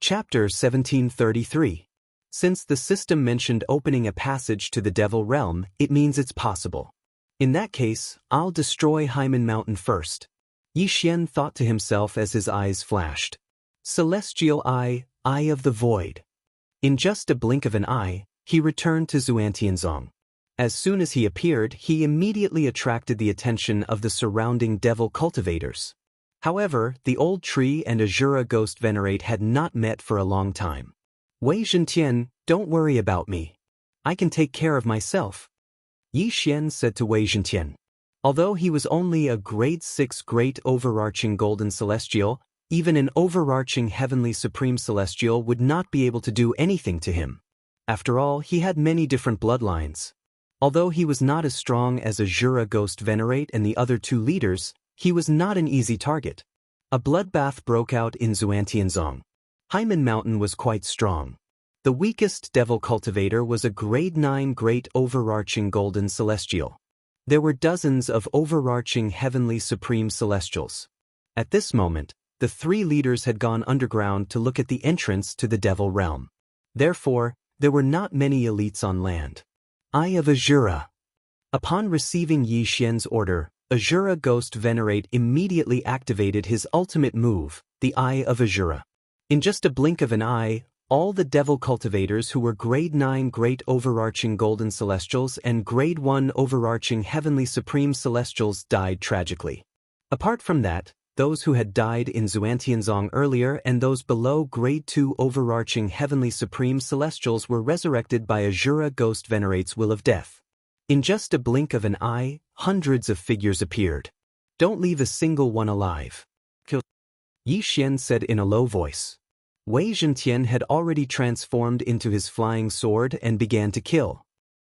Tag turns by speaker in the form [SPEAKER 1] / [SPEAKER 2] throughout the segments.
[SPEAKER 1] Chapter 1733. Since the system mentioned opening a passage to the Devil Realm, it means it's possible. In that case, I'll destroy Hyman Mountain first. Yi Xian thought to himself as his eyes flashed. Celestial Eye, Eye of the Void. In just a blink of an eye, he returned to Xuantianzong. As soon as he appeared, he immediately attracted the attention of the surrounding devil cultivators. However, the old tree and Azura ghost venerate had not met for a long time. Wei Zhentian, don't worry about me. I can take care of myself, Yi Xian said to Wei Zhentian. Although he was only a grade 6 great overarching golden celestial, even an overarching heavenly supreme celestial would not be able to do anything to him. After all, he had many different bloodlines. Although he was not as strong as Azura ghost venerate and the other two leaders, he was not an easy target. A bloodbath broke out in Xuantianzong. Hyman Mountain was quite strong. The weakest devil cultivator was a grade 9 great overarching golden celestial. There were dozens of overarching heavenly supreme celestials. At this moment, the three leaders had gone underground to look at the entrance to the Devil Realm. Therefore, there were not many elites on land. Eye of Azura. Upon receiving Yi Xian's order, Azura Ghost Venerate immediately activated his ultimate move, the Eye of Azura. In just a blink of an eye, all the devil cultivators who were grade 9 great overarching golden celestials and grade 1 overarching heavenly supreme celestials died tragically. Apart from that, those who had died in Xuantianzong earlier and those below grade 2 overarching heavenly supreme celestials were resurrected by Azura Ghost Venerate's will of death. In just a blink of an eye, hundreds of figures appeared. Don't leave a single one alive. Kill. Yi Xian said in a low voice. Wei Zhentian had already transformed into his flying sword and began to kill.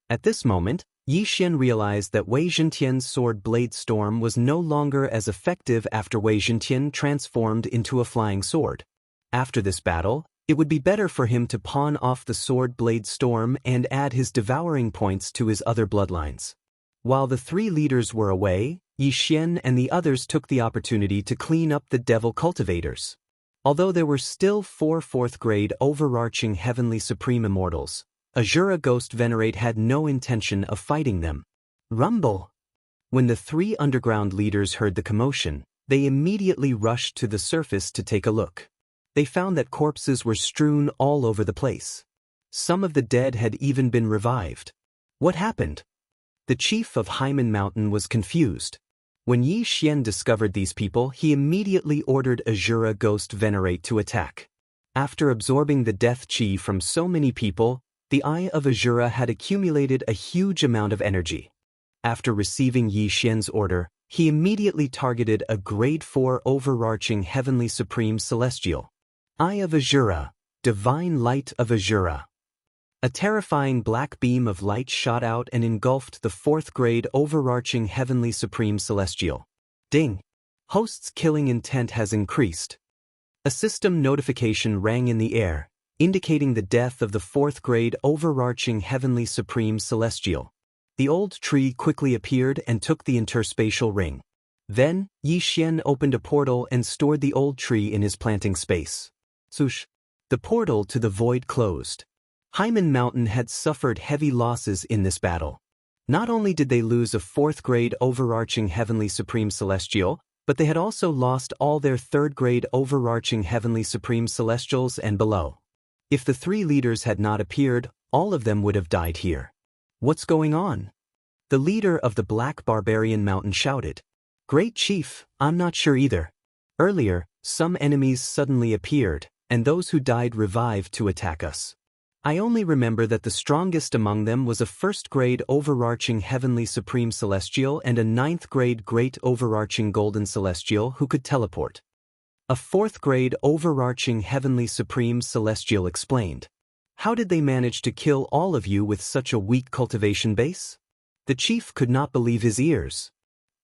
[SPEAKER 1] At this moment, Yi Xian realized that Wei Zhentian's sword blade storm was no longer as effective after Wei Zhentian transformed into a flying sword. After this battle, it would be better for him to pawn off the sword blade storm and add his devouring points to his other bloodlines. While the three leaders were away, Yi Xian and the others took the opportunity to clean up the devil cultivators. Although there were still 4 4th-grade overarching heavenly supreme immortals, Azura Ghost Venerate had no intention of fighting them. Rumble! When the three underground leaders heard the commotion, they immediately rushed to the surface to take a look. They found that corpses were strewn all over the place. Some of the dead had even been revived. What happened? The chief of Hyman Mountain was confused. When Yi Xian discovered these people, he immediately ordered Azura Ghost Venerate to attack. After absorbing the death chi from so many people, the Eye of Azura had accumulated a huge amount of energy. After receiving Yi Xian's order, he immediately targeted a grade 4 overarching heavenly supreme celestial. Eye of Azura, Divine Light of Azura. A terrifying black beam of light shot out and engulfed the 4th-grade overarching heavenly supreme celestial. Ding! Host's killing intent has increased. A system notification rang in the air, indicating the death of the 4th-grade overarching heavenly supreme celestial. The old tree quickly appeared and took the interspatial ring. Then, Yi Xian opened a portal and stored the old tree in his planting space. Swoosh! The portal to the void closed. Hyman Mountain had suffered heavy losses in this battle. Not only did they lose a 4th-grade overarching heavenly supreme celestial, but they had also lost all their 3rd-grade overarching heavenly supreme celestials and below. If the three leaders had not appeared, all of them would have died here. What's going on? The leader of the Black Barbarian Mountain shouted. Great Chief, I'm not sure either. Earlier, some enemies suddenly appeared, and those who died revived to attack us. I only remember that the strongest among them was a 1st-grade overarching heavenly supreme celestial and a 9th-grade great overarching golden celestial who could teleport. A 4th-grade overarching heavenly supreme celestial explained. How did they manage to kill all of you with such a weak cultivation base? The chief could not believe his ears.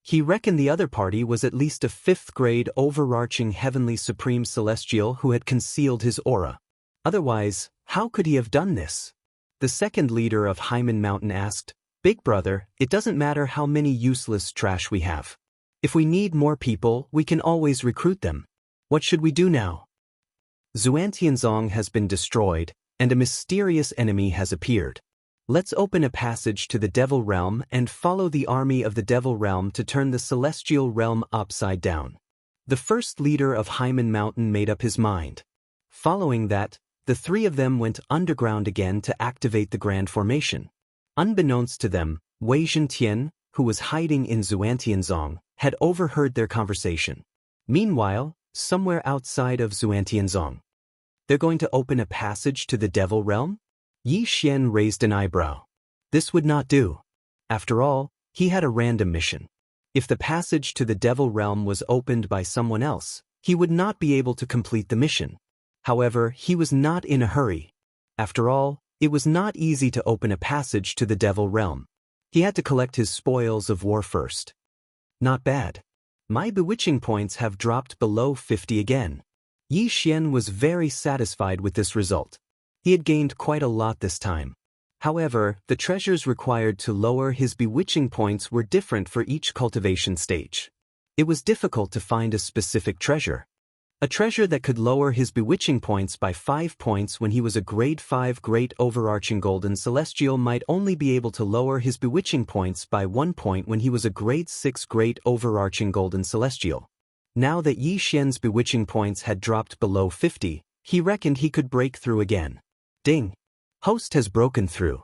[SPEAKER 1] He reckoned the other party was at least a 5th-grade overarching heavenly supreme celestial who had concealed his aura. Otherwise, how could he have done this? The second leader of Hyman Mountain asked, Big brother, it doesn't matter how many useless trash we have. If we need more people, we can always recruit them. What should we do now? Xuantianzong has been destroyed, and a mysterious enemy has appeared. Let's open a passage to the Devil Realm and follow the army of the Devil Realm to turn the Celestial Realm upside down. The first leader of Hyman Mountain made up his mind. Following that, the three of them went underground again to activate the Grand Formation. Unbeknownst to them, Wei Zhentian, who was hiding in Xuantianzong, had overheard their conversation. Meanwhile, somewhere outside of Xuantianzong, they're going to open a passage to the Devil Realm? Yi Xian raised an eyebrow. This would not do. After all, he had a random mission. If the passage to the Devil Realm was opened by someone else, he would not be able to complete the mission. However, he was not in a hurry. After all, it was not easy to open a passage to the Devil Realm. He had to collect his spoils of war first. Not bad. My bewitching points have dropped below 50 again. Yi Xian was very satisfied with this result. He had gained quite a lot this time. However, the treasures required to lower his bewitching points were different for each cultivation stage. It was difficult to find a specific treasure. A treasure that could lower his bewitching points by 5 points when he was a grade 5 Great Overarching Golden Celestial might only be able to lower his bewitching points by 1 point when he was a grade 6 Great Overarching Golden Celestial. Now that Yi Xian's bewitching points had dropped below 50, he reckoned he could break through again. Ding! Host has broken through.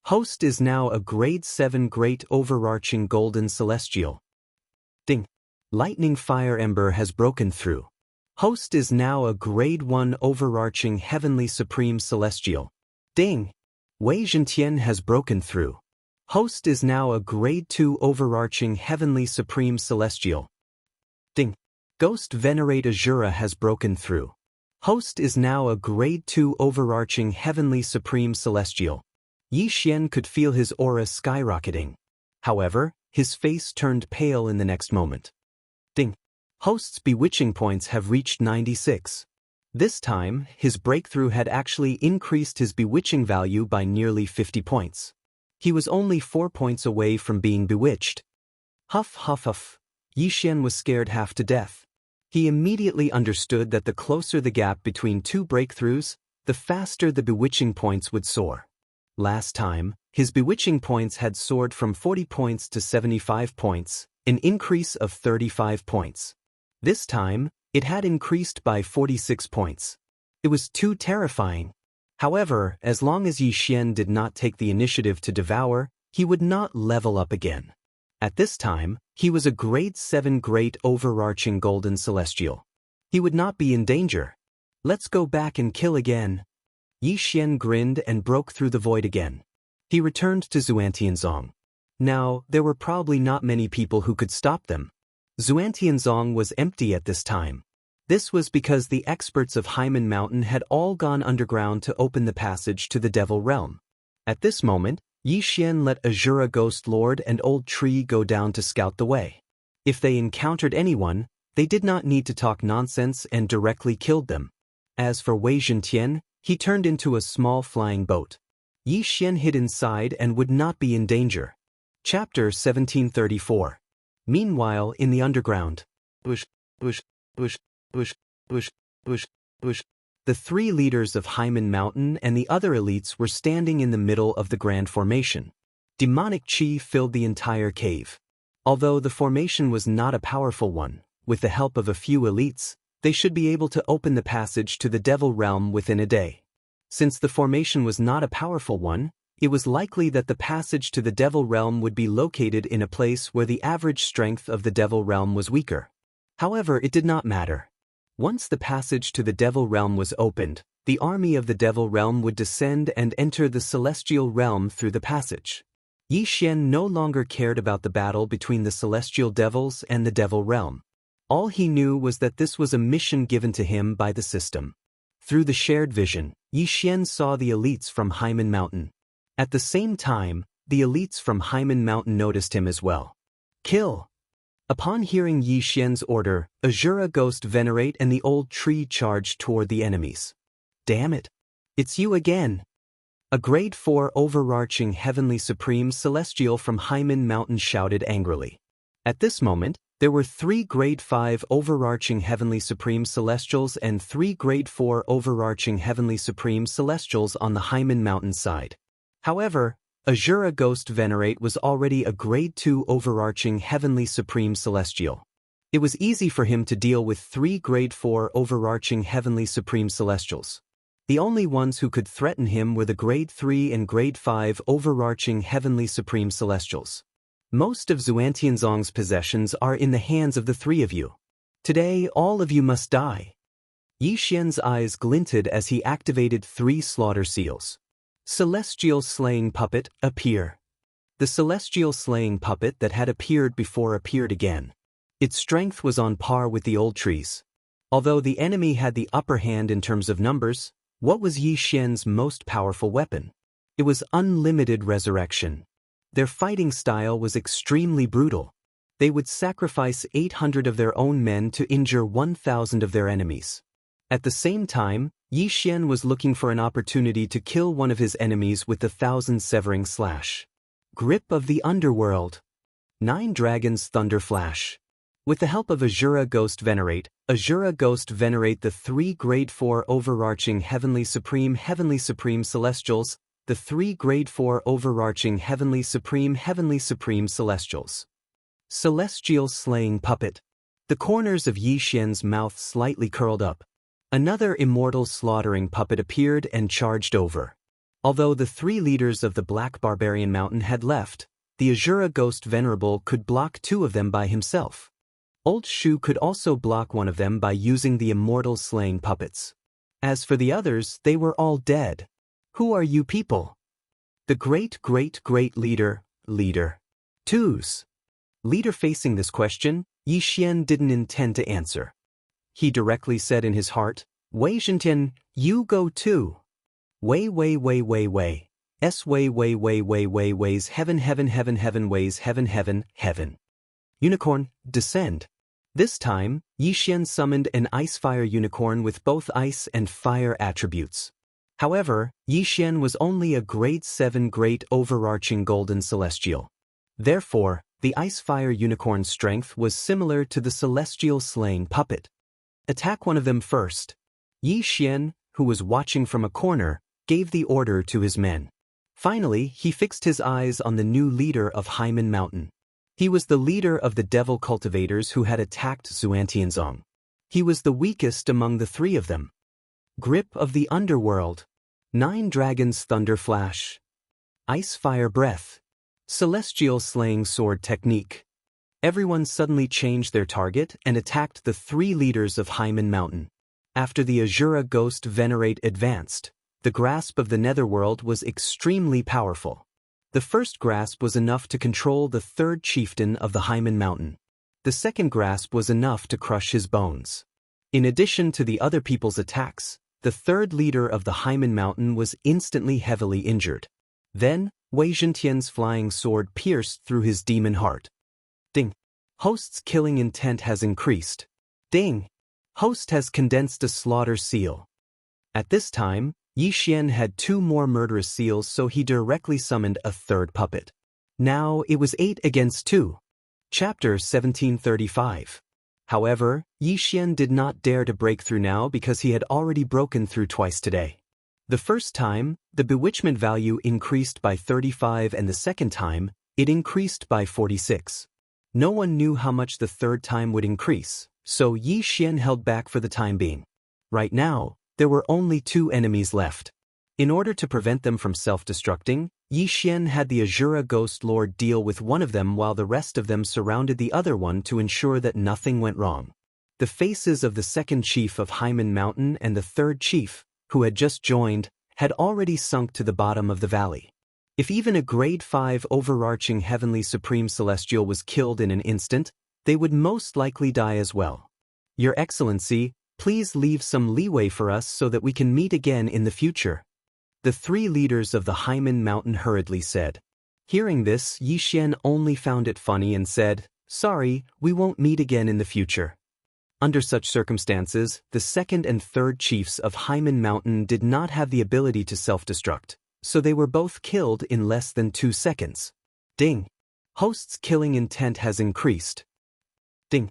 [SPEAKER 1] Host is now a grade 7 Great Overarching Golden Celestial. Ding! Lightning Fire Ember has broken through. Host is now a grade 1 Overarching Heavenly Supreme Celestial. Ding! Wei Zhentian has broken through. Host is now a grade 2 Overarching Heavenly Supreme Celestial. Ding! Ghost Venerate Azura has broken through. Host is now a grade 2 Overarching Heavenly Supreme Celestial. Yi Xian could feel his aura skyrocketing. However, his face turned pale in the next moment. Ding! Host's bewitching points have reached 96. This time, his breakthrough had actually increased his bewitching value by nearly 50 points. He was only 4 points away from being bewitched. Huff huff huff. Yi Xian was scared half to death. He immediately understood that the closer the gap between two breakthroughs, the faster the bewitching points would soar. Last time, his bewitching points had soared from 40 points to 75 points, an increase of 35 points. This time, it had increased by 46 points. It was too terrifying. However, as long as Yi Xian did not take the initiative to devour, he would not level up again. At this time, he was a grade 7 Great Overarching Golden Celestial. He would not be in danger. Let's go back and kill again. Yi Xian grinned and broke through the void again. He returned to Xuantianzong. Now, there were probably not many people who could stop them. Xuantianzong was empty at this time. This was because the experts of Hyman Mountain had all gone underground to open the passage to the Devil Realm. At this moment, Yi Xian let Azura Ghost Lord and Old Tree go down to scout the way. If they encountered anyone, they did not need to talk nonsense and directly killed them. As for Wei Zhentian, he turned into a small flying boat. Yi Xian hid inside and would not be in danger. Chapter 1734. Meanwhile, in the underground. Bush, bush, bush, bush, bush, bush, bush. The three leaders of Hyman Mountain and the other elites were standing in the middle of the Grand Formation. Demonic chi filled the entire cave. Although the formation was not a powerful one, with the help of a few elites, they should be able to open the passage to the Devil Realm within a day. Since the formation was not a powerful one, it was likely that the passage to the Devil Realm would be located in a place where the average strength of the Devil Realm was weaker. However, it did not matter. Once the passage to the Devil Realm was opened, the army of the Devil Realm would descend and enter the Celestial Realm through the passage. Yi Xian no longer cared about the battle between the Celestial Devils and the Devil Realm. All he knew was that this was a mission given to him by the system. Through the shared vision, Yi Xian saw the elites from Hyman Mountain. At the same time, the elites from Hyman Mountain noticed him as well. Kill! Upon hearing Yi Xian's order, Azura Ghost Venerate and the Old Tree charged toward the enemies. Damn it! It's you again! A grade 4 Overarching Heavenly Supreme Celestial from Hyman Mountain shouted angrily. At this moment, There were 3 Grade 5 overarching Heavenly Supreme Celestials and 3 Grade 4 overarching Heavenly Supreme Celestials on the Hyman Mountain side. However, Azura Ghost Venerate was already a Grade 2 overarching Heavenly Supreme Celestial. It was easy for him to deal with 3 Grade 4 overarching Heavenly Supreme Celestials. The only ones who could threaten him were the Grade 3 and Grade 5 overarching Heavenly Supreme Celestials. Most of Xuantianzong's possessions are in the hands of the 3 of you. Today, all of you must die. Yi Xian's eyes glinted as he activated 3 slaughter seals. Celestial Slaying Puppet, appear. The Celestial Slaying Puppet that had appeared before appeared again. Its strength was on par with the old trees. Although the enemy had the upper hand in terms of numbers, what was Yi Xian's most powerful weapon? It was unlimited resurrection. Their fighting style was extremely brutal. They would sacrifice 800 of their own men to injure 1,000 of their enemies. At the same time, Yi Xian was looking for an opportunity to kill one of his enemies with the 1,000-severing slash. Grip of the Underworld. 9 Dragons Thunder Flash. With the help of Azura Ghost Venerate the 3 Grade 4 overarching Heavenly Supreme Celestials, the 3 Grade 4 overarching Heavenly Supreme Celestials. Celestial Slaying Puppet. The corners of Yi Xian's mouth slightly curled up. Another immortal slaughtering puppet appeared and charged over. Although the 3 leaders of the Black Barbarian Mountain had left, the Azura Ghost Venerable could block 2 of them by himself. Old Shu could also block one of them by using the immortal slaying puppets. As for the others, they were all dead. Who are you people? The great leader. 2's. Leader facing this question, Yi Xian didn't intend to answer. He directly said in his heart, Wei Zhentian, you go too. Wei. S ways heaven ways heaven. Unicorn, descend. This time, Yi Xian summoned an ice-fire unicorn with both ice and fire attributes. However, Yi Xian was only a Grade 7 Great Overarching Golden Celestial. Therefore, the ice-fire unicorn's strength was similar to the Celestial Slaying Puppet. Attack one of them first. Yi Xian, who was watching from a corner, gave the order to his men. Finally, he fixed his eyes on the new leader of Hyman Mountain. He was the leader of the devil cultivators who had attacked Xuantianzong. He was the weakest among the 3 of them. Grip of the Underworld. 9 Dragons Thunder Flash. Ice Fire Breath. Celestial Slaying Sword Technique. Everyone suddenly changed their target and attacked the 3 leaders of Hyman Mountain. After the Azura Ghost Venerate advanced, the grasp of the Netherworld was extremely powerful. The first grasp was enough to control the 3rd chieftain of the Hyman Mountain. The second grasp was enough to crush his bones. In addition to the other people's attacks, the 3rd leader of the Hyman Mountain was instantly heavily injured. Then, Wei Zhentian's flying sword pierced through his demon heart. Ding. Host's killing intent has increased. Ding. Host has condensed a slaughter seal. At this time, Yi Xian had 2 more murderous seals, so he directly summoned a 3rd puppet. Now it was 8 against 2. Chapter 1735. However, Yi Xian did not dare to break through now because he had already broken through twice today. The first time, the bewitchment value increased by 35, and the second time, it increased by 46. No one knew how much the 3rd time would increase, so Yi Xian held back for the time being. Right now, there were only 2 enemies left. In order to prevent them from self-destructing, Yi Xian had the Azura Ghost Lord deal with one of them while the rest of them surrounded the other one to ensure that nothing went wrong. The faces of the 2nd chief of Hyman Mountain and the 3rd chief, who had just joined, had already sunk to the bottom of the valley. If even a Grade 5 overarching Heavenly Supreme Celestial was killed in an instant, they would most likely die as well. Your Excellency, please leave some leeway for us so that we can meet again in the future. The 3 leaders of the Hyman Mountain hurriedly said. Hearing this, Yi Xian only found it funny and said, Sorry, we won't meet again in the future. Under such circumstances, the 2nd and 3rd chiefs of Hyman Mountain did not have the ability to self-destruct, so they were both killed in less than 2 seconds. Ding. Host's killing intent has increased. Ding.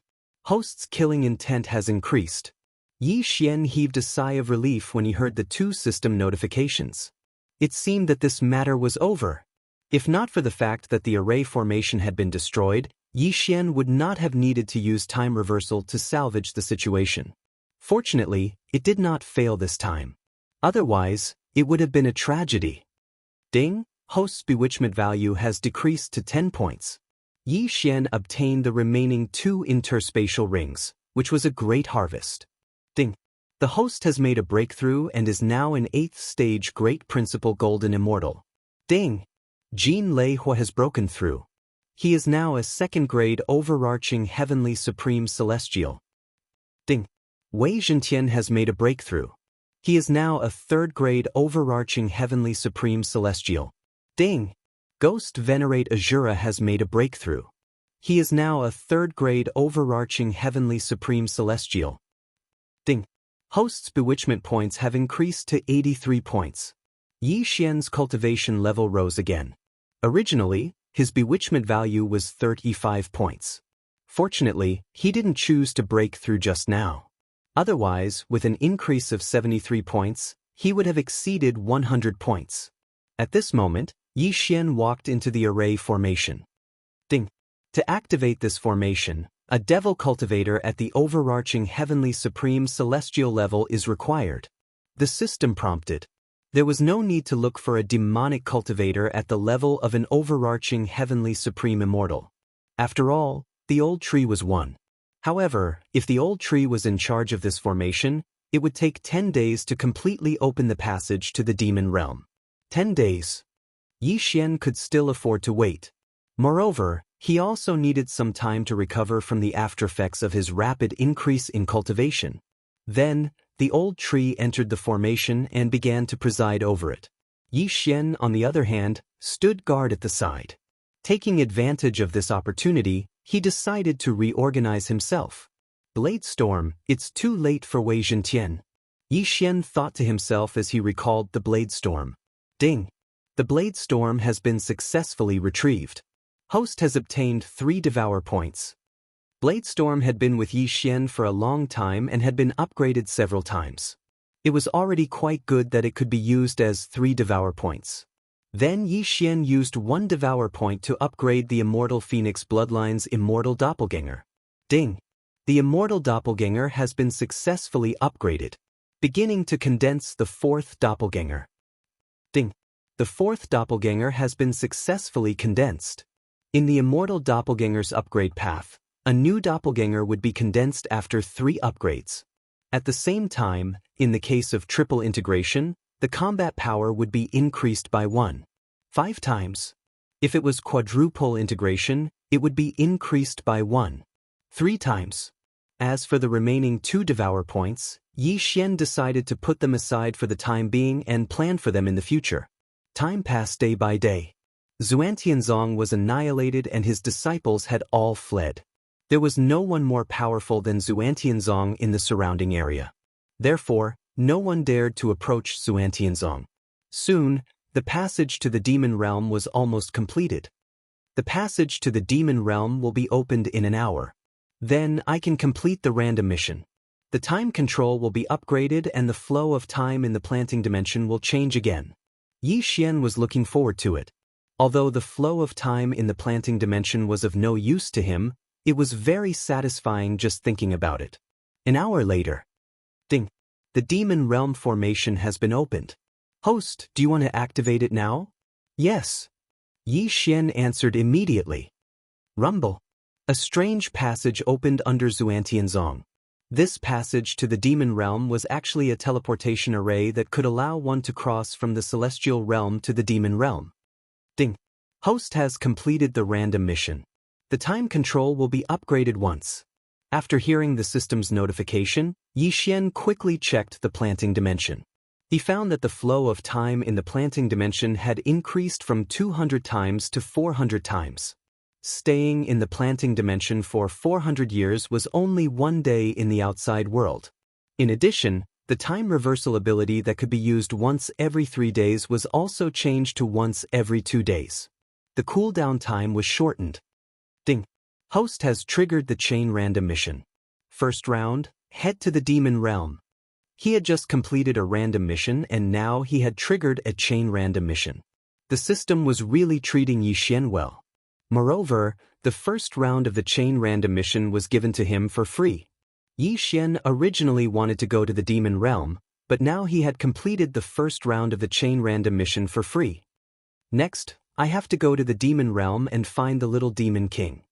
[SPEAKER 1] Host's killing intent has increased. Yi Xian heaved a sigh of relief when he heard the 2 system notifications. It seemed that this matter was over. If not for the fact that the array formation had been destroyed, Yi Xian would not have needed to use time reversal to salvage the situation. Fortunately, it did not fail this time. Otherwise, it would have been a tragedy. Ding, host's bewitchment value has decreased to 10 points. Yi Xian obtained the remaining 2 interspatial rings, which was a great harvest. Ding. The host has made a breakthrough and is now an 8th stage Great Principal Golden Immortal. Ding. Jin Lei Hua has broken through. He is now a 2nd grade Overarching Heavenly Supreme Celestial. Ding. Wei Zhentian has made a breakthrough. He is now a 3rd grade Overarching Heavenly Supreme Celestial. Ding. Ghost Venerate Azura has made a breakthrough. He is now a 3rd grade Overarching Heavenly Supreme Celestial. Ding. Host's bewitchment points have increased to 83 points. Yi Xian's cultivation level rose again. Originally, his bewitchment value was 35 points. Fortunately, he didn't choose to break through just now. Otherwise, with an increase of 73 points, he would have exceeded 100 points. At this moment, Yi Xian walked into the array formation. Ding. To activate this formation, a devil cultivator at the overarching heavenly supreme celestial level is required. The system prompted. There was no need to look for a demonic cultivator at the level of an overarching heavenly supreme immortal. After all, the old tree was one. However, if the old tree was in charge of this formation, it would take 10 days to completely open the passage to the demon realm. 10 days. Yi Xian could still afford to wait. Moreover, he also needed some time to recover from the aftereffects of his rapid increase in cultivation. Then, the old tree entered the formation and began to preside over it. Yi Xian, on the other hand, stood guard at the side. Taking advantage of this opportunity, he decided to reorganize himself. Blade Storm, it's too late for Wei Zhentian. Yi Xian thought to himself as he recalled the Blade Storm. Ding! The Blade Storm has been successfully retrieved. Host has obtained 3 Devour points. Blade Storm had been with Yi Xian for a long time and had been upgraded several times. It was already quite good that it could be used as 3 Devour points. Then Yi Xian used 1 Devour point to upgrade the Immortal Phoenix Bloodline's Immortal Doppelganger. Ding! The Immortal Doppelganger has been successfully upgraded, beginning to condense the 4th Doppelganger. Ding! The 4th Doppelganger has been successfully condensed. In the Immortal Doppelganger's upgrade path, a new Doppelganger would be condensed after 3 upgrades. At the same time, in the case of triple integration, the combat power would be increased by 5 times. If it was quadruple integration, it would be increased by 3 times. As for the remaining 2 Devour points, Yi Xian decided to put them aside for the time being and plan for them in the future. Time passed day by day. Xuantianzong was annihilated and his disciples had all fled. There was no one more powerful than Xuantianzong in the surrounding area. Therefore, no one dared to approach Xuantianzong. Soon, the passage to the demon realm was almost completed. The passage to the demon realm will be opened in an hour. Then I can complete the random mission. The time control will be upgraded and the flow of time in the planting dimension will change again. Yi Xian was looking forward to it. Although the flow of time in the planting dimension was of no use to him, it was very satisfying just thinking about it. An hour later. Ding! The demon realm formation has been opened. Host, do you want to activate it now? Yes. Yi Xian answered immediately. Rumble. A strange passage opened under Xuantianzong. This passage to the demon realm was actually a teleportation array that could allow one to cross from the celestial realm to the demon realm. Ding! Host has completed the random mission. The time control will be upgraded once. After hearing the system's notification, Yi Xian quickly checked the planting dimension. He found that the flow of time in the planting dimension had increased from 200 times to 400 times. Staying in the planting dimension for 400 years was only 1 day in the outside world. In addition, the time reversal ability that could be used once every 3 days was also changed to once every 2 days. The cooldown time was shortened. Ding! Host has triggered the chain random mission. First round, head to the demon realm. He had just completed a random mission and now he had triggered a chain random mission. The system was really treating Xian well. Moreover, the first round of the chain random mission was given to him for free. Xian originally wanted to go to the demon realm, but now he had completed the first round of the chain random mission for free. Next, I have to go to the demon realm and find the little demon king.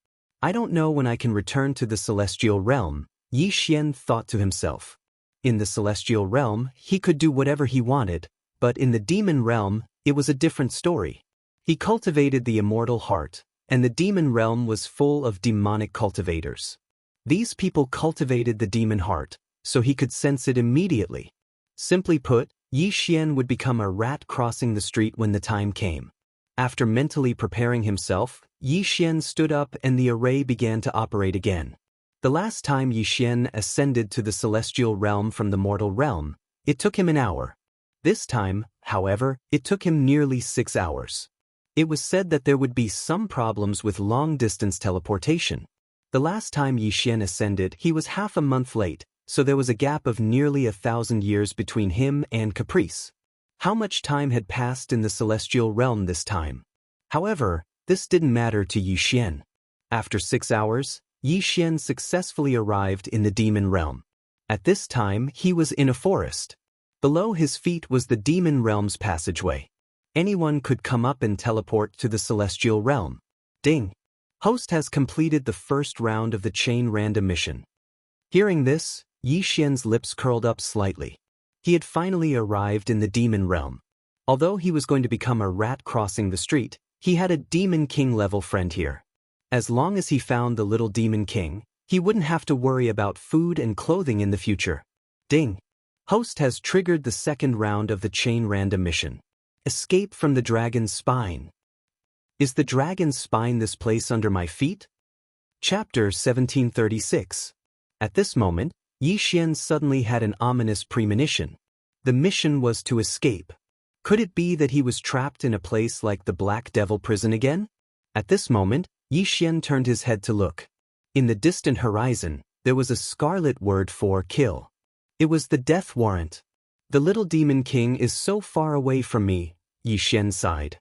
[SPEAKER 1] I don't know when I can return to the celestial realm, Xian thought to himself. In the celestial realm, he could do whatever he wanted, but in the demon realm, it was a different story. He cultivated the immortal heart, and the demon realm was full of demonic cultivators. These people cultivated the demon heart, so he could sense it immediately. Simply put, Xian would become a rat crossing the street when the time came. After mentally preparing himself, Xian stood up and the array began to operate again. The last time Xian ascended to the celestial realm from the mortal realm, it took him an hour. This time, however, it took him nearly 6 hours. It was said that there would be some problems with long-distance teleportation. The last time Xian ascended, he was half a month late, so there was a gap of nearly 1,000 years between him and Caprice. How much time had passed in the celestial realm this time? However, this didn't matter to Xian. After 6 hours, Xian successfully arrived in the demon realm. At this time, he was in a forest. Below his feet was the demon realm's passageway. Anyone could come up and teleport to the celestial realm. Ding! Host has completed the first round of the chain random mission. Hearing this, Xian's lips curled up slightly. He had finally arrived in the demon realm. Although he was going to become a rat crossing the street, he had a demon king level friend here. As long as he found the little demon king, he wouldn't have to worry about food and clothing in the future. Ding! Host has triggered the second round of the chain random mission. Escape from the dragon's spine. Is the dragon's spine this place under my feet? Chapter 1736. At this moment, Xian suddenly had an ominous premonition. The mission was to escape. Could it be that he was trapped in a place like the Black Devil prison again? At this moment, Xian turned his head to look. In the distant horizon, there was a scarlet word for kill. It was the death warrant. The little demon king is so far away from me, Xian sighed.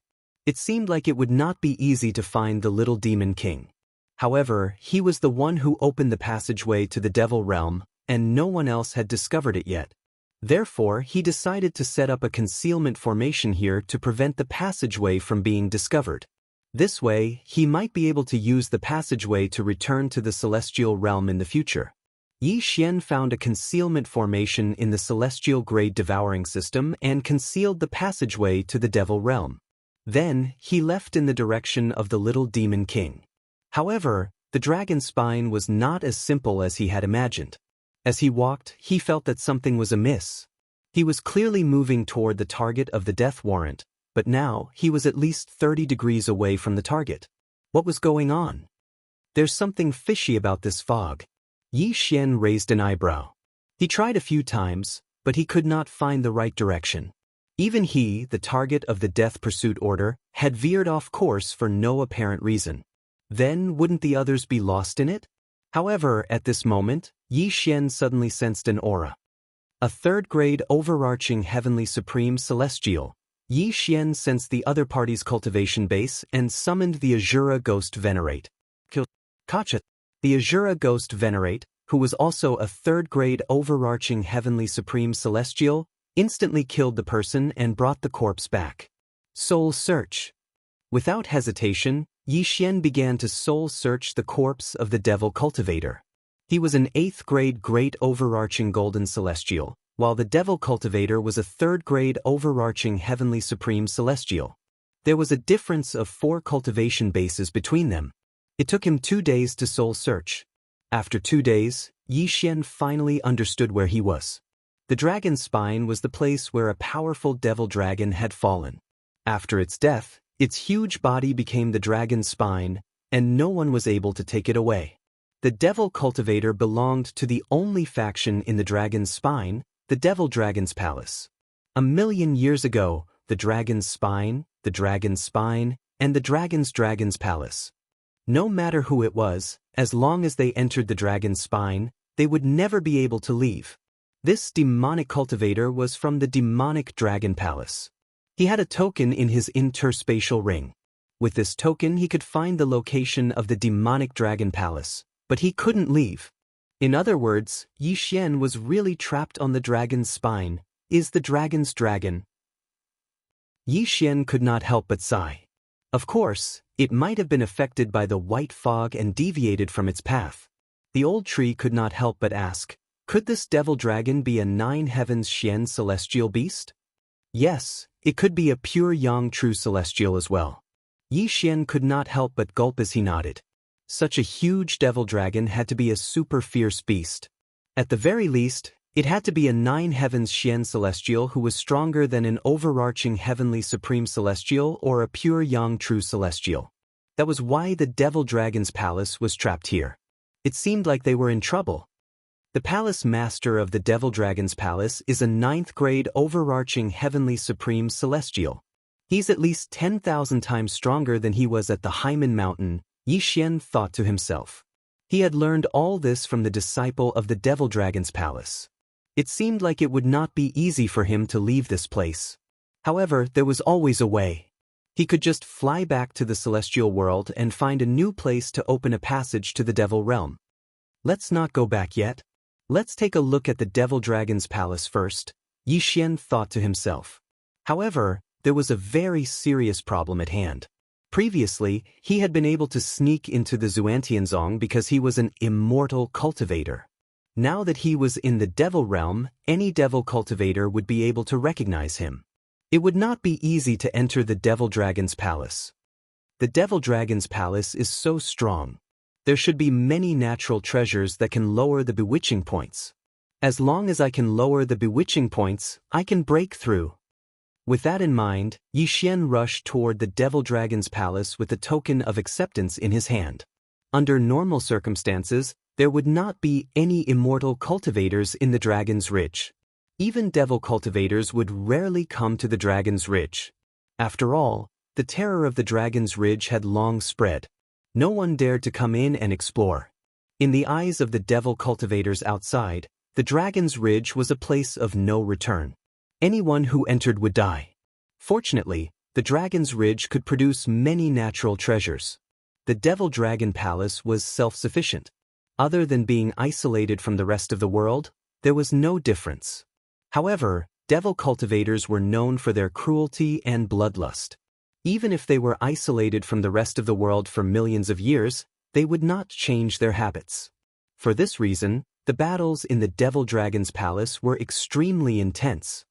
[SPEAKER 1] It seemed like it would not be easy to find the little demon king. However, he was the one who opened the passageway to the devil realm, and no one else had discovered it yet. Therefore, he decided to set up a concealment formation here to prevent the passageway from being discovered. This way, he might be able to use the passageway to return to the celestial realm in the future. Xian found a concealment formation in the celestial grade devouring system and concealed the passageway to the devil realm. Then, he left in the direction of the little demon king. However, the dragon's spine was not as simple as he had imagined. As he walked, he felt that something was amiss. He was clearly moving toward the target of the death warrant, but now he was at least 30 degrees away from the target. What was going on? There's something fishy about this fog. Xian raised an eyebrow. He tried a few times, but he could not find the right direction. Even he, the target of the death pursuit order, had veered off course for no apparent reason. Then wouldn't the others be lost in it? However, at this moment, Xian suddenly sensed an aura. A third-grade overarching heavenly supreme celestial. Xian sensed the other party's cultivation base and summoned the Azura Ghost Venerate. Kacha. The Azura Ghost Venerate, who was also a third-grade overarching heavenly supreme celestial, instantly killed the person and brought the corpse back. Soul search. Without hesitation, Xian began to soul search the corpse of the devil cultivator. He was an 8th-grade great overarching golden celestial, while the devil cultivator was a 3rd-grade overarching heavenly supreme celestial. There was a difference of 4 cultivation bases between them. It took him 2 days to soul search. After 2 days, Xian finally understood where he was. The dragon's spine was the place where a powerful devil dragon had fallen. After its death, its huge body became the dragon's spine, and no one was able to take it away. The devil cultivator belonged to the only faction in the dragon's spine, the devil dragon's palace. 1,000,000 years ago, the dragon's spine, and the dragon's palace. No matter who it was, as long as they entered the dragon's spine, they would never be able to leave. This demonic cultivator was from the demonic dragon palace. He had a token in his interspatial ring. With this token he could find the location of the demonic dragon palace, but he couldn't leave. In other words, Yi Xian was really trapped on the dragon's spine. Is the dragon's dragon? Yi Xian could not help but sigh. Of course, it might have been affected by the white fog and deviated from its path. The old tree could not help but ask, could this devil dragon be a nine heavens Xian celestial beast? Yes, it could be a pure yang true celestial as well. Yi Xian could not help but gulp as he nodded. Such a huge devil dragon had to be a super fierce beast. At the very least, it had to be a nine heavens Xian celestial who was stronger than an overarching heavenly supreme celestial or a pure yang true celestial. That was why the devil dragon's palace was trapped here. It seemed like they were in trouble. The palace master of the devil dragon's palace is a ninth grade overarching heavenly supreme celestial. He's at least 10,000 times stronger than he was at the Haimen Mountain, Yi Xian thought to himself. He had learned all this from the disciple of the devil dragon's palace. It seemed like it would not be easy for him to leave this place. However, there was always a way. He could just fly back to the celestial world and find a new place to open a passage to the devil realm. Let's not go back yet. Let's take a look at the devil dragon's palace first, Yi Xian thought to himself. However, there was a very serious problem at hand. Previously, he had been able to sneak into the Xuantianzong because he was an immortal cultivator. Now that he was in the devil realm, any devil cultivator would be able to recognize him. It would not be easy to enter the devil dragon's palace. The devil dragon's palace is so strong. There should be many natural treasures that can lower the bewitching points. As long as I can lower the bewitching points, I can break through. With that in mind, Yi Xian rushed toward the devil dragon's palace with the token of acceptance in his hand. Under normal circumstances, there would not be any immortal cultivators in the Dragon's Ridge. Even devil cultivators would rarely come to the Dragon's Ridge. After all, the terror of the Dragon's Ridge had long spread. No one dared to come in and explore. In the eyes of the devil cultivators outside, the Dragon's Ridge was a place of no return. Anyone who entered would die. Fortunately, the Dragon's Ridge could produce many natural treasures. The Devil Dragon Palace was self-sufficient. Other than being isolated from the rest of the world, there was no difference. However, devil cultivators were known for their cruelty and bloodlust. Even if they were isolated from the rest of the world for millions of years, they would not change their habits. For this reason, the battles in the Devil Dragon's Palace were extremely intense.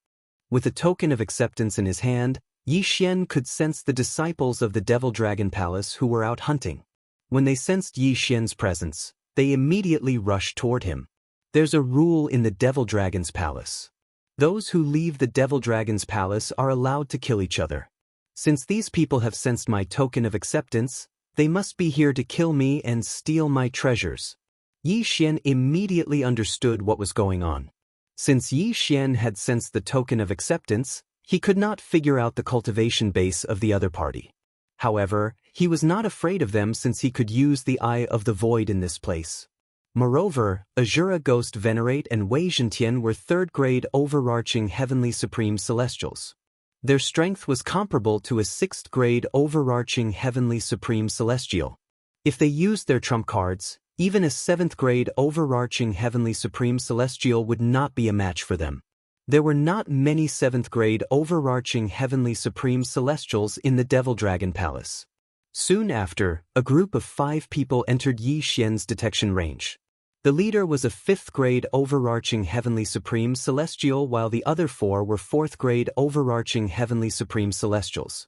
[SPEAKER 1] With a token of acceptance in his hand, Yi Xian could sense the disciples of the Devil Dragon Palace who were out hunting. When they sensed Yi Xian's presence, they immediately rushed toward him. There's a rule in the Devil Dragon's Palace. Those who leave the Devil Dragon's Palace are allowed to kill each other. Since these people have sensed my token of acceptance, they must be here to kill me and steal my treasures. Yi Xian immediately understood what was going on. Since Yi Xian had sensed the token of acceptance, he could not figure out the cultivation base of the other party. However, he was not afraid of them since he could use the Eye of the Void in this place. Moreover, Azura Ghost Venerate and Wei Zhentian were third-grade overarching heavenly supreme celestials. Their strength was comparable to a sixth-grade overarching heavenly supreme celestial. If they used their trump cards, even a seventh-grade overarching heavenly supreme celestial would not be a match for them. There were not many seventh-grade overarching heavenly supreme celestials in the Devil Dragon Palace. Soon after, a group of 5 people entered Yi Xian's detection range. The leader was a 5th-grade overarching heavenly supreme celestial while the other 4 were 4th-grade overarching heavenly supreme celestials.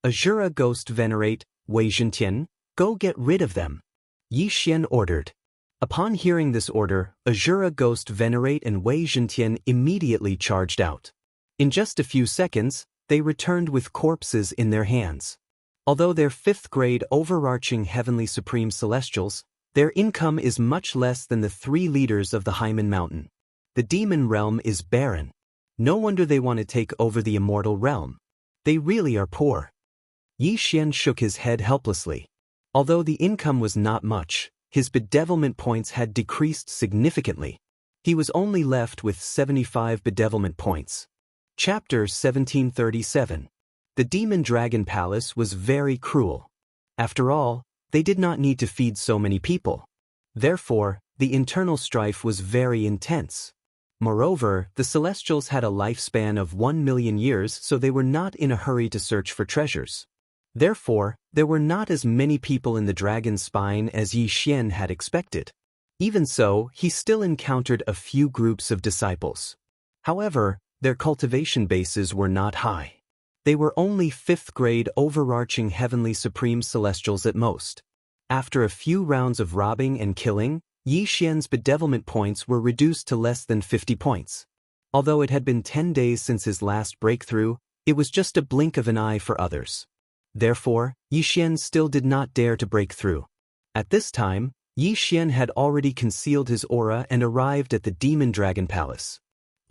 [SPEAKER 1] Azura Ghost Venerate, Wei Zhentian, go get rid of them, Yi Xian ordered. Upon hearing this order, Azura Ghost Venerate and Wei Zhentian immediately charged out. In just a few seconds, they returned with corpses in their hands. Although they're 5th-grade overarching heavenly supreme celestials, their income is much less than the 3 leaders of the Haimen Mountain. The demon realm is barren. No wonder they want to take over the immortal realm. They really are poor. Yi Xian shook his head helplessly. Although the income was not much, his bedevilment points had decreased significantly. He was only left with 75 bedevilment points. Chapter 1737. The Demon Dragon Palace was very cruel. After all, they did not need to feed so many people. Therefore, the internal strife was very intense. Moreover, the Celestials had a lifespan of 1,000,000 years, so they were not in a hurry to search for treasures. Therefore, there were not as many people in the dragon's spine as Yi Xian had expected. Even so, he still encountered a few groups of disciples. However, their cultivation bases were not high. They were only 5th grade overarching heavenly supreme celestials at most. After a few rounds of robbing and killing, Yi Xian's bedevilment points were reduced to less than 50 points. Although it had been 10 days since his last breakthrough, it was just a blink of an eye for others. Therefore, Yi Xian still did not dare to break through. At this time, Yi Xian had already concealed his aura and arrived at the Demon Dragon Palace.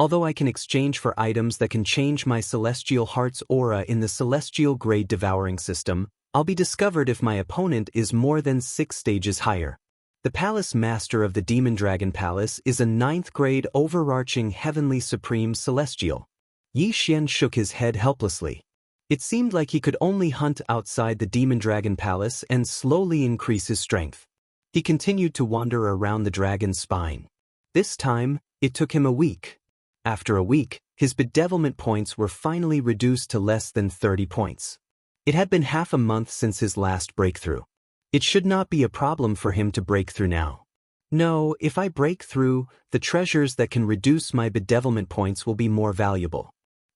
[SPEAKER 1] Although I can exchange for items that can change my celestial heart's aura in the celestial grade devouring system, I'll be discovered if my opponent is more than 6 stages higher. The Palace Master of the Demon Dragon Palace is a 9th grade overarching heavenly supreme celestial. Yi Xian shook his head helplessly. It seemed like he could only hunt outside the Demon Dragon Palace and slowly increase his strength. He continued to wander around the dragon's spine. This time, it took him a week. After a week, his bedevilment points were finally reduced to less than 30 points. It had been half a month since his last breakthrough. It should not be a problem for him to break through now. No, if I break through, the treasures that can reduce my bedevilment points will be more valuable.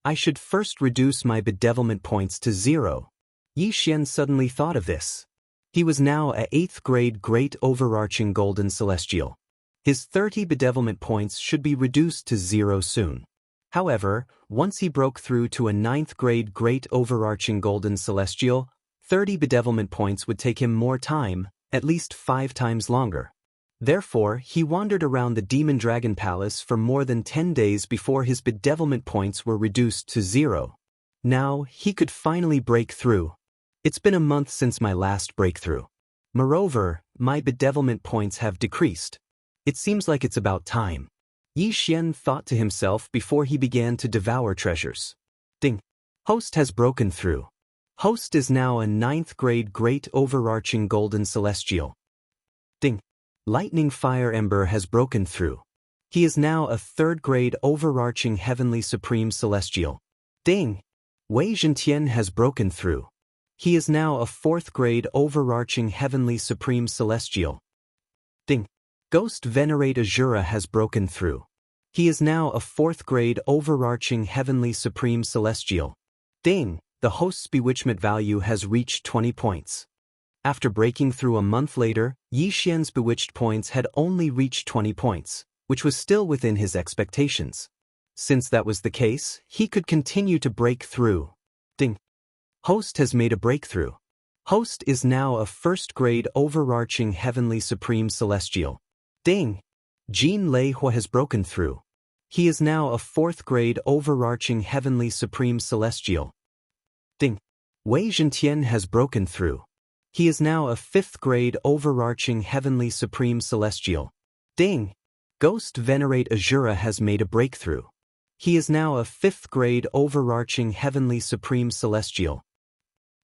[SPEAKER 1] I should first reduce my bedevilment points to 0. Yi Xian suddenly thought of this. He was now a 8th grade great overarching golden celestial. His 30 bedevilment points should be reduced to 0 soon. However, once he broke through to a 9th grade great overarching golden celestial, 30 bedevilment points would take him more time, at least 5 times longer. Therefore, he wandered around the Demon Dragon Palace for more than 10 days before his bedevilment points were reduced to 0. Now, he could finally break through. It's been a month since my last breakthrough. Moreover, my bedevilment points have decreased. It seems like it's about time. Yi Xian thought to himself before he began to devour treasures. Ding! Host has broken through. Host is now a 9th grade great overarching golden celestial. Ding! Lightning Fire Ember has broken through. He is now a 3rd grade overarching heavenly supreme celestial. Ding! Wei Zhentian has broken through. He is now a 4th grade overarching heavenly supreme celestial. Ding! Ghost Venerate Azura has broken through. He is now a 4th grade overarching heavenly supreme celestial. Ding! The host's bewitchment value has reached 20 points. After breaking through a month later, Yi Xian's bewitched points had only reached 20 points, which was still within his expectations. Since that was the case, he could continue to break through. Ding! Host has made a breakthrough. Host is now a 1st grade overarching heavenly supreme celestial. Ding! Jean Lei Hua has broken through. He is now a 4th grade overarching heavenly supreme celestial. Ding! Wei Zhentian has broken through. He is now a 5th grade overarching heavenly supreme celestial. Ding! Ghost Venerate Azura has made a breakthrough. He is now a 5th grade overarching heavenly supreme celestial.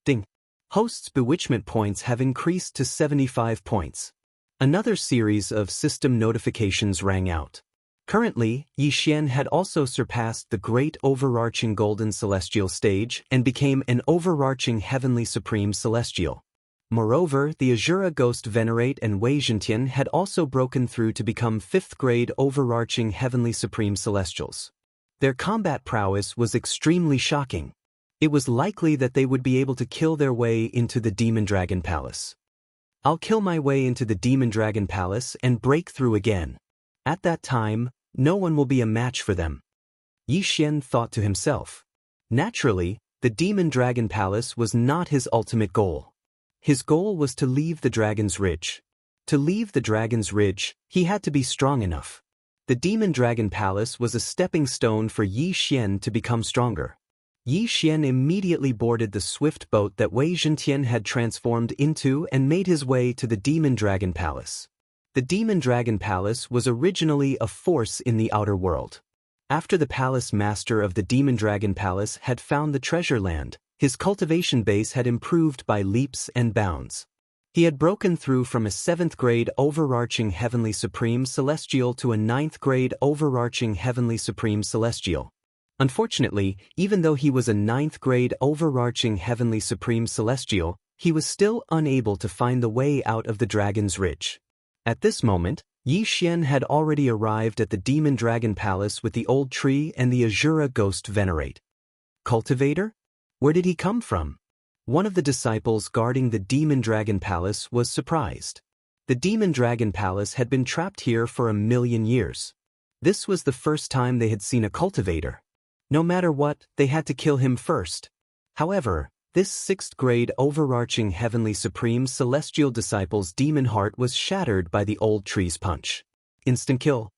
[SPEAKER 1] Ding! Host's bewitchment points have increased to 75 points. Another series of system notifications rang out. Currently, Yi Xian had also surpassed the great overarching golden celestial stage and became an overarching heavenly supreme celestial. Moreover, the Azura Ghost Venerate and Wei Zhentian had also broken through to become 5th grade overarching heavenly supreme celestials. Their combat prowess was extremely shocking. It was likely that they would be able to kill their way into the Demon Dragon Palace. I'll kill my way into the Demon Dragon Palace and break through again. At that time, no one will be a match for them. Yi Xian thought to himself. Naturally, the Demon Dragon Palace was not his ultimate goal. His goal was to leave the Dragon's Ridge. To leave the Dragon's Ridge, he had to be strong enough. The Demon Dragon Palace was a stepping stone for Yi Xian to become stronger. Yi Xian immediately boarded the swift boat that Wei Zhentian had transformed into and made his way to the Demon Dragon Palace. The Demon Dragon Palace was originally a force in the outer world. After the palace master of the Demon Dragon Palace had found the treasure land, his cultivation base had improved by leaps and bounds. He had broken through from a 7th grade overarching Heavenly Supreme Celestial to a 9th grade overarching Heavenly Supreme Celestial. Unfortunately, even though he was a 9th grade overarching Heavenly Supreme Celestial, he was still unable to find the way out of the Dragon's Ridge. At this moment, Xianxia had already arrived at the Demon Dragon Palace with the old tree and the Azura Ghost Venerate. Cultivator? Where did he come from? One of the disciples guarding the Demon Dragon Palace was surprised. The Demon Dragon Palace had been trapped here for 1,000,000 years. This was the first time they had seen a cultivator. No matter what, they had to kill him first. However, this 6th grade overarching Heavenly Supreme Celestial disciple's demon heart was shattered by the old tree's punch. Instant kill.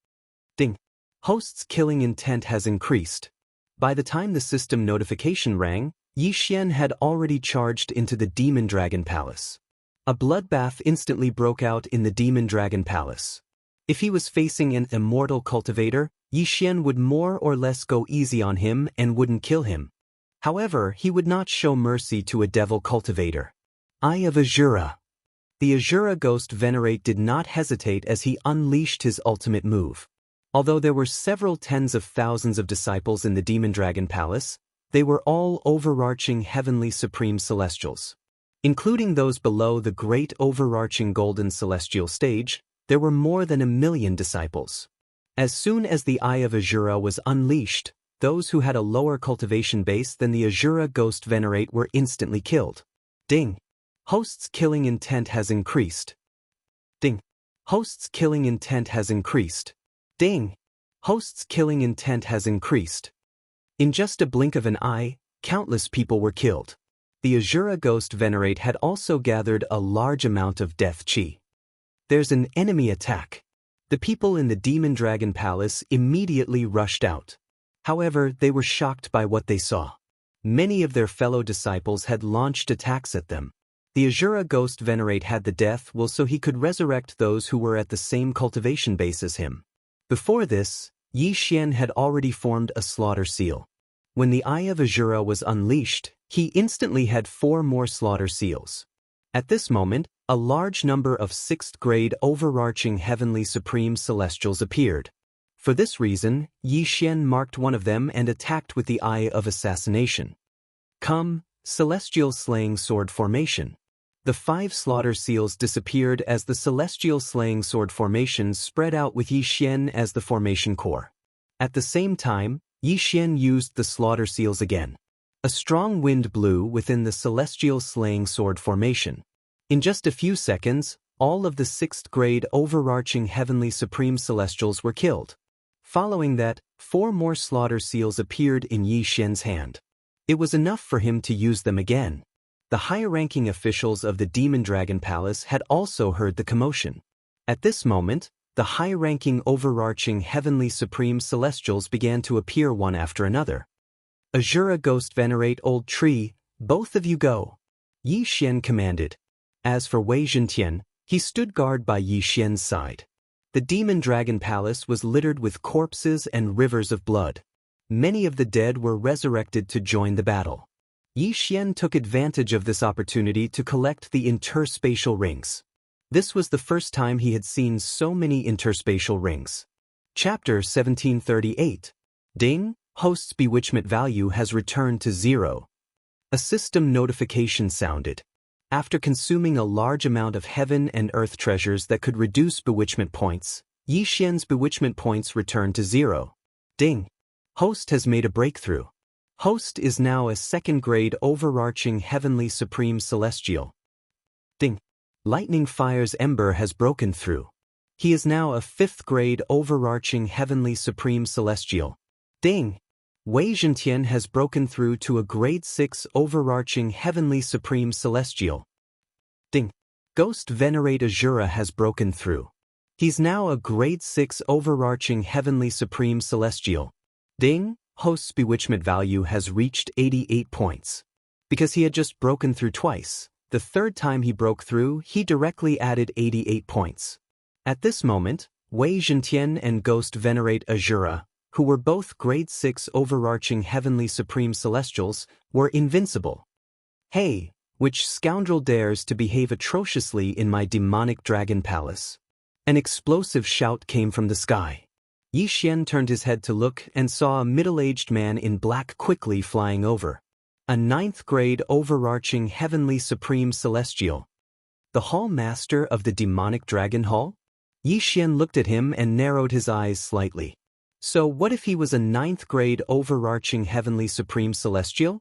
[SPEAKER 1] Ding. Host's killing intent has increased. By the time the system notification rang, Xianxia had already charged into the Demon Dragon Palace. A bloodbath instantly broke out in the Demon Dragon Palace. If he was facing an immortal cultivator, Xianxia would more or less go easy on him and wouldn't kill him. However, he would not show mercy to a devil cultivator. Eye of Azura. The Azura Ghost Venerate did not hesitate as he unleashed his ultimate move. Although there were several tens of thousands of disciples in the Demon Dragon Palace, they were all overarching Heavenly Supreme Celestials. Including those below the great overarching Golden Celestial stage, there were more than 1,000,000 disciples. As soon as the Eye of Azura was unleashed, those who had a lower cultivation base than the Azura Ghost Venerate were instantly killed. Ding. Host's killing intent has increased. Ding. Host's killing intent has increased. Ding. Host's killing intent has increased. In just a blink of an eye, countless people were killed. The Azura Ghost Venerate had also gathered a large amount of death chi. There's an enemy attack. The people in the Demon Dragon Palace immediately rushed out. However, they were shocked by what they saw. Many of their fellow disciples had launched attacks at them. The Azura Ghost Venerate had the death will so he could resurrect those who were at the same cultivation base as him. Before this, Xianxia had already formed a slaughter seal. When the Eye of Azura was unleashed, he instantly had 4 more slaughter seals. At this moment, a large number of 6th grade overarching Heavenly Supreme Celestials appeared. For this reason, Xianxia marked one of them and attacked with the Eye of Assassination. Come, Celestial Slaying Sword Formation. The 5 slaughter seals disappeared as the Celestial Slaying Sword Formation spread out with Xianxia as the formation core. At the same time, Xianxia used the slaughter seals again. A strong wind blew within the Celestial Slaying Sword Formation. In just a few seconds, all of the 6th grade overarching Heavenly Supreme Celestials were killed. Following that, 4 more slaughter seals appeared in Xianxia's hand. It was enough for him to use them again. The higher-ranking officials of the Demon Dragon Palace had also heard the commotion. At this moment, the high-ranking overarching Heavenly Supreme Celestials began to appear one after another. Azura Ghost Venerate Old Tree, both of you go. Xianxia commanded. As for Wei Zhentian, he stood guard by Xianxia's side. The Demon Dragon Palace was littered with corpses and rivers of blood. Many of the dead were resurrected to join the battle. Xianxia took advantage of this opportunity to collect the interspatial rings. This was the first time he had seen so many interspatial rings. Chapter 1738. Ding, host's bewitchment value has returned to 0. A system notification sounded. After consuming a large amount of heaven and earth treasures that could reduce bewitchment points, Xianxia's bewitchment points returned to 0. Ding. Host has made a breakthrough. Host is now a 2nd grade overarching Heavenly Supreme Celestial. Ding. Lightning Fire's Ember has broken through. He is now a 5th grade overarching Heavenly Supreme Celestial. Ding. Wei Zhentian has broken through to a grade 6 overarching Heavenly Supreme Celestial. Ding. Ghost Venerate Azura has broken through. He's now a grade 6 overarching Heavenly Supreme Celestial. Ding. Host's bewitchment value has reached 88 points. Because he had just broken through twice, the 3rd time he broke through, he directly added 88 points. At this moment, Wei Zhentian and Ghost Venerate Azura, who were both grade 6 overarching heavenly supreme celestials, were invincible. Hey, which scoundrel dares to behave atrociously in my demonic dragon palace? An explosive shout came from the sky. Yi Xian turned his head to look and saw a middle-aged man in black quickly flying over. A 9th grade overarching heavenly supreme celestial. The Hall Master of the demonic dragon hall? Yi Xian looked at him and narrowed his eyes slightly. So what if he was a 9th grade overarching heavenly supreme celestial?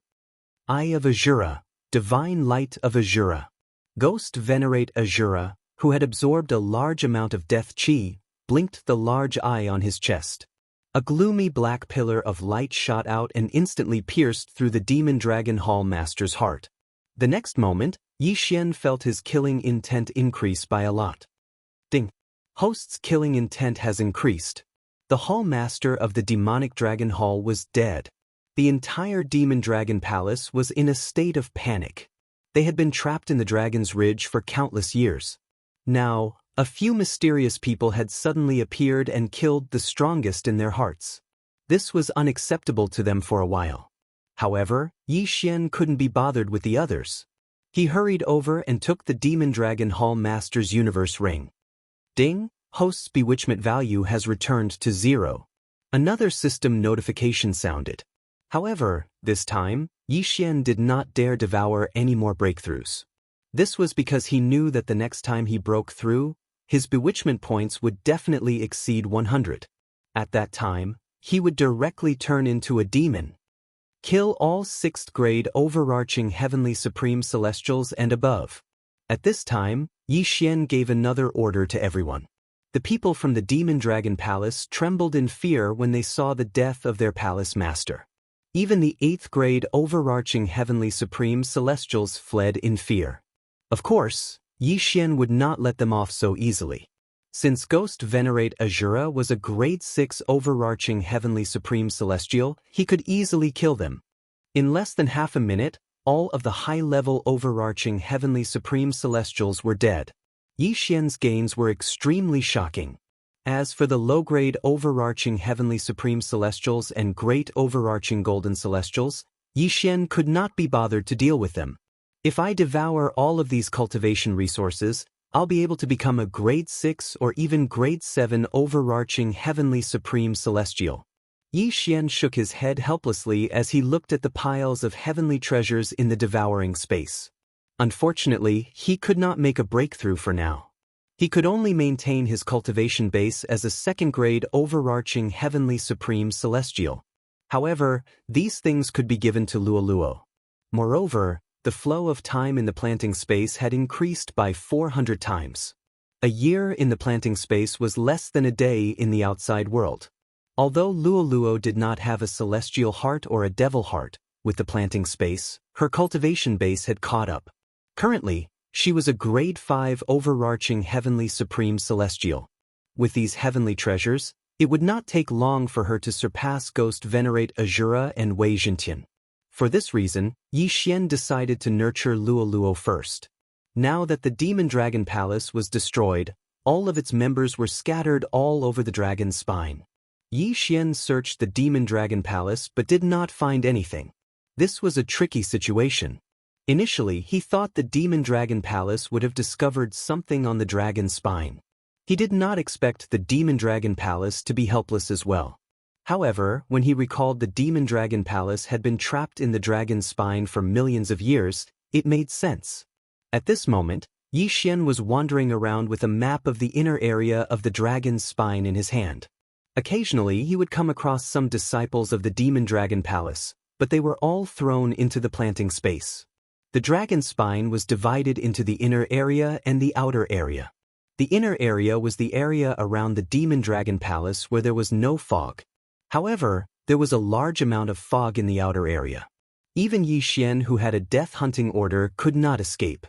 [SPEAKER 1] Eye of Azura, divine light of Azura. Ghost Venerate Azura, who had absorbed a large amount of death chi, blinked the large eye on his chest. A gloomy black pillar of light shot out and instantly pierced through the demon dragon hall master's heart. The next moment, Yi Xian felt his killing intent increase by a lot. Ding! Host's killing intent has increased. The hall master of the demonic dragon hall was dead. The entire demon dragon palace was in a state of panic. They had been trapped in the Dragon's Ridge for countless years. Now, a few mysterious people had suddenly appeared and killed the strongest in their hearts. This was unacceptable to them for a while. However, Yi Xian couldn't be bothered with the others. He hurried over and took the Demon Dragon Hall Master's Universe Ring. Ding! Host's bewitchment value has returned to 0. Another system notification sounded. However, this time, Yi Xian did not dare devour any more breakthroughs. This was because he knew that the next time he broke through, his bewitchment points would definitely exceed 100. At that time, he would directly turn into a demon. Kill all 6th grade overarching heavenly supreme celestials and above. At this time, Yi Xian gave another order to everyone. The people from the Demon Dragon Palace trembled in fear when they saw the death of their palace master. Even the 8th grade overarching heavenly supreme celestials fled in fear. Of course, Yi Xian would not let them off so easily. Since Ghost Venerate Azura was a grade 6 overarching heavenly supreme celestial, he could easily kill them. In less than half a minute, all of the high-level overarching heavenly supreme celestials were dead. Yi Xian's gains were extremely shocking. As for the low-grade overarching heavenly supreme celestials and great overarching golden celestials, Yi Xian could not be bothered to deal with them. If I devour all of these cultivation resources, I'll be able to become a grade 6 or even grade 7 overarching heavenly supreme celestial. Yi Xian shook his head helplessly as he looked at the piles of heavenly treasures in the devouring space. Unfortunately, he could not make a breakthrough for now. He could only maintain his cultivation base as a 2nd grade overarching heavenly supreme celestial. However, these things could be given to Luoluo. Moreover, the flow of time in the planting space had increased by 400 times. A year in the planting space was less than a day in the outside world. Although Luoluo did not have a celestial heart or a devil heart, with the planting space, her cultivation base had caught up. Currently, she was a grade 5 overarching heavenly supreme celestial. With these heavenly treasures, it would not take long for her to surpass Ghost Venerate Azura and Wei Zhentian. For this reason, Yi Xian decided to nurture Luoluo first. Now that the Demon Dragon Palace was destroyed, all of its members were scattered all over the dragon's spine. Yi Xian searched the Demon Dragon Palace but did not find anything. This was a tricky situation. Initially, he thought the Demon Dragon Palace would have discovered something on the dragon's spine. He did not expect the Demon Dragon Palace to be helpless as well. However, when he recalled the Demon Dragon Palace had been trapped in the dragon's spine for millions of years, it made sense. At this moment, Yi Xian was wandering around with a map of the inner area of the dragon's spine in his hand. Occasionally, he would come across some disciples of the Demon Dragon Palace, but they were all thrown into the planting space. The dragon's spine was divided into the inner area and the outer area. The inner area was the area around the Demon Dragon Palace where there was no fog. However, there was a large amount of fog in the outer area. Even Yi Xian, who had a death-hunting order, could not escape.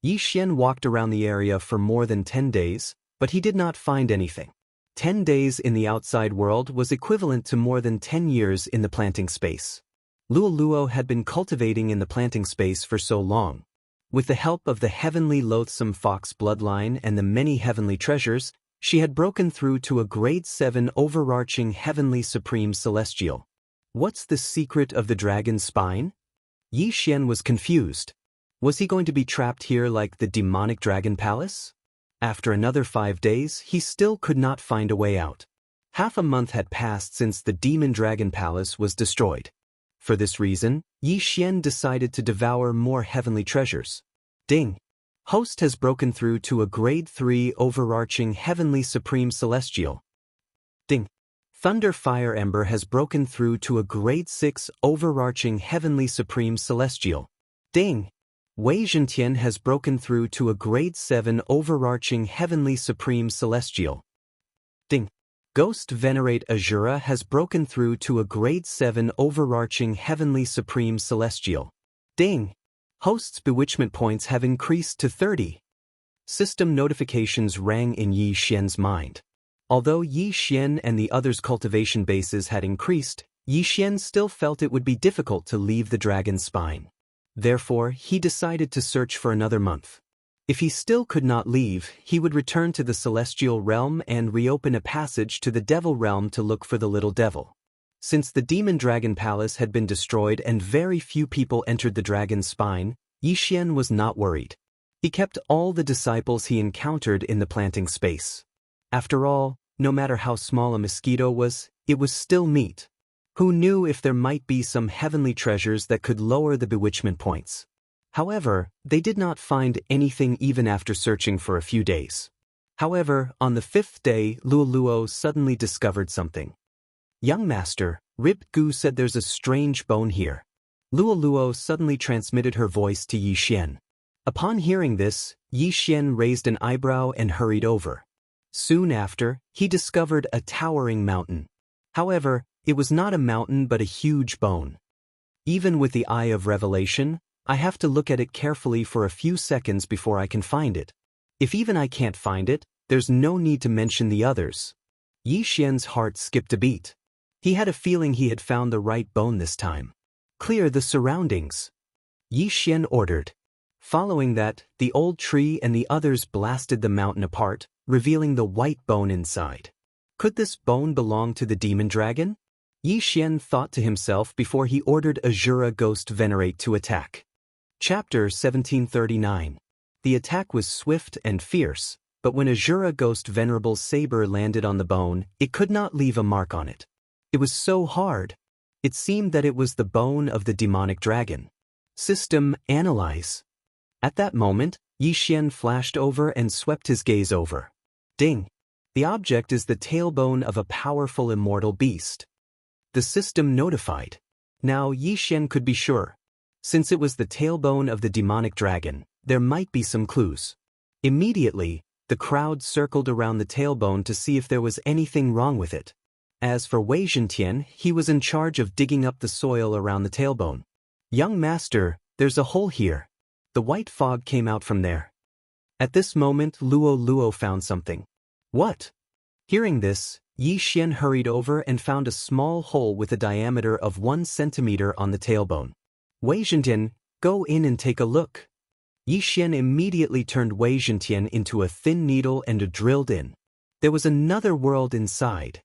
[SPEAKER 1] Yi Xian walked around the area for more than 10 days, but he did not find anything. 10 days in the outside world was equivalent to more than 10 years in the planting space. Luoluo had been cultivating in the planting space for so long. With the help of the heavenly loathsome fox bloodline and the many heavenly treasures, She had broken through to a grade 7 overarching heavenly supreme celestial. What's the secret of the dragon's spine? Yi Xian was confused. Was he going to be trapped here like the demonic dragon palace? After another 5 days, he still could not find a way out. Half a month had passed since the demon dragon palace was destroyed. For this reason, Yi Xian decided to devour more heavenly treasures. Ding! Host has broken through to a grade 3 overarching heavenly supreme celestial. Ding! Thunder Fire Ember has broken through to a grade 6 overarching heavenly supreme celestial. Ding! Wei Zhentian has broken through to a grade 7 overarching heavenly supreme celestial. Ding! Ghost Venerate Azura has broken through to a grade 7 overarching heavenly supreme celestial. Ding! Host's bewitchment points have increased to 30. System notifications rang in Yi Xian's mind. Although Yi Xian and the others' cultivation bases had increased, Yi Xian still felt it would be difficult to leave the dragon's spine. Therefore, he decided to search for another month. If he still could not leave, he would return to the celestial realm and reopen a passage to the devil realm to look for the little devil. Since the demon dragon palace had been destroyed and very few people entered the dragon's spine, Yi Xian was not worried. He kept all the disciples he encountered in the planting space. After all, no matter how small a mosquito was, it was still meat. Who knew if there might be some heavenly treasures that could lower the bewitchment points? However, they did not find anything even after searching for a few days. However, on the 5th day, Luoluo suddenly discovered something. Young master, Rip Gu said there's a strange bone here. Luoluo suddenly transmitted her voice to Yi Xian. Upon hearing this, Yi Xian raised an eyebrow and hurried over. Soon after, he discovered a towering mountain. However, it was not a mountain but a huge bone. Even with the eye of revelation, I have to look at it carefully for a few seconds before I can find it. If even I can't find it, there's no need to mention the others. Yi Xian's heart skipped a beat. He had a feeling he had found the right bone this time. Clear the surroundings, Yi Xian ordered. Following that, the old tree and the others blasted the mountain apart, revealing the white bone inside. Could this bone belong to the demon dragon? Yi Xian thought to himself before he ordered Azura Ghost Venerate to attack. Chapter 1739. The attack was swift and fierce, but when Azura Ghost Venerable's saber landed on the bone, it could not leave a mark on it. It was so hard. It seemed that it was the bone of the demonic dragon. System analyze. At that moment, Yi Xian flashed over and swept his gaze over. Ding! The object is the tailbone of a powerful immortal beast. The system notified. Now Yi Xian could be sure. Since it was the tailbone of the demonic dragon, there might be some clues. Immediately, the crowd circled around the tailbone to see if there was anything wrong with it. As for Wei Zhentian, he was in charge of digging up the soil around the tailbone. Young master, there's a hole here. The white fog came out from there. At this moment, Luoluo found something. What? Hearing this, Yi Xian hurried over and found a small hole with a diameter of 1 centimeter on the tailbone. Wei Zhentian, go in and take a look. Yi Xian immediately turned Wei Zhentian into a thin needle and drilled in. There was another world inside.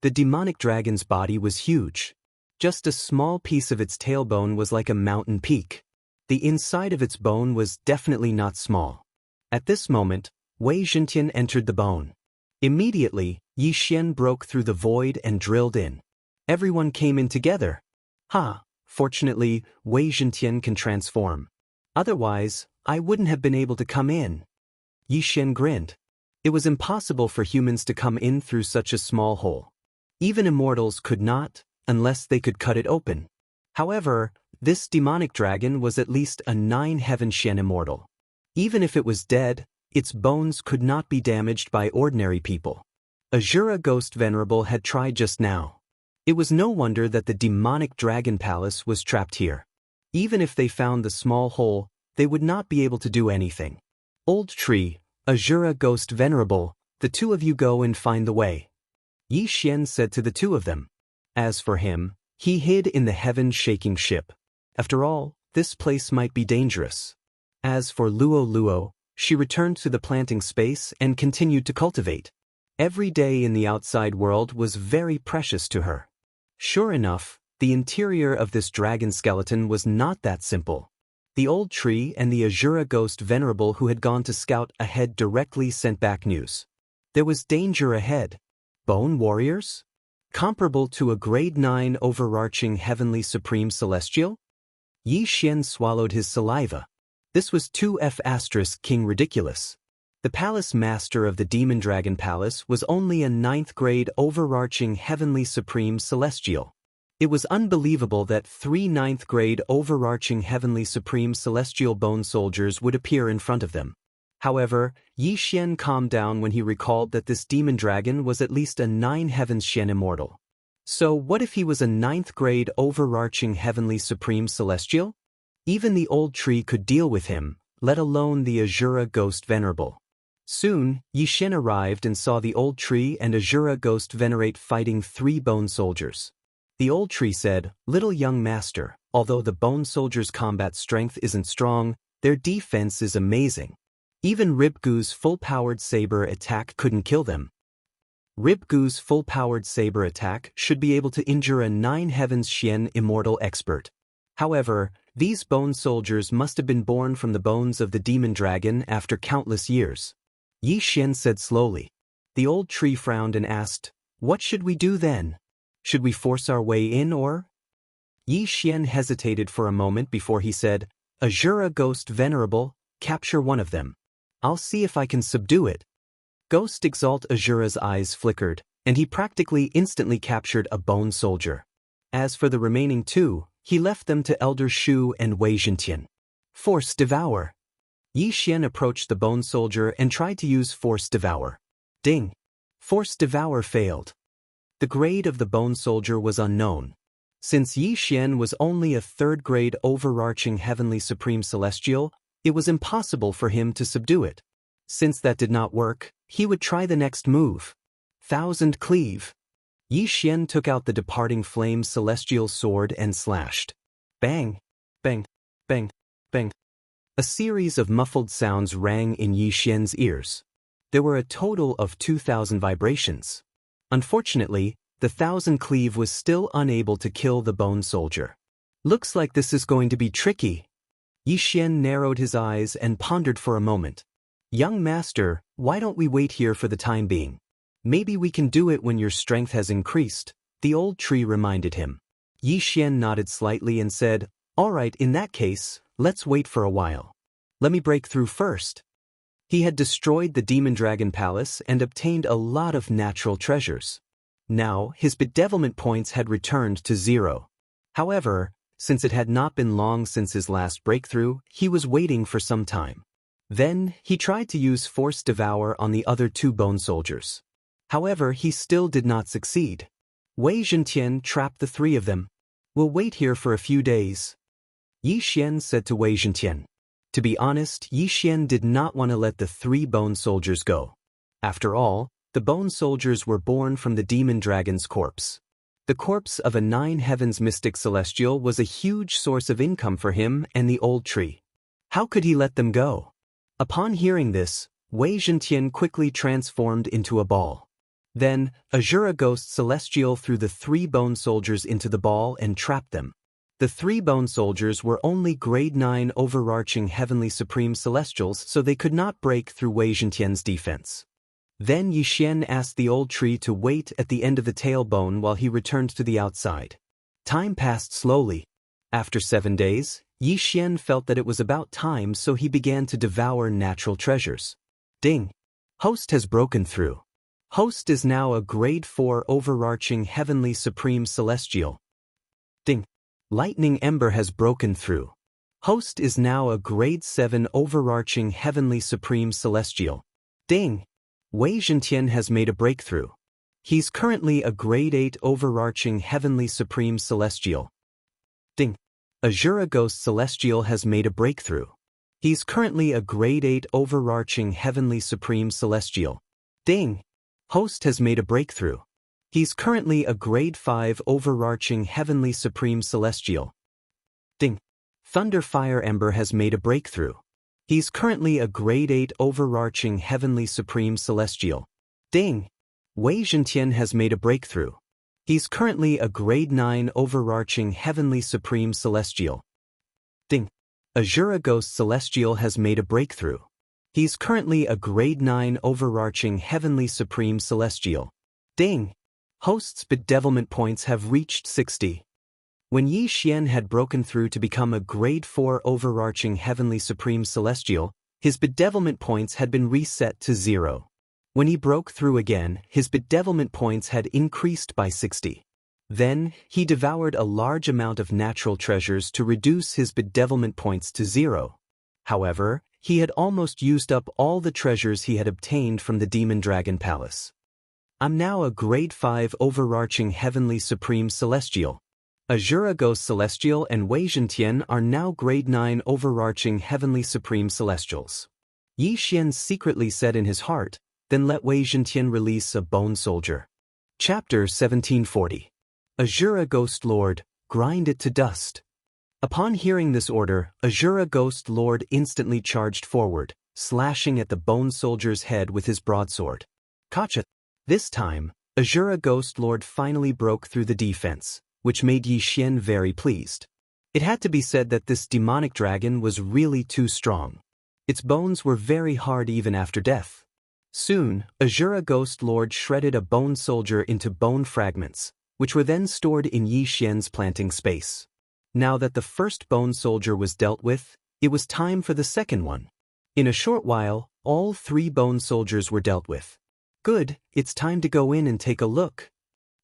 [SPEAKER 1] The demonic dragon's body was huge. Just a small piece of its tailbone was like a mountain peak. The inside of its bone was definitely not small. At this moment, Wei Zhentian entered the bone. Immediately, Yi Xian broke through the void and drilled in. Everyone came in together. Fortunately, Wei Zhentian can transform. Otherwise, I wouldn't have been able to come in. Yi Xian grinned. It was impossible for humans to come in through such a small hole. Even immortals could not, unless they could cut it open. However, this demonic dragon was at least a 9-heaven Xian immortal. Even if it was dead, its bones could not be damaged by ordinary people. Azura Ghost Venerable had tried just now. It was no wonder that the demonic dragon palace was trapped here. Even if they found the small hole, they would not be able to do anything. Old tree, Azura Ghost Venerable, the two of you go and find the way. Yi Xian said to the two of them. As for him, he hid in the heaven-shaking ship. After all, this place might be dangerous. As for Luoluo, she returned to the planting space and continued to cultivate. Every day in the outside world was very precious to her. Sure enough, the interior of this dragon skeleton was not that simple. The old tree and the Azura ghost venerable who had gone to scout ahead directly sent back news. There was danger ahead. Bone warriors? Comparable to a grade 9 overarching heavenly supreme celestial? Yi Xian swallowed his saliva. This was 2F** King ridiculous. The palace master of the Demon Dragon Palace was only a 9th grade overarching heavenly supreme celestial. It was unbelievable that 3 9th grade overarching heavenly supreme celestial bone soldiers would appear in front of them. However, Yi Xian calmed down when he recalled that this demon dragon was at least a 9 heavens Xian immortal. So what if he was a 9th grade overarching heavenly supreme celestial? Even the old tree could deal with him, let alone the Azura ghost venerable. Soon, Yi Xian arrived and saw the old tree and Azura ghost venerate fighting 3 bone soldiers. The old tree said, "Little young master, although the bone soldiers' combat strength isn't strong, their defense is amazing. Even Ribgu's full-powered saber attack couldn't kill them." Ribgu's full-powered saber attack should be able to injure a 9 heavens Xian immortal expert. However, these bone soldiers must have been born from the bones of the demon dragon after countless years. Yi Xian said slowly. The old tree frowned and asked, "What should we do then? Should we force our way in or?" Yi Xian hesitated for a moment before he said, "Azura ghost venerable, capture one of them. I'll see if I can subdue it." Ghost Exalt Azura's eyes flickered, and he practically instantly captured a bone soldier. As for the remaining 2, he left them to Elder Shu and Wei Zhentian. Force Devour. Yi Xian approached the bone soldier and tried to use Force Devour. Ding! Force Devour failed. The grade of the bone soldier was unknown. Since Yi Xian was only a 3rd grade overarching heavenly supreme celestial, it was impossible for him to subdue it. Since that did not work, he would try the next move. 1000 Cleave. Yi Xian took out the departing flame celestial sword and slashed. Bang! Bang! Bang! Bang! A series of muffled sounds rang in Yi Xian's ears. There were a total of 2000 vibrations. Unfortunately, the 1000 Cleave was still unable to kill the bone soldier. Looks like this is going to be tricky. Yi Xian narrowed his eyes and pondered for a moment. Young master, why don't we wait here for the time being? Maybe we can do it when your strength has increased, the old tree reminded him. Yi Xian nodded slightly and said, "All right, in that case, let's wait for a while. Let me break through first." He had destroyed the Demon Dragon Palace and obtained a lot of natural treasures. Now, his bedevilment points had returned to 0. However, since it had not been long since his last breakthrough, he was waiting for some time. Then, he tried to use Force Devour on the other 2 bone soldiers. However, he still did not succeed. Wei Zhentian trapped the 3 of them. "We'll wait here for a few days," Yi Xian said to Wei Zhentian. To be honest, Yi Xian did not want to let the 3 bone soldiers go. After all, the bone soldiers were born from the demon dragon's corpse. The corpse of a 9 heavens mystic celestial was a huge source of income for him and the old tree. How could he let them go? Upon hearing this, Wei Zhentian quickly transformed into a ball. Then, Azura Ghost Celestial threw the 3 bone soldiers into the ball and trapped them. The 3 bone soldiers were only grade 9 overarching heavenly supreme celestials, so they could not break through Wei Zhentian's defense. Then Yi Xian asked the old tree to wait at the end of the tailbone while he returned to the outside. Time passed slowly. After 7 days, Yi Xian felt that it was about time, so he began to devour natural treasures. Ding! Host has broken through. Host is now a grade 4 overarching heavenly supreme celestial. Ding! Lightning Ember has broken through. Host is now a grade 7 overarching heavenly supreme celestial. Ding! Wei Zhentian has made a breakthrough. He's currently a grade 8 overarching heavenly supreme celestial. Ding! Azura Ghost Celestial has made a breakthrough. He's currently a grade 8 overarching heavenly supreme celestial. Ding! Host has made a breakthrough. He's currently a grade 5 overarching heavenly supreme celestial. Ding! Thunder Fire Ember has made a breakthrough. He's currently a grade 8 overarching heavenly supreme celestial. Ding! Wei Zhentian has made a breakthrough. He's currently a grade 9 overarching heavenly supreme celestial. Ding. Azura Ghost Celestial has made a breakthrough. He's currently a grade 9 overarching heavenly supreme celestial. Ding. Host's bedevilment points have reached 60. When Yi Xian had broken through to become a grade 4 overarching heavenly supreme celestial, his bedevilment points had been reset to 0. When he broke through again, his bedevilment points had increased by 60. Then, he devoured a large amount of natural treasures to reduce his bedevilment points to 0. However, he had almost used up all the treasures he had obtained from the Demon Dragon Palace. I'm now a grade 5 overarching heavenly supreme celestial. Azura Ghost Celestial and Wei Zhentian are now grade 9 overarching heavenly supreme celestials. Yi Xian secretly said in his heart, then let Wei Zhentian release a bone soldier. Chapter 1740. Azura Ghost Lord, grind it to dust. Upon hearing this order, Azura Ghost Lord instantly charged forward, slashing at the bone soldier's head with his broadsword. Gotcha! This time, Azura Ghost Lord finally broke through the defense, which made Yi Xian very pleased. It had to be said that this demonic dragon was really too strong. Its bones were very hard even after death. Soon, Azura Ghost Lord shredded a bone soldier into bone fragments, which were then stored in Yi Xian's planting space. Now that the first bone soldier was dealt with, it was time for the second one. In a short while, all 3 bone soldiers were dealt with. Good, it's time to go in and take a look.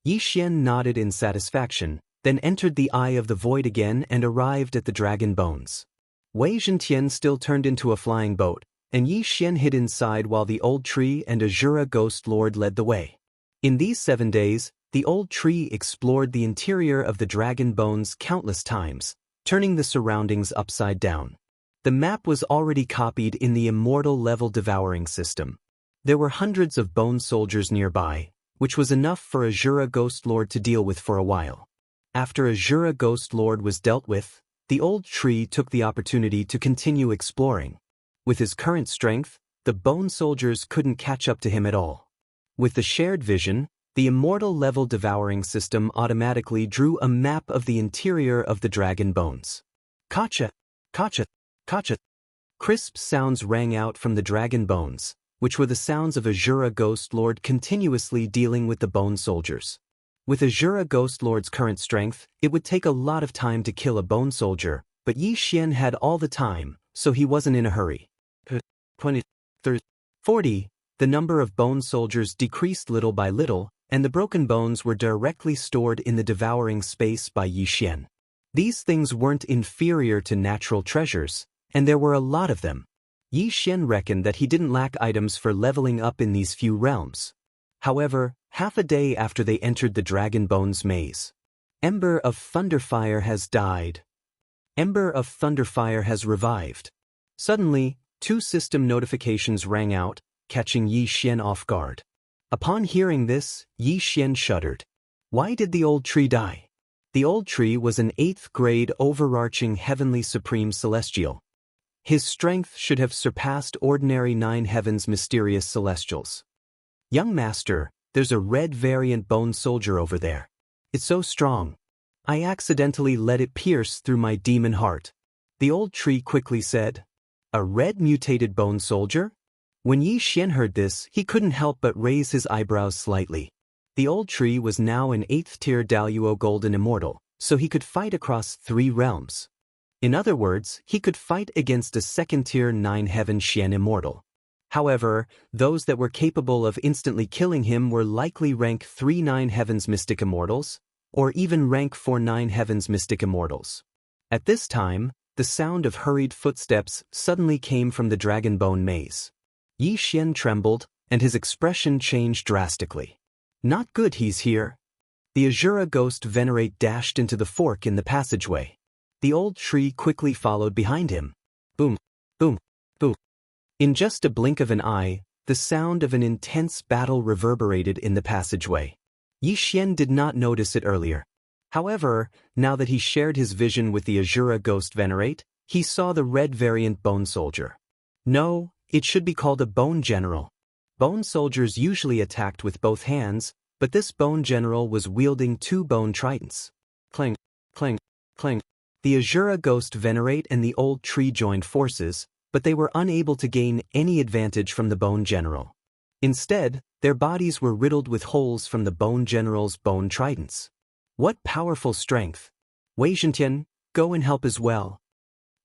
[SPEAKER 1] Yi Xian nodded in satisfaction, then entered the Eye of the Void again and arrived at the dragon bones. Wei Zhentian still turned into a flying boat, and Yi Xian hid inside while the old tree and Azura Ghost Lord led the way. In these 7 days, the old tree explored the interior of the dragon bones countless times, turning the surroundings upside down. The map was already copied in the immortal level devouring system. There were hundreds of bone soldiers nearby, which was enough for Azura Ghost Lord to deal with for a while. After Azura Ghost Lord was dealt with, the old tree took the opportunity to continue exploring. With his current strength, the bone soldiers couldn't catch up to him at all. With the shared vision, the immortal level devouring system automatically drew a map of the interior of the dragon bones. Gotcha! Gotcha! Gotcha! Crisp sounds rang out from the dragon bones, which were the sounds of Azura Ghost Lord continuously dealing with the bone soldiers. With Azura Ghost Lord's current strength, it would take a lot of time to kill a bone soldier, but Yi Xian had all the time, so he wasn't in a hurry. 20, 30, 40, the number of bone soldiers decreased little by little, and the broken bones were directly stored in the devouring space by Yi Xian. These things weren't inferior to natural treasures, and there were a lot of them. Yi Xian reckoned that he didn't lack items for leveling up in these few realms. However, half a day after they entered the Dragon Bones maze, Ember of Thunderfire has died. Ember of Thunderfire has revived. Suddenly, 2 system notifications rang out, catching Yi Xian off guard. Upon hearing this, Yi Xian shuddered. Why did the old tree die? The old tree was an 8th grade overarching heavenly supreme celestial. His strength should have surpassed ordinary 9 heavens mysterious celestials. Young master, there's a red variant bone soldier over there. It's so strong. I accidentally let it pierce through my demon heart. The old tree quickly said. A red mutated bone soldier? When Yi Xian heard this, he couldn't help but raise his eyebrows slightly. The old tree was now an 8th tier Daluo Golden Immortal, so he could fight across 3 realms. In other words, he could fight against a 2nd tier 9 heaven Xian Immortal. However, those that were capable of instantly killing him were likely rank 3 9 heavens Mystic Immortals, or even rank 4 9 heavens Mystic Immortals. At this time, the sound of hurried footsteps suddenly came from the Dragon Bone maze. Yi Xian trembled, and his expression changed drastically. Not good he's here. The Azura Ghost Venerate dashed into the fork in the passageway. The old tree quickly followed behind him. Boom, boom, boom. In just a blink of an eye, the sound of an intense battle reverberated in the passageway. Yi Xian did not notice it earlier. However, now that he shared his vision with the Azura Ghost Venerate, he saw the red variant bone soldier. No, it should be called a bone general. Bone soldiers usually attacked with both hands, but this bone general was wielding 2 bone tridents. Clang, clang, clang. The Azura Ghost Venerate and the Old Tree joined forces, but they were unable to gain any advantage from the bone general. Instead, their bodies were riddled with holes from the bone general's bone tridents. What powerful strength! Wei Zhentian, go and help as well.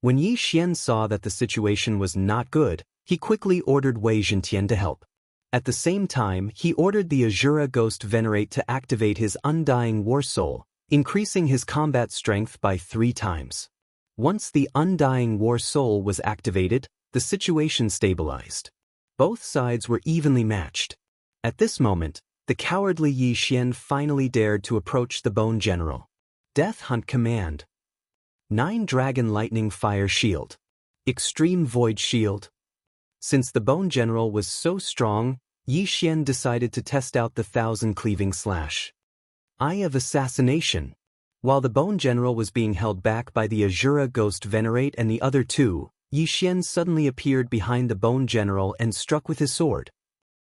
[SPEAKER 1] When Yi Xian saw that the situation was not good, he quickly ordered Wei Zhentian to help. At the same time, he ordered the Azura Ghost Venerate to activate his Undying War Soul, increasing his combat strength by 3 times. Once the Undying War Soul was activated, the situation stabilized. Both sides were evenly matched. At this moment, the cowardly Yi Xian finally dared to approach the Bone General. Death Hunt Command. 9 Dragon Lightning Fire Shield. Extreme Void Shield. Since the Bone General was so strong, Yi Xian decided to test out the 1,000 Cleaving Slash. Eye of Assassination. While the Bone General was being held back by the Azura Ghost Venerate and the other 2, Yi Xian suddenly appeared behind the Bone General and struck with his sword.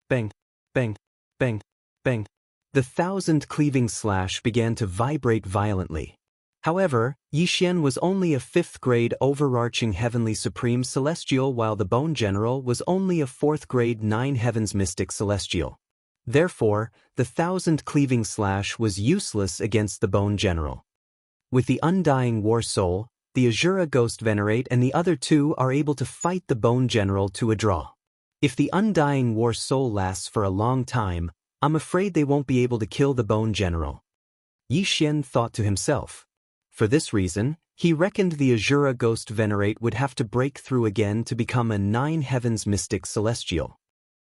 [SPEAKER 1] Bang, bang, bang, bang. The 1,000 Cleaving Slash began to vibrate violently. However, Yi Xian was only a 5th grade overarching Heavenly Supreme Celestial while the Bone General was only a 4th grade 9 Heavens Mystic Celestial. Therefore, the 1,000 Cleaving Slash was useless against the Bone General. With the Undying War Soul, the Azura Ghost Venerate and the other 2 are able to fight the Bone General to a draw. If the Undying War Soul lasts for a long time, I'm afraid they won't be able to kill the Bone General. Yi Xian thought to himself. For this reason, he reckoned the Azura Ghost Venerate would have to break through again to become a 9 Heavens Mystic Celestial.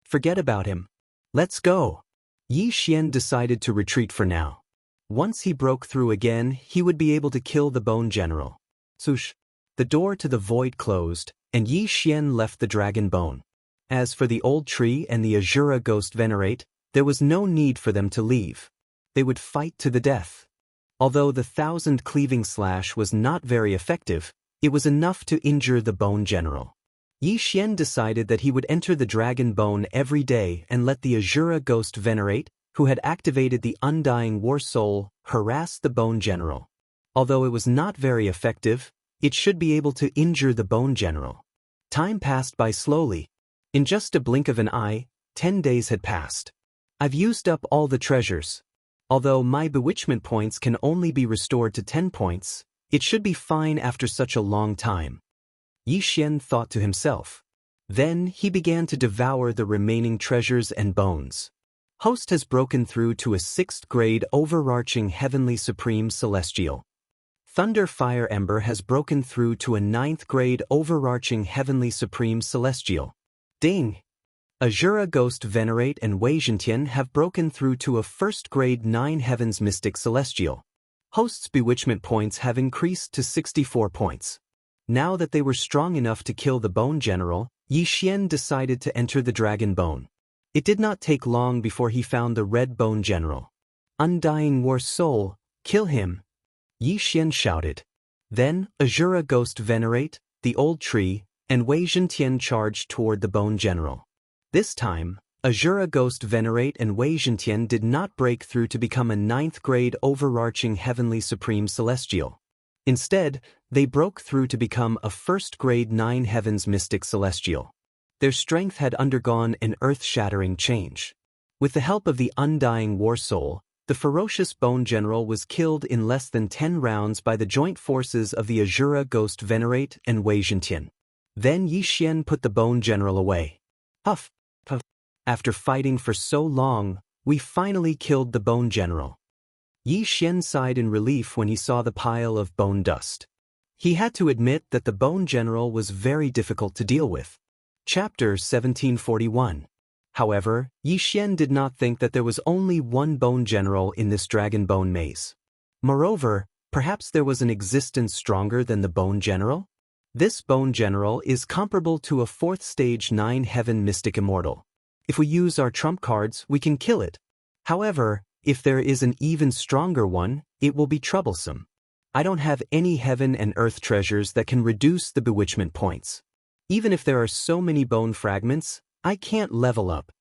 [SPEAKER 1] Forget about him. Let's go. Yi Xian decided to retreat for now. Once he broke through again, he would be able to kill the Bone General. Swoosh. The door to the void closed, and Yi Xian left the Dragon Bone. As for the Old Tree and the Azura Ghost Venerate, there was no need for them to leave. They would fight to the death. Although the 1,000 Cleaving Slash was not very effective, it was enough to injure the Bone General. Yi Xian decided that he would enter the Dragon Bone every day and let the Azura Ghost Venerate, who had activated the Undying War Soul, harass the Bone General. Although it was not very effective, it should be able to injure the Bone General. Time passed by slowly. In just a blink of an eye, 10 days had passed. I've used up all the treasures. Although my bewitchment points can only be restored to 10 points, it should be fine after such a long time. Yi Xian thought to himself. Then he began to devour the remaining treasures and bones. Host has broken through to a 6th grade overarching Heavenly Supreme Celestial. Thunder Fire Ember has broken through to a 9th grade overarching Heavenly Supreme Celestial. Ding! Azura Ghost Venerate and Wei Zhentian have broken through to a 1st grade 9 Heavens Mystic Celestial. Host's bewitchment points have increased to 64 points. Now that they were strong enough to kill the Bone General, Yi Xian decided to enter the Dragon Bone. It did not take long before he found the Red Bone General. Undying War Soul, kill him! Yi Xian shouted. Then, Azura Ghost Venerate, the Old Tree, and Wei Zhentian charged toward the Bone General. This time, Azura Ghost Venerate and Wei Zhentian did not break through to become a 9th grade overarching Heavenly Supreme Celestial. Instead, they broke through to become a 1st grade 9 Heavens Mystic Celestial. Their strength had undergone an earth-shattering change. With the help of the Undying War Soul, the ferocious Bone General was killed in less than 10 rounds by the joint forces of the Azura Ghost Venerate and Wei Zhentian. Then Yi Xian put the Bone General away. Huff, puff. After fighting for so long, we finally killed the Bone General. Yi Xian sighed in relief when he saw the pile of bone dust. He had to admit that the Bone General was very difficult to deal with. Chapter 1741. However, Yi Xian did not think that there was only one Bone General in this Dragon Bone maze. Moreover, perhaps there was an existence stronger than the Bone General? This Bone General is comparable to a 4th stage 9 Heaven Mystic Immortal. If we use our trump cards, we can kill it. However, if there is an even stronger one, it will be troublesome. I don't have any heaven and earth treasures that can reduce the bewitchment points. Even if there are so many bone fragments, I can't level up.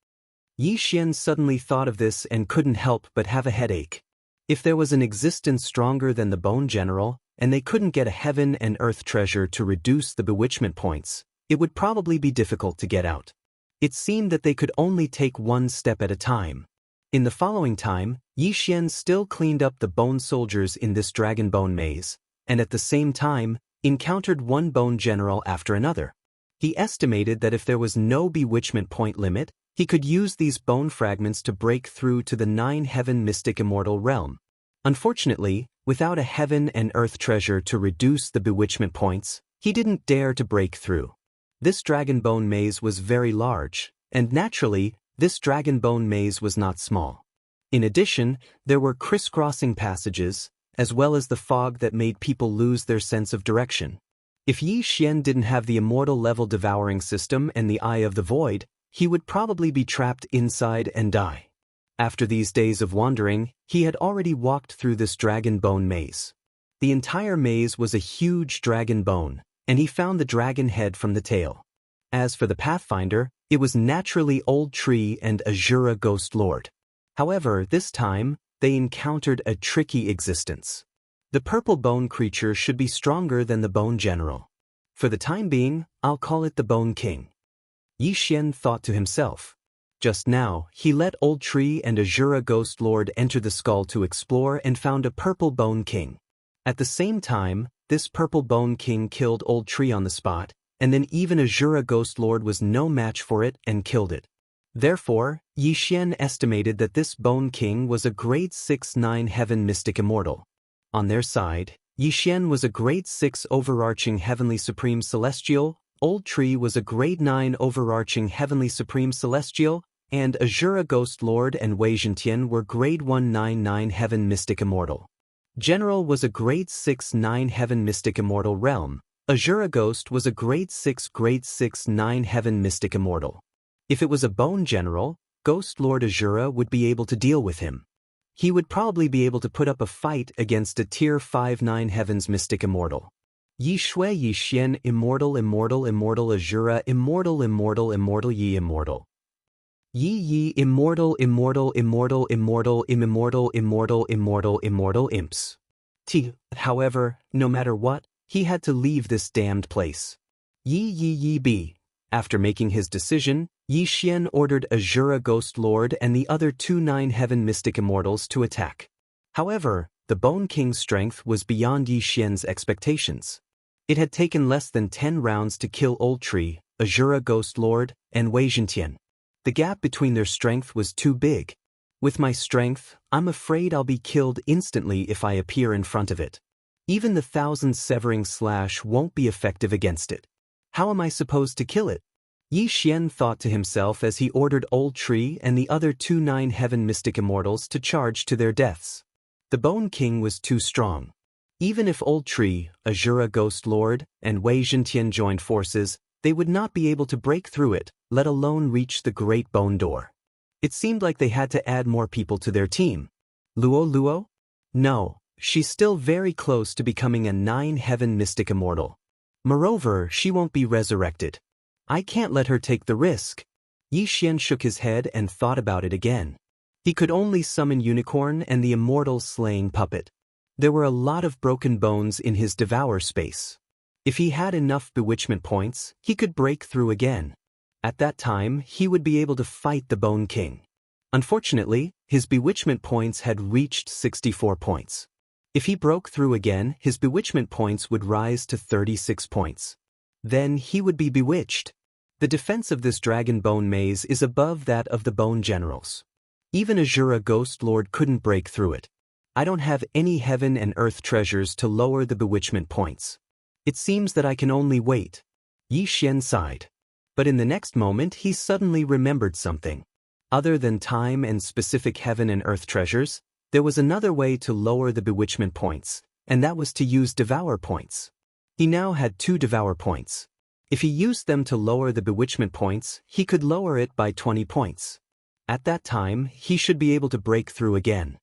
[SPEAKER 1] Yi Xian suddenly thought of this and couldn't help but have a headache. If there was an existence stronger than the Bone General, and they couldn't get a heaven and earth treasure to reduce the bewitchment points, it would probably be difficult to get out. It seemed that they could only take one step at a time. In the following time, Yi Xian still cleaned up the bone soldiers in this dragon bone maze, and at the same time, encountered one bone general after another. He estimated that if there was no bewitchment point limit, he could use these bone fragments to break through to the 9-heaven mystic immortal realm. Unfortunately, without a heaven and earth treasure to reduce the bewitchment points, he didn't dare to break through. This dragon bone maze was very large, and naturally, this dragon bone maze was not small. In addition, there were crisscrossing passages, as well as the fog that made people lose their sense of direction. If Yi Xian didn't have the immortal level devouring system and the Eye of the Void, he would probably be trapped inside and die. After these days of wandering, he had already walked through this dragon bone maze. The entire maze was a huge dragon bone, and he found the dragon head from the tail. As for the Pathfinder, it was naturally Old Tree and Azura Ghost Lord. However, this time, they encountered a tricky existence. The purple bone creature should be stronger than the Bone General. For the time being, I'll call it the Bone King. Yi Xian thought to himself. Just now, he let Old Tree and Azura Ghost Lord enter the skull to explore and found a purple Bone King. At the same time, this purple Bone King killed Old Tree on the spot, and then even Azura Ghost Lord was no match for it and killed it. Therefore, Yi Xian estimated that this Bone King was a grade 6 9-heaven mystic immortal. On their side, Yi Xian was a grade 6 overarching heavenly supreme celestial, Old Tree was a grade 9 overarching heavenly supreme celestial, and Azura Ghost Lord and Wei Zhentian were grade 1 9 heaven mystic immortal. General was a grade 6 9 heaven mystic immortal realm. Azura Ghost was a grade 6 9 heaven mystic immortal. If it was a Bone General, Ghost Lord Azura would be able to deal with him. He would probably be able to put up a fight against a tier 5 9 heavens mystic immortal. Yi Shui Yi Xian immortal Azura immortal Yi immortal. Yi immortal imps. However, no matter what, he had to leave this damned place. Yi be. After making his decision, Yi Xian ordered Azura Ghost Lord and the other 2 9-heaven mystic immortals to attack. However, the Bone King's strength was beyond Yi Xian's expectations. It had taken less than 10 rounds to kill Old Tree, Azura Ghost Lord, and Wei Zhentian. The gap between their strength was too big. With my strength, I'm afraid I'll be killed instantly if I appear in front of it. Even the 1000 severing slash won't be effective against it. How am I supposed to kill it? Yi Xian thought to himself as he ordered Old Tree and the other 2 9-heaven mystic immortals to charge to their deaths. The Bone King was too strong. Even if Old Tree, Azura Ghost Lord, and Wei Zhentian joined forces, they would not be able to break through it, let alone reach the Great Bone Door. It seemed like they had to add more people to their team. Luo? No, she's still very close to becoming a 9-heaven mystic immortal. Moreover, she won't be resurrected. I can't let her take the risk. Yi Xian shook his head and thought about it again. He could only summon Unicorn and the immortal slaying puppet. There were a lot of broken bones in his Devourer space. If he had enough bewitchment points, he could break through again. At that time, he would be able to fight the Bone King. Unfortunately, his bewitchment points had reached 64 points. If he broke through again, his bewitchment points would rise to 36 points. Then he would be bewitched. The defense of this dragon bone maze is above that of the Bone Generals. Even Azura Ghost Lord couldn't break through it. I don't have any heaven and earth treasures to lower the bewitchment points. It seems that I can only wait. Yi Xian sighed. But in the next moment he suddenly remembered something. Other than time and specific heaven and earth treasures, there was another way to lower the bewitchment points, and that was to use Devour points. He now had 2 Devour points. If he used them to lower the bewitchment points, he could lower it by 20 points. At that time, he should be able to break through again.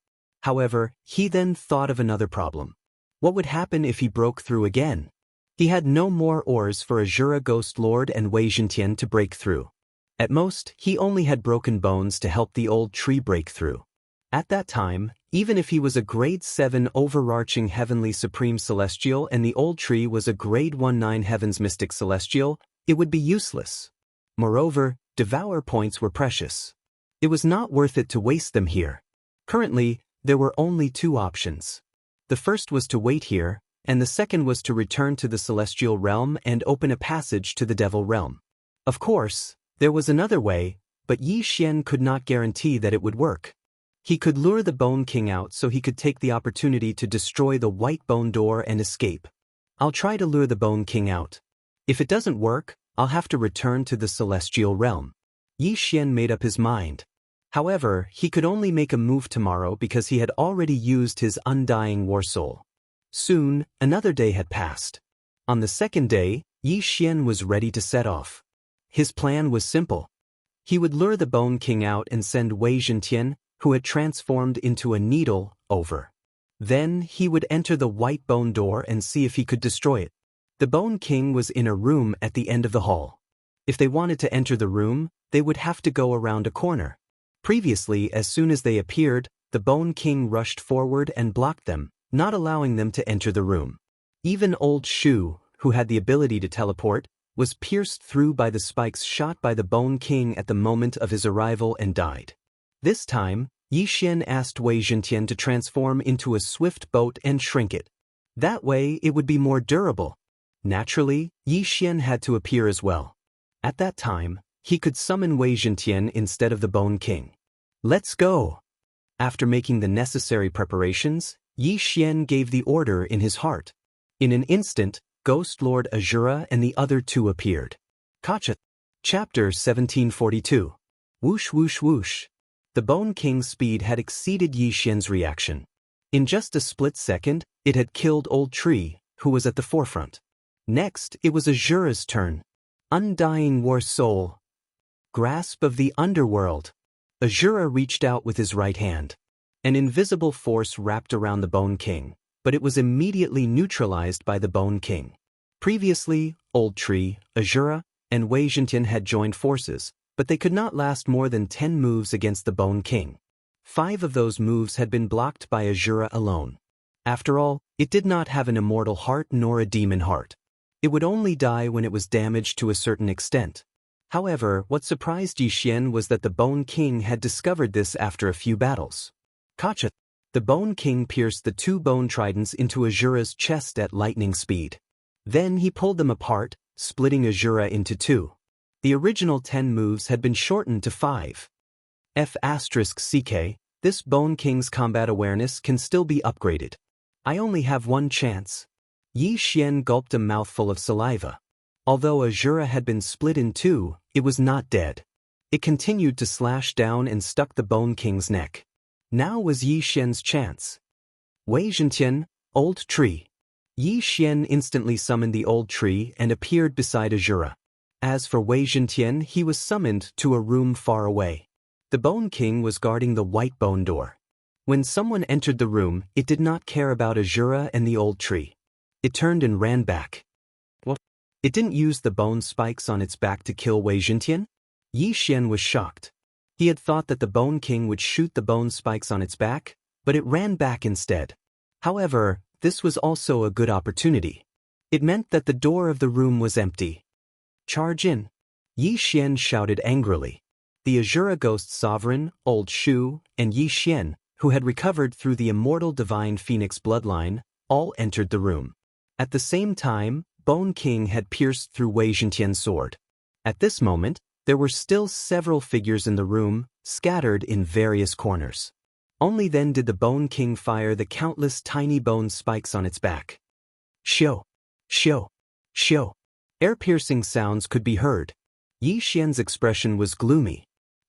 [SPEAKER 1] However, he then thought of another problem. What would happen if he broke through again? He had no more ores for Azura Ghost Lord and Wei Zhentian to break through. At most, he only had broken bones to help the old tree break through. At that time, even if he was a grade 7 overarching heavenly supreme celestial and the old tree was a grade 19 heavens mystic celestial, it would be useless. Moreover, Devourer points were precious. It was not worth it to waste them here. Currently, there were only two options. The first was to wait here, and the second was to return to the celestial realm and open a passage to the devil realm. Of course, there was another way, but Yi Xian could not guarantee that it would work. He could lure the Bone King out so he could take the opportunity to destroy the white bone door and escape. I'll try to lure the Bone King out. If it doesn't work, I'll have to return to the celestial realm. Yi Xian made up his mind. However, he could only make a move tomorrow because he had already used his undying war soul. Soon, another day had passed. On the second day, Yi Xian was ready to set off. His plan was simple. He would lure the Bone King out and send Wei Zhentian, who had transformed into a needle, over. Then he would enter the white bone door and see if he could destroy it. The Bone King was in a room at the end of the hall. If they wanted to enter the room, they would have to go around a corner. Previously, as soon as they appeared, the Bone King rushed forward and blocked them, not allowing them to enter the room. Even old Shu, who had the ability to teleport, was pierced through by the spikes shot by the Bone King at the moment of his arrival and died. This time, Yi Xian asked Wei Zhentian to transform into a swift boat and shrink it. That way, it would be more durable. Naturally, Yi Xian had to appear as well. At that time, he could summon Wei Zhentian instead of the Bone King. Let's go! After making the necessary preparations, Yi Xian gave the order in his heart. In an instant, Ghost Lord Azura and the other two appeared. Kacha. Chapter 1742. Whoosh whoosh whoosh. The Bone King's speed had exceeded Yi Xian's reaction. In just a split second, it had killed Old Tree, who was at the forefront. Next, it was Azura's turn. Undying War Soul. Grasp of the Underworld. Azura reached out with his right hand. An invisible force wrapped around the Bone King, but it was immediately neutralized by the Bone King. Previously, Old Tree, Azura, and Wei Zhentian had joined forces, but they could not last more than 10 moves against the Bone King. 5 of those moves had been blocked by Azura alone. After all, it did not have an immortal heart nor a demon heart. It would only die when it was damaged to a certain extent. However, what surprised Yi Xian was that the Bone King had discovered this after a few battles. Kacha. The Bone King pierced the 2 bone tridents into Azura's chest at lightning speed. Then he pulled them apart, splitting Azura into 2. The original 10 moves had been shortened to 5. F***CK, this Bone King's combat awareness can still be upgraded. I only have one chance. Yi Xian gulped a mouthful of saliva. Although Azura had been split in 2, it was not dead. It continued to slash down and stuck the Bone King's neck. Now was Yi Xian's chance. Wei Zhentian, Old Tree. Yi Xian instantly summoned the Old Tree and appeared beside Azura. As for Wei Zhentian, he was summoned to a room far away. The Bone King was guarding the white bone door. When someone entered the room, it did not care about Azura and the Old Tree. It turned and ran back. What? It didn't use the bone spikes on its back to kill Wei Zhentian? Yi Xian was shocked. He had thought that the Bone King would shoot the bone spikes on its back, but it ran back instead. However, this was also a good opportunity. It meant that the door of the room was empty. Charge in! Yi Xian shouted angrily. The Azura Ghost Sovereign, Old Shu, and Yi Xian, who had recovered through the immortal divine phoenix bloodline, all entered the room. At the same time, Bone King had pierced through Wei Zhentian's sword. At this moment, there were still several figures in the room, scattered in various corners. Only then did the Bone King fire the countless tiny bone spikes on its back. Shio! Shio! Shio! Air-piercing sounds could be heard. Yi Xian's expression was gloomy.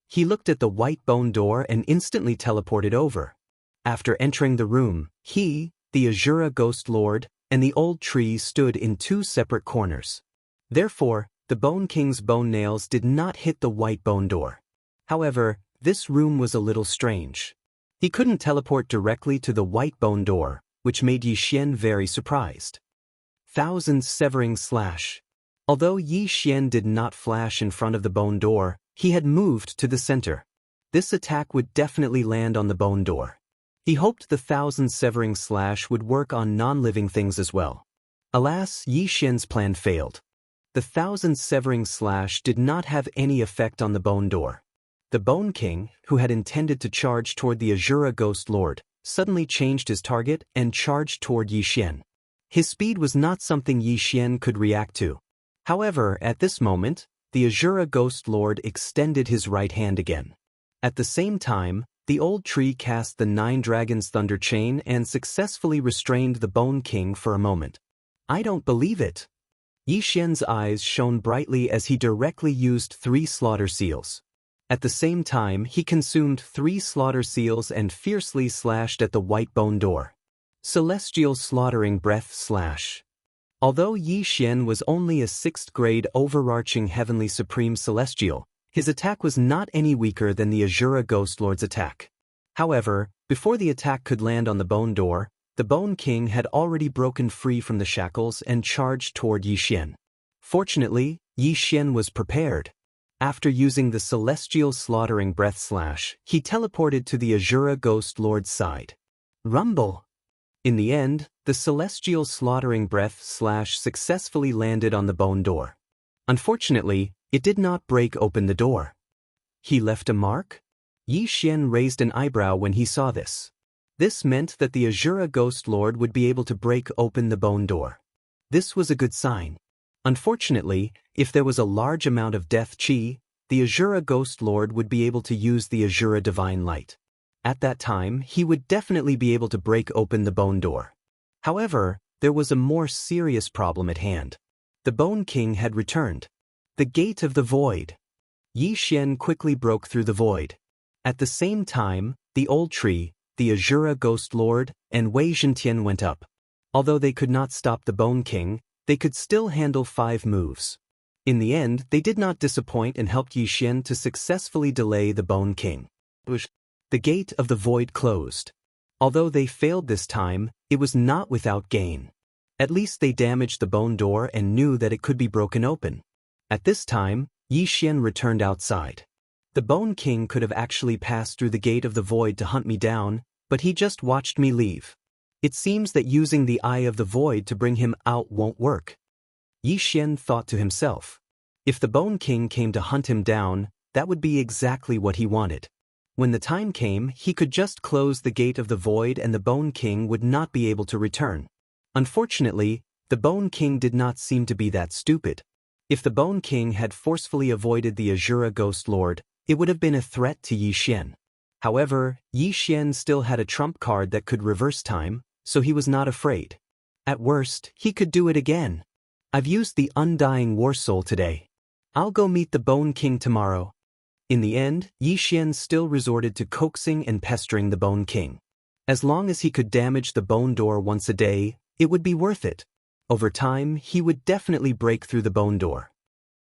[SPEAKER 1] He looked at the white bone door and instantly teleported over. After entering the room, he, the Azura Ghost Lord, and the Old Tree stood in 2 separate corners. Therefore, the Bone King's bone nails did not hit the white bone door. However, this room was a little strange. He couldn't teleport directly to the white bone door, which made Yi Xian very surprised. Thousands severing slash. Although Yi Xian did not flash in front of the bone door, He had moved to the center. This attack would definitely land on the bone door. He hoped the thousand severing slash would work on non-living things as well. Alas, Yi Xian's plan failed. The thousand severing slash did not have any effect on the bone door. The Bone King, who had intended to charge toward the Azura Ghost Lord, suddenly changed his target and charged toward Yi Xian. His speed was not something Yi Xian could react to. However, at this moment, the Azura Ghost Lord extended his right hand again. At the same time, the old tree cast the 9 Dragons Thunder Chain and successfully restrained the Bone King for a moment. I don't believe it. Yi Xian's eyes shone brightly as he directly used 3 Slaughter Seals. At the same time, he consumed 3 Slaughter Seals and fiercely slashed at the white bone door. Celestial Slaughtering Breath Slash. Although Yi Xian was only a 6th grade overarching Heavenly Supreme Celestial, his attack was not any weaker than the Azura Ghost Lord's attack. However, before the attack could land on the bone door, the Bone King had already broken free from the shackles and charged toward Yi Xian. Fortunately, Yi Xian was prepared. After using the Celestial Slaughtering Breath Slash, he teleported to the Azura Ghost Lord's side. Rumble! In the end, the Celestial Slaughtering Breath Slash successfully landed on the bone door. Unfortunately, it did not break open the door. He left a mark? Yi Xian raised an eyebrow when he saw this. This meant that the Azura Ghost Lord would be able to break open the bone door. This was a good sign. Unfortunately, if there was a large amount of death chi, the Azura Ghost Lord would be able to use the Azura Divine Light. At that time, he would definitely be able to break open the bone door. However, there was a more serious problem at hand. The Bone King had returned. The Gate of the Void. Yi Xian quickly broke through the void. At the same time, the old tree, the Azura Ghost Lord, and Wei Zhentian went up. Although they could not stop the Bone King, they could still handle 5 moves. In the end, they did not disappoint and helped Yi Xian to successfully delay the Bone King. The Gate of the Void closed. Although they failed this time, it was not without gain. At least they damaged the bone door and knew that it could be broken open. At this time, Yi Xian returned outside. The Bone King could have actually passed through the Gate of the Void to hunt me down, but he just watched me leave. It seems that using the Eye of the Void to bring him out won't work. Yi Xian thought to himself. If the Bone King came to hunt him down, that would be exactly what he wanted. When the time came, he could just close the Gate of the Void and the Bone King would not be able to return. Unfortunately, the Bone King did not seem to be that stupid. If the Bone King had forcefully avoided the Azura Ghost Lord, it would have been a threat to Yi Xian. However, Yi Xian still had a trump card that could reverse time, so he was not afraid. At worst, he could do it again. I've used the Undying War Soul today. I'll go meet the Bone King tomorrow. In the end, Yi Xian still resorted to coaxing and pestering the Bone King. As long as he could damage the bone door once a day, it would be worth it. Over time, he would definitely break through the bone door.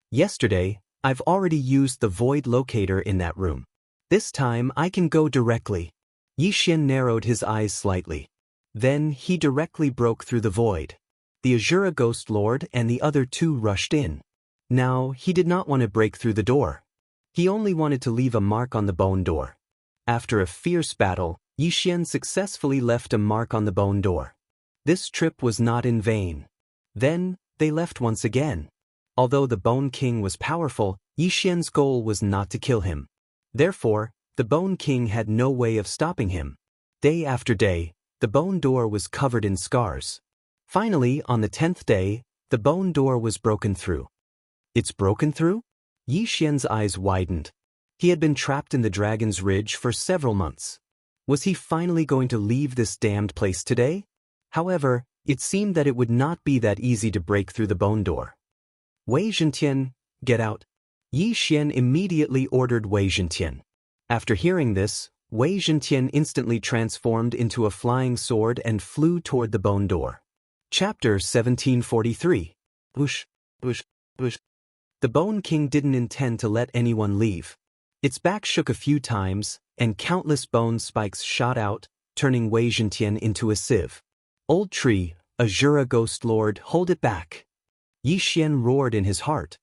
[SPEAKER 1] Yesterday, I've already used the void locator in that room. This time I can go directly. Yi Xian narrowed his eyes slightly. Then he directly broke through the void. The Azura Ghost Lord and the other 2 rushed in. Now, he did not want to break through the door. He only wanted to leave a mark on the bone door. After a fierce battle, Yi Xian successfully left a mark on the bone door. This trip was not in vain. Then, they left once again. Although the Bone King was powerful, Yi Xian's goal was not to kill him. Therefore, the Bone King had no way of stopping him. Day after day, the bone door was covered in scars. Finally, on the 10th day, the bone door was broken through. It's broken through? Yi Xian's eyes widened. He had been trapped in the Dragon's Ridge for several months. Was he finally going to leave this damned place today? However, it seemed that it would not be that easy to break through the bone door. Wei Zhentian, get out. Yi Xian immediately ordered Wei Zhentian. After hearing this, Wei Zhentian instantly transformed into a flying sword and flew toward the bone door. Chapter 1743. Whoosh, whoosh, whoosh. The Bone King didn't intend to let anyone leave. Its back shook a few times, and countless bone spikes shot out, turning Wei Zhentian into a sieve. Old tree, Azura Ghost Lord, hold it back. Yi Xian roared in his heart.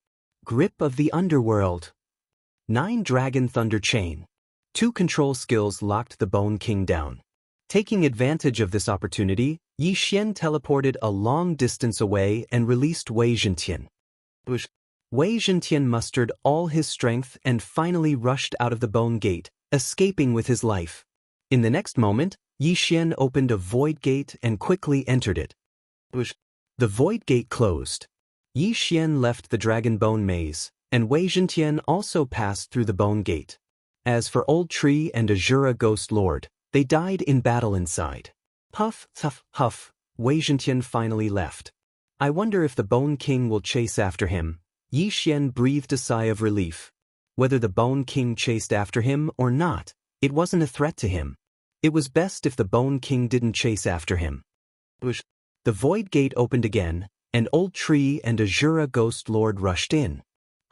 [SPEAKER 1] Grip of the underworld. 9 Dragon Thunder Chain. 2 control skills locked the Bone King down. Taking advantage of this opportunity, Yi Xian teleported a long distance away and released Wei Zhentian. Wei Zhentian mustered all his strength and finally rushed out of the Bone Gate, escaping with his life. In the next moment, Yi Xian opened a void gate and quickly entered it. The void gate closed. Yi Xian left the Dragon Bone Maze, and Wei Zhentian also passed through the Bone Gate. As for Old Tree and Azura Ghost Lord, they died in battle inside. Huff, huff, huff, Wei Zhentian finally left. I wonder if the Bone King will chase after him. Yi Xian breathed a sigh of relief. Whether the Bone King chased after him or not, it wasn't a threat to him. It was best if the Bone King didn't chase after him. The void gate opened again, and Old Tree and Azura Ghost Lord rushed in.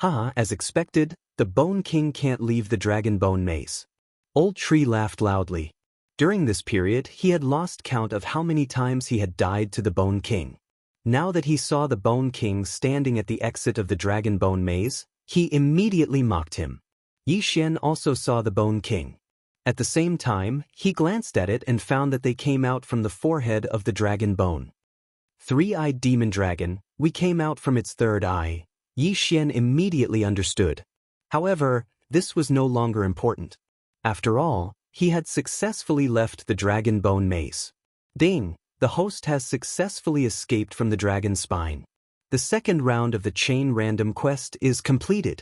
[SPEAKER 1] As expected, the Bone King can't leave the Dragon Bone Maze. Old Tree laughed loudly. During this period, he had lost count of how many times he had died to the Bone King. Now that he saw the Bone King standing at the exit of the Dragon Bone Maze, he immediately mocked him. Yi Xian also saw the Bone King. At the same time, he glanced at it and found that they came out from the forehead of the Dragon Bone. 3-eyed demon dragon, we came out from its third eye. Yi Xian immediately understood. However, this was no longer important. After all, he had successfully left the Dragon Bone Maze. Ding! The host has successfully escaped from the Dragon Spine. The second round of the Chain Random Quest is completed.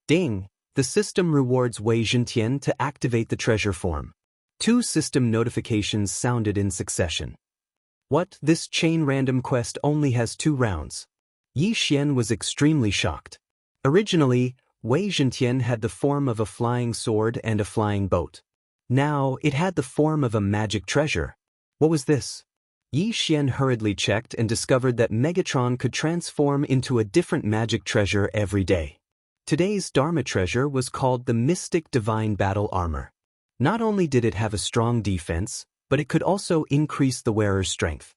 [SPEAKER 1] Ding! The system rewards Wei Zhentian to activate the treasure form. 2 system notifications sounded in succession. What? This Chain Random Quest only has 2 rounds. Yi Xian was extremely shocked. Originally, Wei Zhentian had the form of a flying sword and a flying boat. Now, it had the form of a magic treasure. What was this? Yi Xian hurriedly checked and discovered that Megatron could transform into a different magic treasure every day. Today's Dharma treasure was called the Mystic Divine Battle Armor. Not only did it have a strong defense, but it could also increase the wearer's strength.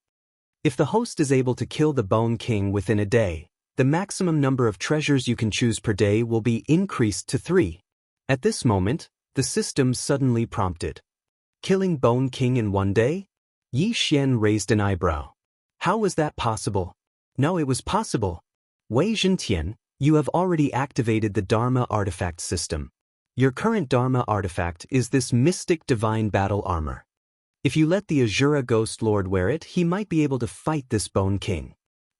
[SPEAKER 1] If the host is able to kill the Bone King within a day, the maximum number of treasures you can choose per day will be increased to 3. At this moment, the system suddenly prompted. Killing Bone King in 1 day? Yi Xian raised an eyebrow. How was that possible? No, it was possible. Wei Zhentian, you have already activated the Dharma artifact system. Your current Dharma artifact is this Mystic Divine Battle Armor. If you let the Azura Ghost Lord wear it, he might be able to fight this Bone King.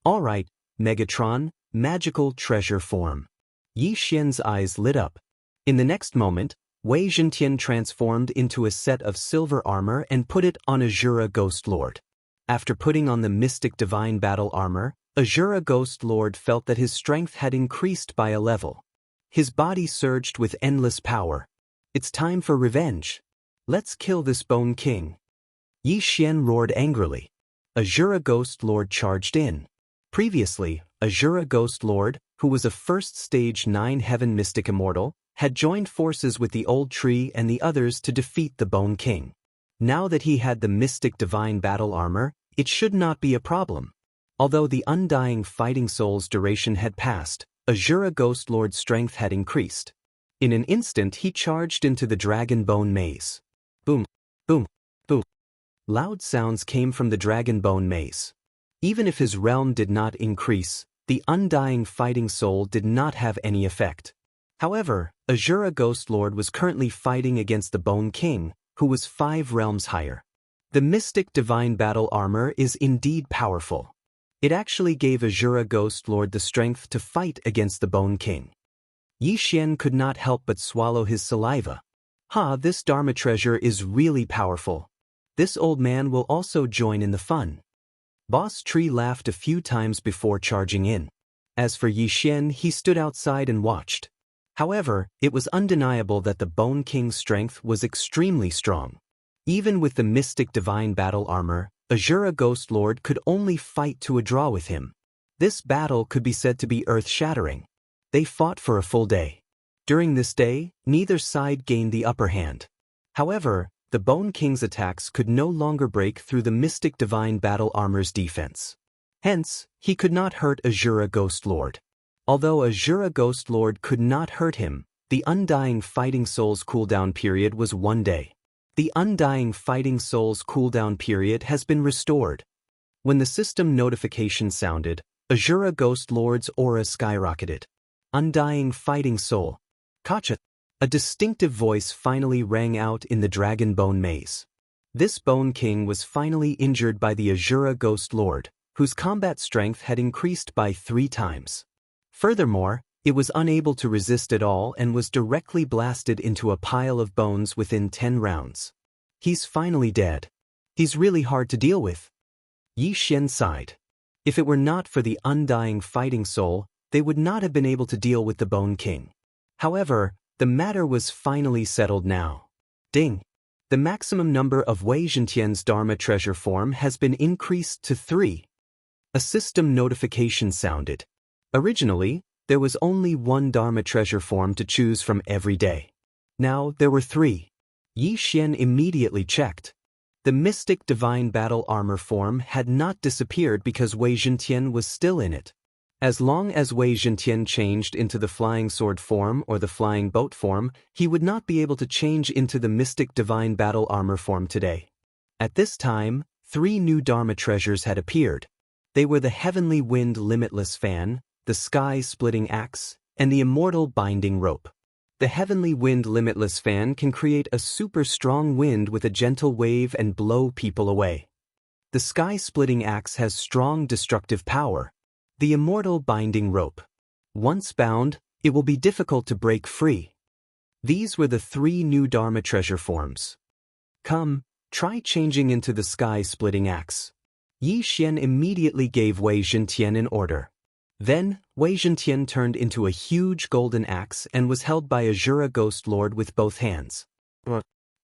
[SPEAKER 1] Alright, Megatron, magical treasure form. Yi Xian's eyes lit up. In the next moment, Wei Zhentian transformed into a set of silver armor and put it on Azura Ghost Lord. After putting on the Mystic Divine Battle Armor, Azura Ghost Lord felt that his strength had increased by a level. His body surged with endless power. It's time for revenge. Let's kill this Bone King. Yi Xian roared angrily. Azura Ghost Lord charged in. Previously, Azura Ghost Lord, who was a first-stage 9-heaven mystic immortal, had joined forces with the Old Tree and the others to defeat the Bone King. Now that he had the Mystic Divine Battle Armor, it should not be a problem. Although the Undying Fighting Soul's duration had passed, Azura Ghost Lord's strength had increased. In an instant he charged into the Dragon Bone Maze. Boom, boom, boom. Loud sounds came from the Dragon Bone Maze. Even if his realm did not increase, the Undying Fighting Soul did not have any effect. However, Azura Ghost Lord was currently fighting against the Bone King, who was 5 realms higher. The Mystic Divine Battle Armor is indeed powerful. It actually gave Azura Ghost Lord the strength to fight against the Bone King. Yi Xian could not help but swallow his saliva. This Dharma treasure is really powerful. This old man will also join in the fun. Boss Tree laughed a few times before charging in. As for Yi Xian, he stood outside and watched. However, it was undeniable that the Bone King's strength was extremely strong. Even with the Mystic Divine Battle Armor, Azura Ghost Lord could only fight to a draw with him. This battle could be said to be earth-shattering. They fought for a full day. During this day, neither side gained the upper hand. However, the Bone King's attacks could no longer break through the Mystic Divine Battle Armor's defense. Hence, he could not hurt Azura Ghost Lord. Although Azura Ghost Lord could not hurt him, The Undying Fighting Soul's cooldown period was 1 day. The Undying Fighting Soul's cooldown period has been restored. When the system notification sounded, Azura Ghost Lord's aura skyrocketed. Undying Fighting Soul. Kacha. A distinctive voice finally rang out in the Dragon Bone Maze. This Bone King was finally injured by the Azura Ghost Lord, whose combat strength had increased by 3 times. Furthermore, it was unable to resist at all and was directly blasted into a pile of bones within 10 rounds. He's finally dead. He's really hard to deal with. Yi Xian sighed. If it were not for the Undying Fighting Soul, they would not have been able to deal with the Bone King. However, the matter was finally settled now. Ding! The maximum number of Wei Zhentian's Dharma treasure form has been increased to 3. A system notification sounded. Originally, there was only 1 Dharma treasure form to choose from every day. Now there were 3. Yi Xian immediately checked. The Mystic Divine Battle Armor form had not disappeared because Wei Zhentian was still in it. As long as Wei Zhentian changed into the Flying Sword form or the Flying Boat form, he would not be able to change into the Mystic Divine Battle Armor form today. At this time, 3 new Dharma treasures had appeared. They were the Heavenly Wind Limitless Fan, the Sky-Splitting Axe, and the Immortal Binding Rope. The Heavenly Wind Limitless Fan can create a super strong wind with a gentle wave and blow people away. The Sky-Splitting Axe has strong destructive power. The Immortal Binding Rope. Once bound, it will be difficult to break free. These were the 3 new Dharma treasure forms. Come, try changing into the Sky-Splitting Axe. Yi Xian immediately gave Wei Zhentian an order. Then, Wei Zhentian turned into a huge golden axe and was held by Azura Ghost Lord with both hands.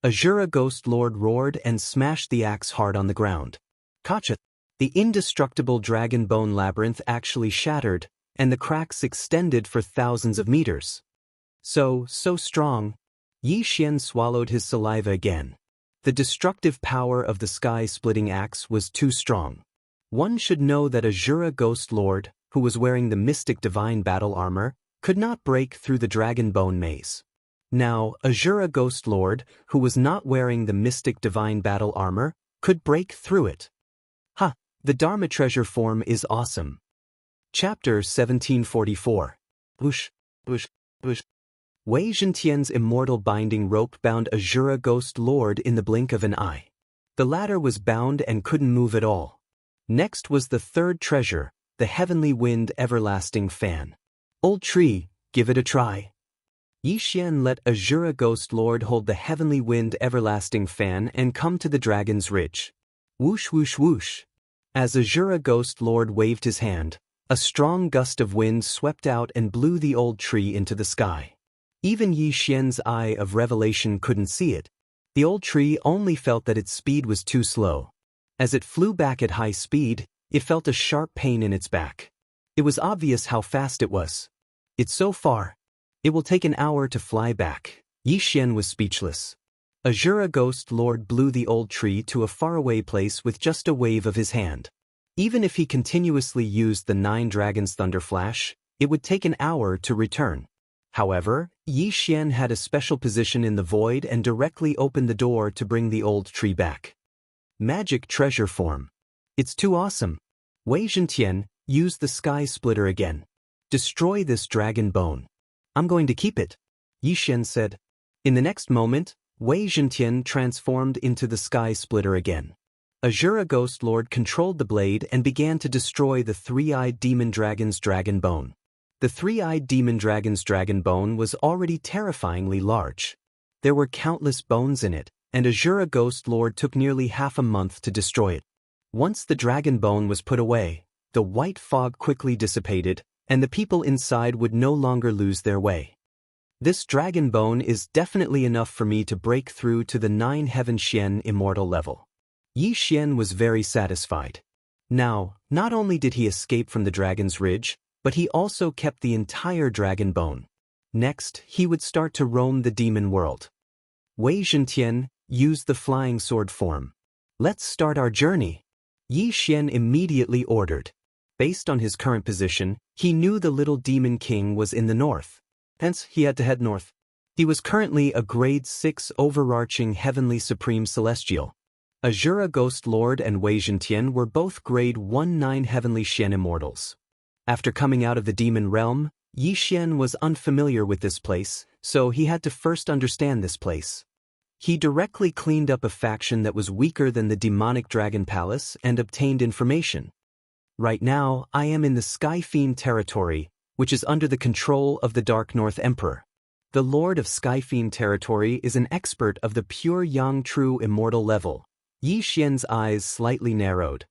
[SPEAKER 1] Azura Ghost Lord roared and smashed the axe hard on the ground. Kacha! The indestructible dragon bone labyrinth actually shattered, and the cracks extended for thousands of meters. So strong. Yi Xian swallowed his saliva again. The destructive power of the Sky-Splitting Axe was too strong. One should know that Azura Ghost Lord, who was wearing the Mystic Divine Battle Armor, could not break through the Dragon Bone Maze. Now, Azura Ghost Lord, who was not wearing the Mystic Divine Battle Armor, could break through it. Ha! The Dharma treasure form is awesome. Chapter 1744. Whoosh, whoosh, whoosh. Wei Zhentian's immortal binding rope bound Azura Ghost Lord in the blink of an eye. The latter was bound and couldn't move at all. Next was the 3rd treasure, the Heavenly Wind Everlasting Fan. Old tree, give it a try. Yi Xian let Azura Ghost Lord hold the Heavenly Wind Everlasting Fan and come to the Dragon's Ridge. Whoosh whoosh whoosh. As Azura Ghost Lord waved his hand, a strong gust of wind swept out and blew the old tree into the sky. Even Yi Xian's eye of revelation couldn't see it. The old tree only felt that its speed was too slow. As it flew back at high speed, it felt a sharp pain in its back. It was obvious how fast it was. It's so far. It will take an hour to fly back. Yi Xian was speechless. Azura Ghost Lord blew the old tree to a faraway place with just a wave of his hand. Even if he continuously used the 9 Dragons Thunder Flash, it would take an hour to return. However, Yi Xian had a special position in the void and directly opened the door to bring the old tree back. Magic treasure form. It's too awesome. Wei Zhentian, use the Sky Splitter again. Destroy this dragon bone. I'm going to keep it, Yi Xian said. In the next moment, Wei Zhentian transformed into the Sky Splitter again. Azura Ghost Lord controlled the blade and began to destroy the 3-eyed demon dragon's dragon bone. The 3-eyed demon dragon's dragon bone was already terrifyingly large. There were countless bones in it, and Azura Ghost Lord took nearly half a month to destroy it. Once the dragon bone was put away, the white fog quickly dissipated, and the people inside would no longer lose their way. This dragon bone is definitely enough for me to break through to the 9 Heaven Xian immortal level. Yi Xian was very satisfied. Now, not only did he escape from the Dragon's Ridge, but he also kept the entire dragon bone. Next, he would start to roam the demon world. Wei Zhentian, use the flying sword form. Let's start our journey. Yi Xian immediately ordered. Based on his current position, he knew the little demon king was in the north. Hence, he had to head north. He was currently a grade 6 overarching heavenly supreme celestial. Azura Ghost Lord and Wei Zhentian were both grade 1-9 heavenly Xian immortals. After coming out of the demon realm, Yi Xian was unfamiliar with this place, so he had to first understand this place. He directly cleaned up a faction that was weaker than the demonic dragon palace and obtained information. Right now, I am in the Sky Fiend territory, which is under the control of the Dark North Emperor. The Lord of Sky Fiend territory is an expert of the pure Yang True immortal level. Yi Xian's eyes slightly narrowed.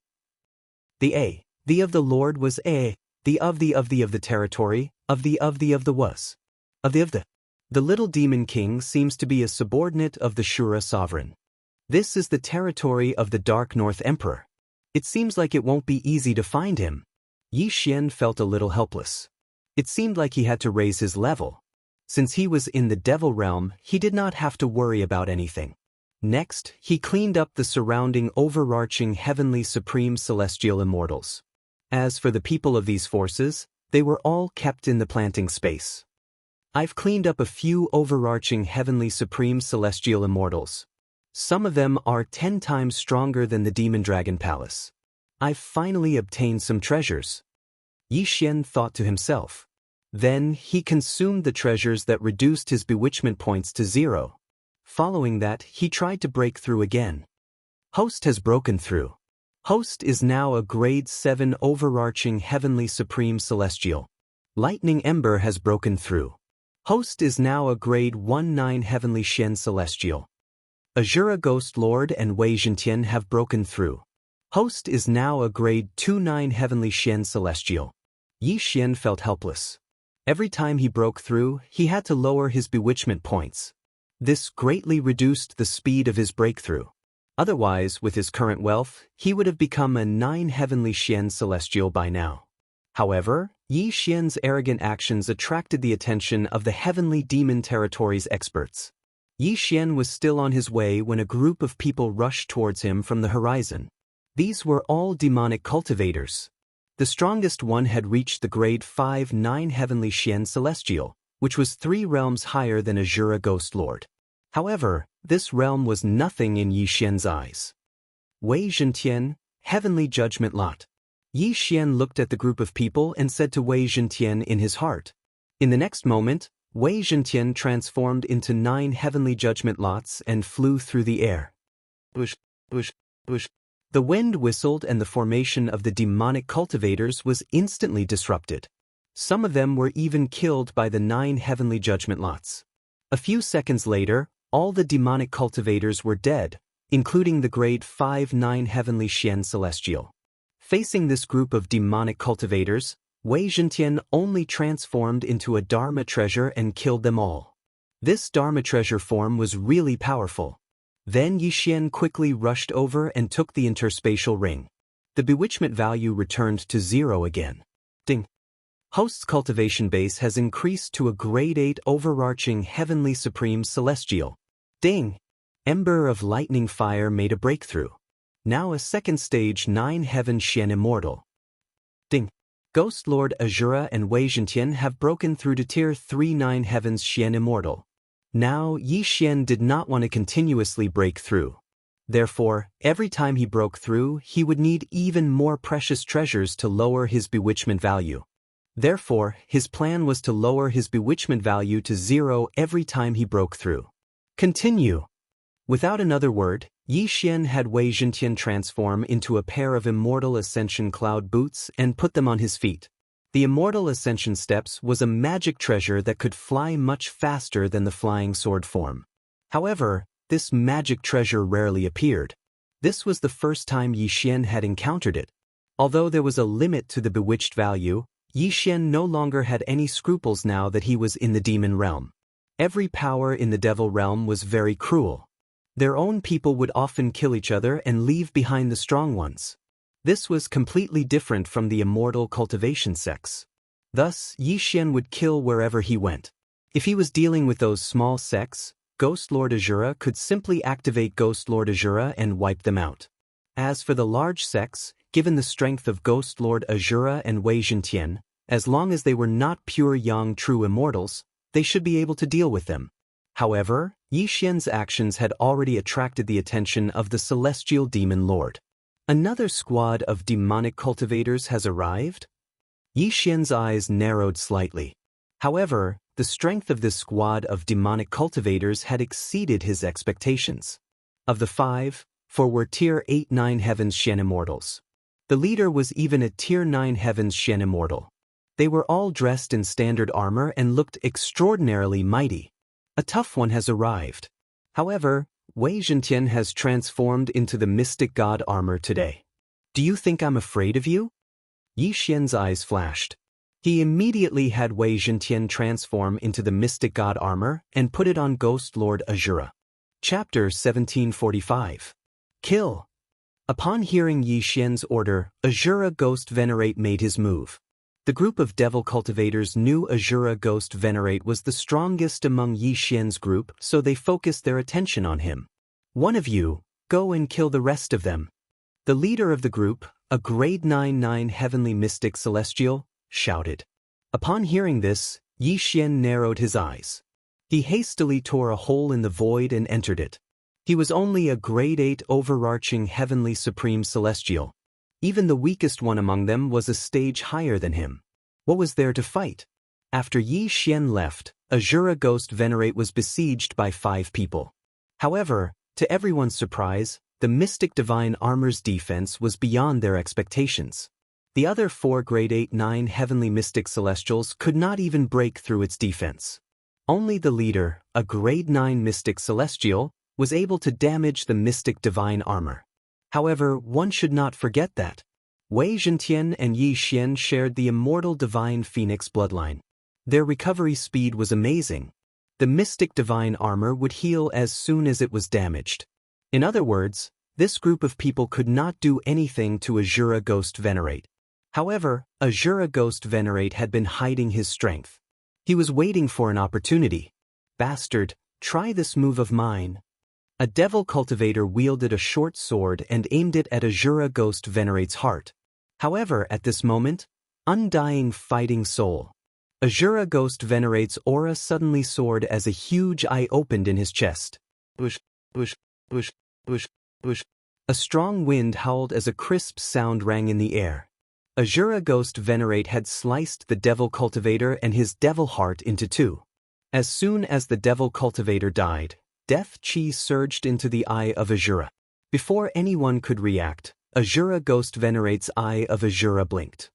[SPEAKER 1] The of the Lord was the of the territory, of the was. Of the. The little demon king seems to be a subordinate of the Shura sovereign. This is the territory of the Dark North Emperor. It seems like it won't be easy to find him. Yi Xian felt a little helpless. It seemed like he had to raise his level. Since he was in the Devil Realm, he did not have to worry about anything. Next, he cleaned up the surrounding overarching heavenly supreme celestial immortals. As for the people of these forces, they were all kept in the planting space. I've cleaned up a few overarching heavenly supreme celestial immortals. Some of them are 10 times stronger than the Demon Dragon Palace. I've finally obtained some treasures. Yi Xian thought to himself. Then he consumed the treasures that reduced his bewitchment points to 0. Following that, he tried to break through again. Host has broken through. Host is now a grade 7 overarching heavenly supreme celestial. Lightning Ember has broken through. Host is now a grade 1-9 heavenly Xian celestial. Azura Ghost Lord and Wei Zhentian have broken through. Host is now a grade 2-9 heavenly Xian celestial. Yi Xian felt helpless. Every time he broke through, he had to lower his bewitchment points. This greatly reduced the speed of his breakthrough. Otherwise, with his current wealth, he would have become a 9 heavenly Xian celestial by now. However, Yi Xian's arrogant actions attracted the attention of the heavenly demon territory's experts. Yi Xian was still on his way when a group of people rushed towards him from the horizon. These were all demonic cultivators. The strongest one had reached the grade 5-9 heavenly Xian celestial, which was 3 realms higher than Azura Ghost Lord. However, this realm was nothing in Yi Xian's eyes. Wei Zhentian, Heavenly Judgment Lot. Yi Xian looked at the group of people and said to Wei Zhentian in his heart. In the next moment, Wei Zhentian transformed into 9 heavenly judgment lots and flew through the air. Bush, bush, bush. The wind whistled and the formation of the demonic cultivators was instantly disrupted. Some of them were even killed by the 9 heavenly judgment lots. A few seconds later, all the demonic cultivators were dead, including the grade 5-9 heavenly Xian celestial. Facing this group of demonic cultivators, Wei Zhentian only transformed into a Dharma treasure and killed them all. This Dharma treasure form was really powerful. Then Yi Xian quickly rushed over and took the interspatial ring. The bewitchment value returned to 0 again. Ding. Host's cultivation base has increased to a grade 8 overarching heavenly supreme celestial. Ding. Ember of lightning fire made a breakthrough. Now a second stage 9 heaven Xian immortal. Ding. Ghost Lord Azura and Wei Zhentian have broken through to tier 3 9 heavens Xian immortal. Now Yi Xian did not want to continuously break through. Therefore, every time he broke through, he would need even more precious treasures to lower his bewitchment value. Therefore, his plan was to lower his bewitchment value to 0 every time he broke through. Continue. Without another word, Yi Xian had Wei Zhentian transform into a pair of Immortal Ascension Cloud boots and put them on his feet. The Immortal Ascension Steps was a magic treasure that could fly much faster than the flying sword form. However, this magic treasure rarely appeared. This was the first time Yi Xian had encountered it. Although there was a limit to the bewitched value, Yi Xian no longer had any scruples now that he was in the demon realm. Every power in the devil realm was very cruel. Their own people would often kill each other and leave behind the strong ones. This was completely different from the immortal cultivation sects. Thus, Yi Xian would kill wherever he went. If he was dealing with those small sects, Ghost Lord Azura could simply activate Ghost Lord Azura and wipe them out. As for the large sects, given the strength of Ghost Lord Azura and Wei Zhentian, as long as they were not pure Yang True immortals, they should be able to deal with them. However, Yi Xian's actions had already attracted the attention of the celestial demon lord. Another squad of demonic cultivators has arrived? Yi Xian's eyes narrowed slightly. However, the strength of this squad of demonic cultivators had exceeded his expectations. Of the 5, 4 were Tier 8-9 Heavens Xian Immortals. The leader was even a Tier 9 Heavens Xian Immortal. They were all dressed in standard armor and looked extraordinarily mighty. A tough one has arrived. However, Wei Zhentian has transformed into the mystic god armor today. Do you think I'm afraid of you? Yi Xian's eyes flashed. He immediately had Wei Zhentian transform into the mystic god armor and put it on Ghost Lord Azura. Chapter 1745. Kill. Upon hearing Yi Xian's order, Azura Ghost Venerate made his move. The group of devil cultivators knew Azura Ghost Venerate was the strongest among Yi Xian's group, so they focused their attention on him. One of you, go and kill the rest of them. The leader of the group, a grade 9-9 heavenly mystic celestial, shouted. Upon hearing this, Yi Xian narrowed his eyes. He hastily tore a hole in the void and entered it. He was only a grade 8 overarching heavenly supreme celestial. Even the weakest one among them was a stage higher than him. What was there to fight? After Yi Xian left, Azura Ghost Venerate was besieged by 5 people. However, to everyone's surprise, the Mystic Divine Armor's defense was beyond their expectations. The other 4 grade 8-9 heavenly mystic celestials could not even break through its defense. Only the leader, a grade 9 mystic celestial, was able to damage the Mystic Divine Armor. However, one should not forget that Wei Zhentian and Yi Xian shared the immortal divine phoenix bloodline. Their recovery speed was amazing. The mystic divine armor would heal as soon as it was damaged. In other words, this group of people could not do anything to Azura Ghost Venerate. However, Azura Ghost Venerate had been hiding his strength. He was waiting for an opportunity. Bastard, try this move of mine. A devil cultivator wielded a short sword and aimed it at Azura Ghost Venerate's heart. However, at this moment, undying fighting soul. Azura Ghost Venerate's aura suddenly soared as a huge eye opened in his chest. Bush, bush, bush, bush, bush. A strong wind howled as a crisp sound rang in the air. Azura Ghost Venerate had sliced the devil cultivator and his devil heart into 2. As soon as the devil cultivator died, death chi surged into the eye of Azura. Before anyone could react, Azura Ghost Venerate's eye of Azura blinked.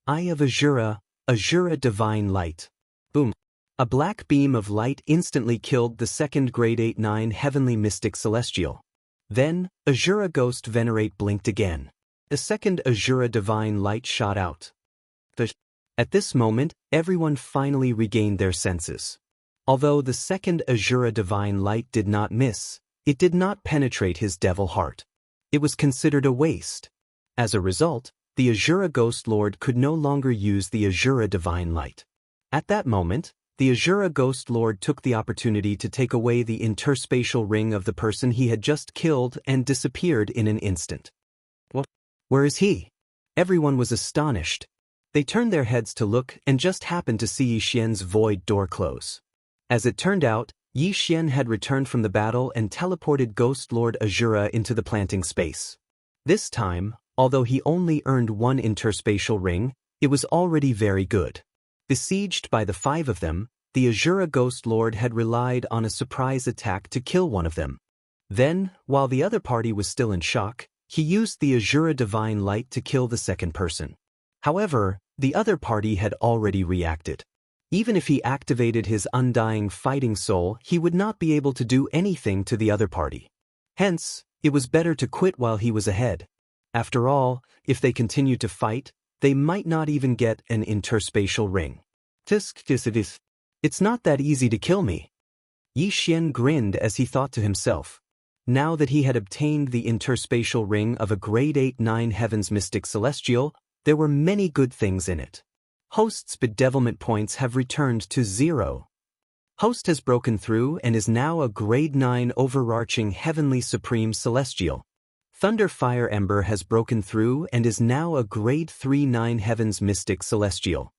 [SPEAKER 1] Eye of Azura, Azura Divine Light. Boom. A black beam of light instantly killed the second grade 8-9 heavenly mystic celestial. Then, Azura Ghost Venerate blinked again. The second Azura Divine Light shot out. At this moment, everyone finally regained their senses. Although the second Azura Divine Light did not miss, it did not penetrate his devil heart. It was considered a waste. As a result, the Azura Ghost Lord could no longer use the Azura Divine Light. At that moment, the Azura Ghost Lord took the opportunity to take away the interspatial ring of the person he had just killed and disappeared in an instant. What? Where is he? Everyone was astonished. They turned their heads to look and just happened to see Yi Xian's void door close. As it turned out, Yi Xian had returned from the battle and teleported Ghost Lord Azura into the planting space. This time, although he only earned 1 interspatial ring, it was already very good. Besieged by the 5 of them, the Azura Ghost Lord had relied on a surprise attack to kill one of them. Then, while the other party was still in shock, he used the Azura Divine Light to kill the second person. However, the other party had already reacted. Even if he activated his undying fighting soul, he would not be able to do anything to the other party. Hence, it was better to quit while he was ahead. After all, if they continued to fight, they might not even get an interspatial ring. It's not that easy to kill me. Yi Xian grinned as he thought to himself. Now that he had obtained the interspatial ring of a grade 8-9 Heavens Mystic Celestial, there were many good things in it. Host's bedevilment points have returned to 0. Host has broken through and is now a grade 9 overarching Heavenly Supreme Celestial. Thunder Fire Ember has broken through and is now a grade 3-9 Heavens Mystic Celestial.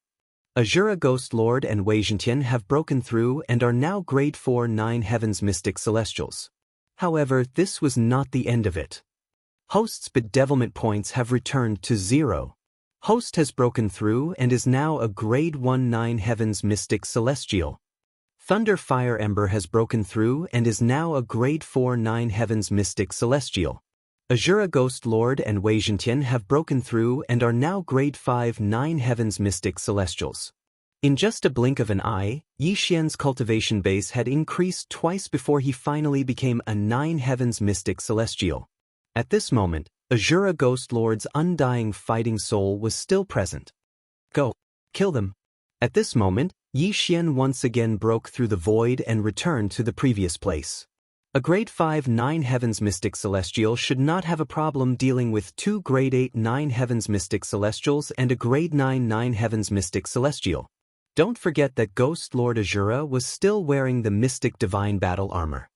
[SPEAKER 1] Azura Ghost Lord and Wei Zhentian have broken through and are now grade 4 9 Heavens Mystic Celestials. However, this was not the end of it. Host's bedevilment points have returned to 0. Host has broken through and is now a grade 1 9 Heavens Mystic Celestial. Thunder Fire Ember has broken through and is now a grade 4 9 Heavens Mystic Celestial. Azura Ghost Lord and Wei Zhentian have broken through and are now grade 5 9 Heavens Mystic Celestials. In just a blink of an eye, Yixian's cultivation base had increased twice before he finally became a 9 Heavens Mystic Celestial. At this moment, Azura Ghost Lord's undying fighting soul was still present. Go. Kill them. At this moment, Yixian once again broke through the void and returned to the previous place. A grade 5 9 Heavens Mystic Celestial should not have a problem dealing with 2 grade 8 9 Heavens Mystic Celestials and a grade 9 9 Heavens Mystic Celestial. Don't forget that Ghost Lord Azura was still wearing the Mystic Divine Battle Armor.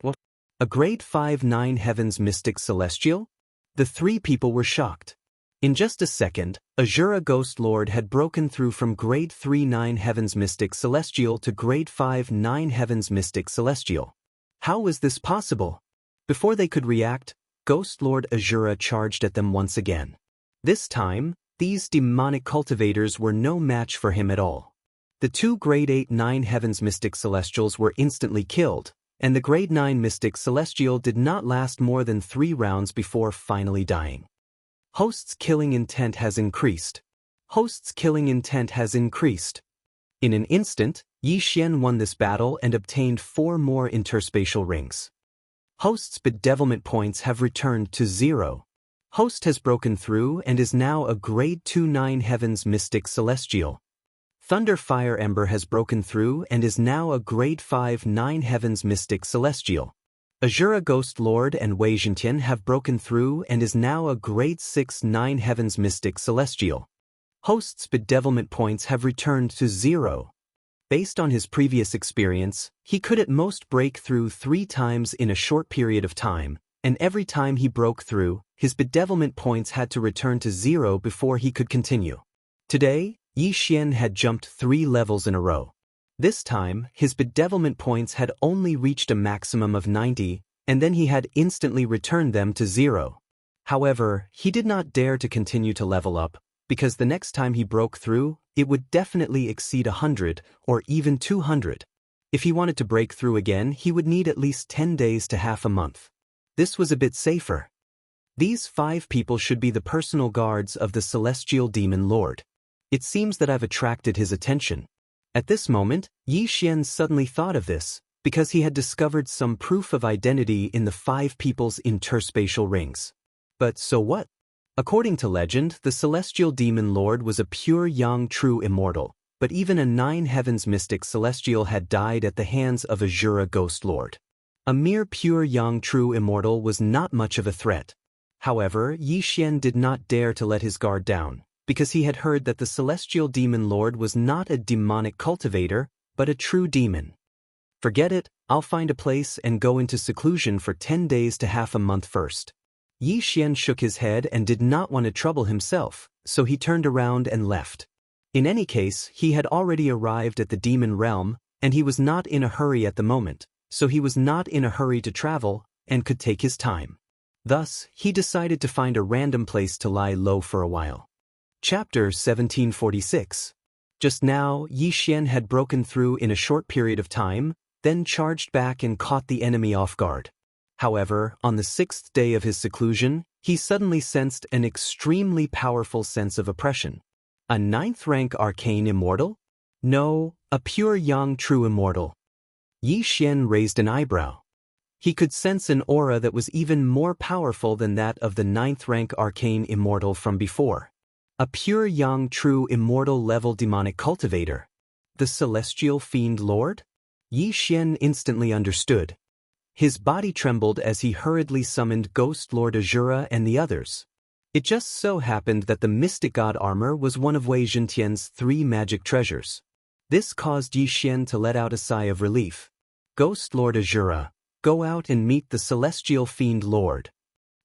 [SPEAKER 1] What? A grade 5 9 Heavens Mystic Celestial? The three people were shocked. In just a second, Azura Ghost Lord had broken through from grade 3 9 Heavens Mystic Celestial to grade 5 9 Heavens Mystic Celestial. How was this possible? Before they could react, Ghost Lord Azura charged at them once again. This time, these demonic cultivators were no match for him at all. The 2 grade 8 9 Heavens Mystic Celestials were instantly killed, and the grade 9 Mystic Celestial did not last more than 3 rounds before finally dying. Host's killing intent has increased. Host's killing intent has increased. In an instant, Yixian won this battle and obtained 4 more interspatial rings. Host's bedevilment points have returned to 0. Host has broken through and is now a grade 2 9 Heavens Mystic Celestial. Thunder Fire Ember has broken through and is now a grade 5 9 Heavens Mystic Celestial. Azura Ghost Lord and Wei Zhentian have broken through and is now a grade 6 9 Heavens Mystic Celestial. Host's bedevilment points have returned to 0. Based on his previous experience, he could at most break through 3 times in a short period of time, and every time he broke through, his bedevilment points had to return to 0 before he could continue. Today, Yixian had jumped 3 levels in a row. This time, his bedevilment points had only reached a maximum of 90, and then he had instantly returned them to 0. However, he did not dare to continue to level up, because the next time he broke through, it would definitely exceed 100 or even 200. If he wanted to break through again, he would need at least 10 days to half a month. This was a bit safer. These 5 people should be the personal guards of the Celestial Demon Lord. It seems that I've attracted his attention. At this moment, Yixian suddenly thought of this, because he had discovered some proof of identity in the 5 people's interspatial rings. But so what? According to legend, the Celestial Demon Lord was a pure young true immortal, but even a 9 Heavens Mystic Celestial had died at the hands of Azura Ghost Lord. A mere pure young true immortal was not much of a threat. However, Yixian did not dare to let his guard down, because he had heard that the Celestial Demon Lord was not a demonic cultivator, but a true demon. Forget it, I'll find a place and go into seclusion for 10 days to half a month first. Yixian shook his head and did not want to trouble himself, so he turned around and left. In any case, he had already arrived at the demon realm, and he was not in a hurry at the moment, so he was not in a hurry to travel, and could take his time. Thus, he decided to find a random place to lie low for a while. Chapter 1746. Just now, Yixian had broken through in a short period of time, then charged back and caught the enemy off guard. However, on the 6th day of his seclusion, he suddenly sensed an extremely powerful sense of oppression. A 9th rank arcane immortal? No, a pure young true immortal. Yixian raised an eyebrow. He could sense an aura that was even more powerful than that of the 9th rank arcane immortal from before. A pure young true immortal level demonic cultivator. The Celestial Fiend Lord? Yixian instantly understood. His body trembled as he hurriedly summoned Ghost Lord Azura and the others. It just so happened that the Mystic God armor was one of Wei Zhentian's 3 magic treasures. This caused Yixian to let out a sigh of relief. Ghost Lord Azura, go out and meet the Celestial Fiend Lord.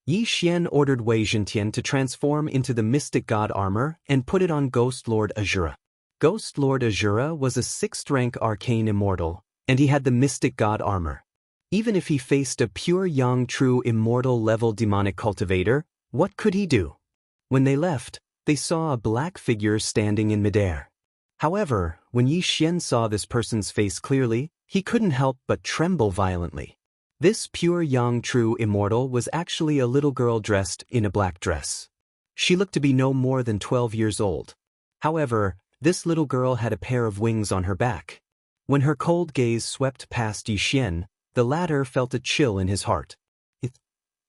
[SPEAKER 1] Yixian ordered Wei Zhentian to transform into the Mystic God armor and put it on Ghost Lord Azura. Ghost Lord Azura was a 6th-rank arcane immortal, and he had the mystic god armor. Even if he faced a pure Yang true immortal-level demonic cultivator, what could he do? When they left, they saw a black figure standing in midair. However, when Yi Xian saw this person's face clearly, he couldn't help but tremble violently. This pure Yang true immortal was actually a little girl dressed in a black dress. She looked to be no more than 12 years old. However, this little girl had a pair of wings on her back. When her cold gaze swept past Yi Xian, the latter felt a chill in his heart.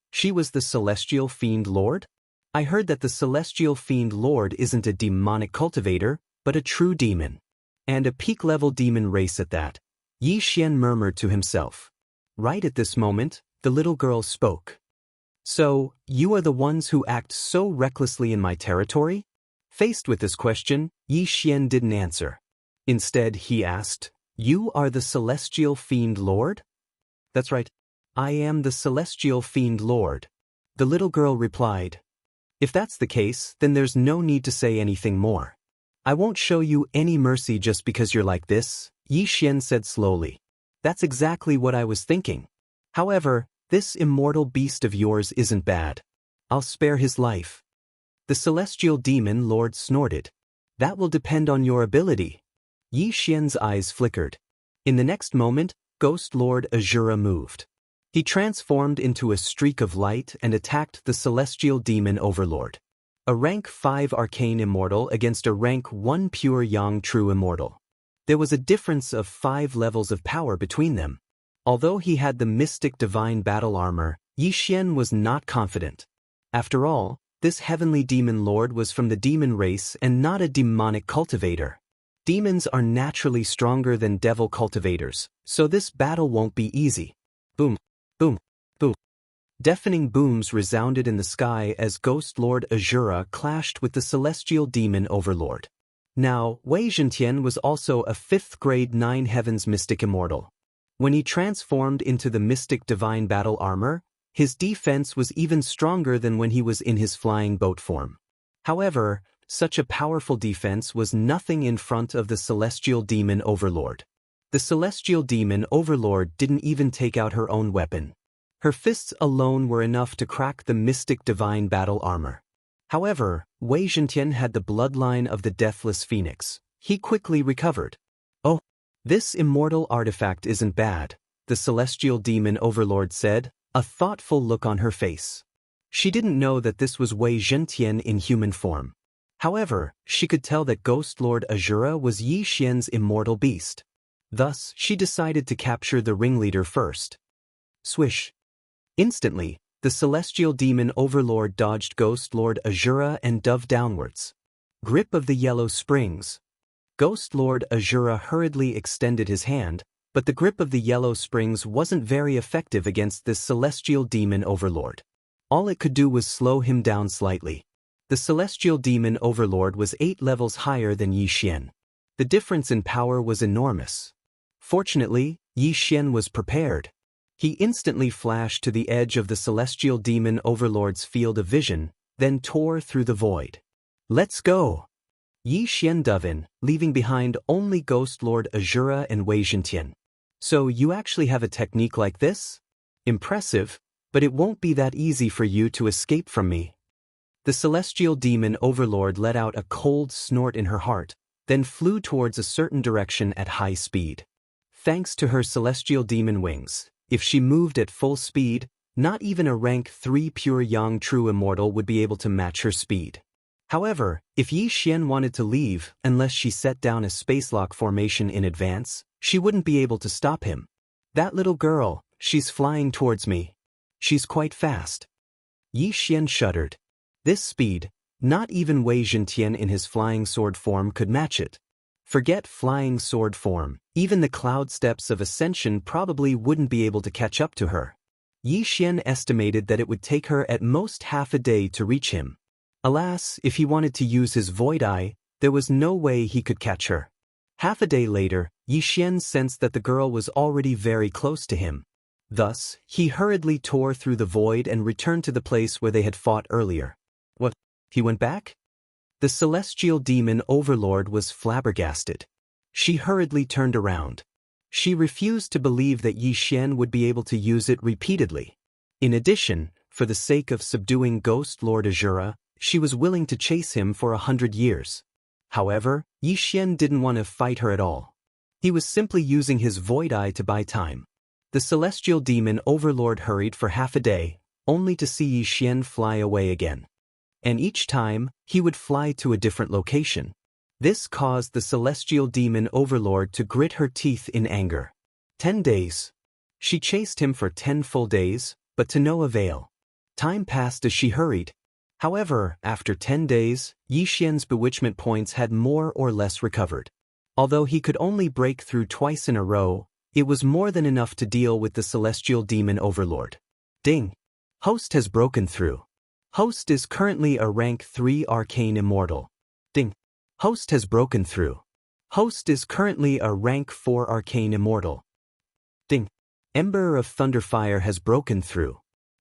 [SPEAKER 1] She was the Celestial Fiend Lord? I heard that the Celestial Fiend Lord isn't a demonic cultivator, but a true demon. And a peak-level demon race at that. Yi Xian murmured to himself. Right at this moment, the little girl spoke. So, you are the ones who act so recklessly in my territory? Faced with this question, Yi Xian didn't answer. Instead, he asked, You are the Celestial Fiend Lord? That's right. I am the Celestial Fiend Lord. The little girl replied. If that's the case, then there's no need to say anything more. I won't show you any mercy just because you're like this, Yi Xian said slowly. That's exactly what I was thinking. However, this immortal beast of yours isn't bad. I'll spare his life. The Celestial Demon Lord snorted. That will depend on your ability. Yi Xian's eyes flickered. In the next moment, Ghost Lord Azura moved. He transformed into a streak of light and attacked the Celestial Demon Overlord. A rank 5 arcane immortal against a rank 1 pure Yang true immortal. There was a difference of 5 levels of power between them. Although he had the mystic divine battle armor, Yi Xian was not confident. After all, this heavenly demon lord was from the demon race and not a demonic cultivator. Demons are naturally stronger than devil cultivators, so this battle won't be easy. Boom, boom, boom. Deafening booms resounded in the sky as Ghost Lord Azura clashed with the Celestial Demon Overlord. Now, Wei Zhentian was also a 5th grade 9 Heavens Mystic Immortal. When he transformed into the Mystic Divine Battle Armor, his defense was even stronger than when he was in his flying boat form. However, such a powerful defense was nothing in front of the Celestial Demon Overlord. The Celestial Demon Overlord didn't even take out her own weapon. Her fists alone were enough to crack the Mystic Divine Battle Armor. However, Wei Zhentian had the bloodline of the Deathless Phoenix. He quickly recovered. Oh, this immortal artifact isn't bad, the Celestial Demon Overlord said, a thoughtful look on her face. She didn't know that this was Wei Zhentian in human form. However, she could tell that Ghost Lord Azura was Yi Xian's immortal beast. Thus, she decided to capture the ringleader first. Swish. Instantly, the Celestial Demon Overlord dodged Ghost Lord Azura and dove downwards. Grip of the Yellow Springs. Ghost Lord Azura hurriedly extended his hand, but the grip of the Yellow Springs wasn't very effective against this Celestial Demon Overlord. All it could do was slow him down slightly. The Celestial Demon Overlord was 8 levels higher than Yi Xian. The difference in power was enormous. Fortunately, Yi Xian was prepared. He instantly flashed to the edge of the Celestial Demon Overlord's field of vision, then tore through the void. Let's go! Yi Xian dove in, leaving behind only Ghost Lord Azura and Wei Zhentian. So you actually have a technique like this? Impressive, but it won't be that easy for you to escape from me. The Celestial Demon Overlord let out a cold snort in her heart, then flew towards a certain direction at high speed. Thanks to her Celestial Demon wings, if she moved at full speed, not even a rank 3 pure Yang true immortal would be able to match her speed. However, if Yi Xian wanted to leave, unless she set down a spacelock formation in advance, she wouldn't be able to stop him. That little girl, she's flying towards me. She's quite fast. Yi Xian shuddered. This speed, not even Wei Zhentian in his flying sword form could match it. Forget flying sword form, even the cloud steps of ascension probably wouldn't be able to catch up to her. Yi Xian estimated that it would take her at most half a day to reach him. Alas, if he wanted to use his void eye, there was no way he could catch her. Half a day later, Yi Xian sensed that the girl was already very close to him. Thus, he hurriedly tore through the void and returned to the place where they had fought earlier. What? He went back? The celestial demon overlord was flabbergasted. She hurriedly turned around. She refused to believe that Yi Xian would be able to use it repeatedly. In addition, for the sake of subduing Ghost Lord Azura, she was willing to chase him for 100 years. However, Yi Xian didn't want to fight her at all. He was simply using his void eye to buy time. The celestial demon overlord hurried for half a day, only to see Yi Xian fly away again. And each time, he would fly to a different location. This caused the celestial demon overlord to grit her teeth in anger. 10 days. She chased him for 10 full days, but to no avail. Time passed as she hurried. However, after 10 days, Yi Xian's bewitchment points had more or less recovered. Although he could only break through twice in a row, it was more than enough to deal with the celestial demon overlord. Ding! Host has broken through. Host is currently a rank 3 arcane immortal. Ding! Host has broken through. Host is currently a rank 4 arcane immortal. Ding! Ember of Thunderfire has broken through.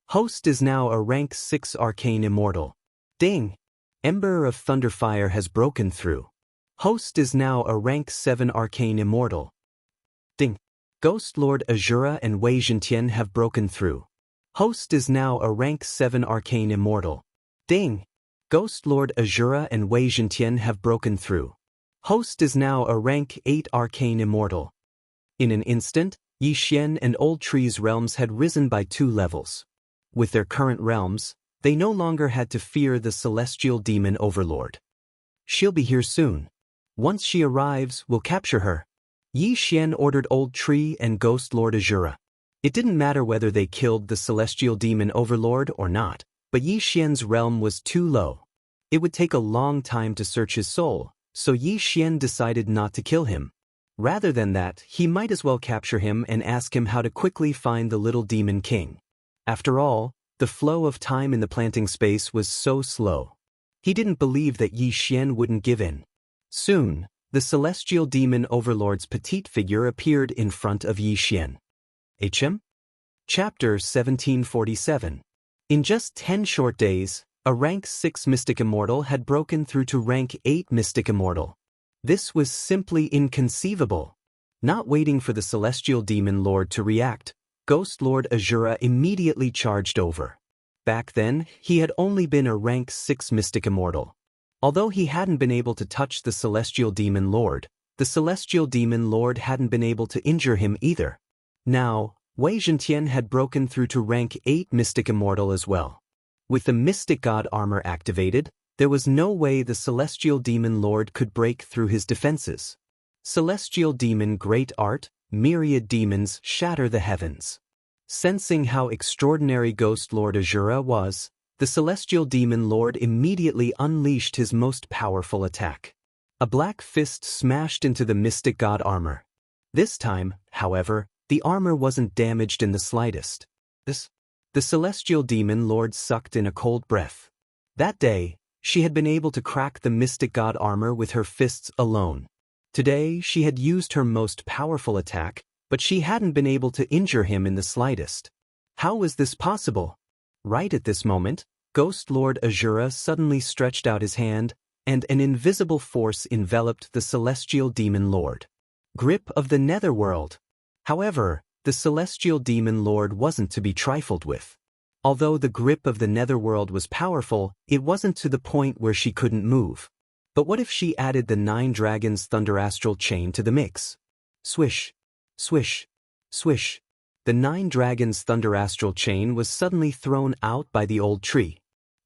[SPEAKER 1] Host is now a rank 6 arcane immortal. Ding! Ember of Thunderfire has broken through. Host is now a rank 7 arcane immortal. Ding! Ghost Lord Azura and Wei Zhentian have broken through. Host is now a rank 7 arcane immortal. Ding! Ghost Lord Azura and Wei Zhentian have broken through. Host is now a rank 8 arcane immortal. In an instant, Yi Xian and Old Tree's realms had risen by 2 levels. With their current realms, they no longer had to fear the celestial demon overlord. She'll be here soon. Once she arrives, we'll capture her. Yi Xian ordered Old Tree and Ghost Lord Azura. It didn't matter whether they killed the celestial demon overlord or not, but Yi Xian's realm was too low. It would take a long time to search his soul, so Yi Xian decided not to kill him. Rather than that, he might as well capture him and ask him how to quickly find the little demon king. After all, the flow of time in the planting space was so slow. He didn't believe that Yi Xian wouldn't give in. Soon, the celestial demon overlord's petite figure appeared in front of Yi Xian. HM? Chapter 1747. In just 10 short days, a rank 6 mystic immortal had broken through to rank 8 mystic immortal. This was simply inconceivable. Not waiting for the celestial demon lord to react, Ghost Lord Azura immediately charged over. Back then, he had only been a rank 6 mystic immortal. Although he hadn't been able to touch the celestial demon lord, the celestial demon lord hadn't been able to injure him either. Now, Wei Zhentian had broken through to rank 8 mystic immortal as well. With the mystic god armor activated, there was no way the celestial demon lord could break through his defenses. Celestial demon great art, myriad demons shatter the heavens. Sensing how extraordinary Ghost Lord Azura was, the celestial demon lord immediately unleashed his most powerful attack. A black fist smashed into the mystic god armor. This time, however, the armor wasn't damaged in the slightest. The celestial demon lord sucked in a cold breath. That day, she had been able to crack the mystic god armor with her fists alone. Today, she had used her most powerful attack, but she hadn't been able to injure him in the slightest. How was this possible? Right at this moment, Ghost Lord Azura suddenly stretched out his hand, and an invisible force enveloped the celestial demon lord. Grip of the Netherworld. However, the celestial demon lord wasn't to be trifled with. Although the grip of the Netherworld was powerful, it wasn't to the point where she couldn't move. But what if she added the 9 Dragons Thunder Astral Chain to the mix? Swish, swish, swish. The 9 Dragons Thunder Astral Chain was suddenly thrown out by the Old Tree.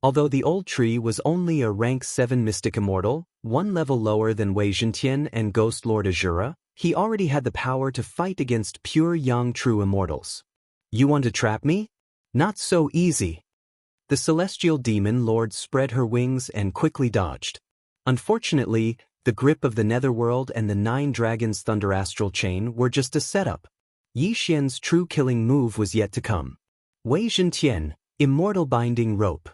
[SPEAKER 1] Although the Old Tree was only a rank 7 mystic immortal, 1 level lower than Wei Zhentian and Ghost Lord Azura, he already had the power to fight against pure young true immortals. You want to trap me? Not so easy. The celestial demon lord spread her wings and quickly dodged. Unfortunately, the grip of the Netherworld and the 9 Dragons Thunder Astral Chain were just a setup. Yi Xian's true killing move was yet to come. Wei Zhentian, Immortal Binding Rope.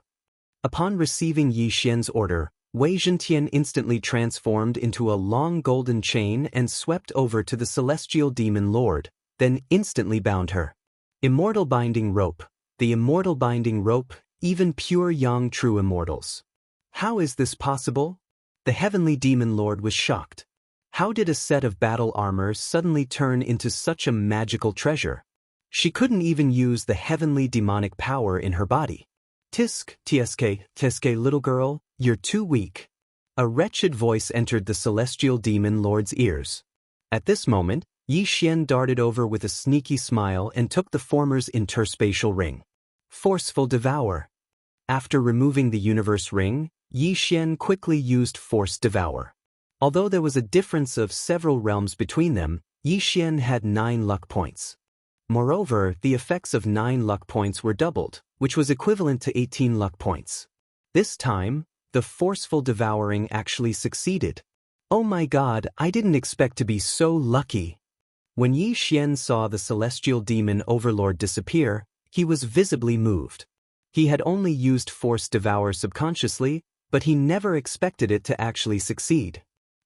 [SPEAKER 1] Upon receiving Yi Xian's order, Wei Zhentian instantly transformed into a long golden chain and swept over to the celestial demon lord, then instantly bound her. Immortal Binding Rope. The Immortal Binding Rope, even pure young true immortals. How is this possible? The heavenly demon lord was shocked. How did a set of battle armor suddenly turn into such a magical treasure? She couldn't even use the heavenly demonic power in her body. Tsk, little girl, you're too weak. A wretched voice entered the celestial demon lord's ears. At this moment, Yi Xian darted over with a sneaky smile and took the former's interspatial ring. Forceful Devour. After removing the universe ring, Yi Xian quickly used Force Devour. Although there was a difference of several realms between them, Yi Xian had 9 luck points. Moreover, the effects of 9 luck points were doubled, which was equivalent to 18 luck points. This time, the forceful devouring actually succeeded. Oh my god, I didn't expect to be so lucky. When Yi Xian saw the celestial demon overlord disappear, he was visibly moved. He had only used Force Devour subconsciously, but he never expected it to actually succeed.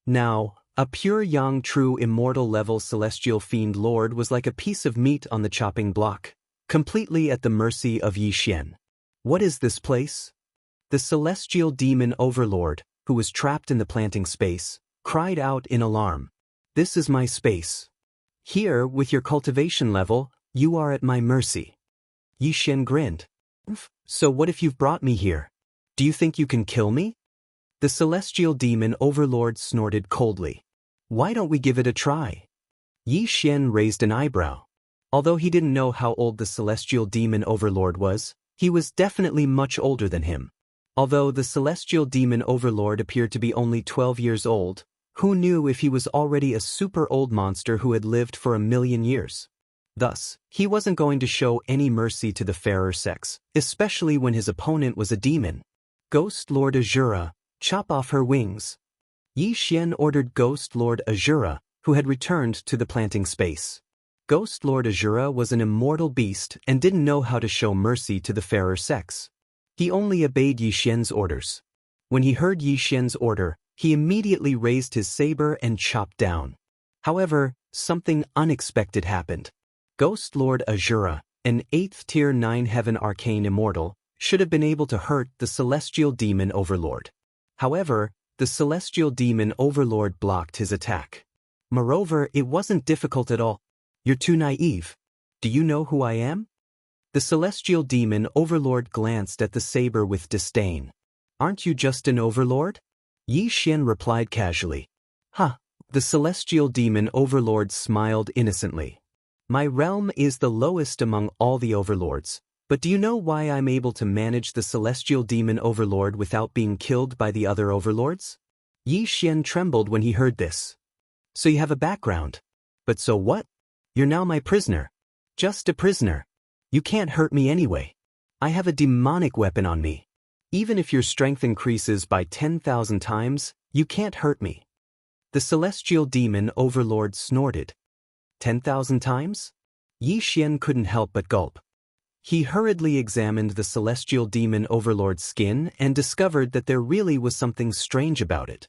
[SPEAKER 1] Now, a pure yang true immortal level celestial fiend lord was like a piece of meat on the chopping block, completely at the mercy of Yi Xian. What is this place? The celestial demon overlord, who was trapped in the planting space, cried out in alarm. This is my space. Here, with your cultivation level, you are at my mercy. Yi Xian grinned. So what if you've brought me here? Do you think you can kill me? The celestial demon overlord snorted coldly. Why don't we give it a try? Yi Xian raised an eyebrow. Although he didn't know how old the celestial demon overlord was, he was definitely much older than him. Although the celestial demon overlord appeared to be only 12 years old, who knew if he was already a super old monster who had lived for 1,000,000 years? Thus, he wasn't going to show any mercy to the fairer sex, especially when his opponent was a demon. Ghost Lord Azura, chop off her wings. Yi Xian ordered Ghost Lord Azura, who had returned to the planting space. Ghost Lord Azura was an immortal beast and didn't know how to show mercy to the fairer sex. He only obeyed Yi Xian's orders. When he heard Yi Xian's order, he immediately raised his saber and chopped down. However, something unexpected happened. Ghost Lord Azura, an 8th tier 9 heaven arcane immortal, should have been able to hurt the celestial demon overlord. However, the celestial demon overlord blocked his attack. Moreover, it wasn't difficult at all. You're too naive. Do you know who I am? The celestial demon overlord glanced at the saber with disdain. Aren't you just an overlord? Yi Xian replied casually. The celestial demon overlord smiled innocently. My realm is the lowest among all the overlords, but do you know why I'm able to manage the celestial demon overlord without being killed by the other overlords? Yi Xian trembled when he heard this. So you have a background. But so what? You're now my prisoner. Just a prisoner. You can't hurt me anyway. I have a demonic weapon on me. Even if your strength increases by 10,000 times, you can't hurt me. The celestial demon overlord snorted. 10,000 times? Yi Xian couldn't help but gulp. He hurriedly examined the celestial demon overlord's skin and discovered that there really was something strange about it.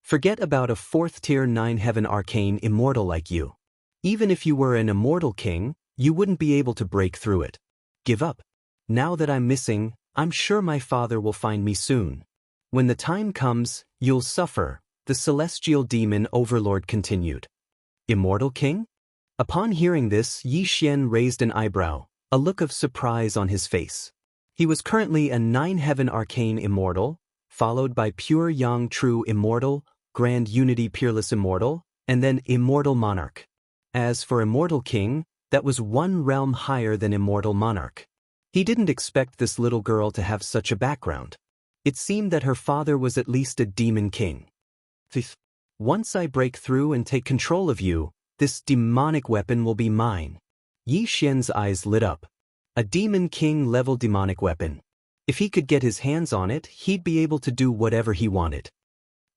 [SPEAKER 1] Forget about a 4th tier 9 heaven arcane immortal like you. Even if you were an immortal king, you wouldn't be able to break through it. Give up. Now that I'm missing, I'm sure my father will find me soon. When the time comes, you'll suffer, the celestial demon overlord continued. Immortal king? Upon hearing this, Yi Xian raised an eyebrow, a look of surprise on his face. He was currently a 9 heaven arcane immortal, followed by pure yang true immortal, grand unity peerless immortal, and then immortal monarch. As for immortal king, that was 1 realm higher than immortal monarch. He didn't expect this little girl to have such a background. It seemed that her father was at least a demon king. Once I break through and take control of you, this demonic weapon will be mine. Yi Xian's eyes lit up. A demon king level demonic weapon. If he could get his hands on it, he'd be able to do whatever he wanted.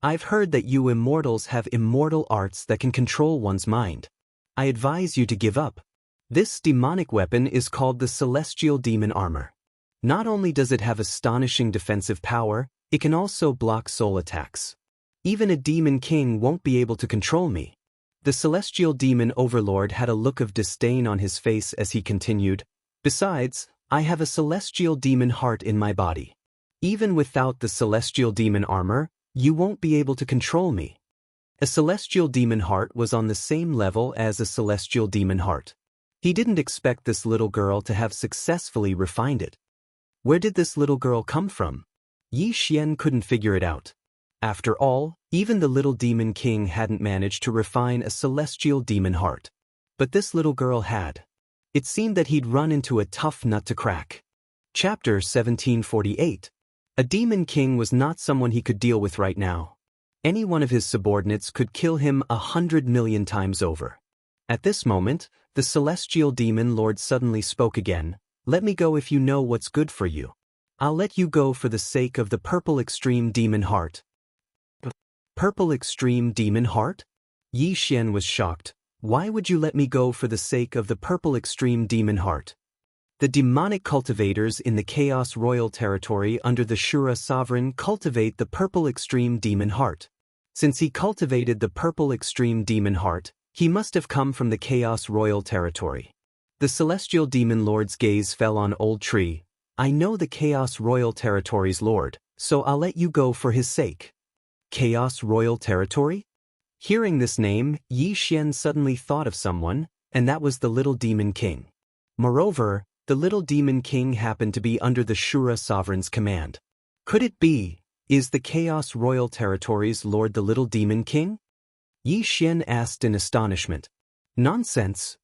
[SPEAKER 1] I've heard that you immortals have immortal arts that can control one's mind. I advise you to give up. This demonic weapon is called the Celestial Demon Armor. Not only does it have astonishing defensive power, it can also block soul attacks. Even a demon king won't be able to control me. The celestial demon overlord had a look of disdain on his face as he continued, Besides, I have a celestial demon heart in my body. Even without the celestial demon armor, You won't be able to control me. A celestial demon heart was on the same level as a celestial demon heart. He didn't expect this little girl to have successfully refined it. Where did this little girl come from? Yi Xian couldn't figure it out. After all, even the little demon king hadn't managed to refine a celestial demon heart. But this little girl had. It seemed that he'd run into a tough nut to crack. Chapter 1748. A demon king was not someone he could deal with right now. Any one of his subordinates could kill him 100 million times over. At this moment, the celestial demon lord suddenly spoke again. Let me go if you know what's good for you. I'll let you go for the sake of the purple extreme demon heart. Purple extreme demon heart? Yi Xian was shocked. Why would you let me go for the sake of the purple extreme demon heart? The demonic cultivators in the Chaos Royal Territory under the Shura sovereign cultivate the purple extreme demon heart. Since he cultivated the purple extreme demon heart, he must have come from the Chaos Royal Territory. The celestial demon lord's gaze fell on Old Tree. I know the Chaos Royal Territory's lord, so I'll let you go for his sake. Chaos Royal Territory? Hearing this name, Yi Xian suddenly thought of someone, and that was the little demon king. Moreover, the little demon king happened to be under the Shura sovereign's command. Could it be, is the Chaos Royal Territory's lord the little demon king? Yi Xian asked in astonishment. Nonsense.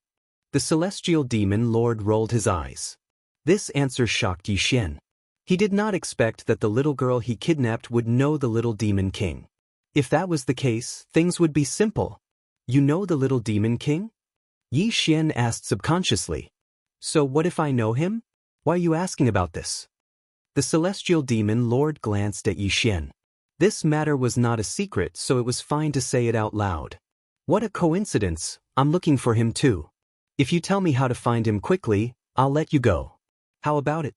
[SPEAKER 1] The celestial demon lord rolled his eyes. This answer shocked Yi Xian. He did not expect that the little girl he kidnapped would know the little demon king. If that was the case, things would be simple. You know the little demon king? Yi Xian asked subconsciously. So what if I know him? Why are you asking about this? The celestial demon lord glanced at Yi Xian. This matter was not a secret, so it was fine to say it out loud. What a coincidence, I'm looking for him too. If you tell me how to find him quickly, I'll let you go. How about it?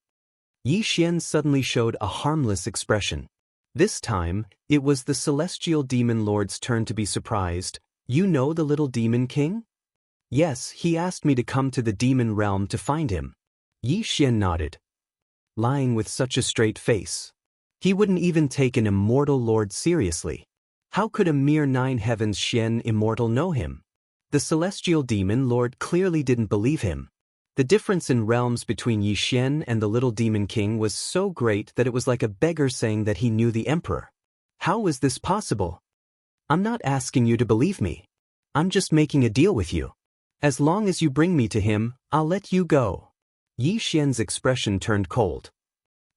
[SPEAKER 1] Yi Xian suddenly showed a harmless expression. This time, it was the celestial demon lord's turn to be surprised. You know the little demon king? Yes, he asked me to come to the demon realm to find him. Yi Xian nodded. Lying with such a straight face. He wouldn't even take an immortal lord seriously. How could a mere 9 heavens Xian immortal know him? The celestial demon lord clearly didn't believe him. The difference in realms between Yi Xian and the little demon king was so great that it was like a beggar saying that he knew the emperor. How was this possible? I'm not asking you to believe me. I'm just making a deal with you. As long as you bring me to him, I'll let you go. Yi Xian's expression turned cold.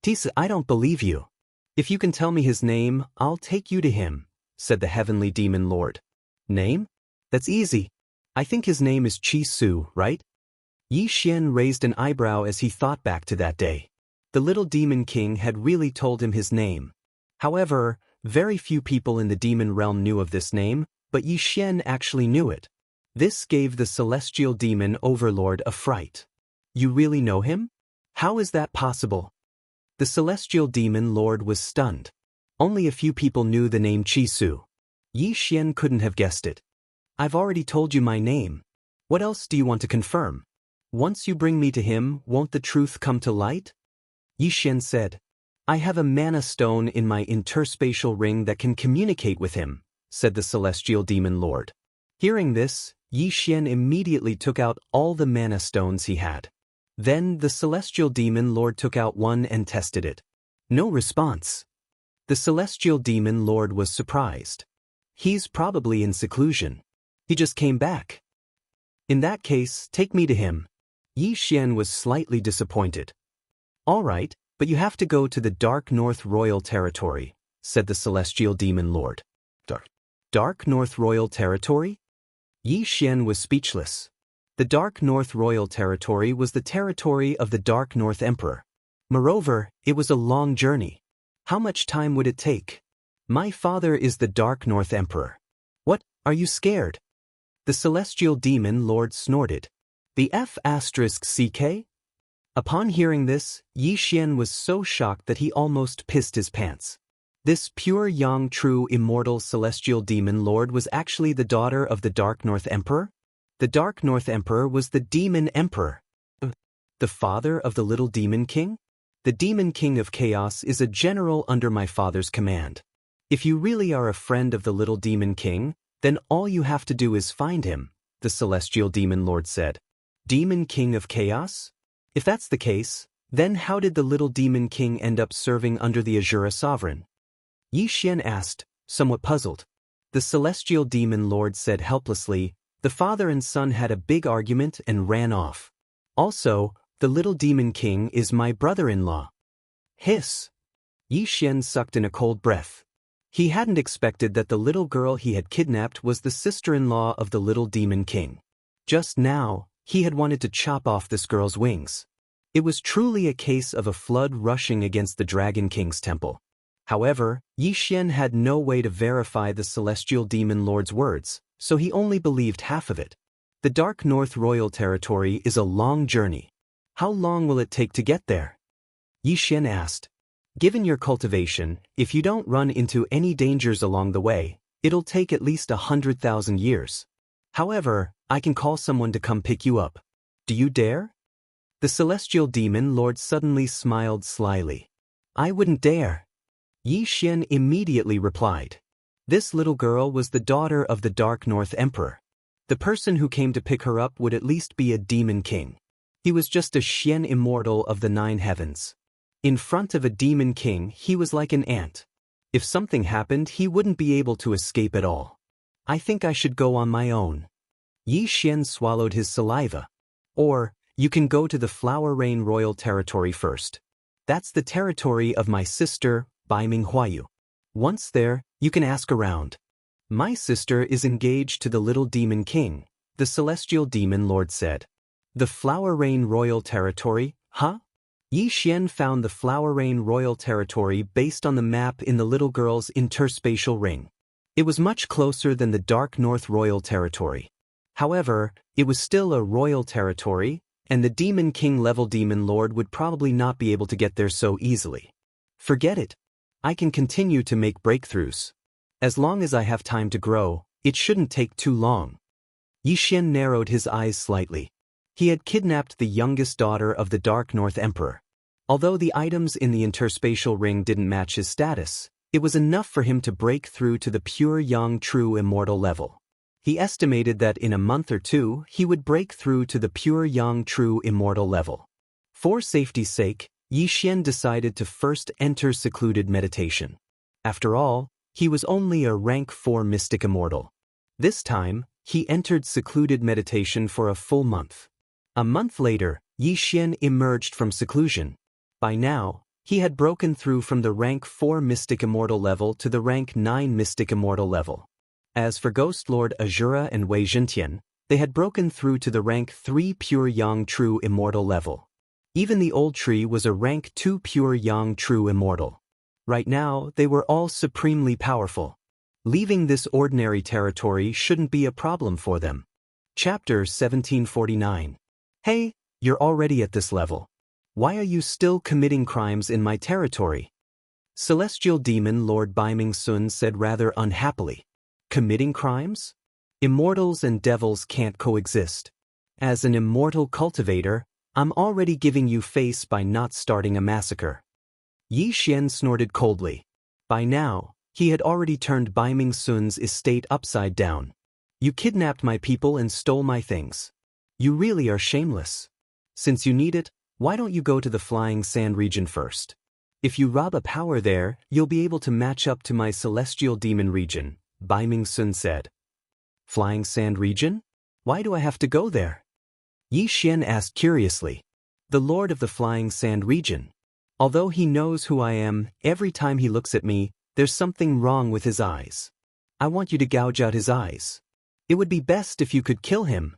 [SPEAKER 1] Tisa, I don't believe you. If you can tell me his name, I'll take you to him, said the heavenly demon lord. Name? That's easy. I think his name is Chi Su, right? Yi Xian raised an eyebrow as he thought back to that day. The little demon king had really told him his name. However, very few people in the demon realm knew of this name, but Yi Xian actually knew it. This gave the celestial demon overlord a fright. You really know him? How is that possible? The celestial demon lord was stunned. Only a few people knew the name Chi Su. Yi Xian couldn't have guessed it. I've already told you my name. What else do you want to confirm? Once you bring me to him, won't the truth come to light? Yi Xian said. I have a mana stone in my interspatial ring that can communicate with him, said the celestial demon lord. Hearing this, Yi Xian immediately took out all the mana stones he had. Then the celestial demon lord took out one and tested it. No response. The celestial demon lord was surprised. He's probably in seclusion. He just came back. In that case, take me to him. Yi Xian was slightly disappointed. All right, but you have to go to the Dark North Royal Territory, said the celestial demon lord. Dark North Royal Territory? Yi Xian was speechless. The Dark North Royal Territory was the territory of the Dark North Emperor. Moreover, it was a long journey. How much time would it take? My father is the Dark North Emperor. What, are you scared? The celestial demon lord snorted. The F***CK? Upon hearing this, Yi Xian was so shocked that he almost pissed his pants. This pure yang true immortal celestial demon lord was actually the daughter of the Dark North Emperor? The Dark North Emperor was the Demon Emperor. The father of the little demon king? The demon king of chaos is a general under my father's command. If you really are a friend of the little demon king, then all you have to do is find him, the celestial demon lord said. Demon king of chaos? If that's the case, then how did the little demon king end up serving under the Azura sovereign? Yi Xian asked, somewhat puzzled. The celestial demon lord said helplessly, the father and son had a big argument and ran off. Also, the little demon king is my brother-in-law. Hiss. Yi Xian sucked in a cold breath. He hadn't expected that the little girl he had kidnapped was the sister-in-law of the little demon king. Just now, he had wanted to chop off this girl's wings. It was truly a case of a flood rushing against the Dragon King's temple. However, Yi Xian had no way to verify the celestial demon lord's words, so he only believed half of it. The Dark North Royal Territory is a long journey. How long will it take to get there? Yi Xian asked. Given your cultivation, if you don't run into any dangers along the way, it'll take at least 100,000 years. However, I can call someone to come pick you up. Do you dare? The celestial demon lord suddenly smiled slyly. I wouldn't dare. Yi Xian immediately replied. This little girl was the daughter of the Dark North Emperor. The person who came to pick her up would at least be a demon king. He was just a Xian immortal of the 9 heavens. In front of a demon king, he was like an ant. If something happened, he wouldn't be able to escape at all. I think I should go on my own. Yi Xian swallowed his saliva. Or, you can go to the Flower Rain Royal Territory first. That's the territory of my sister, Bai Ming Huayu. Once there, you can ask around. My sister is engaged to the little demon king, the celestial demon lord said. The Flower Rain Royal Territory, huh? Yi Xian found the Flower Rain Royal Territory based on the map in the little girl's interspatial ring. It was much closer than the Dark North Royal Territory. However, it was still a royal territory, and the Demon King level Demon Lord would probably not be able to get there so easily. Forget it. I can continue to make breakthroughs. As long as I have time to grow, it shouldn't take too long. Yi Xian narrowed his eyes slightly. He had kidnapped the youngest daughter of the Dark North Emperor. Although the items in the interspatial ring didn't match his status, it was enough for him to break through to the pure young true immortal level. He estimated that in a month or two he would break through to the pure young true immortal level. For safety's sake, Yi Xian decided to first enter secluded meditation. After all, he was only a rank 4 mystic immortal. This time, he entered secluded meditation for a full month. A month later, Yi Xian emerged from seclusion. By now, he had broken through from the rank 4 mystic immortal level to the rank 9 mystic immortal level. As for Ghost Lord Azura and Wei Zhentian, they had broken through to the rank 3 pure yang true immortal level. Even the old tree was a rank 2 pure yang true immortal. Right now, they were all supremely powerful. Leaving this ordinary territory shouldn't be a problem for them. Chapter 1749. Hey, you're already at this level. Why are you still committing crimes in my territory? Celestial Demon Lord Bai Ming Sun said rather unhappily. Committing crimes? Immortals and devils can't coexist. As an immortal cultivator, I'm already giving you face by not starting a massacre. Yi Xian snorted coldly. By now, he had already turned Bai Ming Sun's estate upside down. You kidnapped my people and stole my things. You really are shameless. Since you need it, why don't you go to the Flying Sand region first? If you rob a power there, you'll be able to match up to my Celestial Demon region, Bai Ming Sun said. Flying Sand region? Why do I have to go there? Yi Xian asked curiously. The Lord of the Flying Sand region. Although he knows who I am, every time he looks at me, there's something wrong with his eyes. I want you to gouge out his eyes. It would be best if you could kill him.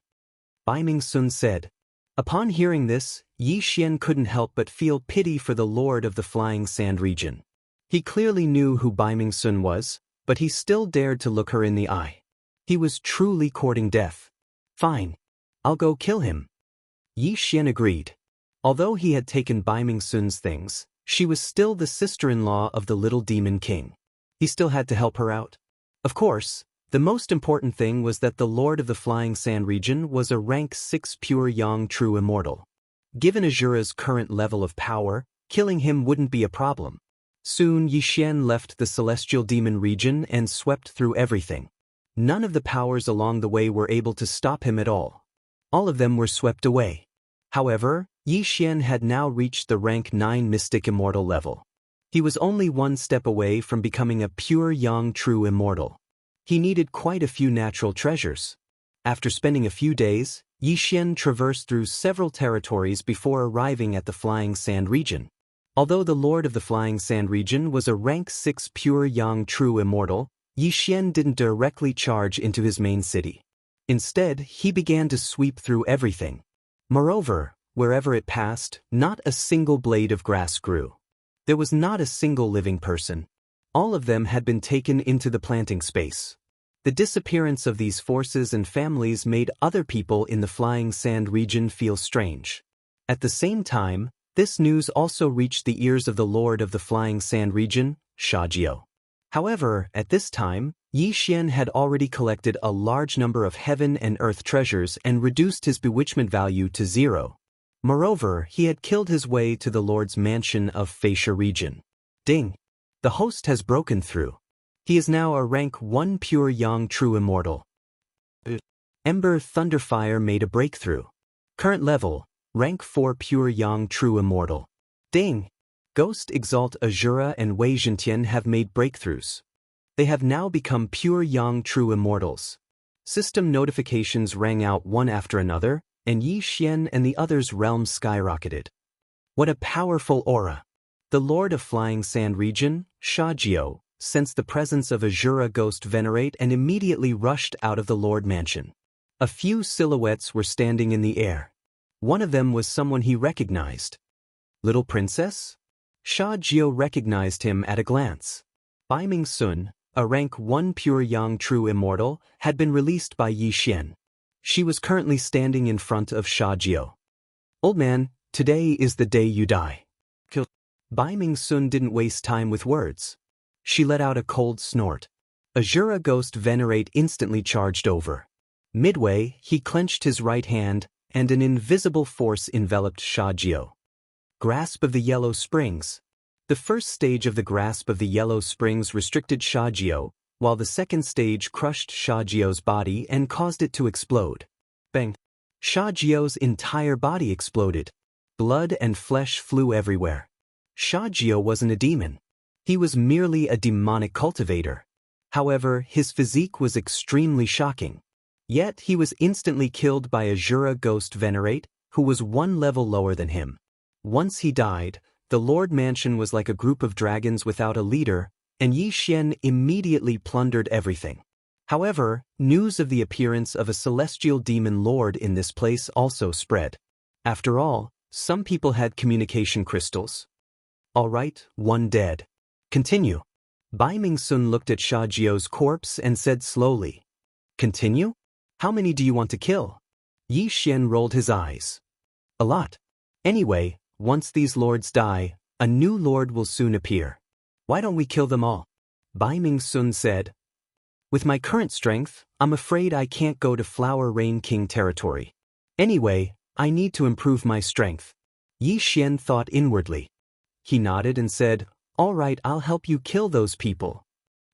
[SPEAKER 1] Bai Ming Sun said. Upon hearing this, Yi Xian couldn't help but feel pity for the Lord of the Flying Sand region. He clearly knew who Bai Ming Sun was, but he still dared to look her in the eye. He was truly courting death. Fine. I'll go kill him. Yi Xian agreed. Although he had taken Bai Ming Sun's things, she was still the sister-in-law of the little demon king. He still had to help her out. Of course, the most important thing was that the Lord of the Flying Sand region was a rank 6 pure yang true immortal. Given Azura's current level of power, killing him wouldn't be a problem. Soon Yi Xian left the celestial demon region and swept through everything. None of the powers along the way were able to stop him at all. All of them were swept away. However, Yi Xian had now reached the rank 9 mystic immortal level. He was only one step away from becoming a pure young true immortal. He needed quite a few natural treasures. After spending a few days, Yi Xian traversed through several territories before arriving at the Flying Sand region. Although the Lord of the Flying Sand region was a rank 6 pure young true immortal, Yi Xian didn't directly charge into his main city. Instead, he began to sweep through everything. Moreover, wherever it passed, not a single blade of grass grew. There was not a single living person. All of them had been taken into the planting space. The disappearance of these forces and families made other people in the Flying Sand region feel strange. At the same time, this news also reached the ears of the Lord of the Flying Sand region, Xianxia. However, at this time, Yi Xian had already collected a large number of heaven and earth treasures and reduced his bewitchment value to 0. Moreover, he had killed his way to the Lord's mansion of Facia region. Ding! The host has broken through. He is now a rank 1 pure young true immortal. Ember Thunderfire made a breakthrough. Current level, rank 4 pure young true immortal. Ding! Ghost Exalt Azura and Wei Zhentian have made breakthroughs. They have now become pure young true immortals. System notifications rang out one after another, and Yi Xian and the others' realms skyrocketed. What a powerful aura! The Lord of Flying Sand region, Xianxia, sensed the presence of Azura Ghost Venerate and immediately rushed out of the Lord Mansion. A few silhouettes were standing in the air. One of them was someone he recognized. Little Princess? Xianxia recognized him at a glance. Baiming Sun, a rank 1 pure young true immortal, had been released by Yi Xian. She was currently standing in front of Xianxia. Old man, today is the day you die. Baiming Sun didn't waste time with words. She let out a cold snort. Azura Ghost Venerate instantly charged over. Midway, he clenched his right hand, and an invisible force enveloped Xianxia. Grasp of the Yellow Springs. The first stage of the Grasp of the Yellow Springs restricted Xianxia, while the second stage crushed Xianxia's body and caused it to explode. Bang! Xianxia's entire body exploded. Blood and flesh flew everywhere. Xianxia wasn't a demon. He was merely a demonic cultivator. However, his physique was extremely shocking. Yet he was instantly killed by Azura Ghost Venerate, who was 1 level lower than him. Once he died, the Lord Mansion was like a group of dragons without a leader, and Yi Xian immediately plundered everything. However, news of the appearance of a celestial demon lord in this place also spread. After all, some people had communication crystals. All right, 1 dead. Continue. Baiming Sun looked at Xianxia's corpse and said slowly, Continue? How many do you want to kill? Yi Xian rolled his eyes. A lot. Anyway, once these lords die, a new lord will soon appear. Why don't we kill them all? Baiming Sun said. With my current strength, I'm afraid I can't go to Flower Rain King territory. Anyway, I need to improve my strength. Yi Xian thought inwardly. He nodded and said, All right, I'll help you kill those people.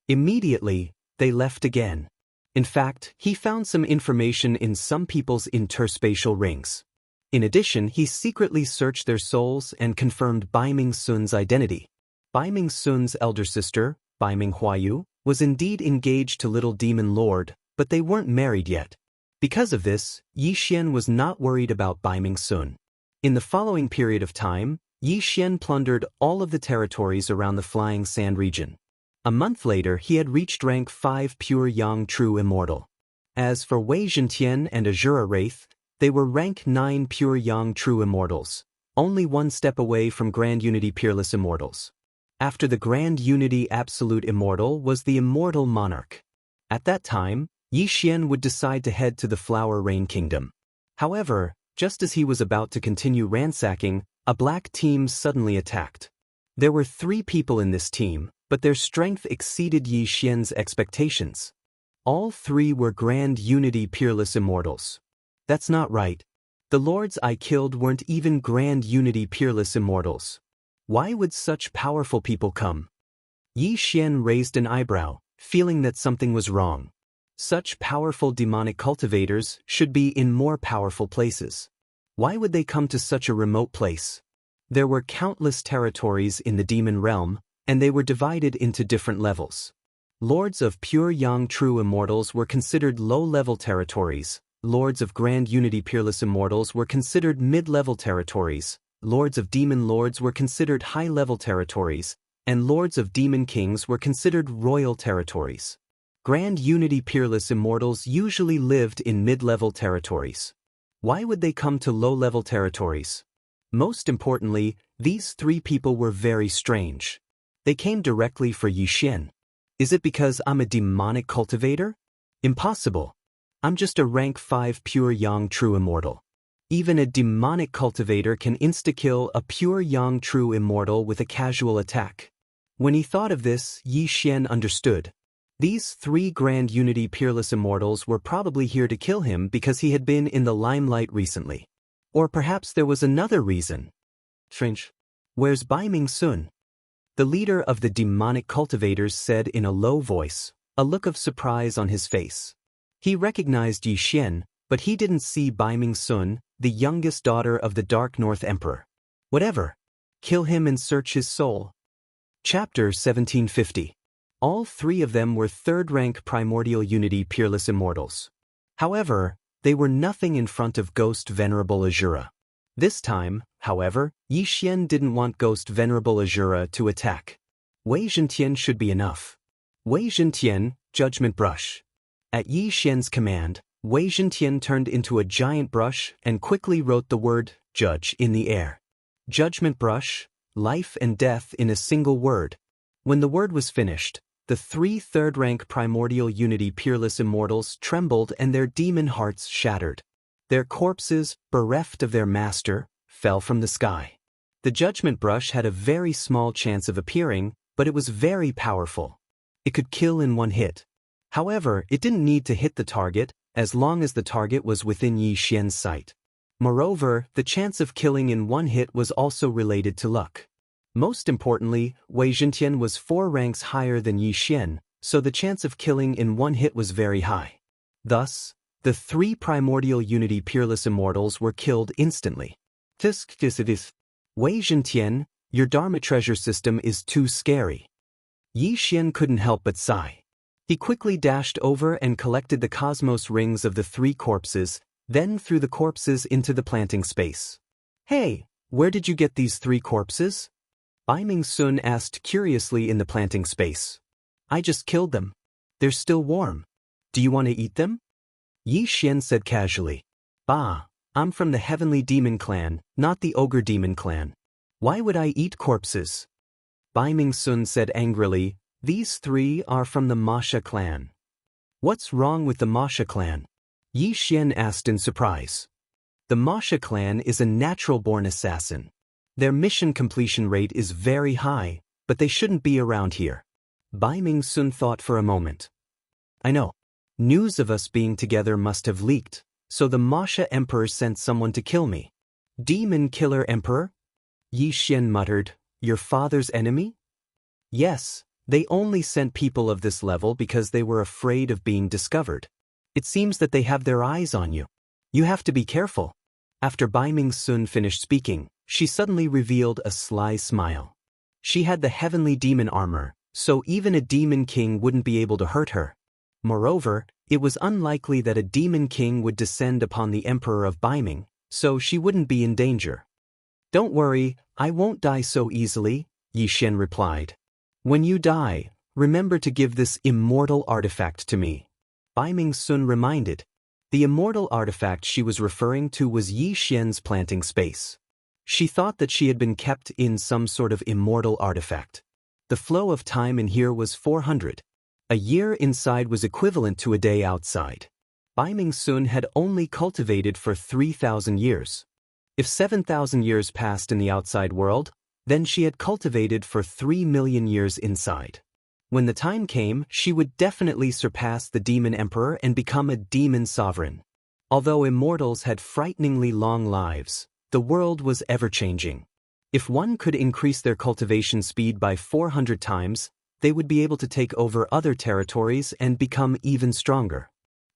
[SPEAKER 1] Immediately, they left again. In fact, he found some information in some people's interspatial rings. In addition, he secretly searched their souls and confirmed Baiming Sun's identity. Baiming Sun's elder sister, Baiming Huayu, was indeed engaged to Little Demon Lord, but they weren't married yet. Because of this, Yi Xian was not worried about Baiming Sun. In the following period of time, Yi Xian plundered all of the territories around the Flying Sand region. A month later, he had reached rank 5 pure young true immortal. As for Wei Zhentian and Azura Wraith, they were rank 9 pure young true immortals, only 1 step away from Grand Unity Peerless Immortals. After the Grand Unity Absolute Immortal was the Immortal Monarch. At that time, Yi Xian would decide to head to the Flower Rain Kingdom. However, just as he was about to continue ransacking, a black team suddenly attacked. There were 3 people in this team, but their strength exceeded Yi Xian's expectations. All 3 were Grand Unity Peerless Immortals. That's not right. The lords I killed weren't even Grand Unity Peerless Immortals. Why would such powerful people come? Yi Xian raised an eyebrow, feeling that something was wrong. Such powerful demonic cultivators should be in more powerful places. Why would they come to such a remote place? There were countless territories in the demon realm, and they were divided into different levels. Lords of pure Yang True Immortals were considered low-level territories. Lords of Grand Unity Peerless Immortals were considered mid-level territories. Lords of Demon Lords were considered high-level territories, and Lords of Demon Kings were considered royal territories. Grand Unity Peerless Immortals usually lived in mid-level territories. Why would they come to low-level territories? Most importantly, these three people were very strange. They came directly for Yi Xian. Is it because I'm a demonic cultivator? Impossible. I'm just a rank 5 pure Yang True Immortal. Even a demonic cultivator can insta-kill a pure Yang True Immortal with a casual attack. When he thought of this, Yi Xian understood. These three Grand Unity Peerless Immortals were probably here to kill him because he had been in the limelight recently. Or perhaps there was another reason. Strange. Where's Bai Ming Sun? The leader of the demonic cultivators said in a low voice, a look of surprise on his face. He recognized Yi Xian, but he didn't see Bai Ming Sun, the youngest daughter of the Dark North Emperor. Whatever. Kill him and search his soul. Chapter 1750. All three of them were third-rank Primordial Unity Peerless Immortals. However, they were nothing in front of Ghost Venerable Azura. This time, however, Yi Xian didn't want Ghost Venerable Azura to attack. Wei Zhentian should be enough. Wei Zhentian, Judgment Brush. At Yi Xian's command, Wei Zhentian turned into a giant brush and quickly wrote the word, Judge, in the air. Judgment Brush, life and death in a single word. When the word was finished, the three third-rank Primordial Unity Peerless Immortals trembled and their demon hearts shattered. Their corpses, bereft of their master, fell from the sky. The Judgment Brush had a very small chance of appearing, but it was very powerful. It could kill in one hit. However, it didn't need to hit the target, as long as the target was within Yi Xian's sight. Moreover, the chance of killing in one hit was also related to luck. Most importantly, Wei Zhentian was 4 ranks higher than Yi Xian, so the chance of killing in one hit was very high. Thus, the three Primordial Unity Peerless Immortals were killed instantly. Wei Zhentian, your Dharma treasure system is too scary. Yi Xian couldn't help but sigh. He quickly dashed over and collected the cosmos rings of the three corpses, then threw the corpses into the planting space. Hey, where did you get these 3 corpses? Bai Ming Sun asked curiously in the planting space. I just killed them. They're still warm. Do you want to eat them? Yi Xian said casually. Bah, I'm from the Heavenly Demon Clan, not the Ogre Demon Clan. Why would I eat corpses? Bai Ming Sun said angrily, these 3 are from the Masha clan. What's wrong with the Masha clan? Yi Xian asked in surprise. The Masha clan is a natural-born assassin. Their mission completion rate is very high, but they shouldn't be around here. Bai Ming Sun thought for a moment. I know. News of us being together must have leaked, so the Masha Emperor sent someone to kill me. Demon Killer Emperor? Yi Xian muttered, your father's enemy? Yes, they only sent people of this level because they were afraid of being discovered. It seems that they have their eyes on you. You have to be careful. After Bai Ming Sun finished speaking, she suddenly revealed a sly smile. She had the heavenly demon armor, so even a demon king wouldn't be able to hurt her. Moreover, it was unlikely that a demon king would descend upon the emperor of Bai Ming, so she wouldn't be in danger. Don't worry, I won't die so easily, Yi Xian replied. When you die, remember to give this immortal artifact to me. Bai Ming Sun reminded. The immortal artifact she was referring to was Yi Xian's planting space. She thought that she had been kept in some sort of immortal artifact. The flow of time in here was 400. A year inside was equivalent to a day outside. Bai Ming Sun had only cultivated for 3,000 years. If 7,000 years passed in the outside world, then she had cultivated for 3 million years inside. When the time came, she would definitely surpass the Demon Emperor and become a demon sovereign. Although immortals had frighteningly long lives, the world was ever-changing. If one could increase their cultivation speed by 400 times, they would be able to take over other territories and become even stronger.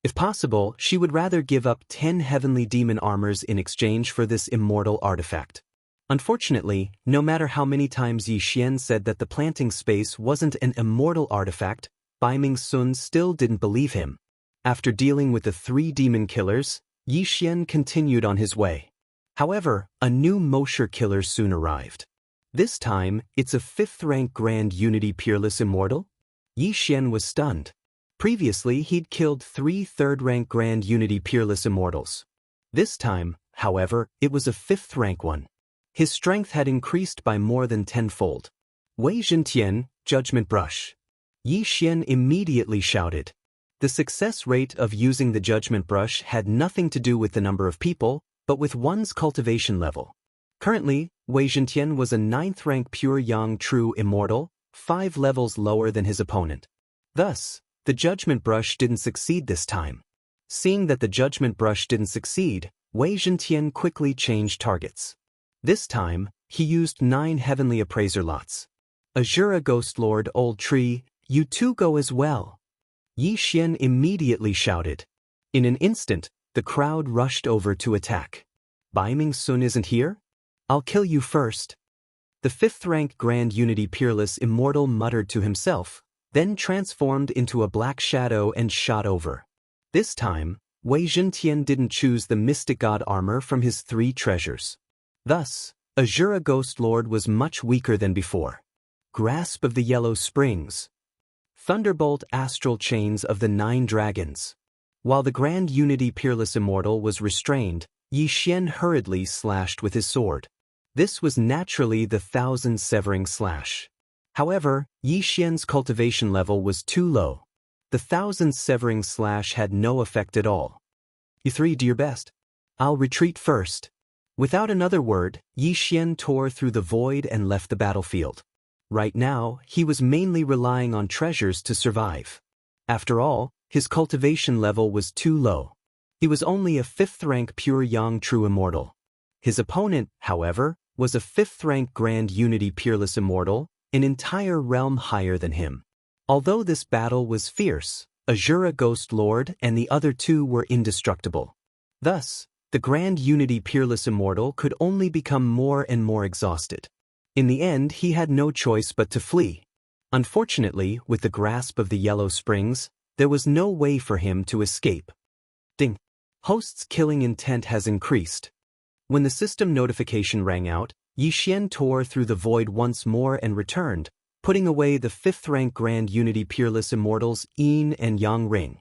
[SPEAKER 1] If possible, she would rather give up 10 heavenly demon armors in exchange for this immortal artifact. Unfortunately, no matter how many times Yi Xian said that the planting space wasn't an immortal artifact, Bai Ming Sun still didn't believe him. After dealing with the 3 demon killers, Yi Xian continued on his way. However, a new Mosher killer soon arrived. This time, it's a 5th-rank Grand Unity Peerless Immortal? Yi Xian was stunned. Previously, he'd killed 3 3rd-rank Grand Unity Peerless Immortals. This time, however, it was a 5th-rank one. His strength had increased by more than 10-fold. Wei Zhentian, Judgment Brush. Yi Xian immediately shouted. The success rate of using the Judgment Brush had nothing to do with the number of people, but with one's cultivation level. Currently, Wei Zhentian was a 9th-rank Pure Yang True Immortal, 5 levels lower than his opponent. Thus, the Judgment Brush didn't succeed this time. Seeing that the Judgment Brush didn't succeed, Wei Zhentian quickly changed targets. This time, he used 9 Heavenly Appraiser lots. Azura Ghost Lord Old Tree, you too go as well. Yi Xian immediately shouted. In an instant, the crowd rushed over to attack. Bai Ming Sun isn't here? I'll kill you first. The 5th-rank Grand Unity Peerless Immortal muttered to himself, then transformed into a black shadow and shot over. This time, Wei Zhentian didn't choose the Mystic God armor from his 3 treasures. Thus, Azura Ghost Lord was much weaker than before. Grasp of the Yellow Springs. Thunderbolt Astral Chains of the 9 Dragons. While the Grand Unity Peerless Immortal was restrained, Yi Xian hurriedly slashed with his sword. This was naturally the 1000 Severing Slash. However, Yi Xian's cultivation level was too low. The 1000 Severing Slash had no effect at all. You 3 do your best. I'll retreat first. Without another word, Yi Xian tore through the void and left the battlefield. Right now, he was mainly relying on treasures to survive. After all, his cultivation level was too low. He was only a 5th-rank Pure Yang True Immortal. His opponent, however, was a 5th-rank Grand Unity Peerless Immortal, an entire realm higher than him. Although this battle was fierce, Azura Ghost Lord and the other 2 were indestructible. Thus, the Grand Unity Peerless Immortal could only become more and more exhausted. In the end, he had no choice but to flee. Unfortunately, with the grasp of the Yellow Springs, there was no way for him to escape. Ding! Host's killing intent has increased. When the system notification rang out, Yi Xian tore through the void once more and returned, putting away the 5th-rank Grand Unity Peerless Immortals Yin and Yang Ring.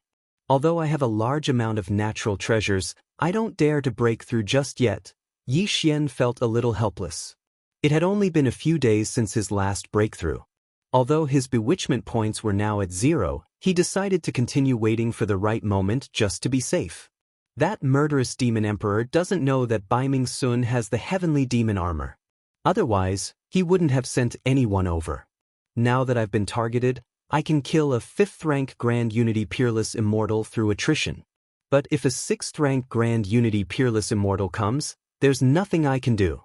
[SPEAKER 1] Although I have a large amount of natural treasures, I don't dare to break through just yet. Yi Xian felt a little helpless. It had only been a few days since his last breakthrough. Although his bewitchment points were now at 0, he decided to continue waiting for the right moment just to be safe. That murderous demon emperor doesn't know that Bai Ming Sun has the heavenly demon armor. Otherwise, he wouldn't have sent anyone over. Now that I've been targeted, I can kill a 5th-rank Grand Unity Peerless Immortal through attrition. But if a 6th-rank Grand Unity Peerless Immortal comes, there's nothing I can do.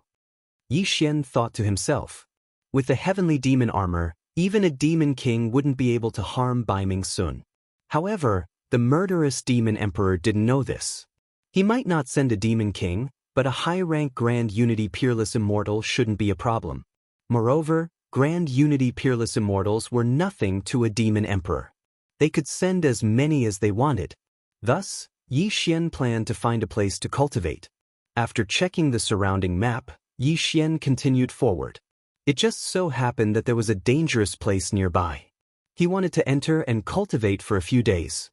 [SPEAKER 1] Yi Xian thought to himself. With the heavenly demon armor, even a demon king wouldn't be able to harm Bai Ming Sun. However, the murderous demon emperor didn't know this. He might not send a demon king, but a high-rank Grand Unity Peerless Immortal shouldn't be a problem. Moreover, Grand Unity Peerless Immortals were nothing to a demon emperor. They could send as many as they wanted. Thus, Yi Xian planned to find a place to cultivate. After checking the surrounding map, Yi Xian continued forward. It just so happened that there was a dangerous place nearby. He wanted to enter and cultivate for a few days.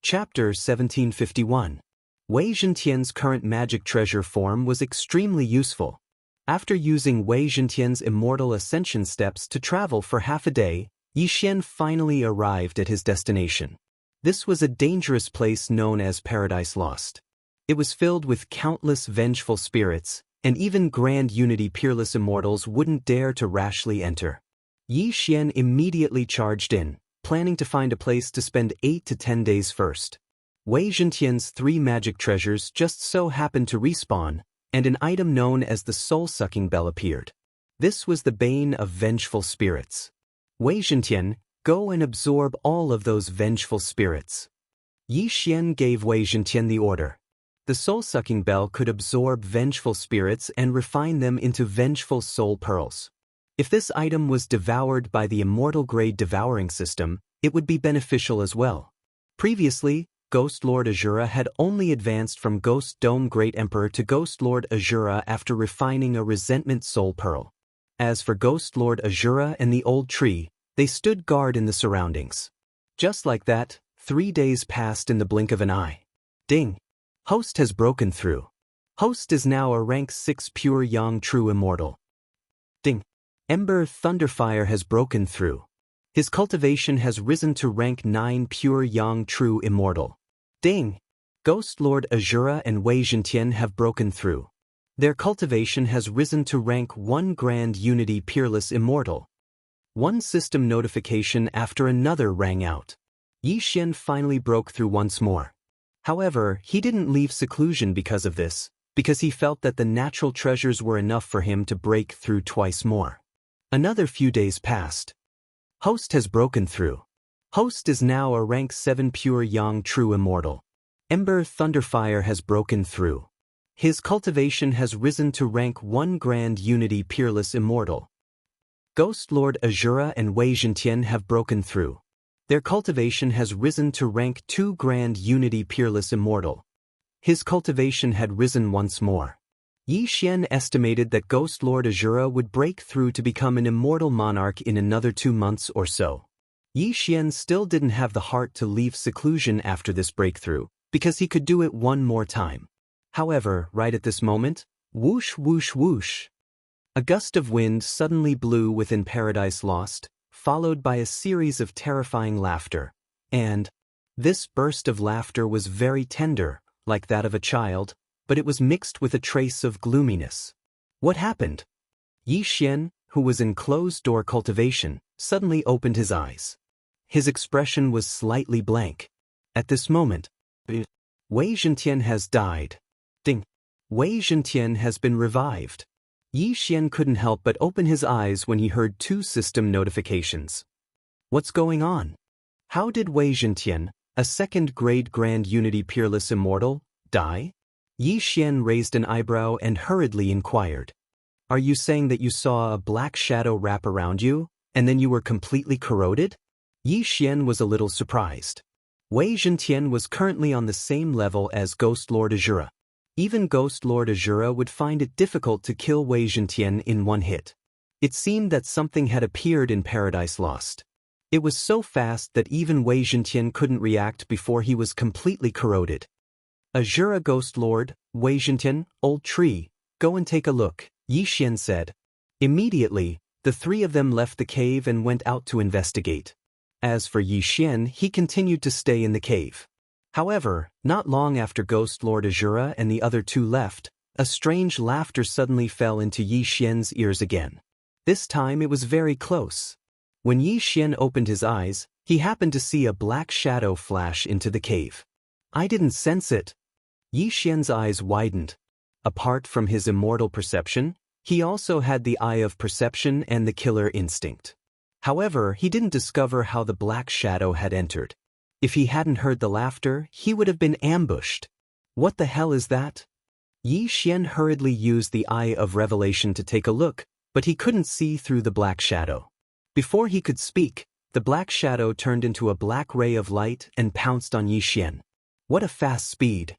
[SPEAKER 1] Chapter 1751. Wei Zhentian's current magic treasure form was extremely useful. After using Wei Zhentian's immortal ascension steps to travel for half a day, Yi Xian finally arrived at his destination. This was a dangerous place known as Paradise Lost. It was filled with countless vengeful spirits, and even Grand Unity Peerless Immortals wouldn't dare to rashly enter. Yi Xian immediately charged in, planning to find a place to spend 8 to 10 days first. Wei Zhentian's 3 magic treasures just so happened to respawn, and an item known as the Soul-Sucking Bell appeared. This was the bane of vengeful spirits. Wei Zhentian, go and absorb all of those vengeful spirits. Yi Xian gave Wei Zhentian the order. The soul-sucking bell could absorb vengeful spirits and refine them into vengeful soul pearls. If this item was devoured by the immortal-grade devouring system, it would be beneficial as well. Previously, Ghost Lord Azura had only advanced from Ghost Dome Great Emperor to Ghost Lord Azura after refining a resentment soul pearl. As for Ghost Lord Azura and the old tree, they stood guard in the surroundings. Just like that, 3 days passed in the blink of an eye. Ding! Host has broken through. Host is now a rank 6 pure yang true immortal. Ding! Ember Thunderfire has broken through. His cultivation has risen to rank 9 pure yang true immortal. Ding! Ghost Lord Azura and Wei Zhentian have broken through. Their cultivation has risen to rank 1 grand unity peerless immortal. One system notification after another rang out. Yi Xian finally broke through once more. However, he didn't leave seclusion because of this, because he felt that the natural treasures were enough for him to break through twice more. Another few days passed. Host has broken through. Host is now a rank 7 pure yang true immortal. Ember Thunderfire has broken through. His cultivation has risen to rank 1 grand unity peerless immortal. Ghost Lord Azura and Wei Zhentian have broken through. Their cultivation has risen to rank 2 grand unity peerless immortal. His cultivation had risen once more. Yi Xian estimated that Ghost Lord Azura would break through to become an immortal monarch in another 2 months or so. Yi Xian still didn't have the heart to leave seclusion after this breakthrough, because he could do it one more time. However, right at this moment, whoosh whoosh whoosh. A gust of wind suddenly blew within Paradise Lost, followed by a series of terrifying laughter, and this burst of laughter was very tender, like that of a child, but it was mixed with a trace of gloominess. What happened? Yi Xian, who was in closed-door cultivation, suddenly opened his eyes. His expression was slightly blank. At this moment, Wei Zhentian has died. Ding! Wei Zhentian has been revived. Yi Xian couldn't help but open his eyes when he heard 2 system notifications. What's going on? How did Wei Zhentian, a 2nd grade grand unity peerless immortal, die? Yi Xian raised an eyebrow and hurriedly inquired. Are you saying that you saw a black shadow wrap around you, and then you were completely corroded? Yi Xian was a little surprised. Wei Zhentian was currently on the same level as Ghost Lord Azura. Even Ghost Lord Azura would find it difficult to kill Wei Zhentian in one hit. It seemed that something had appeared in Paradise Lost. It was so fast that even Wei Zhentian couldn't react before he was completely corroded. Azura Ghost Lord, Wei Zhentian, old tree, go and take a look, Yi Xian said. Immediately, the 3 of them left the cave and went out to investigate. As for Yi Xian, he continued to stay in the cave. However, not long after Ghost Lord Azura and the other 2 left, a strange laughter suddenly fell into Yi Xian's ears again. This time it was very close. When Yi Xian opened his eyes, he happened to see a black shadow flash into the cave. I didn't sense it. Yi Xian's eyes widened. Apart from his immortal perception, he also had the eye of perception and the killer instinct. However, he didn't discover how the black shadow had entered. If he hadn't heard the laughter, he would have been ambushed. What the hell is that? Yi Xian hurriedly used the Eye of Revelation to take a look, but he couldn't see through the black shadow. Before he could speak, the black shadow turned into a black ray of light and pounced on Yi Xian. What a fast speed!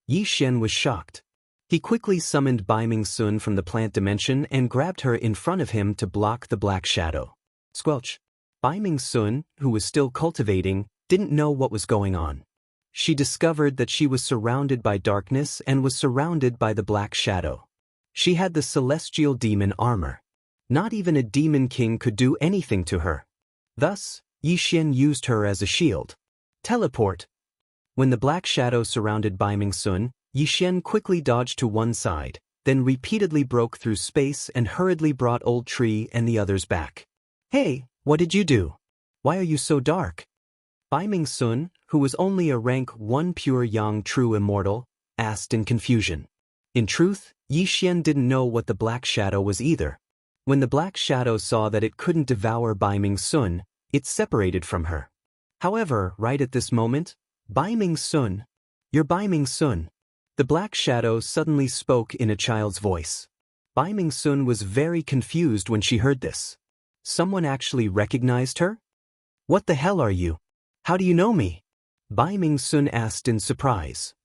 [SPEAKER 1] Yi Xian was shocked. He quickly summoned Bai Ming Sun from the plant dimension and grabbed her in front of him to block the black shadow. Squelch! Bai Ming Sun, who was still cultivating, didn't know what was going on. She discovered that she was surrounded by darkness and was surrounded by the black shadow. She had the celestial demon armor. Not even a demon king could do anything to her. Thus, Yi Xian used her as a shield. Teleport! When the black shadow surrounded Bai Ming Sun, Yi Xian quickly dodged to one side, then repeatedly broke through space and hurriedly brought Old Tree and the others back. Hey, what did you do? Why are you so dark? Bai Ming Sun, who was only a rank 1 pure yang true immortal, asked in confusion. In truth, Yi Xian didn't know what the black shadow was either. When the black shadow saw that it couldn't devour Bai Ming Sun, it separated from her. However, right at this moment, Bai Ming Sun, you're Bai Ming Sun. The black shadow suddenly spoke in a child's voice. Bai Ming Sun was very confused when she heard this. Someone actually recognized her? What the hell are you? How do you know me? Bai Ming Sun asked in surprise.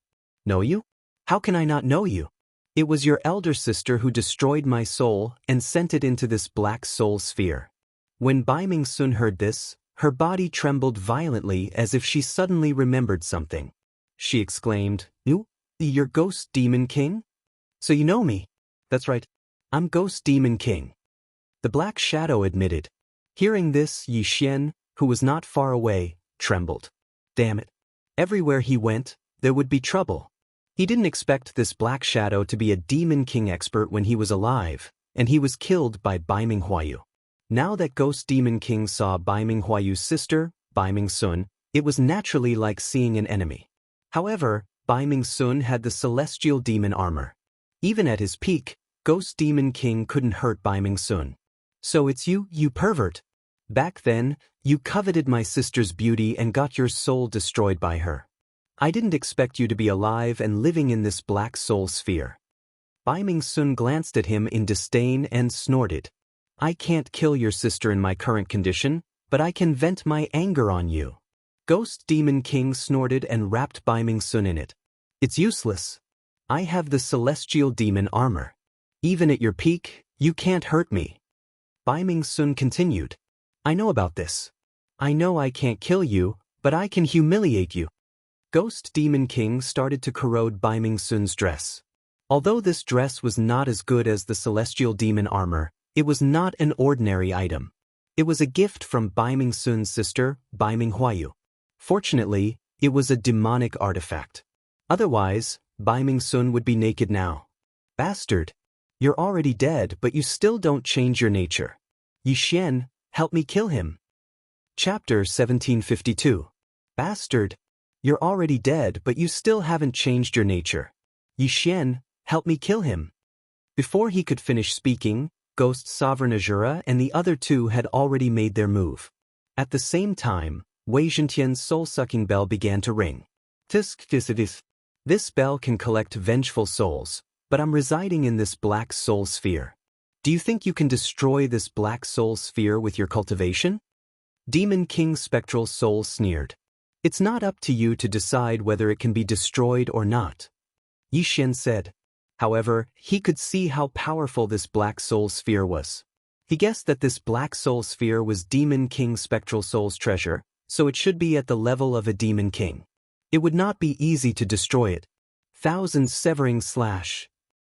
[SPEAKER 1] Know you? How can I not know you? It was your elder sister who destroyed my soul and sent it into this black soul sphere. When Bai Ming Sun heard this, her body trembled violently as if she suddenly remembered something. She exclaimed, You're Ghost Demon King? So you know me? That's right. I'm Ghost Demon King. The black shadow admitted. Hearing this, Yi Xian, who was not far away, trembled. Damn it. Everywhere he went, there would be trouble. He didn't expect this black shadow to be a Demon King expert when he was alive, and he was killed by Bai Ming Huayu. Now that Ghost Demon King saw Bai Ming Huayu's sister, Bai Ming Sun, it was naturally like seeing an enemy. However, Bai Ming Sun had the celestial demon armor. Even at his peak, Ghost Demon King couldn't hurt Bai Ming Sun. So it's you pervert. Back then, you coveted my sister's beauty and got your soul destroyed by her. I didn't expect you to be alive and living in this black soul sphere. Bai Ming Sun glanced at him in disdain and snorted. I can't kill your sister in my current condition, but I can vent my anger on you. Ghost Demon King snorted and wrapped Bai Ming Sun in it. It's useless. I have the celestial demon armor. Even at your peak, you can't hurt me. Bai Ming Sun continued. I know about this. I know I can't kill you, but I can humiliate you. Ghost Demon King started to corrode Bai Ming Sun's dress. Although this dress was not as good as the celestial demon armor, it was not an ordinary item. It was a gift from Bai Ming Sun's sister, Bai Ming Huayu. Fortunately, it was a demonic artifact. Otherwise, Bai Ming Sun would be naked now. Bastard! You're already dead, but you still don't change your nature. Yi Xian, help me kill him. Chapter 1752. Bastard! You're already dead, but you still haven't changed your nature. Yi Xian, help me kill him. Before he could finish speaking, Ghost Sovereign Azura and the other two had already made their move. At the same time, Wei Zhentian's soul-sucking bell began to ring. Tisk tisk. This bell can collect vengeful souls, but I'm residing in this black soul sphere. Do you think you can destroy this black soul sphere with your cultivation? Demon King Spectral Soul sneered. It's not up to you to decide whether it can be destroyed or not. Yi Xian said. However, he could see how powerful this black soul sphere was. He guessed that this black soul sphere was Demon King Spectral Soul's treasure, so it should be at the level of a Demon King. It would not be easy to destroy it. Thousand severing slash.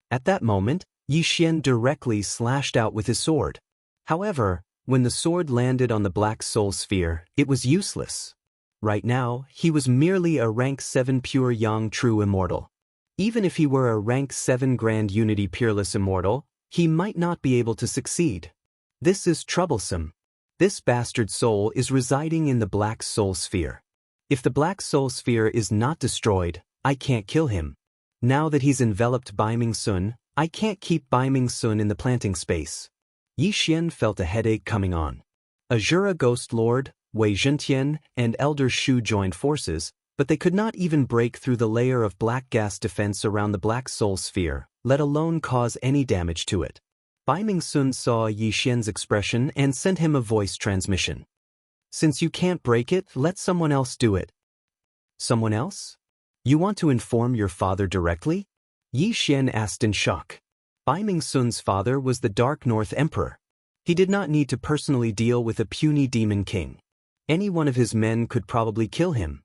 [SPEAKER 1] At that moment, Yi Xian directly slashed out with his sword. However, when the sword landed on the black soul sphere, it was useless. Right now, he was merely a rank 7 pure Yang True Immortal. Even if he were a rank 7 Grand Unity Peerless Immortal, he might not be able to succeed. This is troublesome. This bastard soul is residing in the black soul sphere. If the black soul sphere is not destroyed, I can't kill him. Now that he's enveloped Bai Ming Sun, I can't keep Bai Ming Sun in the planting space. Yi Xian felt a headache coming on. Azura Ghost Lord, Wei Zhentian, and Elder Shu joined forces, but they could not even break through the layer of black gas defense around the black soul sphere, let alone cause any damage to it. Bai Ming Sun saw Yi Xian's expression and sent him a voice transmission. Since you can't break it, let someone else do it. Someone else? You want to inform your father directly? Yi Xian asked in shock. Bai Ming Sun's father was the Dark North Emperor. He did not need to personally deal with a puny demon king. Any one of his men could probably kill him.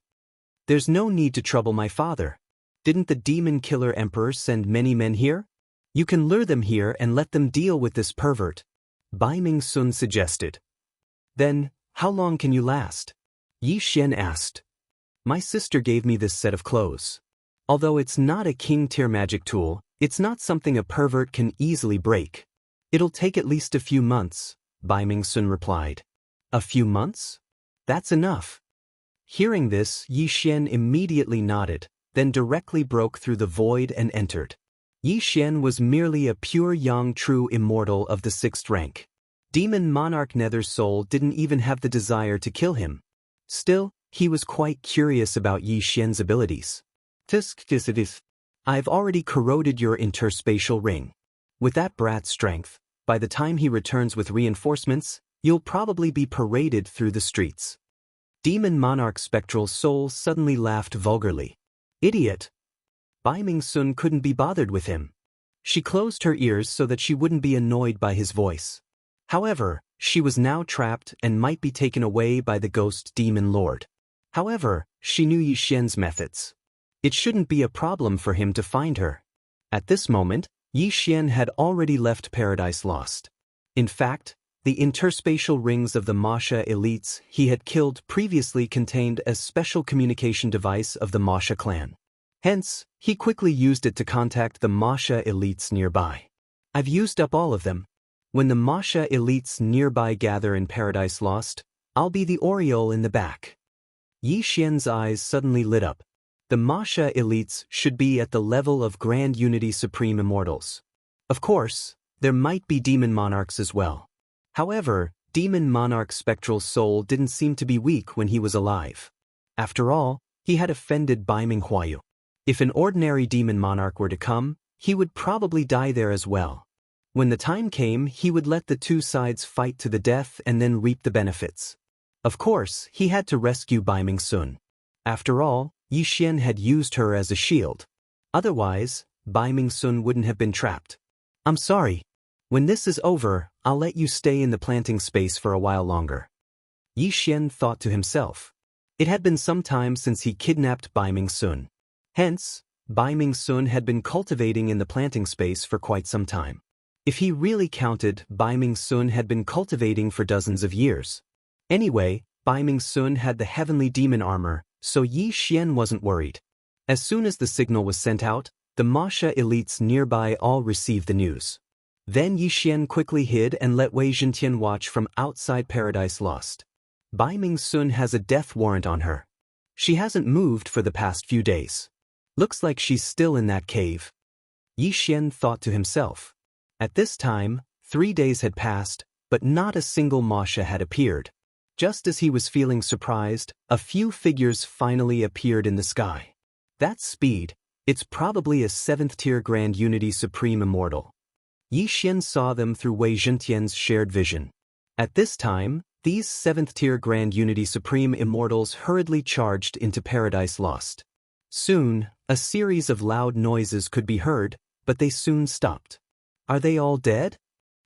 [SPEAKER 1] There's no need to trouble my father. Didn't the demon killer emperor send many men here? You can lure them here and let them deal with this pervert. Bai Ming Sun suggested. Then, how long can you last? Yi Xian asked. My sister gave me this set of clothes. Although it's not a king-tier magic tool, it's not something a pervert can easily break. It'll take at least a few months, Bai Ming Sun replied. A few months? That's enough. Hearing this, Yi Xian immediately nodded, then directly broke through the void and entered. Yi Xian was merely a pure Yang true immortal of the 6th rank. Demon Monarch Nether's soul didn't even have the desire to kill him. Still, he was quite curious about Yi Xian's abilities. I've already corroded your interspatial ring. With that brat's strength, by the time he returns with reinforcements, you'll probably be paraded through the streets. Demon Monarch's spectral soul suddenly laughed vulgarly. Idiot! Bai Ming-sun couldn't be bothered with him. She closed her ears so that she wouldn't be annoyed by his voice. However, she was now trapped and might be taken away by the ghost demon lord. However, she knew Yi Xian's methods. It shouldn't be a problem for him to find her. At this moment, Yi Xian had already left Paradise Lost. In fact, the interspatial rings of the Masha elites he had killed previously contained a special communication device of the Masha clan. Hence, he quickly used it to contact the Masha elites nearby. I've used up all of them. When the Masha elites nearby gather in Paradise Lost, I'll be the Oriole in the back. Yi Xian's eyes suddenly lit up. The Masha elites should be at the level of Grand Unity Supreme Immortals. Of course, there might be Demon Monarchs as well. However, Demon Monarch's spectral soul didn't seem to be weak when he was alive. After all, he had offended Bai Minghuayu. If an ordinary Demon Monarch were to come, he would probably die there as well. When the time came, he would let the two sides fight to the death and then reap the benefits. Of course, he had to rescue Bai Ming-sun. After all, Yi Xian had used her as a shield. Otherwise, Bai Ming-sun wouldn't have been trapped. I'm sorry. When this is over, I'll let you stay in the planting space for a while longer. Yi Xian thought to himself. It had been some time since he kidnapped Bai Ming-sun. Hence, Bai Ming-sun had been cultivating in the planting space for quite some time. If he really counted, Bai Ming-sun had been cultivating for dozens of years. Anyway, Bai Ming-sun had the heavenly demon armor, so Yi Xian wasn't worried. As soon as the signal was sent out, the Masha elites nearby all received the news. Then Yi Xian quickly hid and let Wei Zhentian watch from outside Paradise Lost. Bai Ming-sun has a death warrant on her. She hasn't moved for the past few days. Looks like she's still in that cave. Yi Xian thought to himself. At this time, 3 days had passed, but not a single Masha had appeared. Just as he was feeling surprised, a few figures finally appeared in the sky. That's speed. It's probably a 7th-tier Grand Unity Supreme Immortal. Yi Xian saw them through Wei Zhentian's shared vision. At this time, these 7th-tier Grand Unity Supreme Immortals hurriedly charged into Paradise Lost. Soon, a series of loud noises could be heard, but they soon stopped. Are they all dead?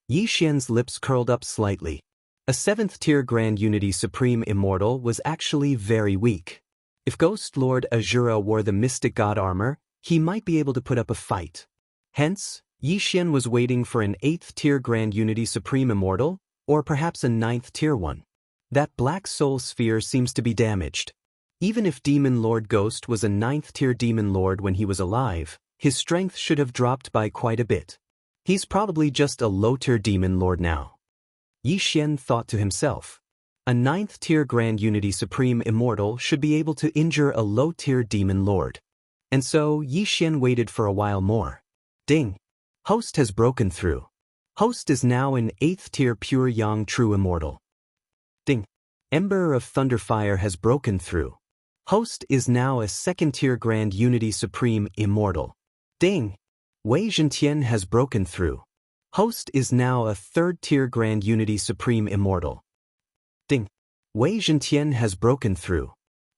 [SPEAKER 1] Yi Xian's lips curled up slightly. A 7th-tier Grand Unity Supreme Immortal was actually very weak. If Ghost Lord Azura wore the Mystic God armor, he might be able to put up a fight. Hence, Yi Xian was waiting for an 8th-tier Grand Unity Supreme Immortal, or perhaps a 9th-tier one. That Black Soul Sphere seems to be damaged. Even if Demon Lord Ghost was a 9th-tier Demon Lord when he was alive, his strength should have dropped by quite a bit. He's probably just a low-tier Demon Lord now. Yi Xian thought to himself. A 9th-tier Grand Unity Supreme Immortal should be able to injure a low-tier Demon Lord. And so, Yi Xian waited for a while more. Ding! Host has broken through. Host is now an 8th-tier Pure Yang True Immortal. Ding! Ember of Thunderfire has broken through. Host is now a 2nd-tier Grand Unity Supreme Immortal. Ding! Wei Zhentian has broken through. Host is now a 3rd-tier Grand Unity Supreme Immortal. Ding! Wei Zhentian has broken through.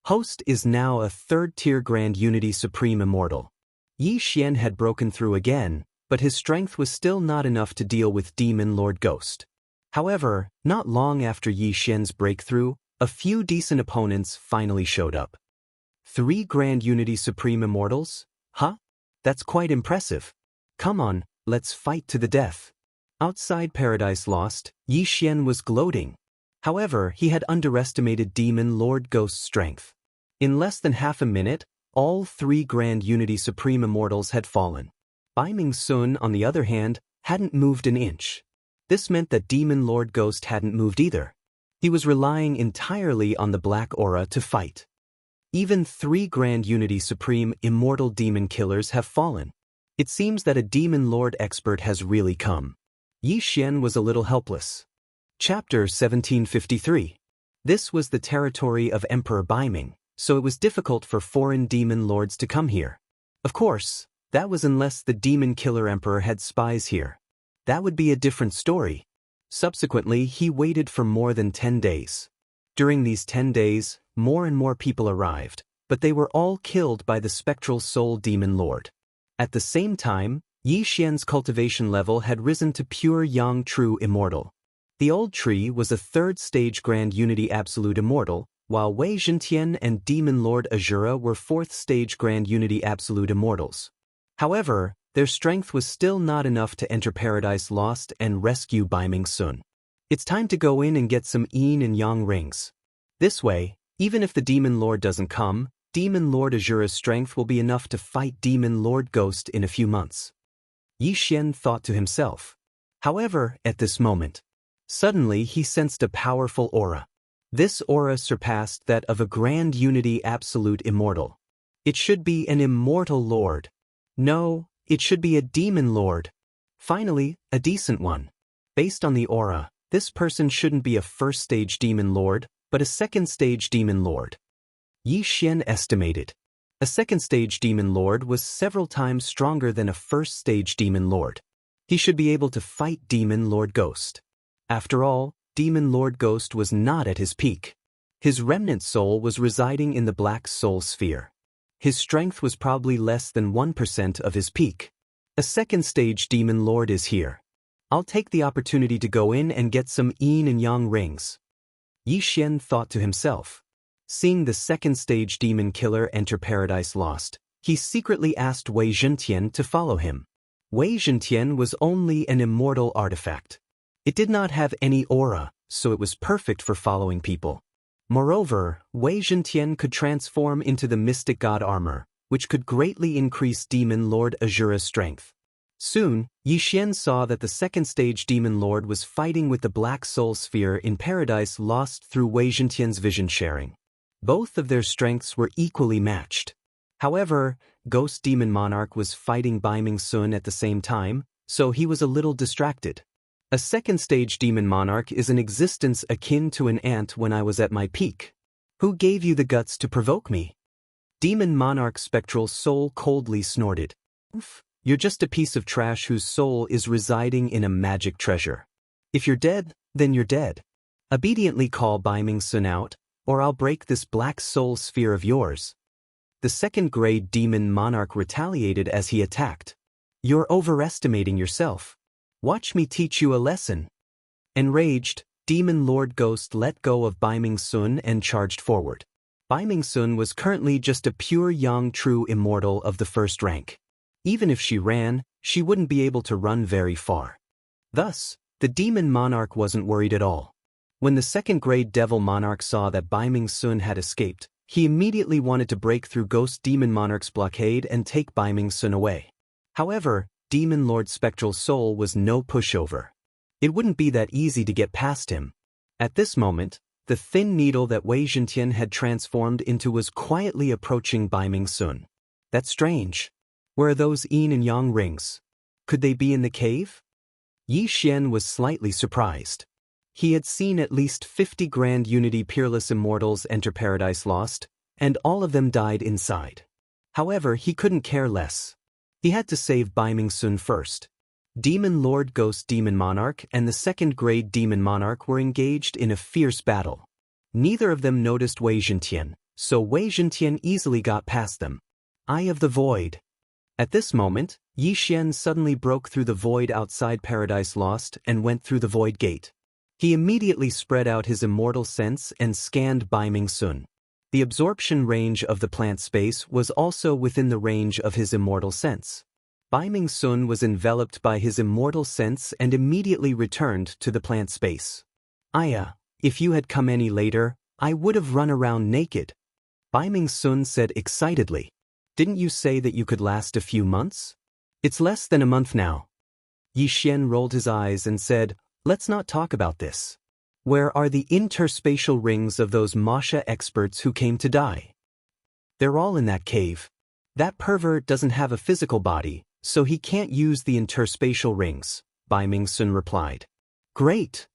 [SPEAKER 1] Host is now a 3rd-tier Grand Unity Supreme Immortal. Yi Xian had broken through again, but his strength was still not enough to deal with Demon Lord Ghost. However, not long after Yi Xian's breakthrough, a few decent opponents finally showed up. 3 Grand Unity Supreme Immortals? Huh? That's quite impressive. Come on, let's fight to the death. Outside Paradise Lost, Yi Xian was gloating. However, he had underestimated Demon Lord Ghost's strength. In less than half a minute, all 3 Grand Unity Supreme Immortals had fallen. Bai Ming-sun, on the other hand, hadn't moved an inch. This meant that Demon Lord Ghost hadn't moved either. He was relying entirely on the Black Aura to fight. Even 3 Grand Unity Supreme Immortal Demon Killers have fallen. It seems that a demon lord expert has really come. Yi Xian was a little helpless. Chapter 1753. This was the territory of Emperor Baiming, so it was difficult for foreign demon lords to come here. Of course, that was unless the demon killer emperor had spies here. That would be a different story. Subsequently, he waited for more than 10 days. During these 10 days, more and more people arrived, but they were all killed by the spectral soul demon lord. At the same time, Yi Xian's cultivation level had risen to pure Yang True Immortal. The old tree was a third-stage Grand Unity Absolute Immortal, while Wei Zhentian and Demon Lord Azura were fourth-stage Grand Unity Absolute Immortals. However, their strength was still not enough to enter Paradise Lost and rescue Baiming Sun. It's time to go in and get some Yin and Yang rings. This way, even if the Demon Lord doesn't come, Demon Lord Azura's strength will be enough to fight Demon Lord Ghost in a few months. Yi Xian thought to himself. However, at this moment, suddenly he sensed a powerful aura. This aura surpassed that of a Grand Unity Absolute Immortal. It should be an Immortal Lord. No, it should be a Demon Lord. Finally, a decent one. Based on the aura, this person shouldn't be a first-stage Demon Lord, but a second-stage Demon Lord. Yi Xian estimated. A second-stage Demon Lord was several times stronger than a first-stage Demon Lord. He should be able to fight Demon Lord Ghost. After all, Demon Lord Ghost was not at his peak. His remnant soul was residing in the Black Soul Sphere. His strength was probably less than 1% of his peak. A second-stage Demon Lord is here. I'll take the opportunity to go in and get some Yin and Yang rings. Yi Xian thought to himself. Seeing the second-stage demon killer enter Paradise Lost, he secretly asked Wei Zhentian to follow him. Wei Zhentian was only an immortal artifact. It did not have any aura, so it was perfect for following people. Moreover, Wei Zhentian could transform into the Mystic God armor, which could greatly increase Demon Lord Azura's strength. Soon, Yi Xian saw that the second-stage Demon Lord was fighting with the Black Soul Sphere in Paradise Lost through Wei Zhentian's vision sharing. Both of their strengths were equally matched. However, Ghost Demon Monarch was fighting Baiming Sun at the same time, so he was a little distracted. A second-stage Demon Monarch is an existence akin to an ant when I was at my peak. Who gave you the guts to provoke me? Demon Monarch's spectral soul coldly snorted. You're just a piece of trash whose soul is residing in a magic treasure. If you're dead, then you're dead. Obediently call Baiming Sun out, or I'll break this Black Soul Sphere of yours. The second-grade Demon Monarch retaliated as he attacked. You're overestimating yourself. Watch me teach you a lesson. Enraged, Demon Lord Ghost let go of Baiming Sun and charged forward. Baiming Sun was currently just a pure Yang True Immortal of the first rank. Even if she ran, she wouldn't be able to run very far. Thus, the Demon Monarch wasn't worried at all. When the second-grade Devil Monarch saw that Baiming Sun had escaped, he immediately wanted to break through Ghost Demon Monarch's blockade and take Baiming Sun away. However, Demon Lord Spectral Soul was no pushover. It wouldn't be that easy to get past him. At this moment, the thin needle that Wei Zhentian had transformed into was quietly approaching Baiming Sun. That's strange. Where are those Yin and Yang rings? Could they be in the cave? Yi Xian was slightly surprised. He had seen at least 50 Grand Unity Peerless Immortals enter Paradise Lost, and all of them died inside. However, he couldn't care less. He had to save Baiming Sun first. Demon Lord Ghost Demon Monarch and the second-grade Demon Monarch were engaged in a fierce battle. Neither of them noticed Wei Zhentian, so Wei Zhentian easily got past them. Eye of the Void. At this moment, Yi Xian suddenly broke through the void outside Paradise Lost and went through the Void Gate. He immediately spread out his immortal sense and scanned Baiming Sun. The absorption range of the plant space was also within the range of his immortal sense. Baiming Sun was enveloped by his immortal sense and immediately returned to the plant space. Aya, if you had come any later, I would have run around naked. Baiming Sun said excitedly. Didn't you say that you could last a few months? It's less than a month now. Yi Xian rolled his eyes and said, let's not talk about this. Where are the interspatial rings of those Masha experts who came to die? They're all in that cave. That pervert doesn't have a physical body, So he can't use the interspatial rings, Bai Mingsun replied. Great!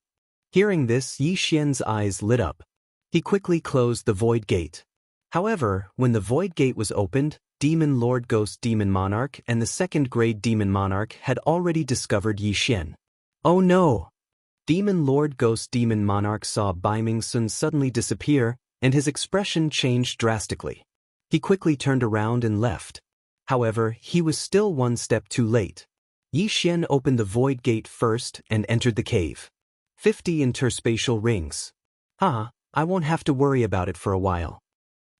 [SPEAKER 1] Hearing this, Yi Xian's eyes lit up. He quickly closed the void gate. However, when the void gate was opened, Demon Lord Ghost Demon Monarch and the second-grade Demon Monarch had already discovered Yi Xian. Oh no! Demon Lord Ghost Demon Monarch saw Bai Mingsun suddenly disappear, and his expression changed drastically. He quickly turned around and left. However, he was still one step too late. Yi Xian opened the void gate first and entered the cave. 50 interspatial rings. I won't have to worry about it for a while.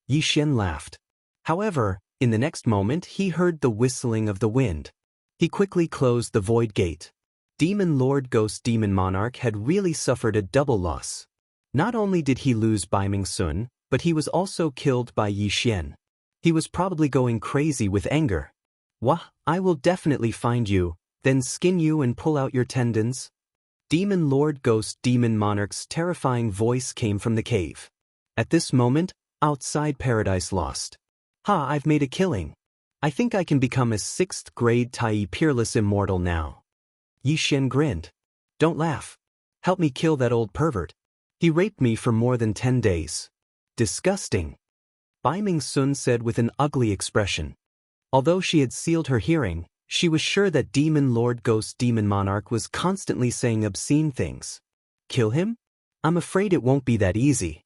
[SPEAKER 1] Yi Xian laughed. However, in the next moment he heard the whistling of the wind. He quickly closed the void gate. Demon Lord Ghost Demon Monarch had really suffered a double loss. Not only did he lose Bai Mingsun, but he was also killed by Yi Xian. He was probably going crazy with anger. Wah, I will definitely find you, then skin you and pull out your tendons. Demon Lord Ghost Demon Monarch's terrifying voice came from the cave. At this moment, outside Paradise Lost. I've made a killing. I think I can become a 6th grade Tai Peerless Immortal now. Yi Xian grinned. Don't laugh. Help me kill that old pervert. He raped me for more than 10 days. Disgusting. Bai Mingsun said with an ugly expression. Although she had sealed her hearing, she was sure that Demon Lord Ghost Demon Monarch was constantly saying obscene things. Kill him? I'm afraid it won't be that easy.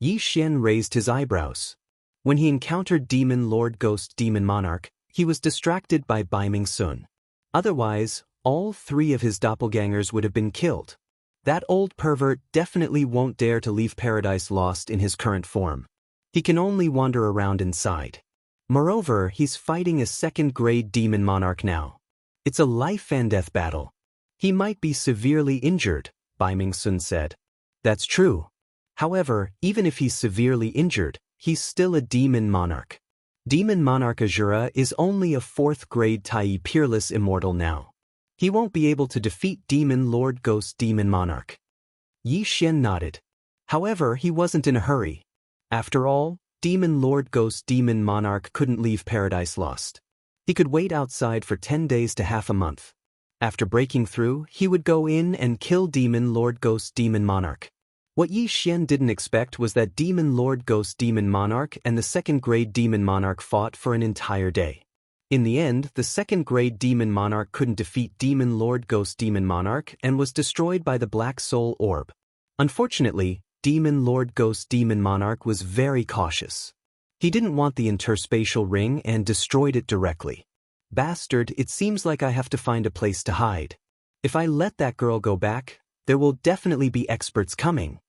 [SPEAKER 1] Yi Xian raised his eyebrows. When he encountered Demon Lord Ghost Demon Monarch, he was distracted by Bai Mingsun. Otherwise, all 3 of his doppelgangers would have been killed. That old pervert definitely won't dare to leave Paradise Lost in his current form. He can only wander around inside. Moreover, he's fighting a 2nd-grade Demon Monarch now. It's a life-and-death battle. He might be severely injured, Bai Mingsun said. That's true. However, even if he's severely injured, he's still a Demon Monarch. Demon Monarch Azura is only a 4th-grade Tai Peerless Immortal now. He won't be able to defeat Demon Lord Ghost Demon Monarch. Yi Xian nodded. However, he wasn't in a hurry. After all, Demon Lord Ghost Demon Monarch couldn't leave Paradise Lost. He could wait outside for 10 days to half a month. After breaking through, he would go in and kill Demon Lord Ghost Demon Monarch. What Yi Xian didn't expect was that Demon Lord Ghost Demon Monarch and the 2nd-grade Demon Monarch fought for an entire day. In the end, the 2nd-grade Demon Monarch couldn't defeat Demon Lord Ghost Demon Monarch and was destroyed by the Black Soul Orb. Unfortunately, Demon Lord Ghost Demon Monarch was very cautious. He didn't want the interspatial ring and destroyed it directly. Bastard, it seems like I have to find a place to hide. If I let that girl go back, there will definitely be experts coming.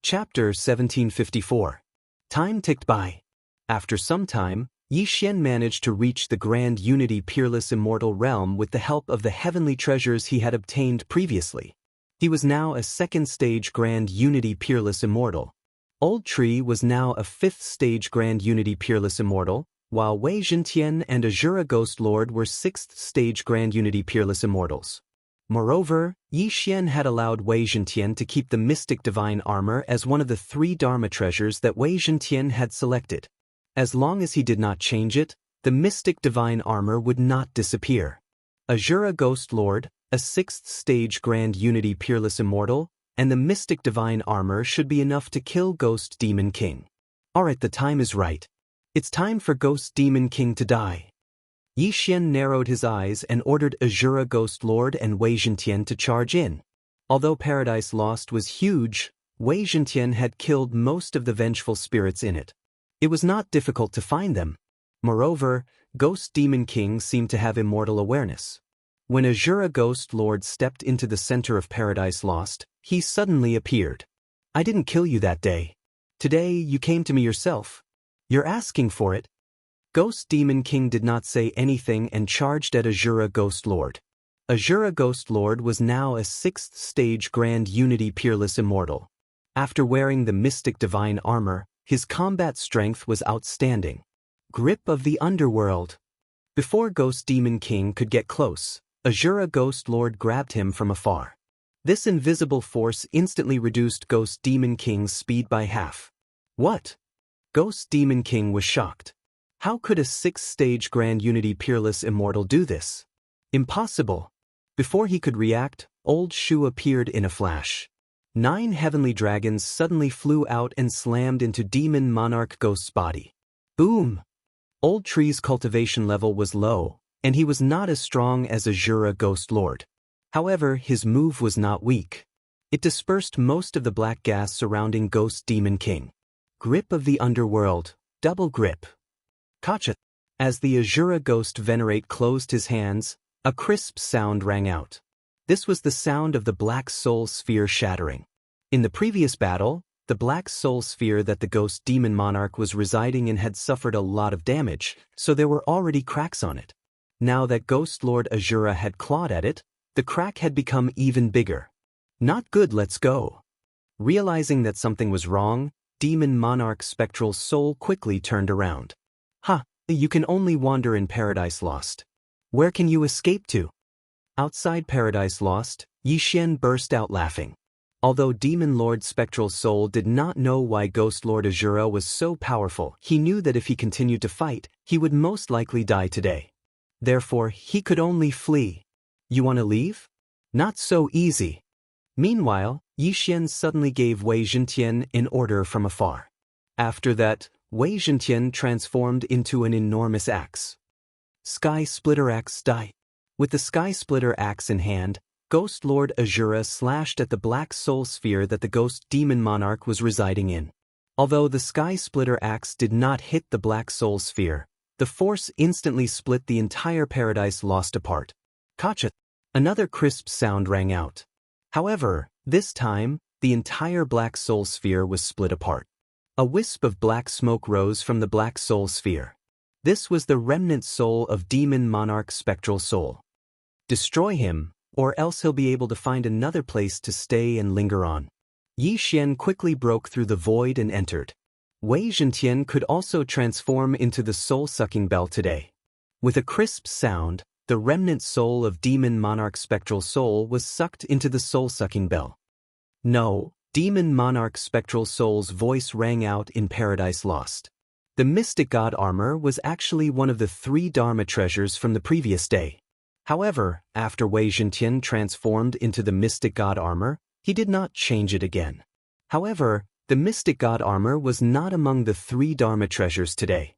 [SPEAKER 1] Chapter 1754. Time ticked by. After some time, Yi Xian managed to reach the Grand Unity Peerless Immortal Realm with the help of the heavenly treasures he had obtained previously. He was now a 2nd-stage Grand Unity Peerless Immortal. Old Tree was now a 5th-stage Grand Unity Peerless Immortal, while Wei Zhentian and Azura Ghost Lord were 6th-stage Grand Unity Peerless Immortals. Moreover, Yi Xian had allowed Wei Zhentian to keep the Mystic Divine Armor as one of the 3 Dharma treasures that Wei Zhentian had selected. As long as he did not change it, the Mystic Divine Armor would not disappear. Azura Ghost Lord, a 6th-stage Grand Unity Peerless Immortal, and the Mystic Divine Armor should be enough to kill Ghost Demon King. Alright, the time is right. It's time for Ghost Demon King to die. Yi Xian narrowed his eyes and ordered Azura Ghost Lord and Wei Zhentian to charge in. Although Paradise Lost was huge, Wei Zhentian had killed most of the vengeful spirits in it. It was not difficult to find them. Moreover, Ghost Demon King seemed to have immortal awareness. When Azura Ghost Lord stepped into the center of Paradise Lost, he suddenly appeared. I didn't kill you that day. Today you came to me yourself. You're asking for it. Ghost Demon King did not say anything and charged at Azura Ghost Lord. Azura Ghost Lord was now a 6th-stage Grand Unity Peerless Immortal. After wearing the Mystic Divine Armor, his combat strength was outstanding. Grip of the Underworld. Before Ghost Demon King could get close, Azura Ghost Lord grabbed him from afar. This invisible force instantly reduced Ghost Demon King's speed by half. What? Ghost Demon King was shocked. How could a 6th-stage Grand Unity Peerless Immortal do this? Impossible. Before he could react, Old Shu appeared in a flash. 9 heavenly dragons suddenly flew out and slammed into Demon Monarch Ghost's body. Boom! Old Tree's cultivation level was low, and he was not as strong as Azura Ghost Lord. However, his move was not weak. It dispersed most of the black gas surrounding Ghost Demon King. Grip of the Underworld, double grip. Kacha! As the Azura Ghost Venerate closed his hands, a crisp sound rang out. This was the sound of the Black Soul Sphere shattering. In the previous battle, the Black Soul Sphere that the Ghost Demon Monarch was residing in had suffered a lot of damage, so there were already cracks on it. Now that Ghost Lord Azura had clawed at it, the crack had become even bigger. Not good, let's go. Realizing that something was wrong, Demon Monarch's spectral soul quickly turned around. Ha, you can only wander in Paradise Lost. Where can you escape to? Outside Paradise Lost, Yixian burst out laughing. Although Demon Lord's spectral soul did not know why Ghost Lord Azura was so powerful, he knew that if he continued to fight, he would most likely die today. Therefore, he could only flee. You want to leave? Not so easy. Meanwhile, Yixian suddenly gave Wei Zhentian an order from afar. After that, Wei Zhentian transformed into an enormous axe. Sky Splitter Axe die. With the Sky Splitter Axe in hand, Ghost Lord Azura slashed at the Black Soul Sphere that the Ghost Demon Monarch was residing in. Although the Sky Splitter Axe did not hit the Black Soul Sphere, the force instantly split the entire Paradise Lost apart. Kacha! Another crisp sound rang out. However, this time, the entire Black Soul Sphere was split apart. A wisp of black smoke rose from the Black Soul Sphere. This was the remnant soul of Demon Monarch's spectral soul. Destroy him, or else he'll be able to find another place to stay and linger on. Yixian quickly broke through the void and entered. Wei Zhentian could also transform into the soul-sucking bell today. With a crisp sound, the remnant soul of Demon Monarch's spectral soul was sucked into the soul-sucking bell. No, Demon Monarch's spectral soul's voice rang out in Paradise Lost. The Mystic God armor was actually one of the 3 Dharma treasures from the previous day. However, after Wei Zhentian transformed into the Mystic God armor, he did not change it again. However, the Mystic God armor was not among the 3 Dharma treasures today.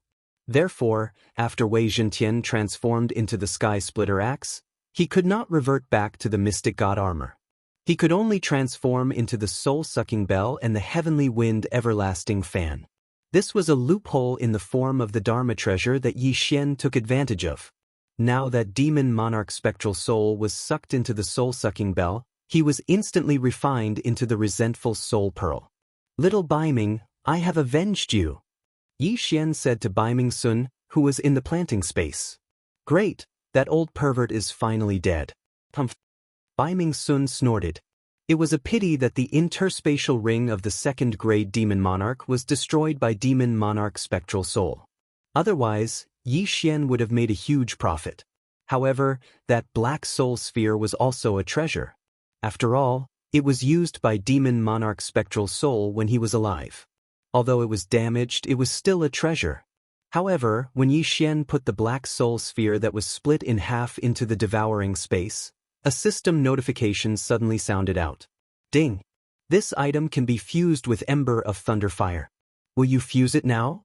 [SPEAKER 1] Therefore, after Wei Zhentian transformed into the Sky Splitter Axe, he could not revert back to the Mystic God armor. He could only transform into the Soul-Sucking Bell and the Heavenly Wind Everlasting Fan. This was a loophole in the form of the Dharma treasure that Yixian took advantage of. Now that Demon Monarch's spectral soul was sucked into the Soul-Sucking Bell, he was instantly refined into the resentful Soul Pearl. Little Baiming, I have avenged you, Yixian said to Baiming Sun, who was in the planting space. Great, that old pervert is finally dead. Humph. Baiming Sun snorted. It was a pity that the interspatial ring of the 2nd grade Demon Monarch was destroyed by Demon Monarch's spectral soul. Otherwise, Yixian would have made a huge profit. However, that Black Soul Sphere was also a treasure. After all, it was used by Demon Monarch's spectral soul when he was alive. Although it was damaged, it was still a treasure. However, when Yixian put the Black Soul Sphere that was split in half into the devouring space, a system notification suddenly sounded out. Ding! This item can be fused with Ember of Thunderfire. Will you fuse it now?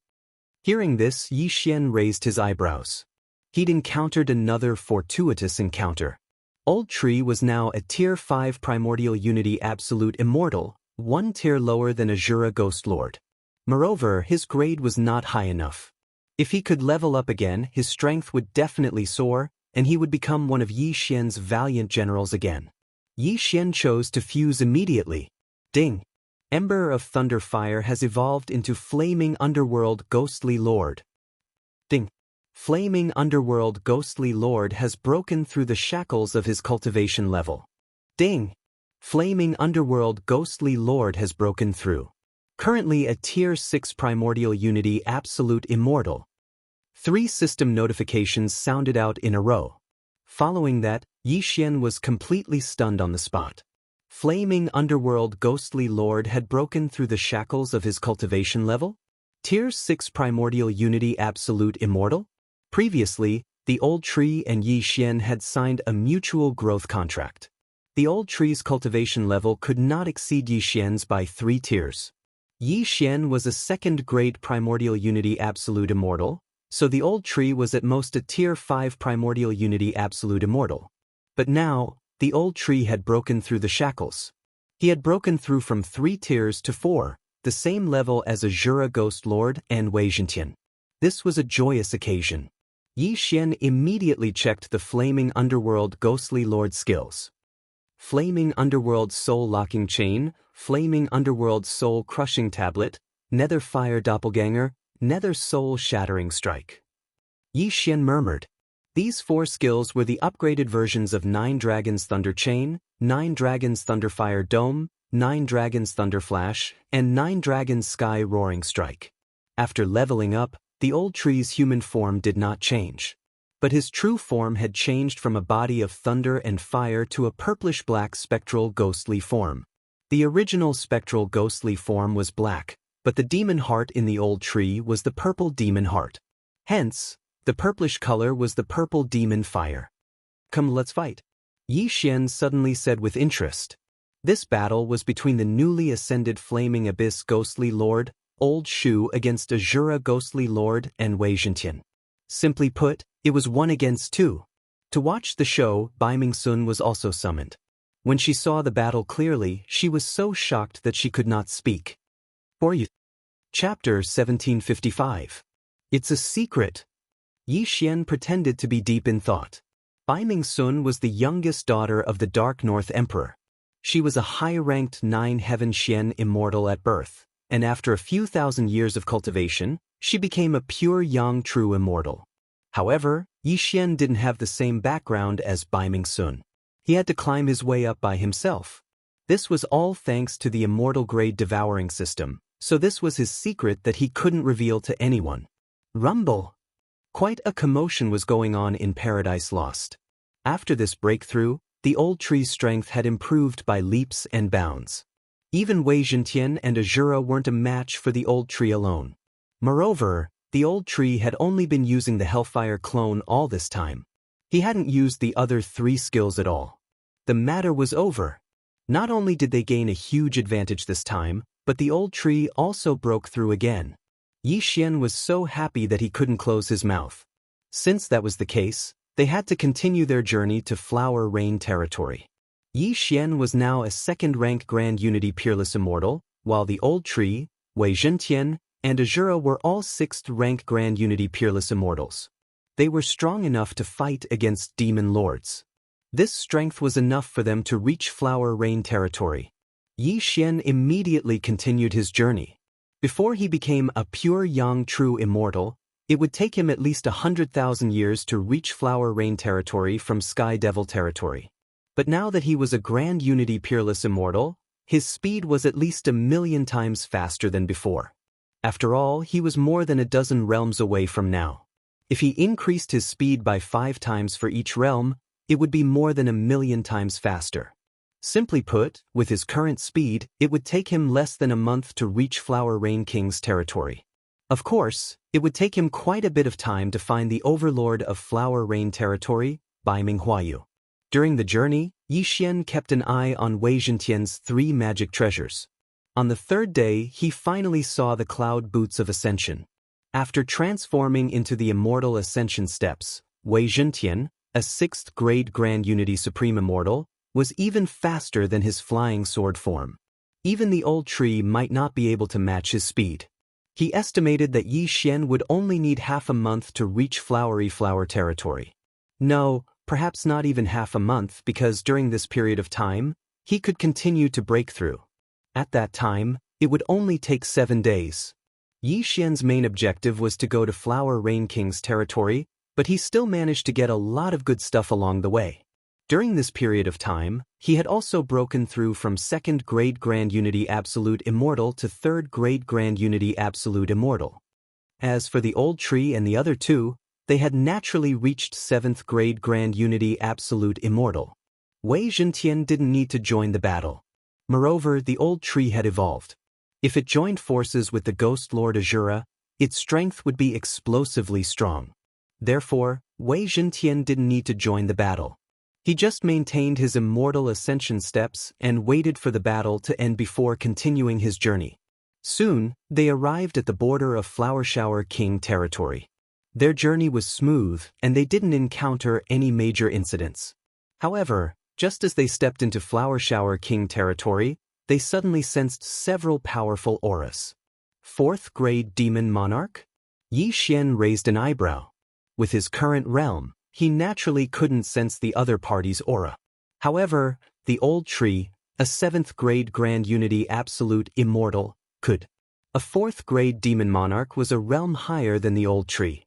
[SPEAKER 1] Hearing this, Yixian raised his eyebrows. He'd encountered another fortuitous encounter. Old Tree was now a Tier 5 Primordial Unity Absolute Immortal, 1 tier lower than Azura Ghost Lord. Moreover, his grade was not high enough. If he could level up again, his strength would definitely soar, and he would become one of Yixian's valiant generals again. Yixian chose to fuse immediately. Ding! Ember of Thunderfire has evolved into Flaming Underworld Ghostly Lord. Ding! Flaming Underworld Ghostly Lord has broken through the shackles of his cultivation level. Ding! Flaming Underworld Ghostly Lord has broken through. Currently a Tier 6 Primordial Unity Absolute Immortal. 3 system notifications sounded out in a row. Following that, Yixian was completely stunned on the spot. Flaming Underworld Ghostly Lord had broken through the shackles of his cultivation level? Tier 6 Primordial Unity Absolute Immortal? Previously, the old tree and Yi Xian had signed a mutual growth contract. The old tree's cultivation level could not exceed Yi Xian's by 3 tiers. Yi Xian was a second-grade Primordial Unity Absolute Immortal, so the old tree was at most a Tier 5 Primordial Unity Absolute Immortal. But now, the old tree had broken through the shackles. He had broken through from 3 tiers to 4, the same level as Azura Ghost Lord and Wei Zhentian. This was a joyous occasion. Yi Xian immediately checked the Flaming Underworld Ghostly Lord skills. Flaming Underworld Soul Locking Chain, Flaming Underworld Soul Crushing Tablet, Nether Fire Doppelganger, Nether Soul Shattering Strike. Yi Xian murmured. These 4 skills were the upgraded versions of 9 Dragons Thunder Chain, 9 Dragons Thunderfire Dome, 9 Dragons Thunder Flash, and 9 Dragons Sky Roaring Strike. After leveling up, the old tree's human form did not change. But his true form had changed from a body of thunder and fire to a purplish-black spectral ghostly form. The original spectral ghostly form was black, but the demon heart in the old tree was the purple demon heart. Hence, the purplish color was the purple demon fire. Come, let's fight. Yi Xian suddenly said with interest. This battle was between the newly ascended Flaming Abyss Ghostly Lord, Old Shu, against Azura Ghostly Lord and Wei Zhentian. Simply put, it was 1 against 2. To watch the show, Bai Mingsun was also summoned. When she saw the battle clearly, she was so shocked that she could not speak. For you. Chapter 1755. It's a secret. Yi Xian pretended to be deep in thought. Bai Mingsun was the youngest daughter of the Dark North Emperor. She was a high-ranked 9 Heaven Xian immortal at birth, and after a few thousand years of cultivation, she became a pure Yang True Immortal. However, Yi Xian didn't have the same background as Bai Mingsun. He had to climb his way up by himself. This was all thanks to the immortal-grade devouring system, so this was his secret that he couldn't reveal to anyone. Rumble! Quite a commotion was going on in Paradise Lost. After this breakthrough, the old tree's strength had improved by leaps and bounds. Even Wei Zhentian and Azura weren't a match for the old tree alone. Moreover, the old tree had only been using the Hellfire clone all this time. He hadn't used the other 3 skills at all. The matter was over. Not only did they gain a huge advantage this time, but the old tree also broke through again. Yi Xian was so happy that he couldn't close his mouth. Since that was the case, they had to continue their journey to Flower Rain territory. Yi Xian was now a 2nd-rank Grand Unity Peerless Immortal, while the old tree, Wei Zhentian, and Azura were all 6th-rank Grand Unity Peerless Immortals. They were strong enough to fight against demon lords. This strength was enough for them to reach Flower Rain territory. Yi Xian immediately continued his journey. Before he became a pure Yang True Immortal, it would take him at least 100,000 years to reach Flower Rain territory from Sky Devil territory. But now that he was a Grand Unity Peerless Immortal, his speed was at least 1,000,000 times faster than before. After all, he was more than a dozen realms away from now. If he increased his speed by 5 times for each realm, it would be more than 1,000,000 times faster. Simply put, with his current speed, it would take him less than a month to reach Flower Rain King's territory. Of course, it would take him quite a bit of time to find the overlord of Flower Rain territory, Bai Minghuayu. During the journey, Yi Xian kept an eye on Wei Zhentian's 3 magic treasures. On the 3rd day, he finally saw the Cloud Boots of Ascension. After transforming into the Immortal Ascension Steps, Wei Zhentian, a 6th-grade Grand Unity Supreme Immortal, was even faster than his flying sword form. Even the old tree might not be able to match his speed. He estimated that Yi Xian would only need half a month to reach Flowery Flower territory. No, perhaps not even half a month, because during this period of time, he could continue to break through. At that time, it would only take 7 days. Yi Xian's main objective was to go to Flower Rain King's territory, but he still managed to get a lot of good stuff along the way. During this period of time, he had also broken through from 2nd-grade Grand Unity Absolute Immortal to 3rd-grade Grand Unity Absolute Immortal. As for the old tree and the other 2, they had naturally reached 7th-grade Grand Unity Absolute Immortal. Wei Zhentian didn't need to join the battle. Moreover, the old tree had evolved. If it joined forces with the Ghost Lord Azura, its strength would be explosively strong. Therefore, Wei Zhentian didn't need to join the battle. He just maintained his immortal ascension steps and waited for the battle to end before continuing his journey. Soon, they arrived at the border of Flower Shower King territory. Their journey was smooth and they didn't encounter any major incidents. However, just as they stepped into Flower Shower King territory, they suddenly sensed several powerful auras. Fourth-grade demon monarch? Yi Xian raised an eyebrow. With his current realm, he naturally couldn't sense the other party's aura. However, the old tree, a 7th-grade Grand Unity Absolute Immortal, could. A 4th-grade demon monarch was a realm higher than the old tree.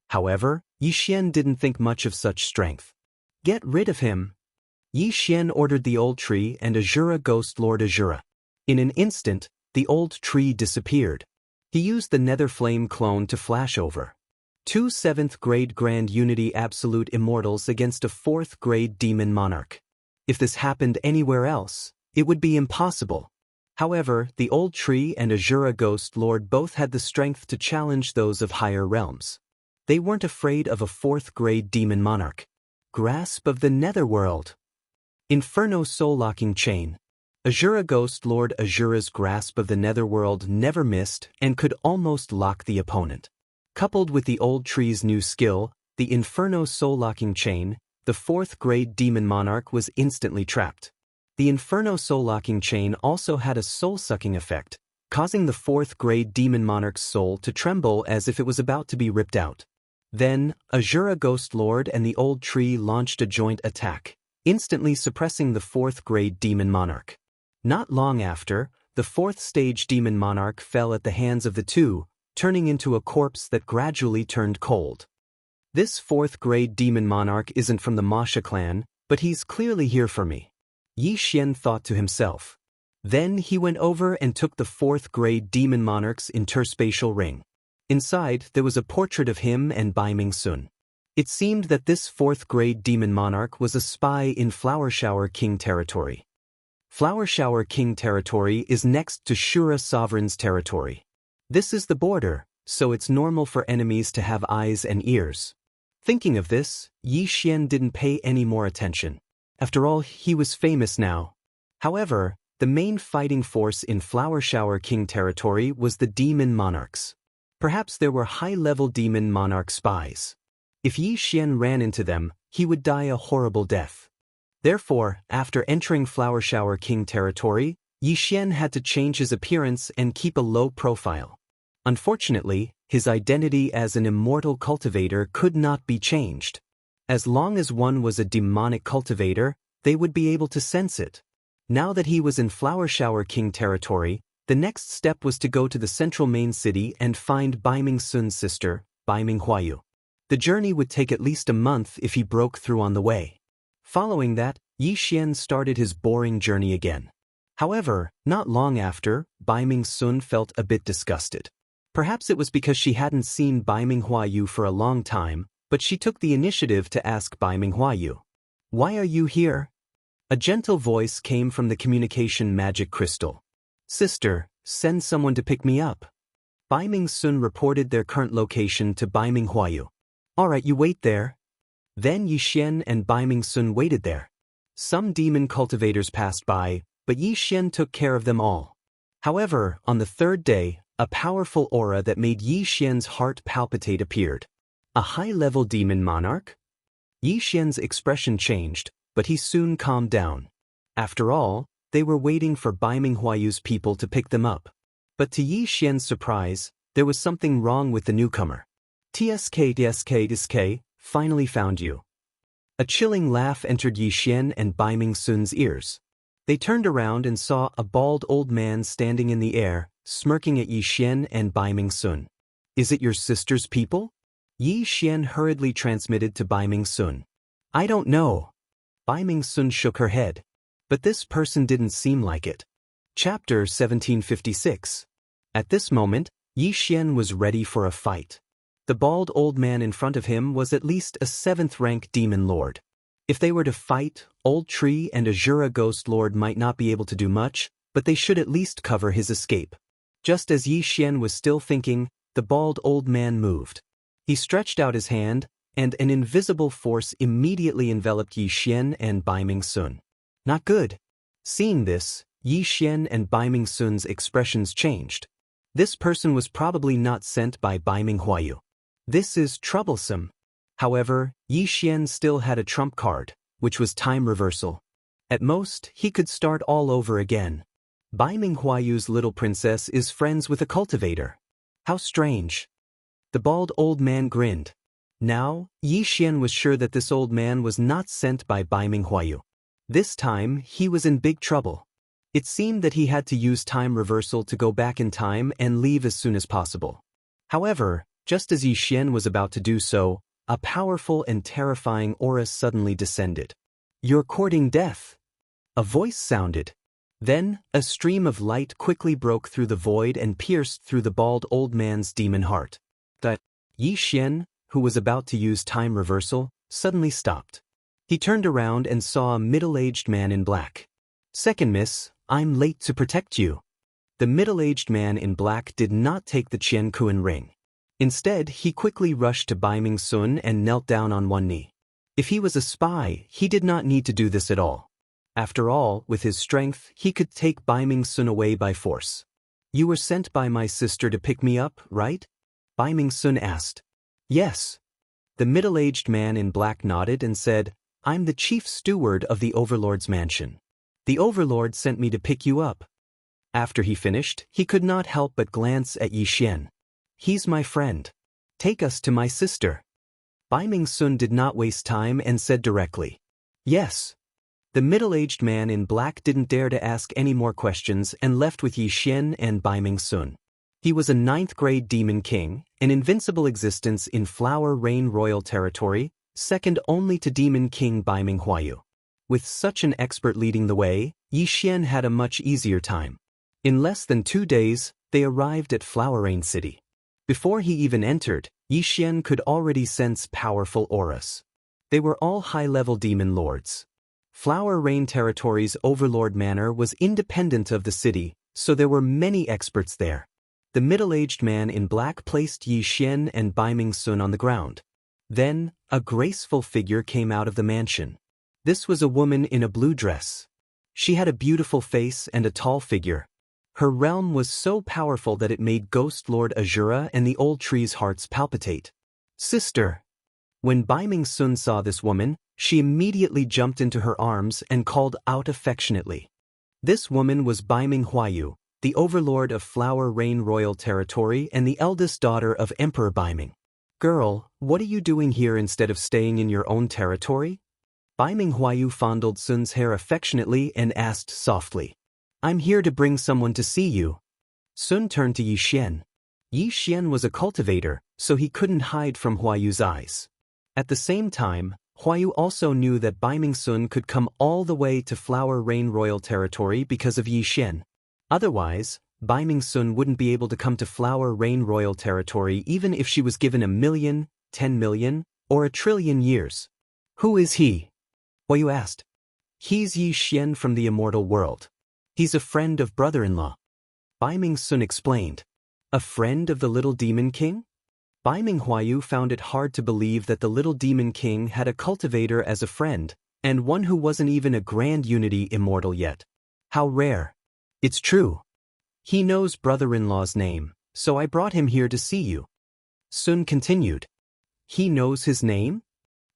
[SPEAKER 1] However, Yi Xian didn't think much of such strength. Get rid of him. Yi Xian ordered the old tree and Azura Ghost Lord Azura. In an instant, the old tree disappeared. He used the Nether Flame clone to flash over. 2 7th-grade Grand Unity Absolute Immortals against a 4th-grade Demon Monarch. If this happened anywhere else, it would be impossible. However, the old tree and Azura Ghost Lord both had the strength to challenge those of higher realms. They weren't afraid of a 4th-grade Demon Monarch. Grasp of the Netherworld. Inferno Soul-Locking Chain. Azura Ghost Lord Azura's grasp of the Netherworld never missed and could almost lock the opponent. Coupled with the old tree's new skill, the Inferno Soul-Locking Chain, the 4th-grade Demon Monarch was instantly trapped. The Inferno Soul-Locking Chain also had a soul-sucking effect, causing the 4th-grade Demon Monarch's soul to tremble as if it was about to be ripped out. Then, Azura Ghost Lord and the old tree launched a joint attack, instantly suppressing the 4th-grade Demon Monarch. Not long after, the 4th-stage Demon Monarch fell at the hands of the two, turning into a corpse that gradually turned cold. This 4th-grade Demon Monarch isn't from the Masha clan, but he's clearly here for me. Yi Xian thought to himself. Then he went over and took the 4th-grade Demon Monarch's interspatial ring. Inside, there was a portrait of him and Bai Ming Sun. It seemed that this 4th-grade Demon Monarch was a spy in Flower Shower King territory. Flower Shower King territory is next to Shura Sovereign's territory. This is the border, so it's normal for enemies to have eyes and ears. Thinking of this, Yi Xian didn't pay any more attention. After all, he was famous now. However, the main fighting force in Flower Shower King territory was the Demon Monarchs. Perhaps there were high-level Demon Monarch spies. If Yi Xian ran into them, he would die a horrible death. Therefore, after entering Flower Shower King territory, Yi Xian had to change his appearance and keep a low profile. Unfortunately, his identity as an immortal cultivator could not be changed. As long as one was a demonic cultivator, they would be able to sense it. Now that he was in Flower Shower King territory, the next step was to go to the central main city and find Bai Ming Sun's sister, Bai Ming Huayu. The journey would take at least a month if he broke through on the way. Following that, Yi Xian started his boring journey again. However, not long after, Bai Ming Sun felt a bit disgusted. Perhaps it was because she hadn't seen Bai Ming Huayu for a long time, but she took the initiative to ask Bai Ming Huayu, "Why are you here?" A gentle voice came from the communication magic crystal. "Sister, send someone to pick me up." Bai Ming Sun reported their current location to Bai Ming Huayu. "Alright, you wait there." Then Yi Xian and Bai Ming Sun waited there. Some demon cultivators passed by, but Yi Xian took care of them all. However, on the third day, a powerful aura that made Yi Xian's heart palpitate appeared. A high-level demon monarch? Yi Xian's expression changed, but he soon calmed down. After all, they were waiting for Bai Ming Huayu's people to pick them up. But to Yi Xian's surprise, there was something wrong with the newcomer. "TSK, finally found you." A chilling laugh entered Yi Xian and Bai Ming Sun's ears. They turned around and saw a bald old man standing in the air, smirking at Yi Xian and Bai Ming Sun. "Is it your sister's people?" Yi Xian hurriedly transmitted to Bai Ming Sun. "I don't know." Bai Ming Sun shook her head. But this person didn't seem like it. Chapter 1756. At this moment, Yi Xian was ready for a fight. The bald old man in front of him was at least a 7th-rank demon lord. If they were to fight, Old Tree and Azura Ghost Lord might not be able to do much, but they should at least cover his escape. Just as Yi Xian was still thinking, The bald old man moved. He stretched out his hand, and an invisible force immediately enveloped Yi Xian and Bai Ming Sun. Not good. Seeing this, Yi Xian and Bai Ming Sun's expressions changed. This person was probably not sent by Bai Ming Huayu. This is troublesome. However, Yi Xian still had a trump card, which was time reversal. At most, he could start all over again. Bai Ming Huayu's little princess is friends with a cultivator. How strange. The bald old man grinned. Now, Yi Xian was sure that this old man was not sent by Bai Ming Huayu. This time, he was in big trouble. It seemed that he had to use time reversal to go back in time and leave as soon as possible. However, just as Yi Xian was about to do so, a powerful and terrifying aura suddenly descended. "You're courting death." A voice sounded. Then, a stream of light quickly broke through the void and pierced through the bald old man's demon heart. Yi Xian, who was about to use time reversal, suddenly stopped. He turned around and saw a middle-aged man in black. "Second miss, I'm late to protect you." The middle-aged man in black did not take the Qian Kuan ring. Instead, he quickly rushed to Bai Ming Sun and knelt down on one knee. If he was a spy, he did not need to do this at all. After all, with his strength, he could take Bai Ming Sun away by force. "You were sent by my sister to pick me up, right?" Bai Ming Sun asked. "Yes." The middle-aged man in black nodded and said, "I'm the chief steward of the Overlord's mansion. The Overlord sent me to pick you up." After he finished, he could not help but glance at Yi Xian. "He's my friend. Take us to my sister." Bai Ming Sun did not waste time and said directly, "Yes." The middle-aged man in black didn't dare to ask any more questions and left with Yi Xian and Bai Ming Sun. He was a 9th-grade demon king, an invincible existence in Flower Rain Royal Territory, second only to Demon King Bai Ming Huayu. With such an expert leading the way, Yi Xian had a much easier time. In less than 2 days, they arrived at Flower Rain City. Before he even entered, Yi Xian could already sense powerful auras. They were all high-level demon lords. Flower Rain Territory's Overlord Manor was independent of the city, so there were many experts there. The middle-aged man in black placed Yi Xian and Bai Ming Sun on the ground. Then, a graceful figure came out of the mansion. This was a woman in a blue dress. She had a beautiful face and a tall figure. Her realm was so powerful that it made Ghost Lord Azura and the old tree's hearts palpitate. "Sister." When Bai Ming Sun saw this woman, she immediately jumped into her arms and called out affectionately. This woman was Bai Ming Huayu, the overlord of Flower Rain Royal Territory and the eldest daughter of Emperor Bai Ming. "Girl, what are you doing here instead of staying in your own territory?" Bai Ming Huayu fondled Sun's hair affectionately and asked softly. "I'm here to bring someone to see you." Sun turned to Yi Xian. Yi Xian was a cultivator, so he couldn't hide from Huayu's eyes. At the same time, Huayu also knew that Bai Ming Sun could come all the way to Flower Rain Royal Territory because of Yi Xian. Otherwise, Bai Ming Sun wouldn't be able to come to Flower Rain Royal Territory even if she was given 1,000,000, 10,000,000, or 1,000,000,000,000 years. "Who is he?" Huayu asked. "He's Yi Xian from the immortal world. He's a friend of brother-in-law." Bai Ming Sun explained. "A friend of the little demon king?" Bai Ming Huayu found it hard to believe that the little demon king had a cultivator as a friend, and one who wasn't even a grand unity immortal yet. How rare. "It's true. He knows brother-in-law's name, so I brought him here to see you." Sun continued. "He knows his name?"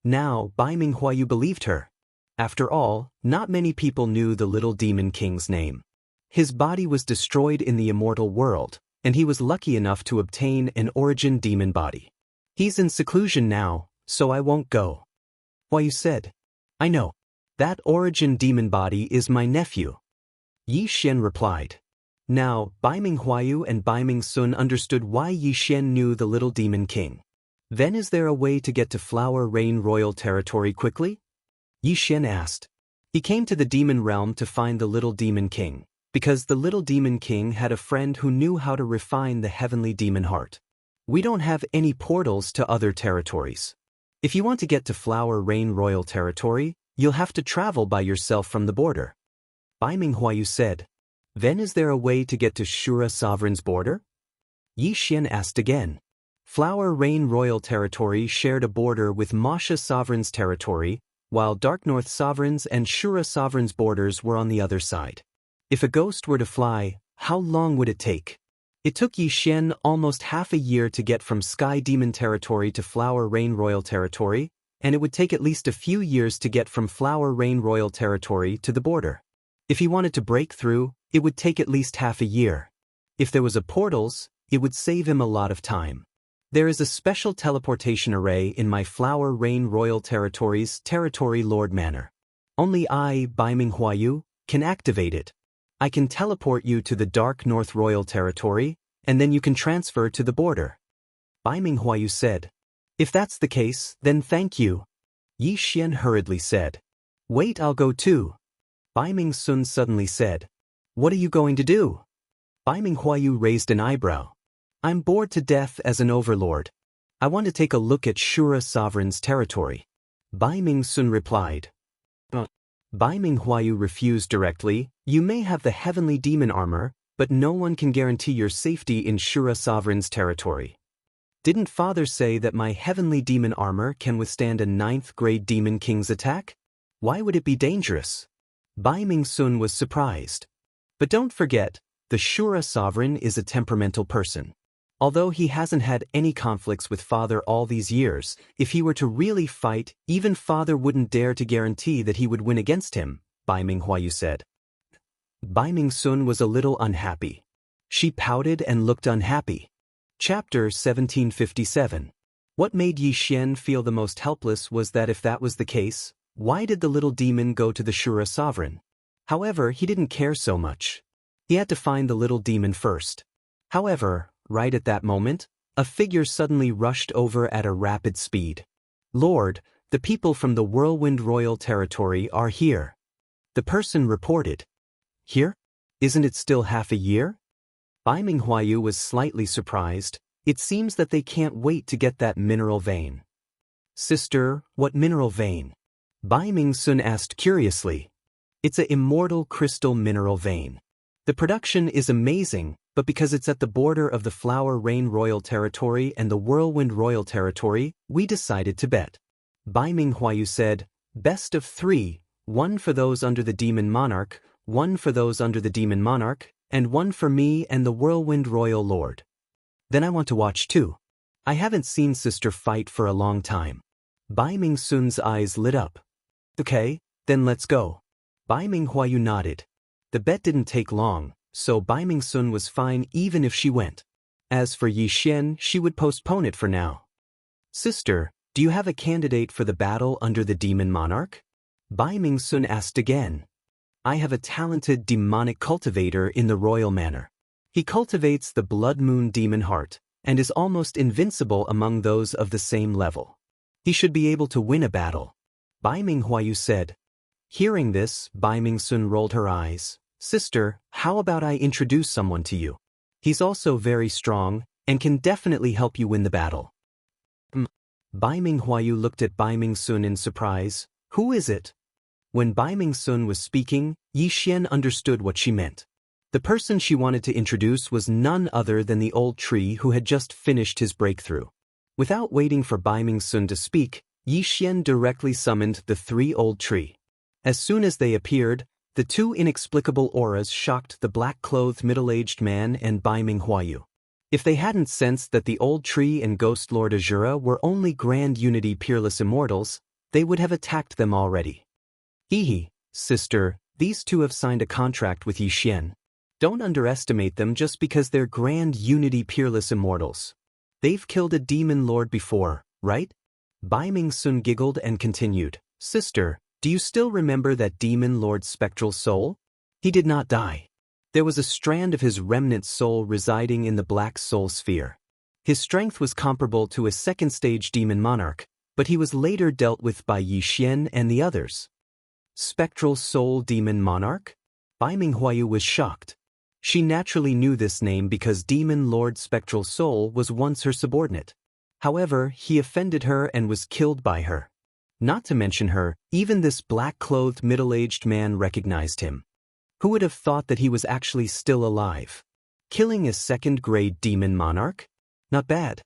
[SPEAKER 1] Now, Bai Ming Huayu believed her. After all, not many people knew the little demon king's name. His body was destroyed in the immortal world, and he was lucky enough to obtain an origin demon body. "He's in seclusion now, so I won't go." Huayu said. "I know. That origin demon body is my nephew." Yi Xian replied. Now, Bai Ming Huayu and Bai Ming Sun understood why Yi Xian knew the little demon king. "Then is there a way to get to Flower Rain Royal Territory quickly?" Yi Xian asked. He came to the demon realm to find the little demon king, because the little demon king had a friend who knew how to refine the heavenly demon heart. "We don't have any portals to other territories. If you want to get to Flower Rain Royal Territory, you'll have to travel by yourself from the border." Bai Ming Huayu said. "Then is there a way to get to Shura Sovereign's border?" Yi Xian asked again. Flower Rain Royal Territory shared a border with Masha Sovereign's territory, while Dark North Sovereign's and Shura Sovereign's borders were on the other side. If a ghost were to fly, how long would it take? It took Yi Xian almost half a year to get from Sky Demon Territory to Flower Rain Royal Territory, and it would take at least a few years to get from Flower Rain Royal Territory to the border. If he wanted to break through, it would take at least half a year. If there was a portals, it would save him a lot of time. There is a special teleportation array in my Flower Rain Royal Territory's Territory Lord Manor. Only I, Baiming Huayu, can activate it. I can teleport you to the Dark North Royal Territory, and then you can transfer to the border. Baiming Huayu said. If that's the case, then thank you. Yi Xian hurriedly said. Wait, I'll go too. Baiming Sun suddenly said. What are you going to do? Baiming Huayu raised an eyebrow. I'm bored to death as an overlord. I want to take a look at Shura Sovereign's territory. Baiming Sun replied. Baiming Huayu refused directly. You may have the heavenly demon armor, but no one can guarantee your safety in Shura Sovereign's territory. Didn't Father say that my heavenly demon armor can withstand a 9th-grade demon king's attack? Why would it be dangerous? Baiming Sun was surprised. But don't forget, the Shura Sovereign is a temperamental person. Although he hasn't had any conflicts with Father all these years, if he were to really fight, even Father wouldn't dare to guarantee that he would win against him, Baiming Huayu said. Baiming Sun was a little unhappy. She pouted and looked unhappy. Chapter 1757. What made Yi Xian feel the most helpless was that if that was the case, why did the little demon go to the Shura Sovereign? However, he didn't care so much. He had to find the little demon first. However, right at that moment, a figure suddenly rushed over at a rapid speed. Lord, the people from the Whirlwind Royal Territory are here. The person reported. Here? Isn't it still half a year? Baiming Huayu was slightly surprised. It seems that they can't wait to get that mineral vein. Sister, what mineral vein? Baiming Sun asked curiously. It's a immortal crystal mineral vein. The production is amazing, but because it's at the border of the Flower Rain Royal Territory and the Whirlwind Royal Territory, we decided to bet. Baiming Huayu said, best of 3, 1 for those under the Demon Monarch, 1 for those under the Demon Monarch, and 1 for me and the Whirlwind Royal Lord. Then I want to watch too. I haven't seen Sister fight for a long time. Baiming Sun's eyes lit up. Okay, then let's go. Baiming Huayu nodded. The bet didn't take long, so Baiming Sun was fine even if she went. As for Yi Xian, she would postpone it for now. Sister, do you have a candidate for the battle under the Demon Monarch? Baiming Sun asked again. I have a talented demonic cultivator in the royal manor. He cultivates the Blood Moon Demon Heart, and is almost invincible among those of the same level. He should be able to win a battle. Baiming Huayu said. Hearing this, Baiming Sun rolled her eyes. Sister, how about I introduce someone to you? He's also very strong, and can definitely help you win the battle. Baiming Huayu looked at Baiming Sun in surprise. Who is it? When Baiming Sun was speaking, Yi Xian understood what she meant. The person she wanted to introduce was none other than the old tree who had just finished his breakthrough. Without waiting for Baiming Sun to speak, Yi Xian directly summoned the 3 old tree. As soon as they appeared, the 2 inexplicable auras shocked the black-clothed middle-aged man and Baiming Huayu. If they hadn't sensed that the old tree and Ghost Lord Azura were only Grand Unity Peerless Immortals, they would have attacked them already. Hehe, sister, these 2 have signed a contract with Yi Xian. Don't underestimate them just because they're Grand Unity Peerless Immortals. They've killed a demon lord before, right? Baiming Sun giggled and continued. Sister, do you still remember that demon lord's spectral soul? He did not die. There was a strand of his remnant soul residing in the black soul sphere. His strength was comparable to a second-stage demon monarch, but he was later dealt with by Yi Xian and the others. Spectral Soul Demon Monarch? Baiming Huayu was shocked. She naturally knew this name because Demon Lord Spectral Soul was once her subordinate. However, he offended her and was killed by her. Not to mention her, even this black-clothed middle-aged man recognized him. Who would have thought that he was actually still alive? Killing a second-grade demon monarch? Not bad.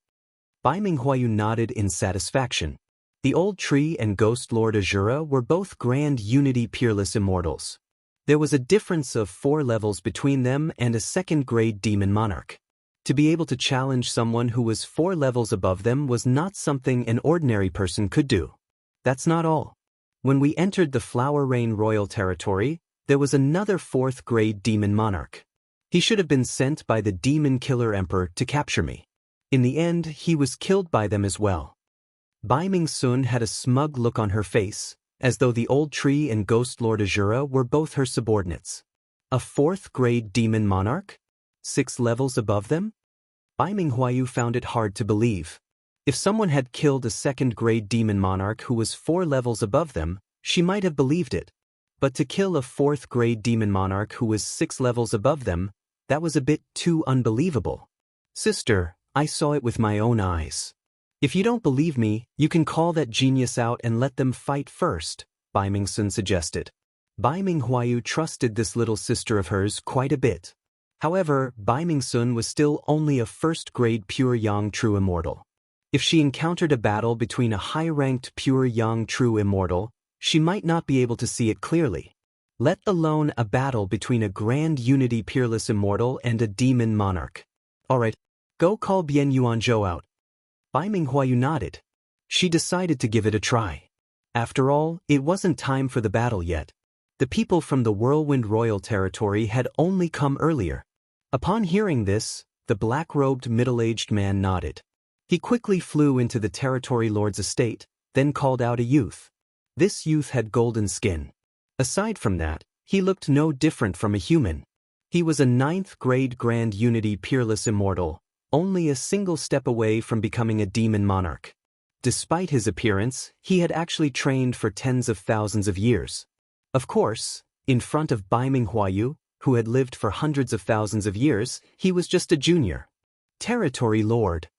[SPEAKER 1] Bai Minghuayu nodded in satisfaction. The old tree and ghost lord Azura were both grand unity peerless immortals. There was a difference of 4 levels between them and a second-grade demon monarch. To be able to challenge someone who was 4 levels above them was not something an ordinary person could do. That's not all. When we entered the Flower Rain royal territory, there was another 4th-grade demon monarch. He should have been sent by the demon killer emperor to capture me. In the end, he was killed by them as well. Bai Mingsun had a smug look on her face, as though the old tree and ghost lord Azura were both her subordinates. A 4th-grade demon monarch? 6 levels above them? Bai Minghuayu found it hard to believe. If someone had killed a 2nd-grade demon monarch who was 4 levels above them, she might have believed it. But to kill a 4th-grade demon monarch who was 6 levels above them, that was a bit too unbelievable. Sister, I saw it with my own eyes. If you don't believe me, you can call that genius out and let them fight first, Bai Mingsun suggested. Bai Minghuayu trusted this little sister of hers quite a bit. However, Bai Mingsun was still only a 1st-grade pure Yang True Immortal. If she encountered a battle between a high-ranked pure Yang True Immortal, she might not be able to see it clearly. Let alone a battle between a grand unity peerless immortal and a demon monarch. Alright, go call Bian Yuanzhou out. Bai Minghuayu nodded. She decided to give it a try. After all, it wasn't time for the battle yet. The people from the Whirlwind Royal Territory had only come earlier. Upon hearing this, the black-robed middle-aged man nodded. He quickly flew into the territory lord's estate, then called out a youth. This youth had golden skin. Aside from that, he looked no different from a human. He was a 9th-grade Grand Unity Peerless Immortal, only a single step away from becoming a demon monarch. Despite his appearance, he had actually trained for tens of thousands of years. Of course, in front of Bai Minghuayu, who had lived for hundreds of thousands of years, he was just a junior. Territory Lord.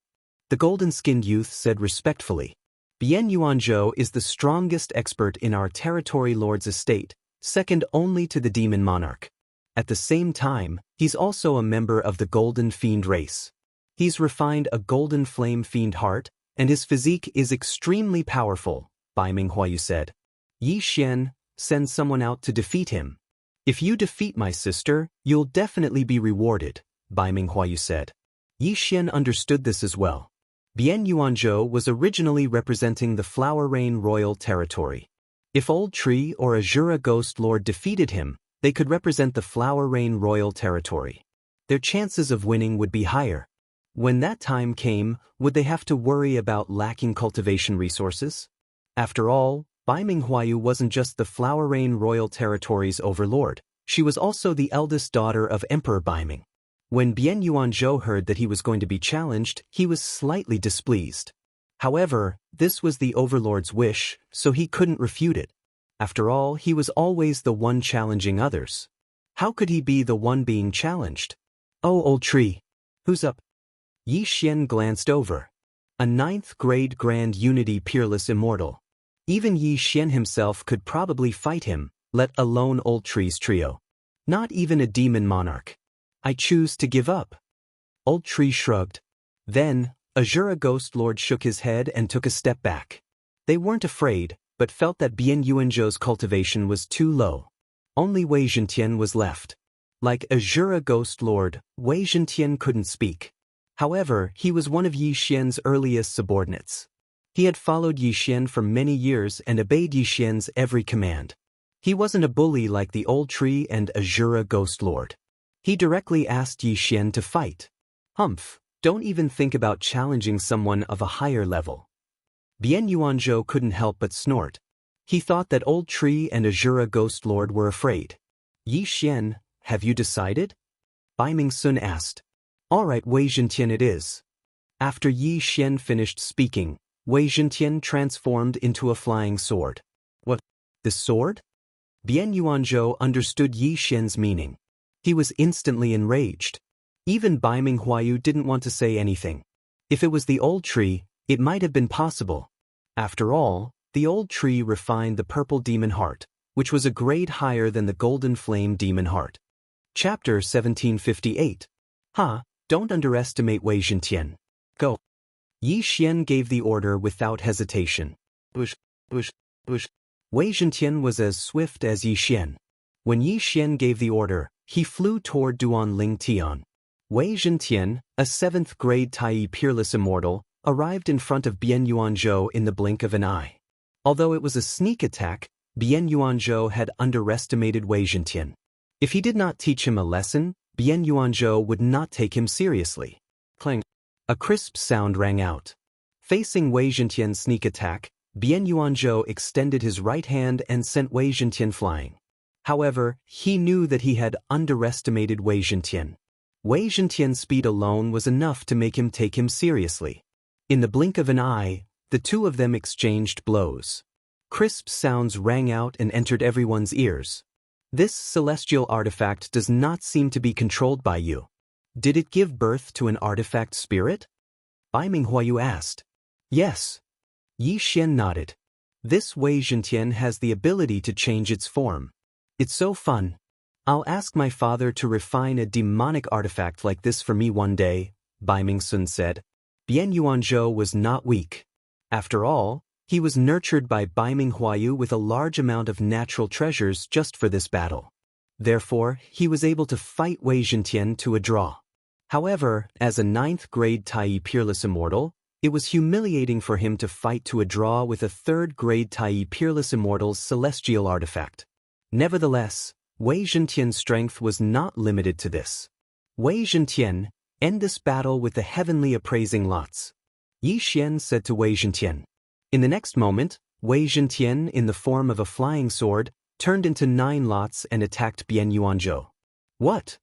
[SPEAKER 1] The golden-skinned youth said respectfully. Bian Yuanzhou is the strongest expert in our Territory Lord's estate, second only to the demon monarch. At the same time, he's also a member of the Golden Fiend race. He's refined a Golden Flame Fiend heart, and his physique is extremely powerful, Bai Minghuayu said. Yi Xian, send someone out to defeat him. If you defeat my sister, you'll definitely be rewarded, Bai Minghuayu said. Yi Xian understood this as well. Bian Yuanzhou was originally representing the Flower Rain Royal Territory. If Old Tree or Azura Ghost Lord defeated him, they could represent the Flower Rain Royal Territory. Their chances of winning would be higher. When that time came, would they have to worry about lacking cultivation resources? After all, Bai Minghuayu wasn't just the Flower Rain Royal Territory's overlord, she was also the eldest daughter of Emperor Baiming. When Bian Yuanzhou heard that he was going to be challenged, he was slightly displeased. However, this was the overlord's wish, so he couldn't refute it. After all, he was always the one challenging others. How could he be the one being challenged? Oh, Old Tree. Who's up? Yi Xian glanced over. A 9th-grade Grand Unity Peerless Immortal. Even Yi Xian himself could probably fight him, let alone Old Tree's trio. Not even a demon monarch. I choose to give up. Old Tree shrugged. Then, Azura Ghost Lord shook his head and took a step back. They weren't afraid, but felt that Bian Yuanzhou's cultivation was too low. Only Wei Zhentian was left. Like Azura Ghost Lord, Wei Zhentian couldn't speak. However, he was one of Yi Xian's earliest subordinates. He had followed Yi Xian for many years and obeyed Yi Xian's every command. He wasn't a bully like the Old Tree and Azura Ghost Lord. He directly asked Yi Xian to fight. Humph, don't even think about challenging someone of a higher level. Bian Yuanzhou couldn't help but snort. He thought that Old Tree and Azura Ghost Lord were afraid. Yi Xian, have you decided? Bai Mingsun asked. All right, Wei Zhentian it is. After Yi Xian finished speaking, Wei Zhentian transformed into a flying sword. What? The sword? Bian Yuanzhou understood Yi Xian's meaning. He was instantly enraged. Even Bai Minghuayu didn't want to say anything. If it was the Old Tree, it might have been possible. After all, the Old Tree refined the Purple Demon Heart, which was a grade higher than the Golden Flame Demon Heart. Chapter 1758. Ha, don't underestimate Wei Zhentian. Go. Yi Xian gave the order without hesitation. Bush, bush, bush. Wei Zhentian was as swift as Yi Xian. When Yi Xian gave the order, he flew toward Duan Ling Tian. Wei Zhentian, a 7th grade Tai Peerless Immortal, arrived in front of Bian Yuanzhou in the blink of an eye. Although it was a sneak attack, Bian Yuanzhou had underestimated Wei Zhentian. If he did not teach him a lesson, Bian Yuanzhou would not take him seriously. Clang. A crisp sound rang out. Facing Wei Zhentian's sneak attack, Bian Yuanzhou extended his right hand and sent Wei Zhentian flying. However, he knew that he had underestimated Wei Zhentian. Wei Zhentian's speed alone was enough to make him take him seriously. In the blink of an eye, the two of them exchanged blows. Crisp sounds rang out and entered everyone's ears. This celestial artifact does not seem to be controlled by you. Did it give birth to an artifact spirit? Bai Minghuayu asked. Yes. Yi Xian nodded. This Wei Zhentian has the ability to change its form. It's so fun. I'll ask my father to refine a demonic artifact like this for me one day, Bai Mingsun said. Bian Yuanzhou was not weak. After all, he was nurtured by Bai Minghuayu with a large amount of natural treasures just for this battle. Therefore, he was able to fight Wei Zhentian to a draw. However, as a 9th grade Tai Peerless Immortal, it was humiliating for him to fight to a draw with a 3rd grade Tai Peerless Immortal's celestial artifact. Nevertheless, Wei Zhentian's strength was not limited to this. Wei Zhentian, end this battle with the heavenly appraising lots. Yi Xian said to Wei Zhentian. In the next moment, Wei Zhentian, in the form of a flying sword, turned into 9 lots and attacked Bian Yuanzhou. What?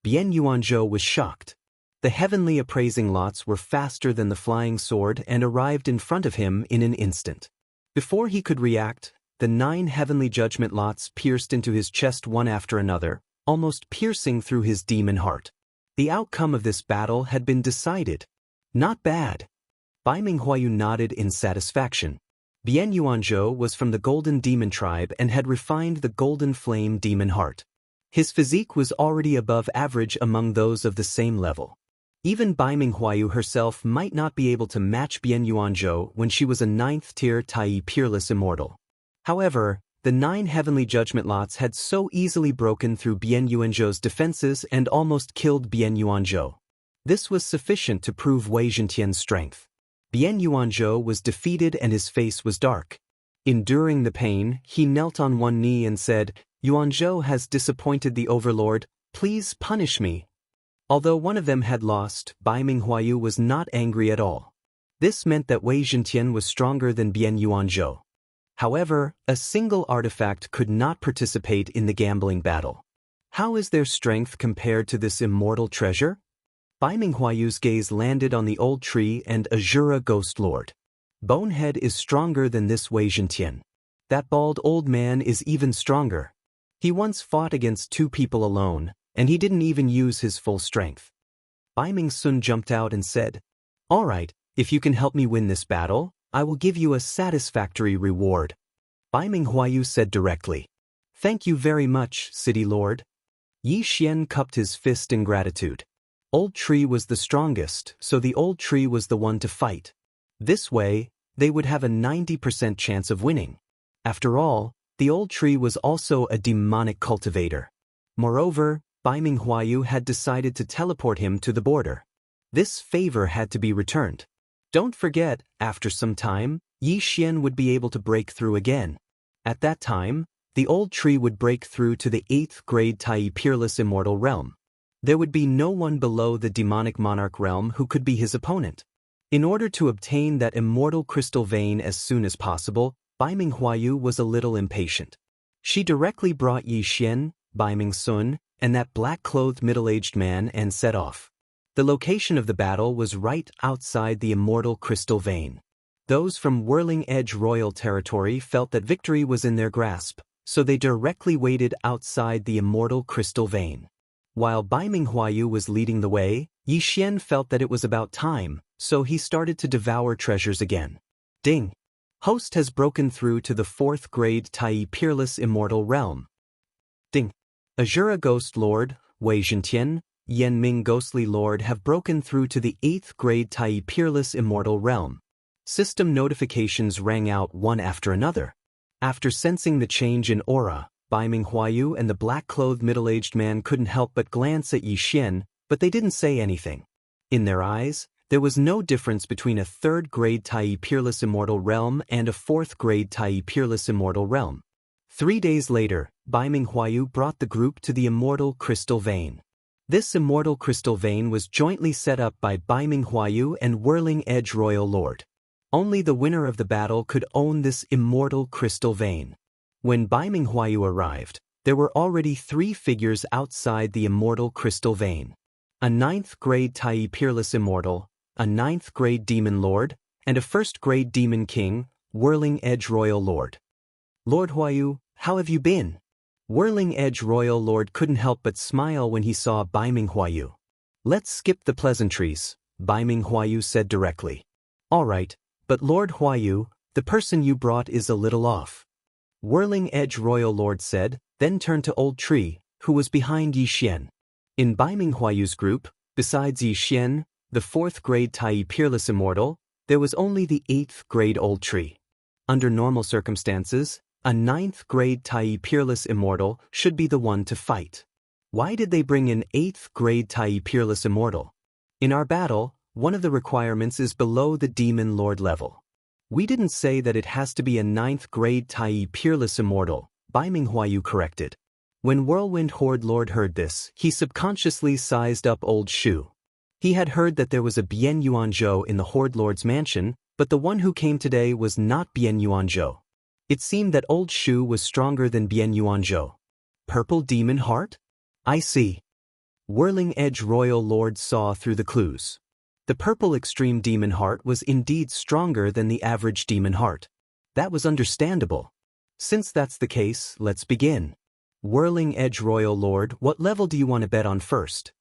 [SPEAKER 1] Bian Yuanzhou was shocked. The heavenly appraising lots were faster than the flying sword and arrived in front of him in an instant. Before he could react, the 9 heavenly judgment lots pierced into his chest one after another, almost piercing through his demon heart. The outcome of this battle had been decided. Not bad. Bai Minghuayu nodded in satisfaction. Bian Yuanzhou was from the Golden Demon tribe and had refined the Golden Flame Demon Heart. His physique was already above average among those of the same level. Even Bai Minghuayu herself might not be able to match Bian Yuanzhou when she was a 9th tier Tai Peerless Immortal. However, the 9 heavenly judgment lots had so easily broken through Bian Yuanzhou's defenses and almost killed Bian Yuanzhou. This was sufficient to prove Wei Zhentian's strength. Bian Yuanzhou was defeated and his face was dark. Enduring the pain, he knelt on one knee and said, Yuanzhou has disappointed the overlord, please punish me. Although one of them had lost, Bai Minghuayu was not angry at all. This meant that Wei Zhentian was stronger than Bian Yuanzhou. However, a single artifact could not participate in the gambling battle. How is their strength compared to this immortal treasure? Bai Minghuayu's gaze landed on the old tree and Azura Ghost Lord. Bonehead is stronger than this Wei Zhentian. That bald old man is even stronger. He once fought against 2 people alone, and he didn't even use his full strength. Bai Mingsun jumped out and said, All right, if you can help me win this battle, I will give you a satisfactory reward. Bai Minghuayu said directly. Thank you very much, City Lord. Yi Xian cupped his fist in gratitude. Old Tree was the strongest, so the Old Tree was the one to fight. This way, they would have a 90% chance of winning. After all, the Old Tree was also a demonic cultivator. Moreover, Bai Minghuayu had decided to teleport him to the border. This favor had to be returned. Don't forget, after some time, Yi Xian would be able to break through again. At that time, the Old Tree would break through to the 8th grade Tai Peerless Immortal realm. There would be no one below the demonic monarch realm who could be his opponent. In order to obtain that immortal crystal vein as soon as possible, Bai Minghuayu was a little impatient. She directly brought Yi Xian, Bai Mingsun, and that black-clothed middle-aged man and set off. The location of the battle was right outside the immortal crystal vein. Those from Whirling Edge Royal Territory felt that victory was in their grasp, so they directly waited outside the immortal crystal vein. While Bai Minghuayu was leading the way, Yi Xian felt that it was about time, so he started to devour treasures again. Ding! Host has broken through to the 4th grade Tai Peerless Immortal realm. Ding! Azura Ghost Lord, Wei Zhentian, Yen Ming Ghostly Lord have broken through to the 8th grade Tai Peerless Immortal Realm. System notifications rang out one after another. After sensing the change in aura, Bai Ming Huayu and the black-clothed middle-aged man couldn't help but glance at Yi Xian, but they didn't say anything. In their eyes, there was no difference between a 3rd grade Tai Peerless Immortal Realm and a 4th grade Tai Peerless Immortal Realm. 3 days later, Bai Ming Huayu brought the group to the Immortal Crystal Vein. This Immortal Crystal Vein was jointly set up by Bai Ming Huayu and Whirling Edge Royal Lord. Only the winner of the battle could own this Immortal Crystal Vein. When Bai Ming Huayu arrived, there were already 3 figures outside the Immortal Crystal Vein. A 9th grade Tai Peerless Immortal, a 9th grade Demon Lord, and a 1st grade Demon King, Whirling Edge Royal Lord. Lord Huayu, how have you been? Whirling Edge Royal Lord couldn't help but smile when he saw Bai Ming Huayu. Let's skip the pleasantries, Bai Ming Huayu said directly. All right, but Lord Huayu, the person you brought is a little off. Whirling Edge Royal Lord said, then turned to Old Tree, who was behind Yi Xian. In Bai Ming Huayu's group, besides Yi Xian, the 4th grade Tai Peerless Immortal, there was only the 8th grade Old Tree. Under normal circumstances, a 9th grade Tai Peerless Immortal should be the one to fight. Why did they bring an 8th grade Tai Peerless Immortal? In our battle, one of the requirements is below the Demon Lord level. We didn't say that it has to be a 9th grade Tai Peerless Immortal, Bai Ming Huayu corrected. When Whirlwind Horde Lord heard this, he subconsciously sized up Old Shu. He had heard that there was a Bian Yuanzhou in the Horde Lord's mansion, but the one who came today was not Bian Yuanzhou. It seemed that Old Shu was stronger than Bian Yuanzhou. Purple Demon Heart? I see. Whirling Edge Royal Lord saw through the clues. The purple Extreme Demon Heart was indeed stronger than the average Demon Heart. That was understandable. Since that's the case, let's begin. Whirling Edge Royal Lord, what level do you want to bet on first?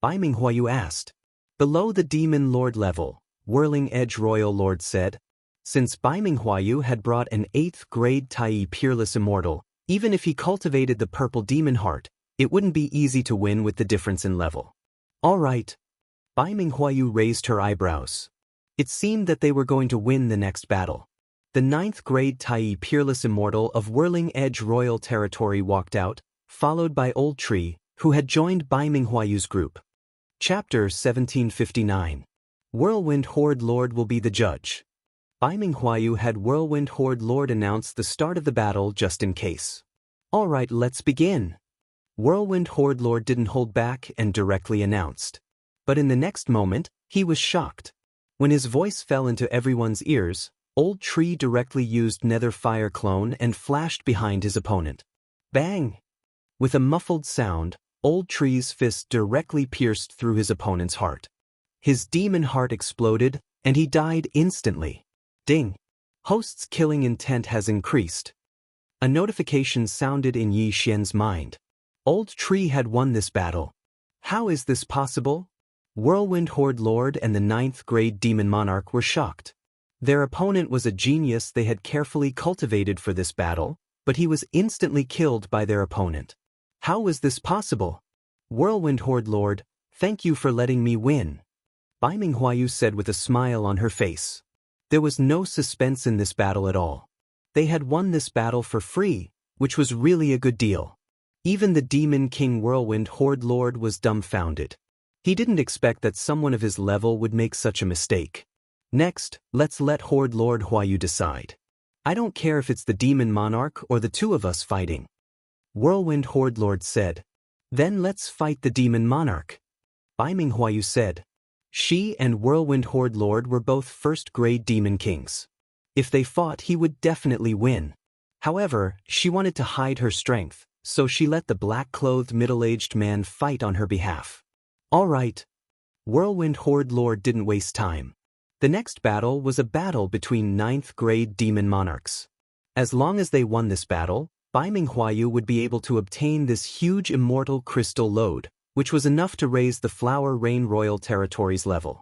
[SPEAKER 1] Bai Ming Huayu asked. Below the Demon Lord level, Whirling Edge Royal Lord said. Since Bai Ming Huayu had brought an 8th grade Tai Peerless Immortal, even if he cultivated the purple Demon Heart, it wouldn't be easy to win with the difference in level. All right. Bai Ming Huayu raised her eyebrows. It seemed that they were going to win the next battle. The 9th grade Tai Peerless Immortal of Whirling Edge Royal Territory walked out, followed by Old Tree, who had joined Bai Ming Huayu's group. Chapter 1759. Whirlwind Horde Lord will be the judge. Bai Ming Huayu had Whirlwind Horde Lord announce the start of the battle just in case. All right, let's begin. Whirlwind Horde Lord didn't hold back and directly announced. But in the next moment, he was shocked. When his voice fell into everyone's ears, Old Tree directly used Nether Fire Clone and flashed behind his opponent. Bang! With a muffled sound, Old Tree's fist directly pierced through his opponent's heart. His demon heart exploded, and he died instantly. Ding! Host's killing intent has increased. A notification sounded in Yi Xian's mind. Old Tree had won this battle. How is this possible? Whirlwind Horde Lord and the 9th grade Demon Monarch were shocked. Their opponent was a genius they had carefully cultivated for this battle, but he was instantly killed by their opponent. How was this possible? Whirlwind Horde Lord, thank you for letting me win. Bai Ming Huayu said with a smile on her face. There was no suspense in this battle at all. They had won this battle for free, which was really a good deal. Even the Demon King Whirlwind Horde Lord was dumbfounded. He didn't expect that someone of his level would make such a mistake. Next, let's let Horde Lord Huayu decide. I don't care if it's the Demon Monarch or the two of us fighting. Whirlwind Horde Lord said. Then let's fight the Demon Monarch. Bai Ming Huayu said. She and Whirlwind Horde Lord were both 1st grade Demon Kings. If they fought, he would definitely win. However, she wanted to hide her strength, so she let the black-clothed middle-aged man fight on her behalf. All right. Whirlwind Horde Lord didn't waste time. The next battle was a battle between 9th grade Demon Monarchs. As long as they won this battle, Bai Ming Huayu would be able to obtain this huge immortal crystal load, which was enough to raise the Flower Rain Royal Territory's level.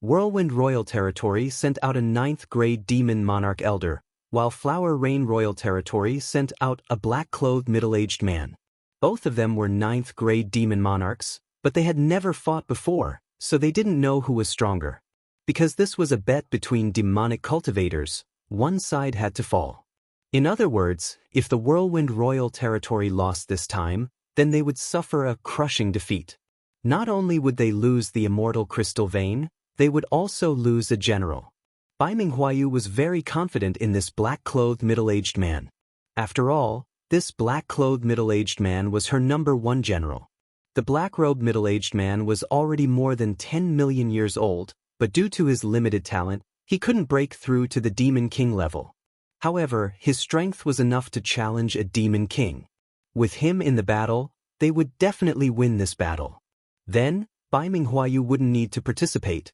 [SPEAKER 1] Whirlwind Royal Territory sent out a 9th grade Demon Monarch Elder, while Flower Rain Royal Territory sent out a black-clothed middle-aged man. Both of them were 9th grade Demon Monarchs, But they had never fought before, so they didn't know who was stronger. Because this was a bet between demonic cultivators, one side had to fall. In other words, if the Whirlwind Royal territory lost this time, then they would suffer a crushing defeat. Not only would they lose the immortal crystal vein, they would also lose a general. Bai Minghuayu was very confident in this black-clothed middle-aged man. After all, this black-clothed middle-aged man was her #1 general. The black-robed middle-aged man was already more than 10 million years old, but due to his limited talent, he couldn't break through to the Demon King level. However, his strength was enough to challenge a Demon King. With him in the battle, they would definitely win this battle. Then, Bai Minghuayu wouldn't need to participate.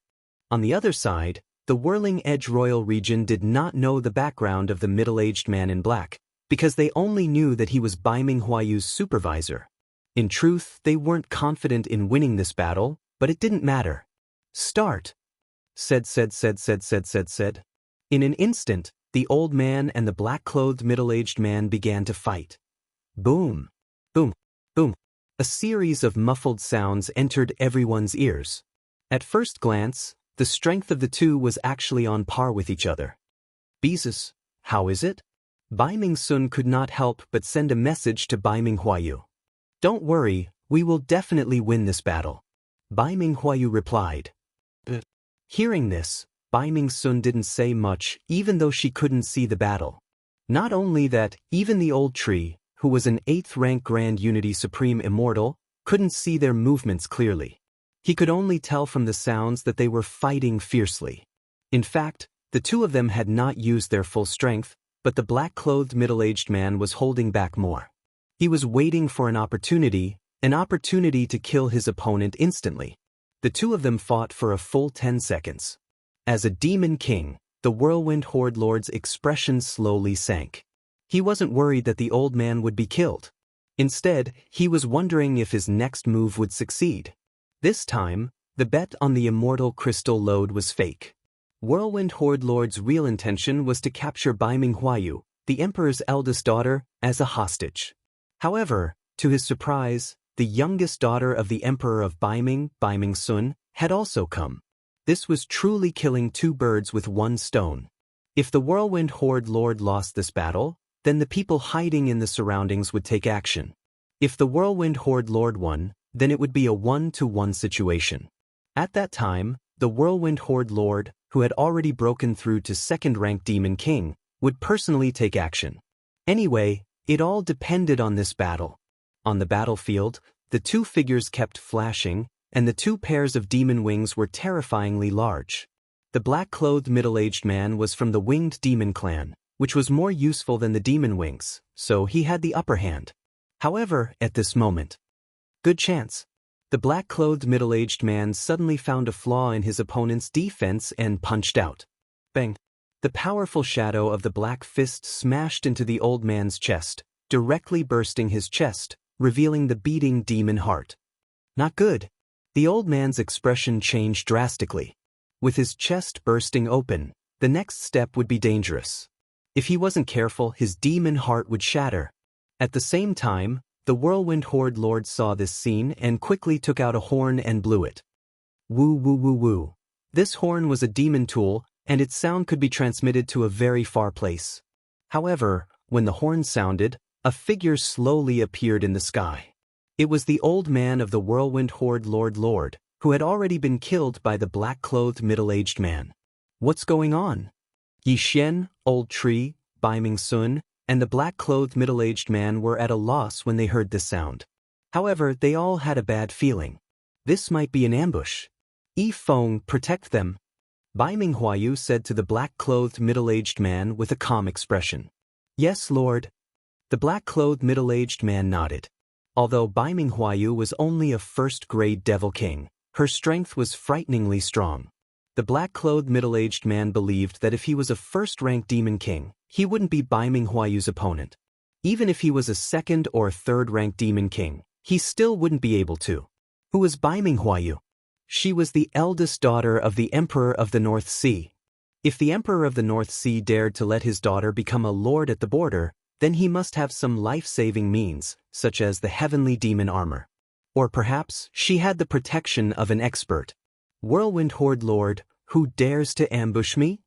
[SPEAKER 1] On the other side, the Whirling Edge Royal region did not know the background of the middle-aged man in black, because they only knew that he was Bai Minghuayu's supervisor. In truth, they weren't confident in winning this battle, but it didn't matter. Start! Said. In an instant, the old man and the black-clothed middle-aged man began to fight. Boom! Boom! Boom! A series of muffled sounds entered everyone's ears. At first glance, the strength of the two was actually on par with each other. "Jesus, how is it?" Bai Mingsun could not help but send a message to Bai Minghuayu. "Don't worry, we will definitely win this battle," Bai Minghuayu replied. But hearing this, Bai Mingsun didn't say much even though she couldn't see the battle. Not only that, even the old tree, who was an 8th rank Grand Unity Supreme Immortal, couldn't see their movements clearly. He could only tell from the sounds that they were fighting fiercely. In fact, the two of them had not used their full strength, but the black-clothed middle-aged man was holding back more. He was waiting for an opportunity to kill his opponent instantly. The two of them fought for a full 10 seconds. As a Demon King, the Whirlwind Horde Lord's expression slowly sank. He wasn't worried that the old man would be killed. Instead, he was wondering if his next move would succeed. This time, the bet on the immortal crystal lode was fake. Whirlwind Horde Lord's real intention was to capture Bai Minghuayu, the Emperor's eldest daughter, as a hostage. However, to his surprise, the youngest daughter of the Emperor of Bai Mingsun, had also come. This was truly killing two birds with one stone. If the Whirlwind Horde Lord lost this battle, then the people hiding in the surroundings would take action. If the Whirlwind Horde Lord won, then it would be a 1-to-1 situation. At that time, the Whirlwind Horde Lord, who had already broken through to 2nd rank Demon King, would personally take action. Anyway, it all depended on this battle. On the battlefield, the two figures kept flashing, and the two pairs of demon wings were terrifyingly large. The black-clothed middle-aged man was from the Winged Demon clan, which was more useful than the demon wings, so he had the upper hand. However, at this moment, good chance. The black-clothed middle-aged man suddenly found a flaw in his opponent's defense and punched out. Bang! The powerful shadow of the black fist smashed into the old man's chest, directly bursting his chest, revealing the beating demon heart. Not good. The old man's expression changed drastically. With his chest bursting open, the next step would be dangerous. If he wasn't careful, his demon heart would shatter. At the same time, the Whirlwind Horde Lord saw this scene and quickly took out a horn and blew it. Woo woo woo woo. This horn was a demon tool, and its sound could be transmitted to a very far place. However, when the horn sounded, a figure slowly appeared in the sky. It was the old man of the Whirlwind Horde Lord, who had already been killed by the black-clothed middle-aged man. What's going on? Yi Xian, Old Tree, Bai Mingsun, and the black-clothed middle-aged man were at a loss when they heard this sound. However, they all had a bad feeling. This might be an ambush. Yi Feng, protect them. Bai Minghuayu said to the black-clothed middle-aged man with a calm expression. Yes, Lord. The black-clothed middle-aged man nodded. Although Bai Minghuayu was only a 1st-grade Devil King, her strength was frighteningly strong. The black-clothed middle-aged man believed that if he was a 1st-rank Demon King, he wouldn't be Bai Minghuayu's opponent. Even if he was a 2nd or 3rd-rank Demon King, he still wouldn't be able to. Who was Bai Minghuayu? She was the eldest daughter of the Emperor of the North Sea. If the Emperor of the North Sea dared to let his daughter become a lord at the border, then he must have some life-saving means, such as the heavenly demon armor. Or perhaps she had the protection of an expert. Whirlwind Horde Lord, who dares to ambush me?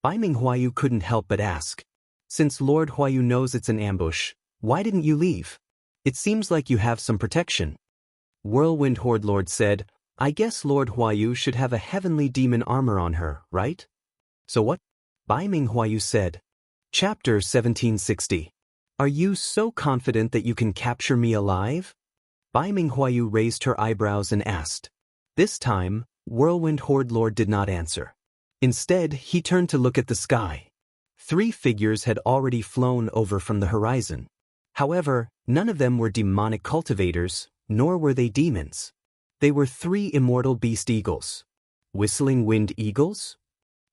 [SPEAKER 1] Bai Minghuayu couldn't help but ask. Since Lord Huayu knows it's an ambush, why didn't you leave? It seems like you have some protection. Whirlwind Horde Lord said, I guess Lord Huayu should have a heavenly demon armor on her, right? So what? Bai Minghuayu said. Chapter 1760. Are you so confident that you can capture me alive? Bai Minghuayu raised her eyebrows and asked. This time, Whirlwind Horde Lord did not answer. Instead, he turned to look at the sky. 3 figures had already flown over from the horizon. However, none of them were demonic cultivators, nor were they demons. They were 3 immortal beast eagles. Whistling wind eagles?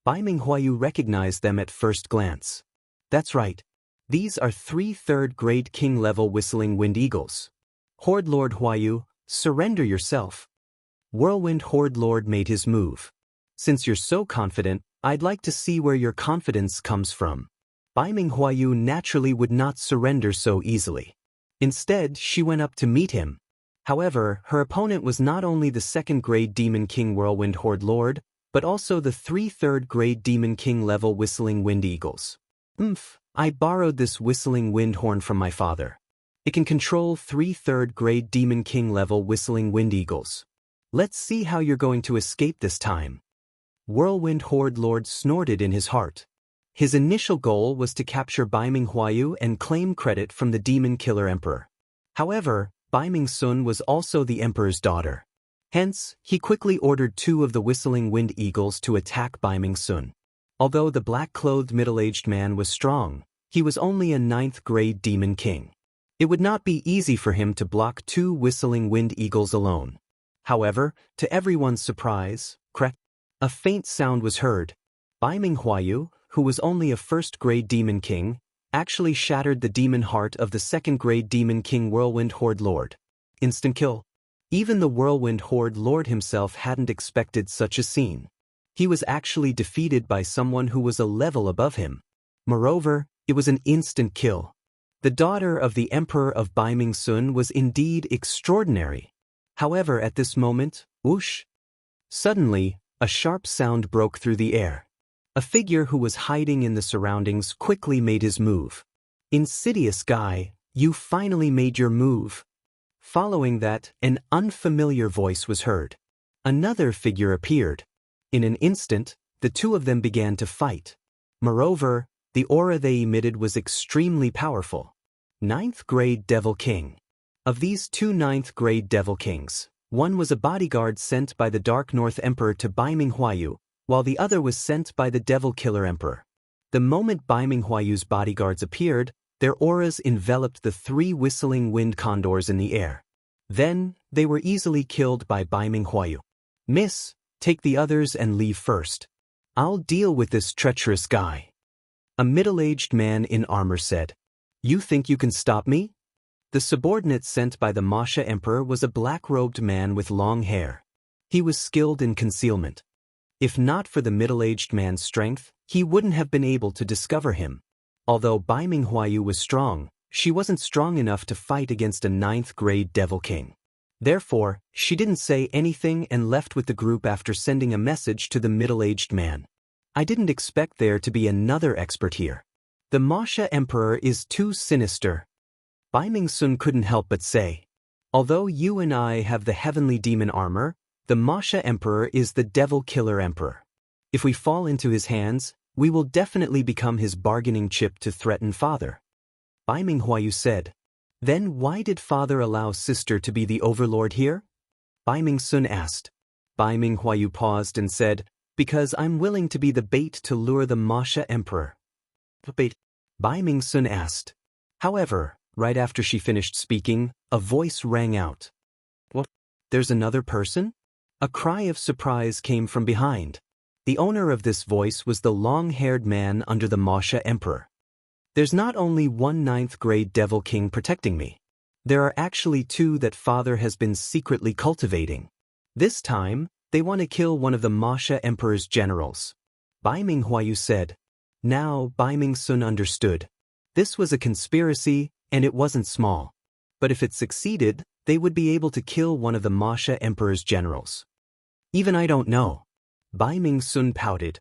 [SPEAKER 1] Bai Minghuayu recognized them at first glance. That's right. These are 3 third-grade king-level whistling wind eagles. Horde Lord Huayu, surrender yourself. Whirlwind Horde Lord made his move. Since you're so confident, I'd like to see where your confidence comes from. Bai Minghuayu naturally would not surrender so easily. Instead, she went up to meet him. However, her opponent was not only the 2nd-grade Demon King Whirlwind Horde Lord, but also the 3 3rd-grade Demon King level Whistling Wind Eagles. I borrowed this Whistling Wind Horn from my father. It can control 3 3rd-grade Demon King level Whistling Wind Eagles. Let's see how you're going to escape this time. Whirlwind Horde Lord snorted in his heart. His initial goal was to capture Bai Minghuayu and claim credit from the Demon Killer Emperor. However, Bai Mingsun was also the Emperor's daughter. Hence, he quickly ordered 2 of the Whistling Wind Eagles to attack Bai Mingsun. Although the black-clothed middle-aged man was strong, he was only a 9th-grade Demon King. It would not be easy for him to block 2 Whistling Wind Eagles alone. However, to everyone's surprise, a faint sound was heard. Bai Minghuayu, who was only a 1st-grade Demon King, actually shattered the demon heart of the 2nd-grade Demon King Whirlwind Horde Lord. Instant kill. Even the Whirlwind Horde Lord himself hadn't expected such a scene. He was actually defeated by someone who was a level above him. Moreover, it was an instant kill. The daughter of the Emperor of Bai Mingsun was indeed extraordinary. However, at this moment, whoosh! Suddenly, a sharp sound broke through the air. A figure who was hiding in the surroundings quickly made his move. Insidious guy, you finally made your move. Following that, an unfamiliar voice was heard. Another figure appeared. In an instant, the 2 of them began to fight. Moreover, the aura they emitted was extremely powerful. 9th-grade Devil King. Of these 2 9th-grade Devil Kings, one was a bodyguard sent by the Dark North Emperor to Bai Minghuayu, while the other was sent by the Devil Killer Emperor. The moment Bai Minghuayu's bodyguards appeared, their auras enveloped the 3 whistling wind condors in the air. Then, they were easily killed by Bai Minghuayu. Miss, take the others and leave first. I'll deal with this treacherous guy. A middle-aged man in armor said. You think you can stop me? The subordinate sent by the Masha Emperor was a black-robed man with long hair. He was skilled in concealment. If not for the middle-aged man's strength, he wouldn't have been able to discover him. Although Bai Minghuayu was strong, she wasn't strong enough to fight against a 9th-grade Devil King. Therefore, she didn't say anything and left with the group after sending a message to the middle-aged man. I didn't expect there to be another expert here. The Masha Emperor is too sinister. Bai Mingsun couldn't help but say. Although you and I have the heavenly demon armor, the Masha Emperor is the Devil Killer Emperor. If we fall into his hands, we will definitely become his bargaining chip to threaten father. Bai Minghuayu said. Then why did father allow sister to be the overlord here? Bai Mingsun asked. Bai Minghuayu paused and said, because I'm willing to be the bait to lure the Masha Emperor. The bait? Bai Mingsun asked. However, right after she finished speaking, a voice rang out. What? There's another person? A cry of surprise came from behind. The owner of this voice was the long-haired man under the Masha Emperor. There's not only 1 9th-grade Devil King protecting me. There are actually 2 that father has been secretly cultivating. This time, they want to kill one of the Masha Emperor's generals. Bai Minghuayu said. Now Bai Mingsun understood. This was a conspiracy, and it wasn't small. But if it succeeded, they would be able to kill one of the Masha Emperor's generals. Even I don't know. Bai Ming-sun pouted.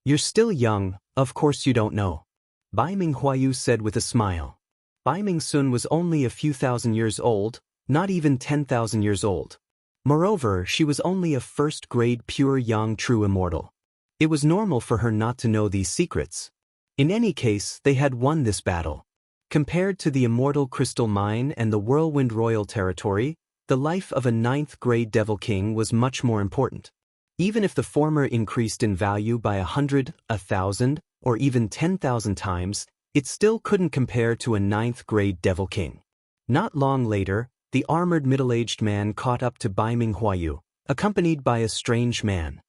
[SPEAKER 1] You're still young, of course you don't know. Bai Ming-huayu said with a smile. Bai Ming-sun was only a few thousand years old, not even 10,000 years old. Moreover, she was only a first-grade pure young true immortal. It was normal for her not to know these secrets. In any case, they had won this battle. Compared to the immortal crystal mine and the whirlwind royal territory, the life of a 9th-grade devil king was much more important. Even if the former increased in value by 100, 1,000, or even 10,000 times, it still couldn't compare to a 9th-grade devil king. Not long later, the armored middle-aged man caught up to Bai Ming-huayu, accompanied by a strange man.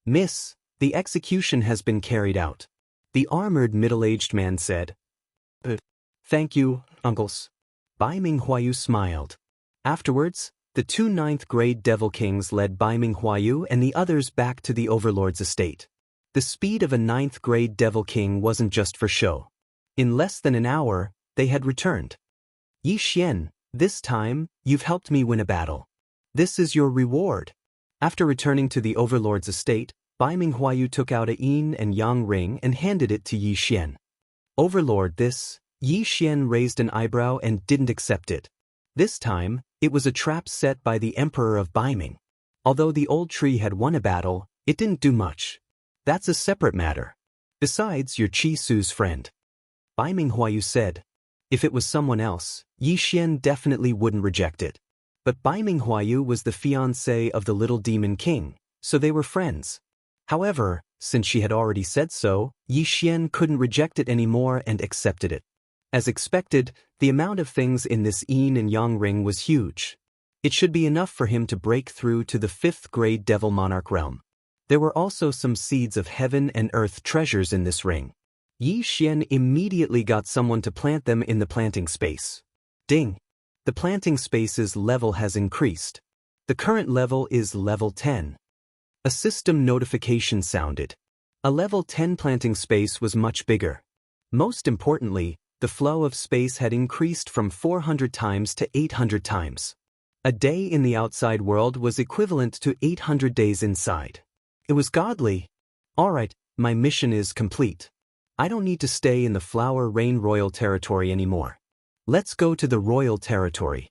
[SPEAKER 1] Miss, the execution has been carried out. The armored middle-aged man said. Thank you, uncles. Bai Ming-huayu smiled. Afterwards, the 2 9th-grade devil kings led Bai Ming-huayu and the others back to the overlord's estate. The speed of a 9th-grade devil king wasn't just for show. In less than an hour, they had returned. Yi Xian, this time, you've helped me win a battle. This is your reward. After returning to the overlord's estate, Bai Ming-huayu took out a yin and yang ring and handed it to Yi Xian. Overlord, this. Yi Xian raised an eyebrow and didn't accept it. This time, it was a trap set by the Emperor of Baiming. Although the old tree had won a battle, it didn't do much. That's a separate matter. Besides, you're Qi Su's friend. Bai Ming-huayu said. If it was someone else, Yi Xian definitely wouldn't reject it. But Bai Ming-huayu was the fiancé of the little demon king, so they were friends. However, since she had already said so, Yi Xian couldn't reject it anymore and accepted it. As expected, the amount of things in this yin and yang ring was huge. It should be enough for him to break through to the 5th-grade devil monarch realm. There were also some seeds of heaven and earth treasures in this ring. Yi Xian immediately got someone to plant them in the planting space. Ding! The planting space's level has increased. The current level is level 10. A system notification sounded. A level 10 planting space was much bigger. Most importantly, the flow of space had increased from 400 times to 800 times. A day in the outside world was equivalent to 800 days inside. It was godly. Alright, my mission is complete. I don't need to stay in the Flower Rain Royal Territory anymore. Let's go to the Royal Territory.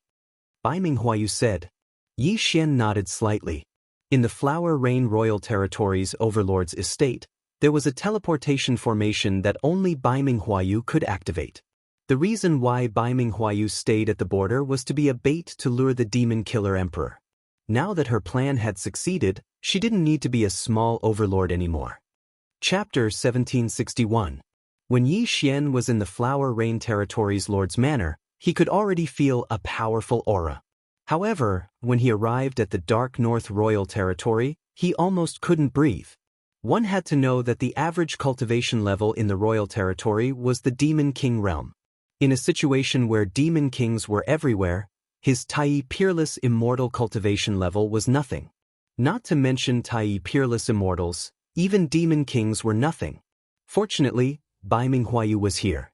[SPEAKER 1] Bai Ming-huayu said. Yi Xian nodded slightly. In the Flower Rain Royal Territory's overlord's estate, there was a teleportation formation that only Bai Ming-huayu could activate. The reason why Bai Ming-huayu stayed at the border was to be a bait to lure the demon killer emperor. Now that her plan had succeeded, she didn't need to be a small overlord anymore. Chapter 1761. When Yi Xian was in the Flower Rain Territory's Lord's Manor, he could already feel a powerful aura. However, when he arrived at the Dark North Royal Territory, he almost couldn't breathe. One had to know that the average cultivation level in the Royal Territory was the Demon King realm. In a situation where Demon Kings were everywhere, his Tai Peerless Immortal cultivation level was nothing. Not to mention Tai Peerless Immortals, even Demon Kings were nothing. Fortunately, Bai Ming-huayu was here.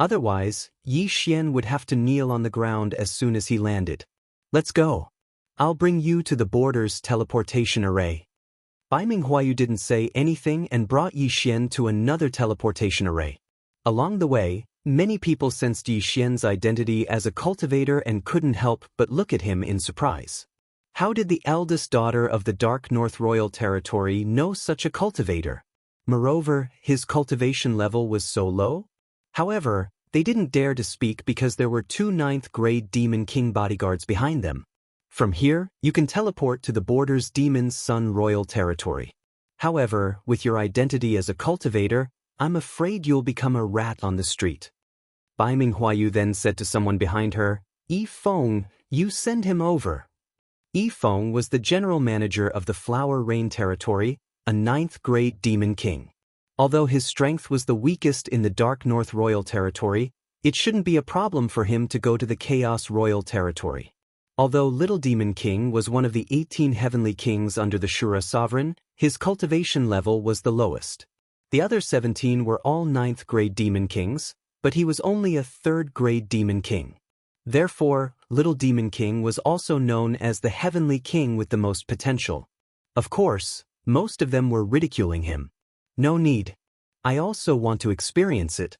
[SPEAKER 1] Otherwise, Yi Xian would have to kneel on the ground as soon as he landed. Let's go. I'll bring you to the border's teleportation array. Bai Ming-huayu didn't say anything and brought Yi Xian to another teleportation array. Along the way, many people sensed Yi Xian's identity as a cultivator and couldn't help but look at him in surprise. How did the eldest daughter of the Dark North Royal Territory know such a cultivator? Moreover, his cultivation level was so low? However, they didn't dare to speak because there were 2 9th-grade Demon King bodyguards behind them. From here, you can teleport to the border's Demon's Sun Royal Territory. However, with your identity as a cultivator, I'm afraid you'll become a rat on the street. Bai Ming-huayu then said to someone behind her, Yi Feng, you send him over. Yi Feng was the general manager of the Flower Rain Territory, a 9th-grade Demon King. Although his strength was the weakest in the Dark North Royal Territory, it shouldn't be a problem for him to go to the Chaos Royal Territory. Although Little Demon King was one of the 18 heavenly kings under the Shura sovereign, his cultivation level was the lowest. The other 17 were all 9th-grade Demon Kings, but he was only a 3rd-grade Demon King. Therefore, Little Demon King was also known as the Heavenly King with the most potential. Of course, most of them were ridiculing him. No need. I also want to experience it.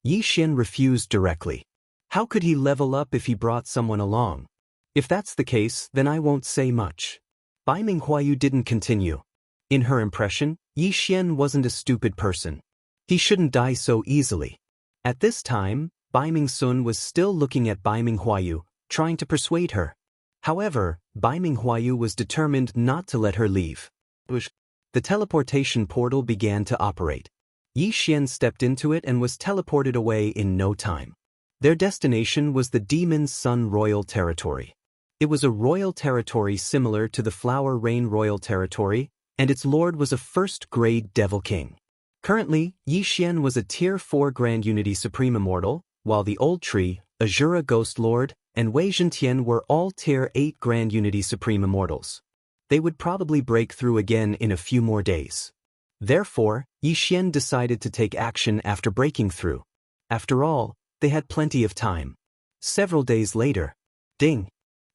[SPEAKER 1] Yi Xian refused directly. How could he level up if he brought someone along? If that's the case, then I won't say much. Bai Minghuayu didn't continue. In her impression, Yi Xian wasn't a stupid person. He shouldn't die so easily. At this time, Bai Mingsun was still looking at Bai Minghuayu, trying to persuade her. However, Bai Minghuayu was determined not to let her leave. The teleportation portal began to operate. Yi Xian stepped into it and was teleported away in no time. Their destination was the Demon's Sun Royal Territory. It was a royal territory similar to the Flower Rain Royal Territory, and its lord was a first-grade Devil King. Currently, Yi Xian was a Tier 4 Grand Unity Supreme Immortal, while the Old Tree, Azura Ghost Lord, and Wei Zhentian were all Tier 8 Grand Unity Supreme Immortals. They would probably break through again in a few more days. Therefore, Yi Xian decided to take action after breaking through. After all, they had plenty of time. Several days later, ding!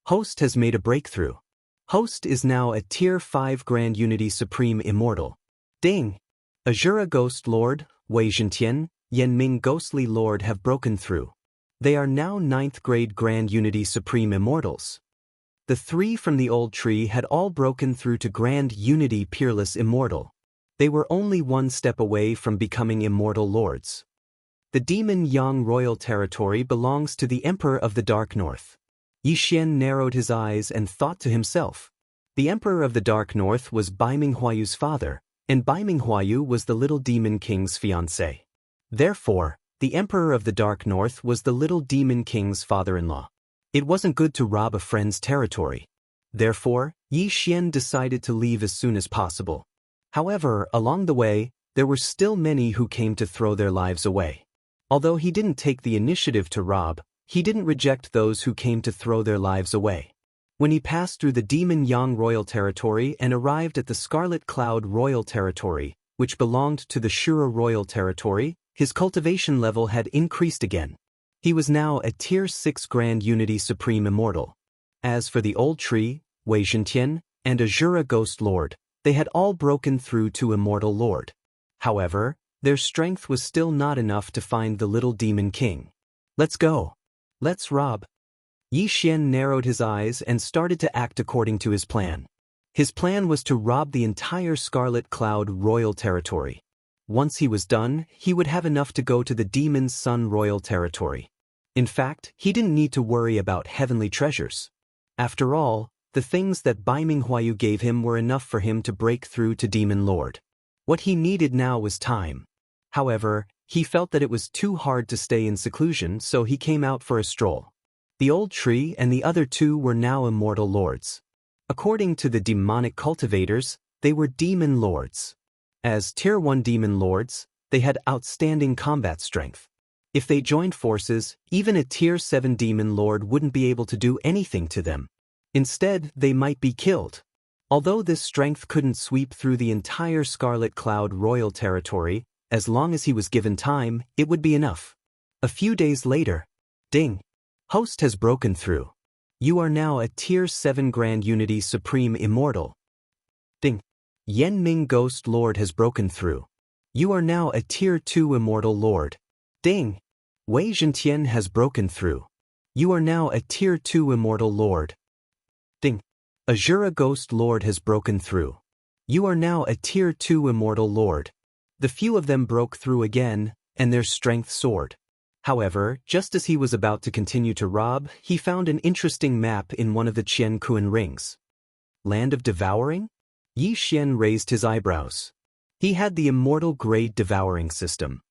[SPEAKER 1] Host has made a breakthrough. Host is now a Tier 5 Grand Unity Supreme Immortal. Ding! Azura Ghost Lord, Wei Zhentian, Yanming Ghostly Lord have broken through. They are now 9th grade Grand Unity Supreme Immortals. The 3 from the Old Tree had all broken through to Grand Unity Peerless Immortal. They were only one step away from becoming Immortal Lords. The Demon Yang Royal Territory belongs to the Emperor of the Dark North. Yi Xian narrowed his eyes and thought to himself. The Emperor of the Dark North was Bai Minghuayu's father, and Bai Minghuayu was the Little Demon King's fiancé. Therefore, the Emperor of the Dark North was the Little Demon King's father-in-law. It wasn't good to rob a friend's territory. Therefore, Yi Xian decided to leave as soon as possible. However, along the way, there were still many who came to throw their lives away. Although he didn't take the initiative to rob, he didn't reject those who came to throw their lives away. When he passed through the Demon Yang Royal Territory and arrived at the Scarlet Cloud Royal Territory, which belonged to the Shura Royal Territory, his cultivation level had increased again. He was now a Tier 6 Grand Unity Supreme Immortal. As for the Old Tree, Wei Zhentian, and Azura Ghost Lord, they had all broken through to Immortal Lord. However, their strength was still not enough to find the Little Demon King. Let's go. Let's rob. Yi Xian narrowed his eyes and started to act according to his plan. His plan was to rob the entire Scarlet Cloud Royal Territory. Once he was done, he would have enough to go to the Demon's Sun Royal Territory. In fact, he didn't need to worry about heavenly treasures. After all, the things that Bai Minghuayu gave him were enough for him to break through to Demon Lord. What he needed now was time. However, he felt that it was too hard to stay in seclusion, so he came out for a stroll. The Old Tree and the other 2 were now Immortal Lords. According to the demonic cultivators, they were Demon Lords. As Tier 1 Demon Lords, they had outstanding combat strength. If they joined forces, even a Tier 7 Demon Lord wouldn't be able to do anything to them. Instead, they might be killed. Although this strength couldn't sweep through the entire Scarlet Cloud Royal Territory, as long as he was given time, it would be enough. A few days later, ding! Host has broken through. You are now a Tier 7 Grand Unity Supreme Immortal. Ding! Yanming Ghost Lord has broken through. You are now a Tier 2 Immortal Lord. Ding! Wei Zhentian has broken through. You are now a Tier 2 Immortal Lord. Ding! Azura Ghost Lord has broken through. You are now a Tier 2 Immortal Lord. The few of them broke through again, and their strength soared. However, just as he was about to continue to rob, he found an interesting map in one of the Qian Kuan rings. Land of Devouring? Yi Xian raised his eyebrows. He had the immortal grade devouring system.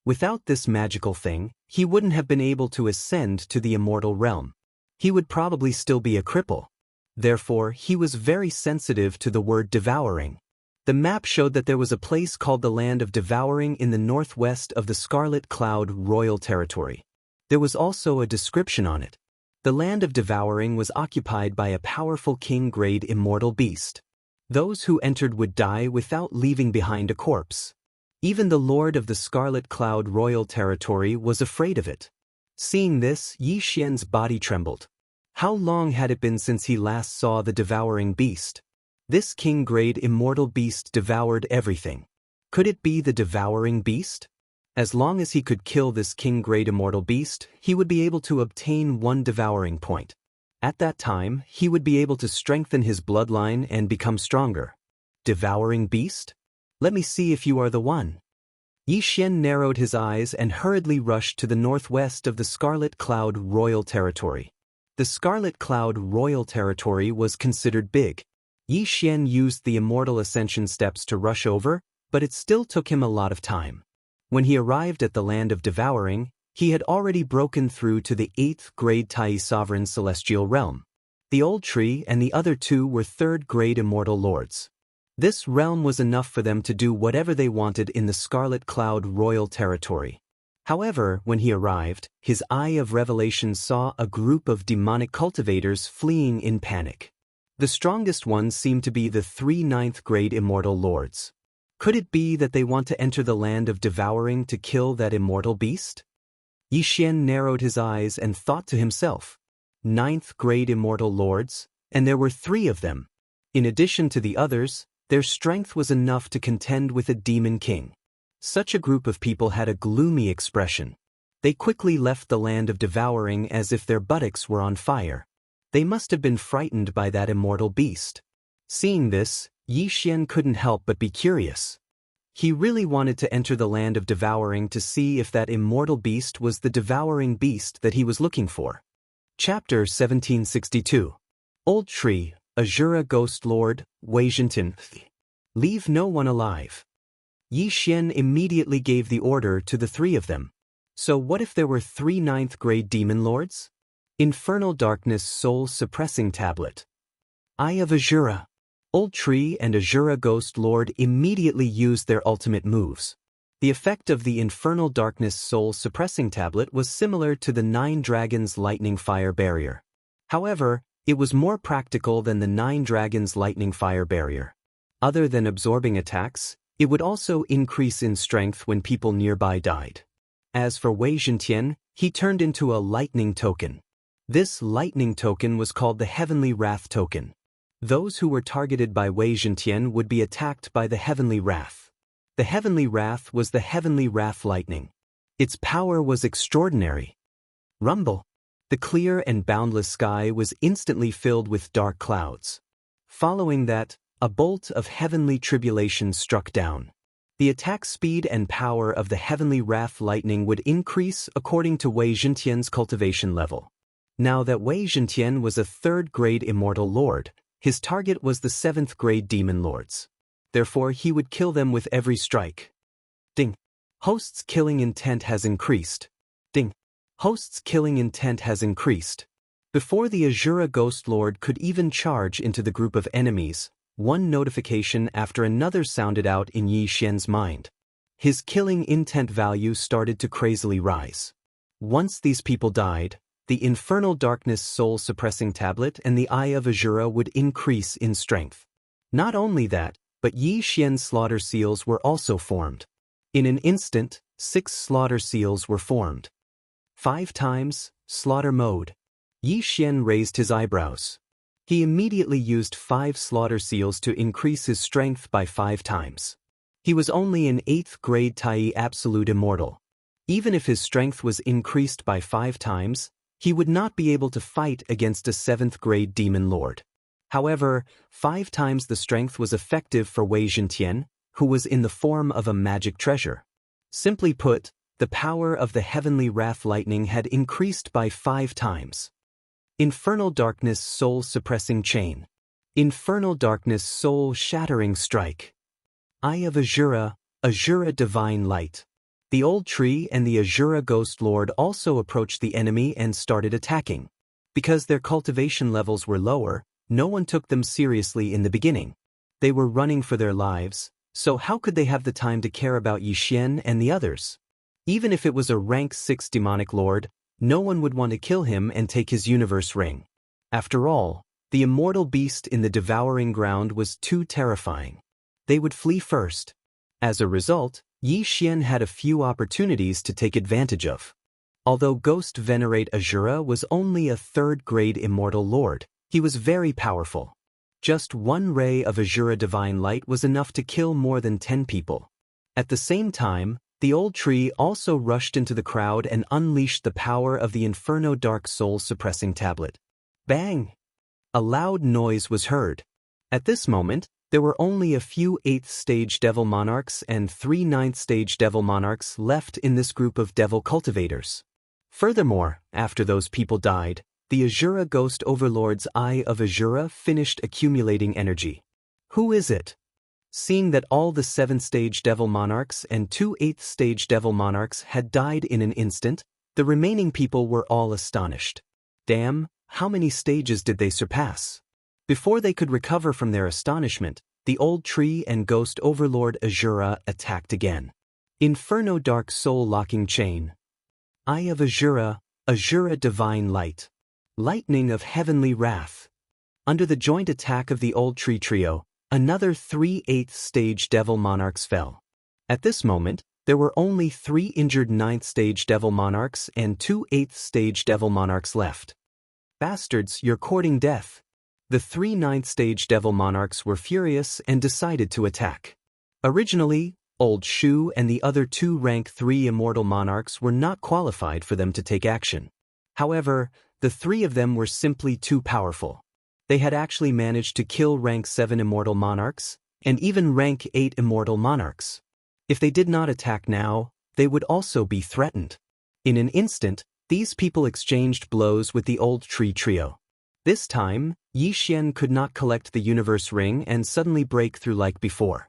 [SPEAKER 1] Without this magical thing, he wouldn't have been able to ascend to the immortal realm. He would probably still be a cripple. Therefore, he was very sensitive to the word devouring. The map showed that there was a place called the Land of Devouring in the northwest of the Scarlet Cloud Royal Territory. There was also a description on it. The Land of Devouring was occupied by a powerful king-grade immortal beast. Those who entered would die without leaving behind a corpse. Even the Lord of the Scarlet Cloud Royal Territory was afraid of it. Seeing this, Yi Xian's body trembled. How long had it been since he last saw the devouring beast? This king-grade immortal beast devoured everything. Could it be the devouring beast? As long as he could kill this king-grade immortal beast, he would be able to obtain one devouring point. At that time, he would be able to strengthen his bloodline and become stronger. Devouring beast? Let me see if you are the one. Yi Xian narrowed his eyes and hurriedly rushed to the northwest of the Scarlet Cloud Royal Territory. The Scarlet Cloud Royal Territory was considered big. Yi Xian used the Immortal Ascension steps to rush over, but it still took him a lot of time. When he arrived at the land of Devouring, he had already broken through to the 8th grade Tai Sovereign Celestial Realm. The Old Tree and the other two were 3rd grade Immortal Lords. This realm was enough for them to do whatever they wanted in the Scarlet Cloud Royal Territory. However, when he arrived, his Eye of Revelation saw a group of demonic cultivators fleeing in panic. The strongest ones seemed to be the 3 9th grade Immortal Lords. Could it be that they want to enter the land of Devouring to kill that immortal beast? Yi Xian narrowed his eyes and thought to himself, 9th grade Immortal Lords, and there were 3 of them. In addition to the others, their strength was enough to contend with a demon king. Such a group of people had a gloomy expression. They quickly left the land of Devouring as if their buttocks were on fire. They must have been frightened by that immortal beast. Seeing this, Yi Xian couldn't help but be curious. He really wanted to enter the land of Devouring to see if that immortal beast was the devouring beast that he was looking for. Chapter 1762. Old Tree, Azura Ghost Lord, Wei Zhenten. Leave no one alive. Yi Xian immediately gave the order to the 3 of them. So what if there were 3 9th grade demon lords? Infernal Darkness Soul Suppressing Tablet. Eye of Azura. Old Tree and Azura Ghost Lord immediately used their ultimate moves. The effect of the Infernal Darkness Soul Suppressing Tablet was similar to the 9 Dragons Lightning Fire Barrier. However, it was more practical than the 9 Dragons Lightning Fire Barrier. Other than absorbing attacks, it would also increase in strength when people nearby died. As for Wei Zhenten, he turned into a lightning token. This lightning token was called the Heavenly Wrath token. Those who were targeted by Wei Zhenten would be attacked by the Heavenly Wrath. The Heavenly Wrath was the Heavenly Wrath lightning. Its power was extraordinary. Rumble. The clear and boundless sky was instantly filled with dark clouds. Following that, a bolt of heavenly tribulation struck down. The attack speed and power of the Heavenly Wrath lightning would increase according to Wei Zhenten's cultivation level. Now that Wei Zhenten was a 3rd grade Immortal Lord, his target was the 7th grade Demon Lords. Therefore, he would kill them with every strike. Ding. Host's killing intent has increased. Ding. Host's killing intent has increased. Before the Azura Ghost Lord could even charge into the group of enemies, one notification after another sounded out in Yi Xian's mind. His killing intent value started to crazily rise. Once these people died, the Infernal Darkness Soul Suppressing Tablet and the Eye of Azura would increase in strength. Not only that, but Yi Xian's slaughter seals were also formed. In an instant, 6 slaughter seals were formed. 5 times, slaughter mode. Yi Xian raised his eyebrows. He immediately used 5 slaughter seals to increase his strength by 5 times. He was only an 8th grade Tai Absolute Immortal. Even if his strength was increased by 5 times, he would not be able to fight against a 7th grade Demon Lord. However, 5 times the strength was effective for Wei Zhenten, who was in the form of a magic treasure. Simply put, the power of the Heavenly Wrath lightning had increased by 5 times. Infernal Darkness Soul Suppressing Chain. Infernal Darkness Soul Shattering Strike. Eye of Azura, Azura Divine Light. The Old Tree and the Azura Ghost Lord also approached the enemy and started attacking. Because their cultivation levels were lower, no one took them seriously in the beginning. They were running for their lives, so how could they have the time to care about Yi Xian and the others? Even if it was a rank 6 demonic lord, no one would want to kill him and take his universe ring. After all, the immortal beast in the devouring ground was too terrifying. They would flee first. As a result, Yi Xian had a few opportunities to take advantage of. Although Ghost Venerate Azura was only a third-grade immortal lord, he was very powerful. Just one ray of Azura divine light was enough to kill more than 10 people. At the same time, the old tree also rushed into the crowd and unleashed the power of the Inferno Dark Soul suppressing tablet. Bang! A loud noise was heard. At this moment, there were only a few 8th stage devil monarchs and 3 9th stage devil monarchs left in this group of devil cultivators. Furthermore, after those people died, the Azura Ghost Overlord's Eye of Azura finished accumulating energy. Who is it? Seeing that all the 7th stage devil monarchs and 2 8th stage devil monarchs had died in an instant, the remaining people were all astonished. Damn, how many stages did they surpass? Before they could recover from their astonishment, the old tree and Ghost Overlord Azura attacked again. Inferno Dark Soul Locking Chain. Eye of Azura, Azura Divine Light. Lightning of Heavenly Wrath. Under the joint attack of the old tree trio, another 3 8th stage devil monarchs fell. At this moment, there were only 3 injured 9th stage devil monarchs and 2 8th stage devil monarchs left. Bastards, you're courting death. The 3 9th stage devil monarchs were furious and decided to attack. Originally, Old Shu and the other 2 rank 3 immortal monarchs were not qualified for them to take action. However, the 3 of them were simply too powerful. They had actually managed to kill rank 7 immortal monarchs, and even rank 8 immortal monarchs. If they did not attack now, they would also be threatened. In an instant, these people exchanged blows with the old tree trio. This time, Xianxia could not collect the universe ring and suddenly break through like before.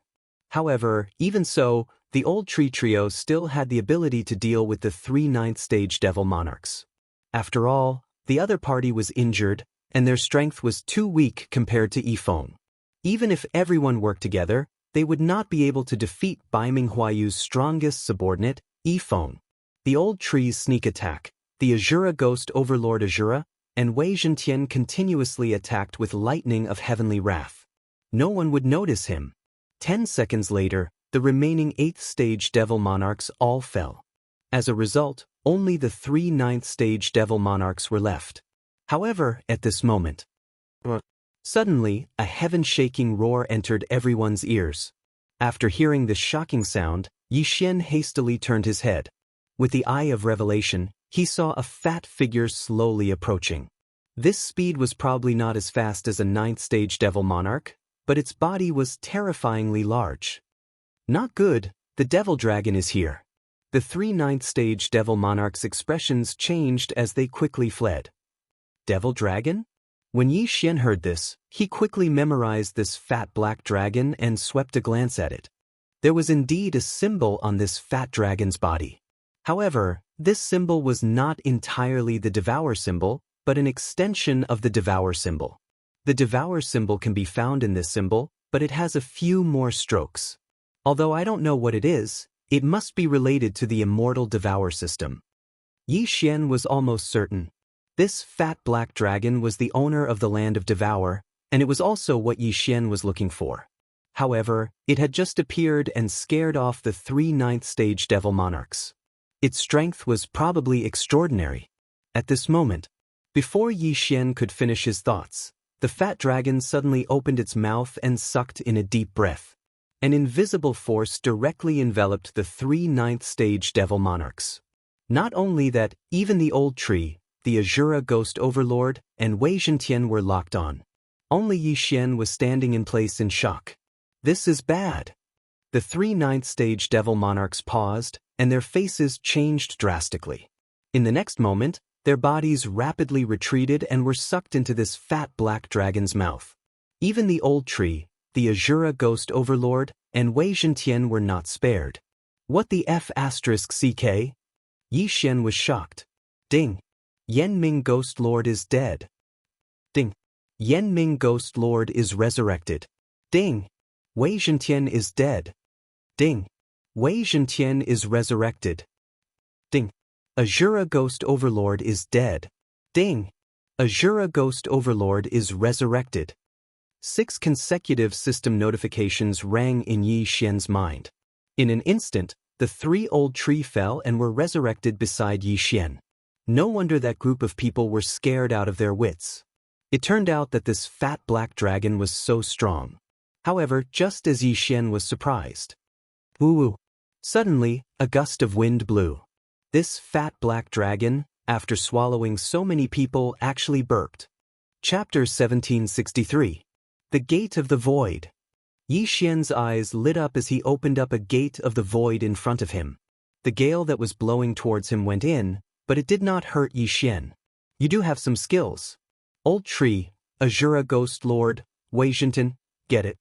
[SPEAKER 1] However, even so, the old tree trio still had the ability to deal with the 3 9th stage devil monarchs. After all, the other party was injured, and their strength was too weak compared to Yifeng. Even if everyone worked together, they would not be able to defeat Bai Minghuayu's strongest subordinate, Yifeng. The old tree's sneak attack, the Azura Ghost Overlord Azura, and Wei Zhentian continuously attacked with lightning of heavenly wrath. No one would notice him. 10 seconds later, the remaining 8th stage devil monarchs all fell. As a result, only the 3 9th stage devil monarchs were left. However, at this moment, suddenly, a heaven-shaking roar entered everyone's ears. After hearing this shocking sound, Xianxia hastily turned his head. With the eye of revelation, he saw a fat figure slowly approaching. This speed was probably not as fast as a 9th stage devil monarch, but its body was terrifyingly large. Not good, the devil dragon is here. The 3 9th stage devil monarchs' expressions changed as they quickly fled. Devil dragon? When Xianxia heard this, he quickly memorized this fat black dragon and swept a glance at it. There was indeed a symbol on this fat dragon's body. However, this symbol was not entirely the Devourer symbol, but an extension of the Devourer symbol. The Devourer symbol can be found in this symbol, but it has a few more strokes. Although I don't know what it is, it must be related to the immortal Devourer system. Xianxia was almost certain. This fat black dragon was the owner of the land of Devourer, and it was also what Xianxia was looking for. However, it had just appeared and scared off the 3 9th stage devil monarchs. Its strength was probably extraordinary. At this moment, before Xianxia could finish his thoughts, the fat dragon suddenly opened its mouth and sucked in a deep breath. An invisible force directly enveloped the 3 9th stage devil monarchs. Not only that, even the old tree, the Azura Ghost Overlord, and Wei Zhentian were locked on. Only Xianxia was standing in place in shock. This is bad. The 3 9th stage devil monarchs paused, and their faces changed drastically. In the next moment, their bodies rapidly retreated and were sucked into this fat black dragon's mouth. Even the old tree, the Azura Ghost Overlord, and Wei Zhentian were not spared. What the F***CK? Xianxia was shocked. Ding! Yanming Ghost Lord is dead. Ding! Yanming Ghost Lord is resurrected. Ding! Wei Zhentian is dead. Ding! Wei Zhentian is resurrected. Ding! Azura Ghost Overlord is dead. Ding! Azura Ghost Overlord is resurrected. 6 consecutive system notifications rang in Xianxia's mind. In an instant, The 3 old tree fell and were resurrected beside Yixian. No wonder that group of people were scared out of their wits. It turned out that this fat black dragon was so strong. However, just as Yixian was surprised, woo-woo, suddenly, a gust of wind blew. This fat black dragon, after swallowing so many people, actually burped. Chapter 1763. The Gate of the Void. Yixian's eyes lit up as he opened up a gate of the void in front of him. The gale that was blowing towards him went in, but it did not hurt Yixian. You do have some skills. Old Tree, Azura Ghost Lord, Wei Zhintian, get it?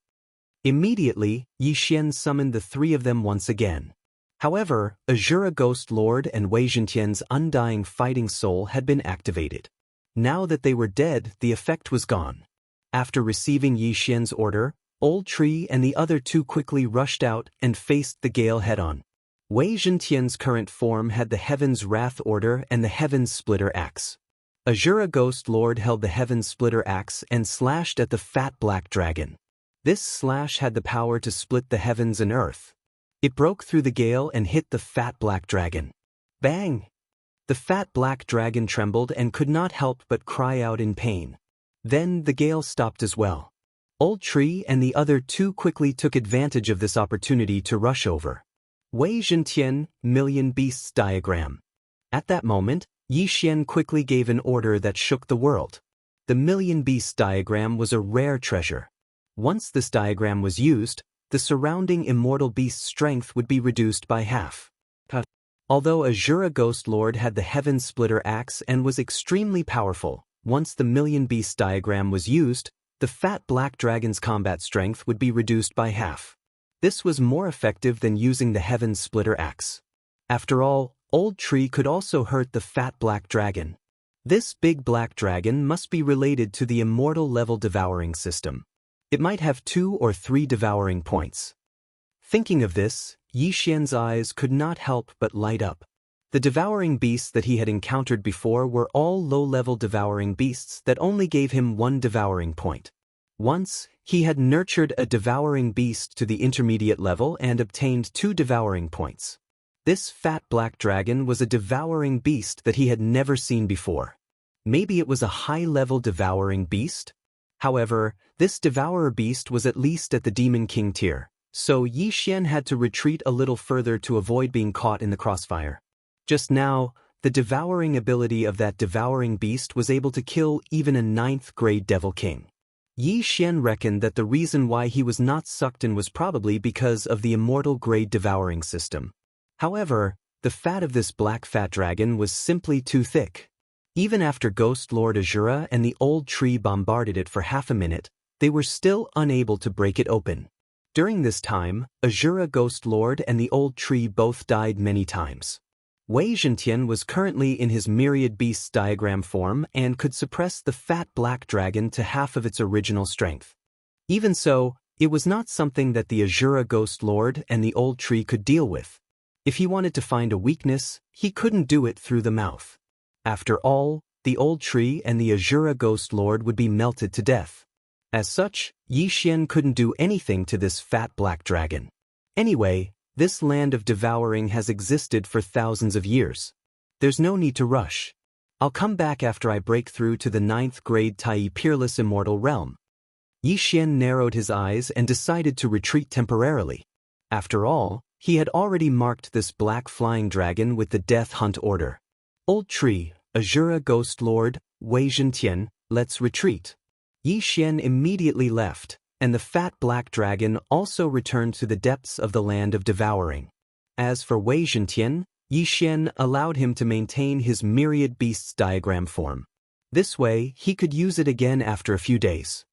[SPEAKER 1] Immediately, Yixian summoned the 3 of them once again. However, Azura Ghost Lord and Wei Zhintian's undying fighting soul had been activated. Now that they were dead, the effect was gone. After receiving Yixian's order, Old Tree and the other 2 quickly rushed out and faced the gale head-on. Wei Zhintian's current form had the Heaven's Wrath Order and the Heaven's Splitter Axe. Azura Ghost Lord held the Heaven's Splitter Axe and slashed at the fat black dragon. This slash had the power to split the heavens and earth. It broke through the gale and hit the fat black dragon. Bang! The fat black dragon trembled and could not help but cry out in pain. Then the gale stopped as well. Old Tree and the other 2 quickly took advantage of this opportunity to rush over. Wei Zhintian, Million Beasts Diagram. At that moment, Yixian quickly gave an order that shook the world. The Million Beasts Diagram was a rare treasure. Once this diagram was used, the surrounding immortal beast's strength would be reduced by half. Although Azura Ghost Lord had the Heaven Splitter Axe and was extremely powerful, once the Million Beasts Diagram was used, the fat black dragon's combat strength would be reduced by half. This was more effective than using the Heaven Splitter Axe. After all, Old Tree could also hurt the fat black dragon. This big black dragon must be related to the immortal level devouring system. It might have 2 or 3 devouring points. Thinking of this, Yixian's eyes could not help but light up. The devouring beasts that he had encountered before were all low-level devouring beasts that only gave him 1 devouring point. Once, he had nurtured a devouring beast to the intermediate level and obtained 2 devouring points. This fat black dragon was a devouring beast that he had never seen before. Maybe it was a high-level devouring beast? However, this devourer beast was at least at the Demon King tier, so Yixian had to retreat a little further to avoid being caught in the crossfire. Just now, the devouring ability of that devouring beast was able to kill even a 9th grade Devil King. Yixian reckoned that the reason why he was not sucked in was probably because of the immortal grade devouring system. However, the fat of this black fat dragon was simply too thick. Even after Ghost Lord Azura and the Old Tree bombarded it for half a minute, they were still unable to break it open. During this time, Azura Ghost Lord and the Old Tree both died many times. Wei Zhintian was currently in his Myriad Beasts diagram form and could suppress the fat black dragon to half of its original strength. Even so, it was not something that the Azura Ghost Lord and the Old Tree could deal with. If he wanted to find a weakness, he couldn't do it through the mouth. After all, the Old Tree and the Azura Ghost Lord would be melted to death. As such, Yixian couldn't do anything to this fat black dragon. Anyway, this land of devouring has existed for thousands of years. There's no need to rush. I'll come back after I break through to the 9th grade Tai Peerless Immortal Realm. Yixian narrowed his eyes and decided to retreat temporarily. After all, he had already marked this black flying dragon with the Death Hunt Order. Old Tree, Azura Ghost Lord, Wei Zhintian, let's retreat. Yixian immediately left, and the fat black dragon also returned to the depths of the land of devouring. As for Wei Zhintian, Yixian allowed him to maintain his Myriad Beasts diagram form. This way, he could use it again after a few days.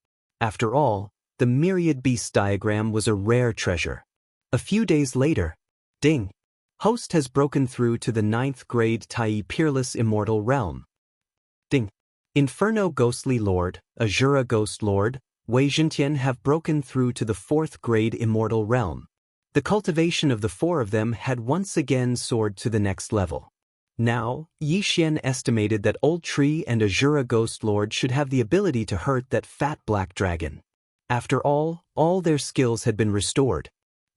[SPEAKER 1] After all, the Myriad Beasts diagram was a rare treasure. A few days later, ding! Host has broken through to the 9th grade Tai Peerless Immortal Realm. Ding! Inferno Ghostly Lord, Azura Ghost Lord, Wei Zhintian have broken through to the 4th grade Immortal Realm. The cultivation of the 4 of them had once again soared to the next level. Now, Yixian estimated that Old Tree and Azura Ghost Lord should have the ability to hurt that fat black dragon. After all their skills had been restored.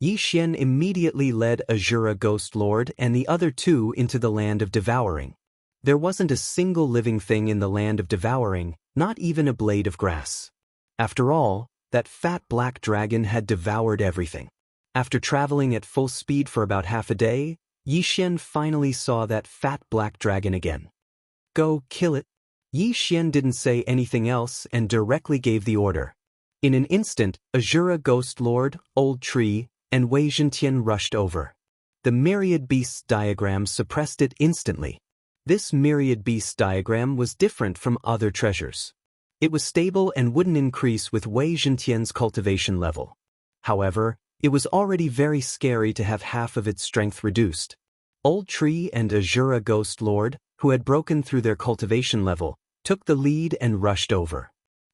[SPEAKER 1] Yi Xian immediately led Azura Ghost Lord and the other two into the land of devouring. There wasn't a single living thing in the land of devouring, not even a blade of grass. After all, that fat black dragon had devoured everything. After traveling at full speed for about half a day, Yi Xian finally saw that fat black dragon again. Go kill it. Yi Xian didn't say anything else and directly gave the order. In an instant, Azura Ghost Lord, Old Tree, and Wei Zhentian rushed over. The myriad beasts diagram suppressed it instantly. This myriad beasts diagram was different from other treasures. It was stable and wouldn't increase with Wei Zhentian's cultivation level. However, it was already very scary to have half of its strength reduced. Old Tree and Azura Ghost Lord, who had broken through their cultivation level, took the lead and rushed over.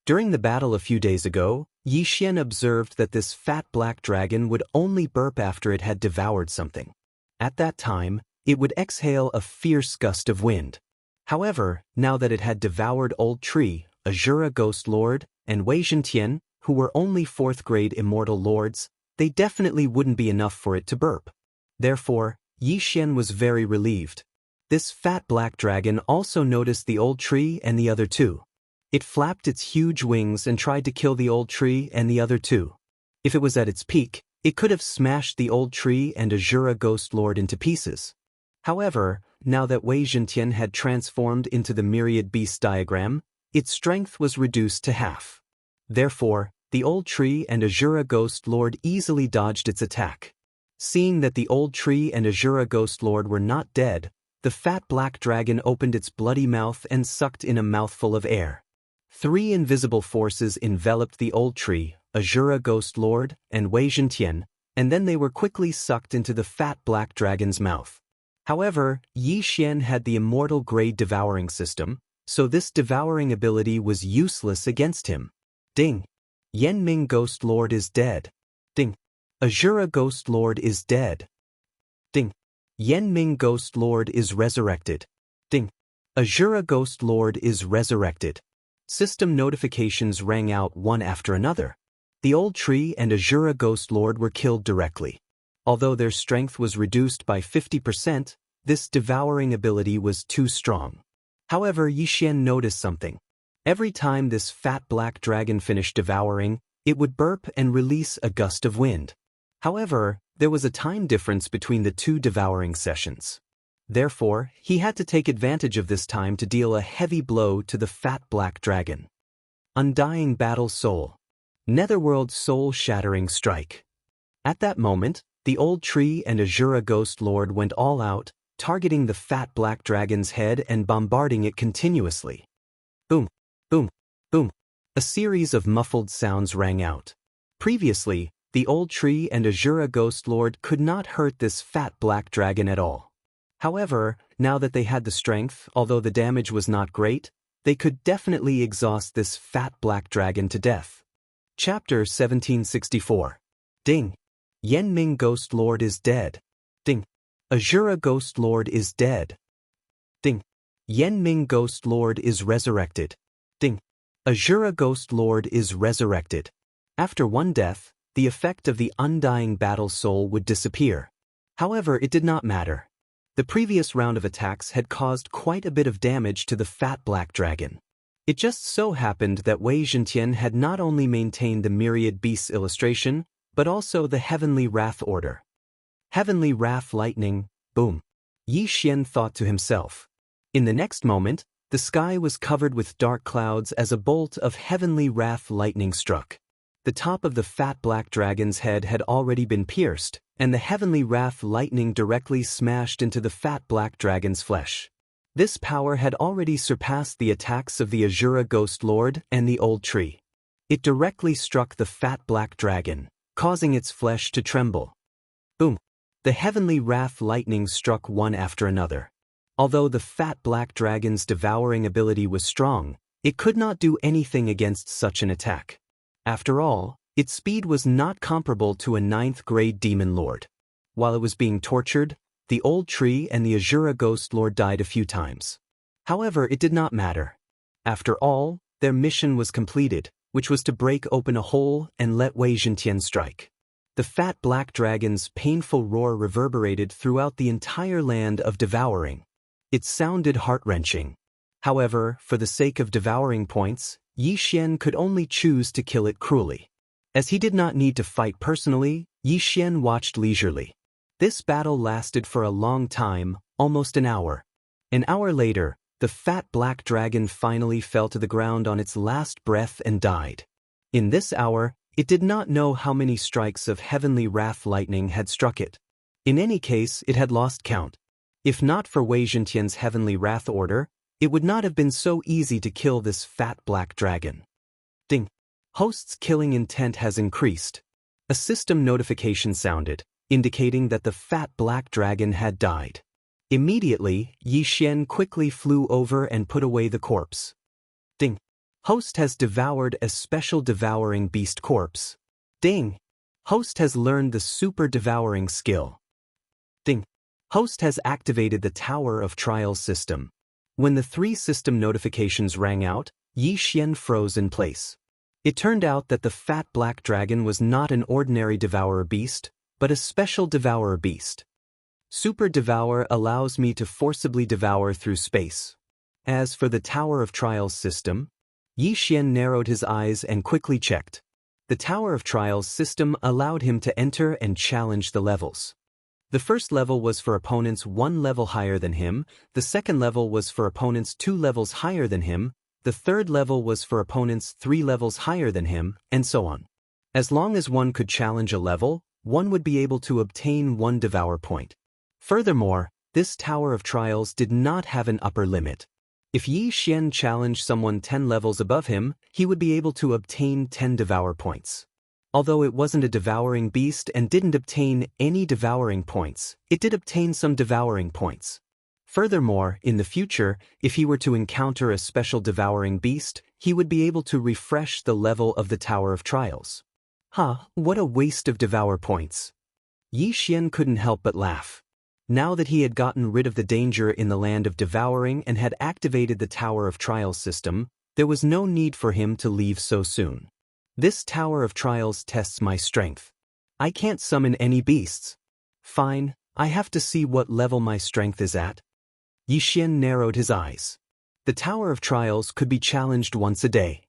[SPEAKER 1] During the battle a few days ago, Yi Xian observed that this fat black dragon would only burp after it had devoured something. At that time, it would exhale a fierce gust of wind. However, now that it had devoured Old Tree, Azura Ghost Lord, and Wei Zhentian, who were only 4th grade immortal lords, they definitely wouldn't be enough for it to burp. Therefore, Yi Xian was very relieved. This fat black dragon also noticed the Old Tree and the other two. It flapped its huge wings and tried to kill the Old Tree and the other two. If it was at its peak, it could have smashed the Old Tree and Azura Ghost Lord into pieces. However, now that Wei Zhentian had transformed into the myriad beast diagram, its strength was reduced to half. Therefore, the Old Tree and Azura Ghost Lord easily dodged its attack. Seeing that the Old Tree and Azura Ghost Lord were not dead, the fat black dragon opened its bloody mouth and sucked in a mouthful of air. 3 invisible forces enveloped the Old Tree, Azura Ghost Lord, and Wei Zhentian, and then they were quickly sucked into the fat black dragon's mouth. However, Yi Xian had the immortal grade devouring system, so this devouring ability was useless against him. Ding! Yanming Ghost Lord is dead. Ding! Azura Ghost Lord is dead. Ding! Yanming Ghost Lord is resurrected. Ding! Azura Ghost Lord is resurrected. System notifications rang out one after another. The Old Tree and Azura Ghost Lord were killed directly. Although their strength was reduced by 50%, this devouring ability was too strong. However, Yi Xian noticed something. Every time this fat black dragon finished devouring, it would burp and release a gust of wind. However, there was a time difference between the 2 devouring sessions. Therefore, he had to take advantage of this time to deal a heavy blow to the fat black dragon. Undying Battle Soul. Netherworld Soul-Shattering Strike. At that moment, the Old Tree and Azura Ghost Lord went all out, targeting the fat black dragon's head and bombarding it continuously. Boom, boom, boom. A series of muffled sounds rang out. Previously, the Old Tree and Azura Ghost Lord could not hurt this fat black dragon at all. However, now that they had the strength, although the damage was not great, they could definitely exhaust this fat black dragon to death. Chapter 1764. Ding! Yanming Ghost Lord is dead. Ding! Azura Ghost Lord is dead. Ding! Yanming Ghost Lord is resurrected. Ding! Azura Ghost Lord is resurrected. After one death, the effect of the undying battle soul would disappear. However, it did not matter. The previous round of attacks had caused quite a bit of damage to the fat black dragon. It just so happened that Wei Zhentian had not only maintained the myriad beasts illustration, but also the Heavenly Wrath order. Heavenly Wrath Lightning, boom. Yi Xian thought to himself. In the next moment, the sky was covered with dark clouds as a bolt of Heavenly Wrath Lightning struck. The top of the fat black dragon's head had already been pierced, and the Heavenly Wrath Lightning directly smashed into the fat black dragon's flesh. This power had already surpassed the attacks of the Azura Ghost Lord and the Old Tree. It directly struck the fat black dragon, causing its flesh to tremble. Boom! The Heavenly Wrath Lightning struck one after another. Although the fat black dragon's devouring ability was strong, it could not do anything against such an attack. After all, its speed was not comparable to a 9th grade demon lord. While it was being tortured, the Old Tree and the Azura Ghost Lord died a few times. However, it did not matter. After all, their mission was completed, which was to break open a hole and let Wei Zhentian strike. The fat black dragon's painful roar reverberated throughout the entire land of devouring. It sounded heart-wrenching. However, for the sake of devouring points, Yi Xian could only choose to kill it cruelly. As he did not need to fight personally, Yi Xian watched leisurely. This battle lasted for a long time, almost an hour. An hour later, the fat black dragon finally fell to the ground on its last breath and died. In this hour, it did not know how many strikes of heavenly wrath lightning had struck it. In any case, it had lost count. If not for Wei Zhentian's heavenly wrath order, it would not have been so easy to kill this fat black dragon. Ding! Host's killing intent has increased. A system notification sounded, indicating that the fat black dragon had died. Immediately, Yi Xian quickly flew over and put away the corpse. Ding! Host has devoured a special devouring beast corpse. Ding! Host has learned the super devouring skill. Ding! Host has activated the Tower of Trials system. When the 3 system notifications rang out, Yi Xian froze in place. It turned out that the fat black dragon was not an ordinary devourer beast, but a special devourer beast. Super Devour allows me to forcibly devour through space. As for the Tower of Trials system, Yi Xian narrowed his eyes and quickly checked. The Tower of Trials system allowed him to enter and challenge the levels. The first level was for opponents 1 level higher than him, the second level was for opponents 2 levels higher than him, the third level was for opponents 3 levels higher than him, and so on. As long as one could challenge a level, one would be able to obtain 1 Devour point. Furthermore, this Tower of Trials did not have an upper limit. If Yi Xian challenged someone 10 levels above him, he would be able to obtain 10 Devour points. Although it wasn't a devouring beast and didn't obtain any devouring points, it did obtain some devouring points. Furthermore, in the future, if he were to encounter a special devouring beast, he would be able to refresh the level of the Tower of Trials. What a waste of Devour points. Yi Xian couldn't help but laugh. Now that he had gotten rid of the danger in the land of devouring and had activated the Tower of Trials system, there was no need for him to leave so soon. This Tower of Trials tests my strength. I can't summon any beasts. Fine, I have to see what level my strength is at. Yi Xian narrowed his eyes. The Tower of Trials could be challenged once a day.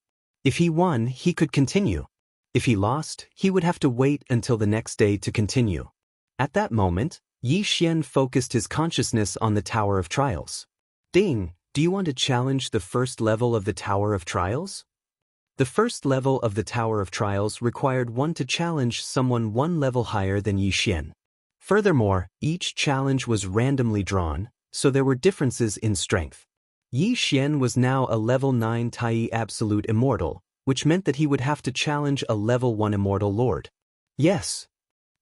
[SPEAKER 1] If he won, he could continue. If he lost, he would have to wait until the next day to continue. At that moment, Yi Xian focused his consciousness on the Tower of Trials. Ding, do you want to challenge the first level of the Tower of Trials? The first level of the Tower of Trials required one to challenge someone 1 level higher than Yi Xian. Furthermore, each challenge was randomly drawn, so there were differences in strength. Yi Xian was now a level 9 Tai Absolute Immortal, which meant that he would have to challenge a level 1 Immortal Lord. Yes.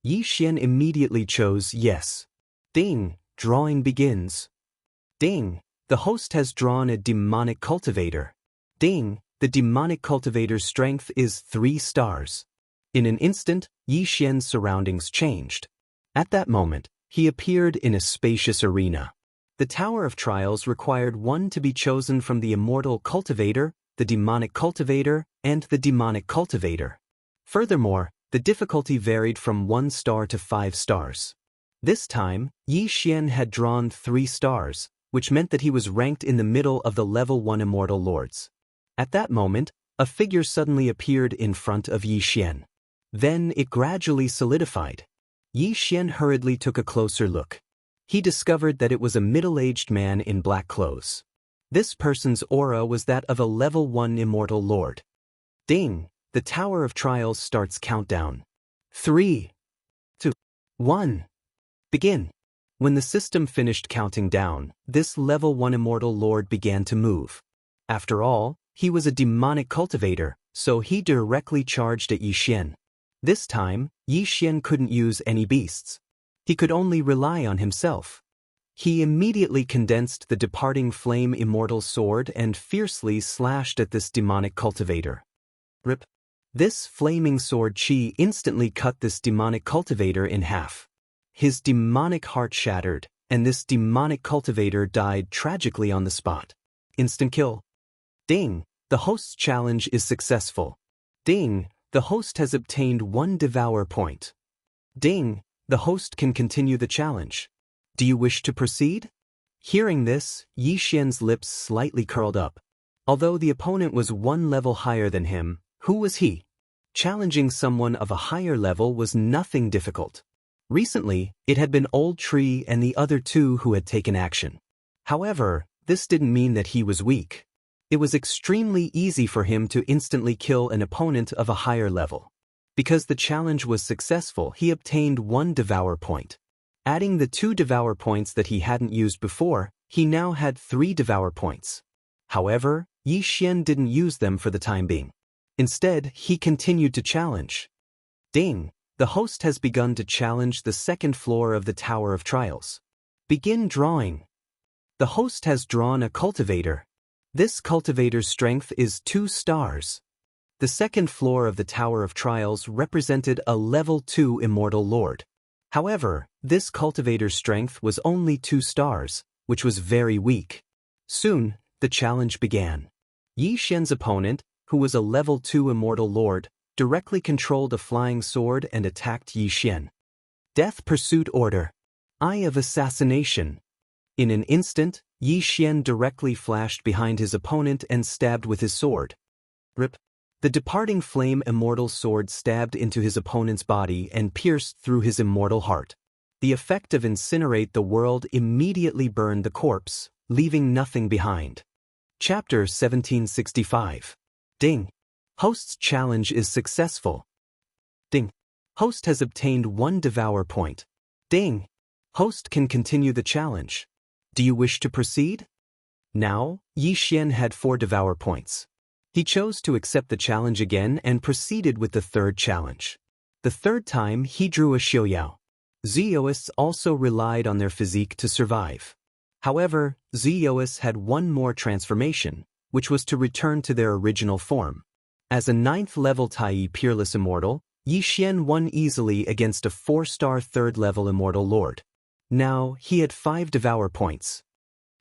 [SPEAKER 1] Yi Xian immediately chose yes. Ding, drawing begins. Ding, the host has drawn a demonic cultivator. Ding, the demonic cultivator's strength is 3 stars. In an instant, Yi Xian's surroundings changed. At that moment, he appeared in a spacious arena. The Tower of Trials required one to be chosen from the immortal cultivator, the demonic cultivator, and the demonic cultivator. Furthermore, the difficulty varied from 1 star to 5 stars. This time, Yi Xian had drawn 3 stars, which meant that he was ranked in the middle of the level 1 immortal lords. At that moment, a figure suddenly appeared in front of Yi Xian. Then it gradually solidified. Yi Xian hurriedly took a closer look. He discovered that it was a middle-aged man in black clothes. This person's aura was that of a level 1 immortal lord. Ding! The Tower of Trials starts countdown. 3, 2, 1. Begin. When the system finished counting down, this level 1 immortal lord began to move. After all, he was a demonic cultivator, so he directly charged at Yi Xian. This time, Yi Xian couldn't use any beasts. He could only rely on himself. He immediately condensed the departing flame immortal sword and fiercely slashed at this demonic cultivator. Rip. This flaming sword chi instantly cut this demonic cultivator in half. His demonic heart shattered, and this demonic cultivator died tragically on the spot. Instant kill. Ding! The host's challenge is successful. Ding! The host has obtained 1 Devour point. Ding! The host can continue the challenge. Do you wish to proceed? Hearing this, Yi Xian's lips slightly curled up. Although the opponent was one level higher than him, who was he? Challenging someone of a higher level was nothing difficult. Recently, it had been Old Tree and the other two who had taken action. However, this didn't mean that he was weak. It was extremely easy for him to instantly kill an opponent of a higher level. Because the challenge was successful, he obtained 1 Devour point. Adding the 2 Devour points that he hadn't used before, he now had 3 Devour points. However, Yi Xian didn't use them for the time being. Instead, he continued to challenge. Ding! The host has begun to challenge the 2nd floor of the Tower of Trials. Begin drawing. The host has drawn a cultivator. This cultivator's strength is 2 stars. The 2nd floor of the Tower of Trials represented a level 2 immortal lord. However, this cultivator's strength was only 2 stars, which was very weak. Soon, the challenge began. Yi Xian's opponent, who was a level 2 immortal lord, directly controlled a flying sword and attacked Yi Xian. Death Pursuit Order. Eye of Assassination. In an instant, Yi Xian directly flashed behind his opponent and stabbed with his sword. Rip. The departing flame immortal sword stabbed into his opponent's body and pierced through his immortal heart. The effect of incinerate the world immediately burned the corpse, leaving nothing behind. Chapter 1765. Ding! Host's challenge is successful. Ding! Host has obtained 1 Devour point. Ding! Host can continue the challenge. Do you wish to proceed? Now, Yi Xian had 4 Devour points. He chose to accept the challenge again and proceeded with the 3rd challenge. The 3rd time, he drew a Xiuyao. Zeoists also relied on their physique to survive. However, Zeoists had one more transformation, which was to return to their original form. As a 9th level Tai Peerless Immortal, Yi Xian won easily against a 4-star 3rd level Immortal Lord. Now, he had 5 Devour points.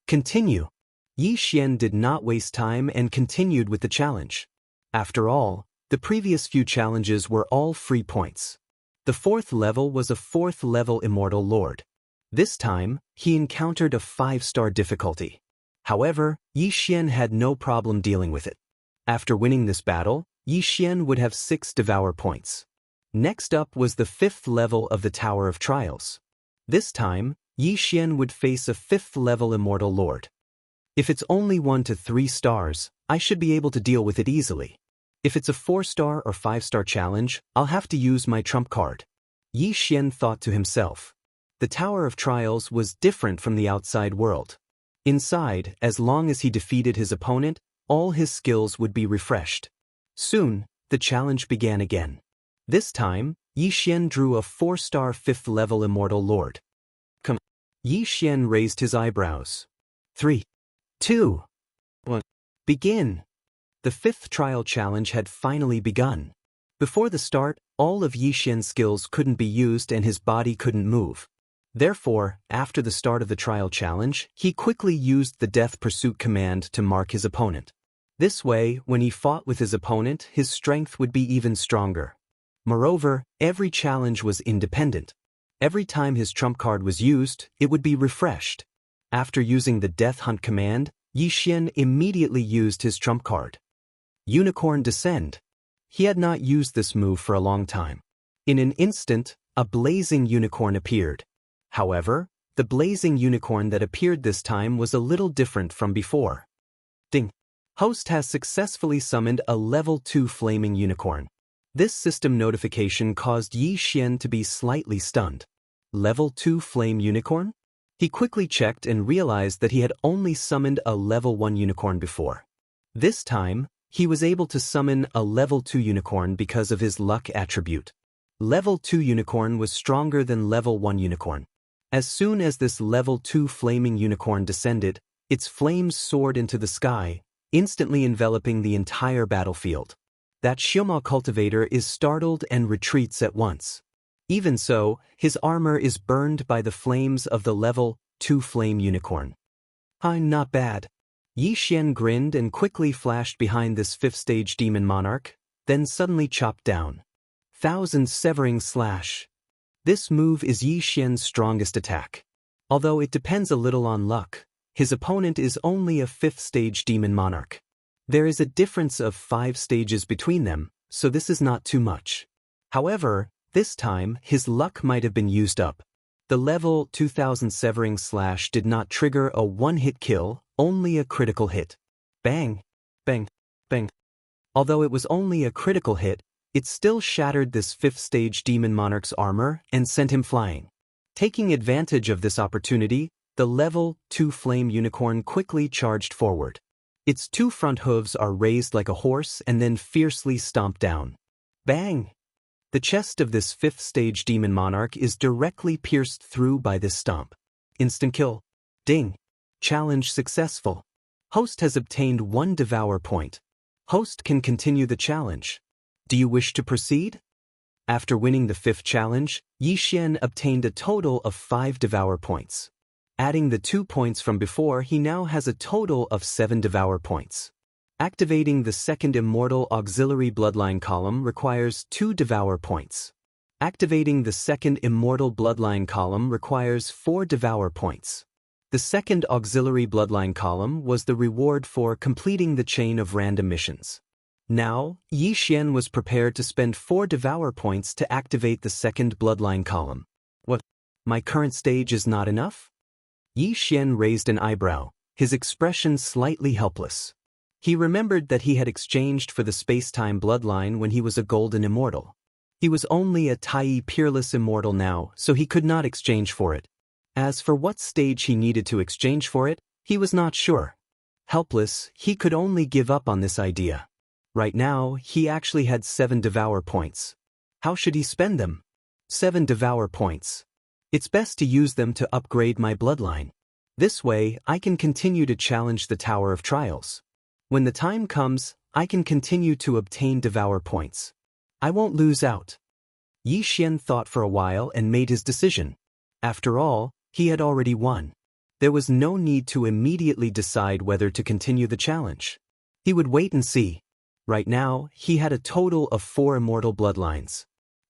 [SPEAKER 1] Continue. Yi Xian did not waste time and continued with the challenge. After all, the previous few challenges were all free points. The 4th level was a 4th level Immortal Lord. This time, he encountered a 5-star difficulty. However, Yi Xian had no problem dealing with it. After winning this battle, Yi Xian would have 6 Devour points. Next up was the 5th level of the Tower of Trials. This time, Yi Xian would face a 5th level Immortal Lord. If it's only 1 to 3 stars, I should be able to deal with it easily. If it's a 4-star or 5-star challenge, I'll have to use my trump card. Yi Xian thought to himself. The Tower of Trials was different from the outside world. Inside, as long as he defeated his opponent, all his skills would be refreshed. Soon, the challenge began again. This time, Yi Xian drew a 4-star 5th level Immortal Lord. Come. Yi Xian raised his eyebrows. 3, 2, 1. Begin. The 5th trial challenge had finally begun. Before the start, all of Yi Xian's skills couldn't be used and his body couldn't move. Therefore, after the start of the trial challenge, he quickly used the Death Pursuit command to mark his opponent. This way, when he fought with his opponent, his strength would be even stronger. Moreover, every challenge was independent. Every time his trump card was used, it would be refreshed. After using the Death Hunt command, Yi Xian immediately used his trump card. Unicorn Descend. He had not used this move for a long time. In an instant, a blazing unicorn appeared. However, the blazing unicorn that appeared this time was a little different from before. Ding! Host has successfully summoned a level 2 flaming unicorn. This system notification caused Yi Xian to be slightly stunned. Level 2 flame unicorn? He quickly checked and realized that he had only summoned a level 1 unicorn before. This time, he was able to summon a level 2 unicorn because of his luck attribute. Level 2 unicorn was stronger than level 1 unicorn. As soon as this level 2 flaming unicorn descended, its flames soared into the sky, instantly enveloping the entire battlefield. That Xioma cultivator is startled and retreats at once. Even so, his armor is burned by the flames of the level 2 flame unicorn. Not bad. Yi Xian grinned and quickly flashed behind this 5th stage demon monarch, then suddenly chopped down. 1000 severing slash. This move is Yi Xian's strongest attack. Although it depends a little on luck, his opponent is only a 5th stage demon monarch. There is a difference of 5 stages between them, so this is not too much. However, this time his luck might have been used up. The level 2000 severing slash did not trigger a one-hit kill, only a critical hit. Bang, bang, bang. Although it was only a critical hit, it still shattered this 5th stage demon monarch's armor and sent him flying. Taking advantage of this opportunity, the level 2 flame unicorn quickly charged forward. Its 2 front hooves are raised like a horse and then fiercely stomped down. Bang! The chest of this 5th stage demon monarch is directly pierced through by this stomp. Instant kill. Ding! Challenge successful. Host has obtained 1 Devour point. Host can continue the challenge. Do you wish to proceed? After winning the 5th challenge, Yi Xian obtained a total of 5 Devour points. Adding the 2 points from before, he now has a total of 7 Devour points. Activating the 2nd Immortal Auxiliary Bloodline column requires 2 Devour points. Activating the 2nd Immortal Bloodline column requires 4 Devour points. The 2nd Auxiliary Bloodline column was the reward for completing the chain of random missions. Now, Yi Xian was prepared to spend 4 Devour points to activate the 2nd Bloodline column. What? My current stage is not enough? Yi Xian raised an eyebrow, his expression slightly helpless. He remembered that he had exchanged for the space-time bloodline when he was a golden immortal. He was only a Tai peerless immortal now, so he could not exchange for it. As for what stage he needed to exchange for it, he was not sure. Helpless, he could only give up on this idea. Right now, he actually had 7 Devour points. How should he spend them? 7 Devour points. It's best to use them to upgrade my bloodline. This way, I can continue to challenge the Tower of Trials. When the time comes, I can continue to obtain Devour points. I won't lose out. Yi Xian thought for a while and made his decision. After all, he had already won. There was no need to immediately decide whether to continue the challenge. He would wait and see. Right now, he had a total of 4 immortal bloodlines.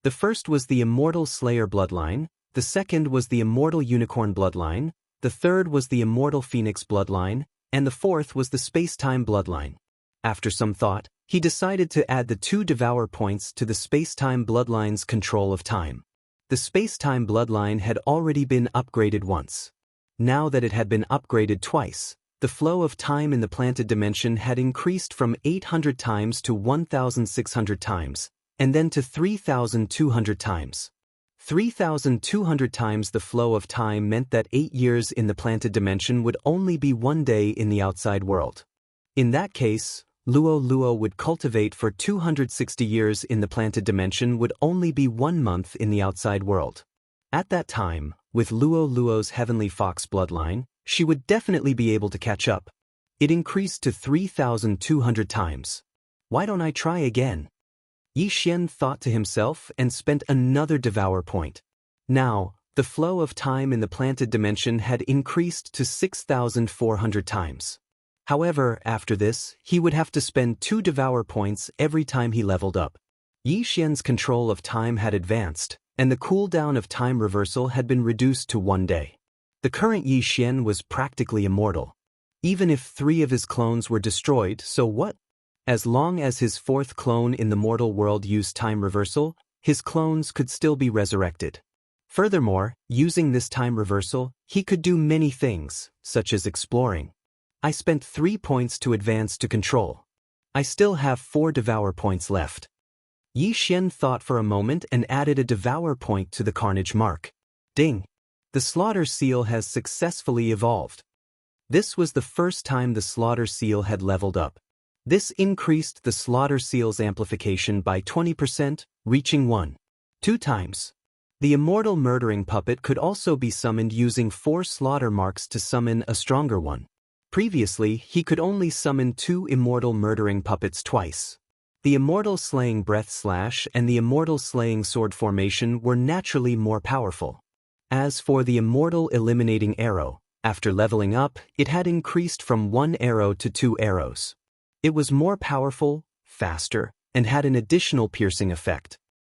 [SPEAKER 1] The first was the Immortal Slayer bloodline, the second was the Immortal Unicorn bloodline, the third was the Immortal Phoenix bloodline, and the 4th was the Space-Time bloodline. After some thought, he decided to add the 2 Devour points to the Space-Time bloodline's control of time. The Space-Time bloodline had already been upgraded once. Now that it had been upgraded twice, the flow of time in the planted dimension had increased from 800 times to 1,600 times, and then to 3,200 times. 3,200 times the flow of time meant that 8 years in the planted dimension would only be 1 day in the outside world. In that case, Luo would cultivate for 260 years in the planted dimension would only be 1 month in the outside world. At that time, with Luo's Heavenly Fox bloodline, she would definitely be able to catch up. It increased to 3,200 times. Why don't I try again? Yi Xian thought to himself and spent another Devour point. Now, the flow of time in the planted dimension had increased to 6,400 times. However, after this, he would have to spend 2 Devour points every time he leveled up. Yi Xian's control of time had advanced, and the cooldown of time reversal had been reduced to 1 day. The current Yi Xian was practically immortal. Even if 3 of his clones were destroyed, so what? As long as his 4th clone in the mortal world used time reversal, his clones could still be resurrected. Furthermore, using this time reversal, he could do many things, such as exploring. I spent 3 points to advance to control. I still have 4 Devour points left. Yi Xian thought for a moment and added a Devour point to the Carnage mark. Ding! The Slaughter Seal has successfully evolved. This was the first time the Slaughter Seal had leveled up. This increased the Slaughter Seal's amplification by 20%, reaching 1.2 times. The Immortal Murdering Puppet could also be summoned using 4 slaughter marks to summon a stronger one. Previously, he could only summon 2 Immortal Murdering Puppets twice. The Immortal Slaying Breath Slash and the Immortal Slaying Sword formation were naturally more powerful. As for the Immortal Eliminating Arrow, after leveling up, it had increased from 1 arrow to 2 arrows. It was more powerful, faster, and had an additional piercing effect.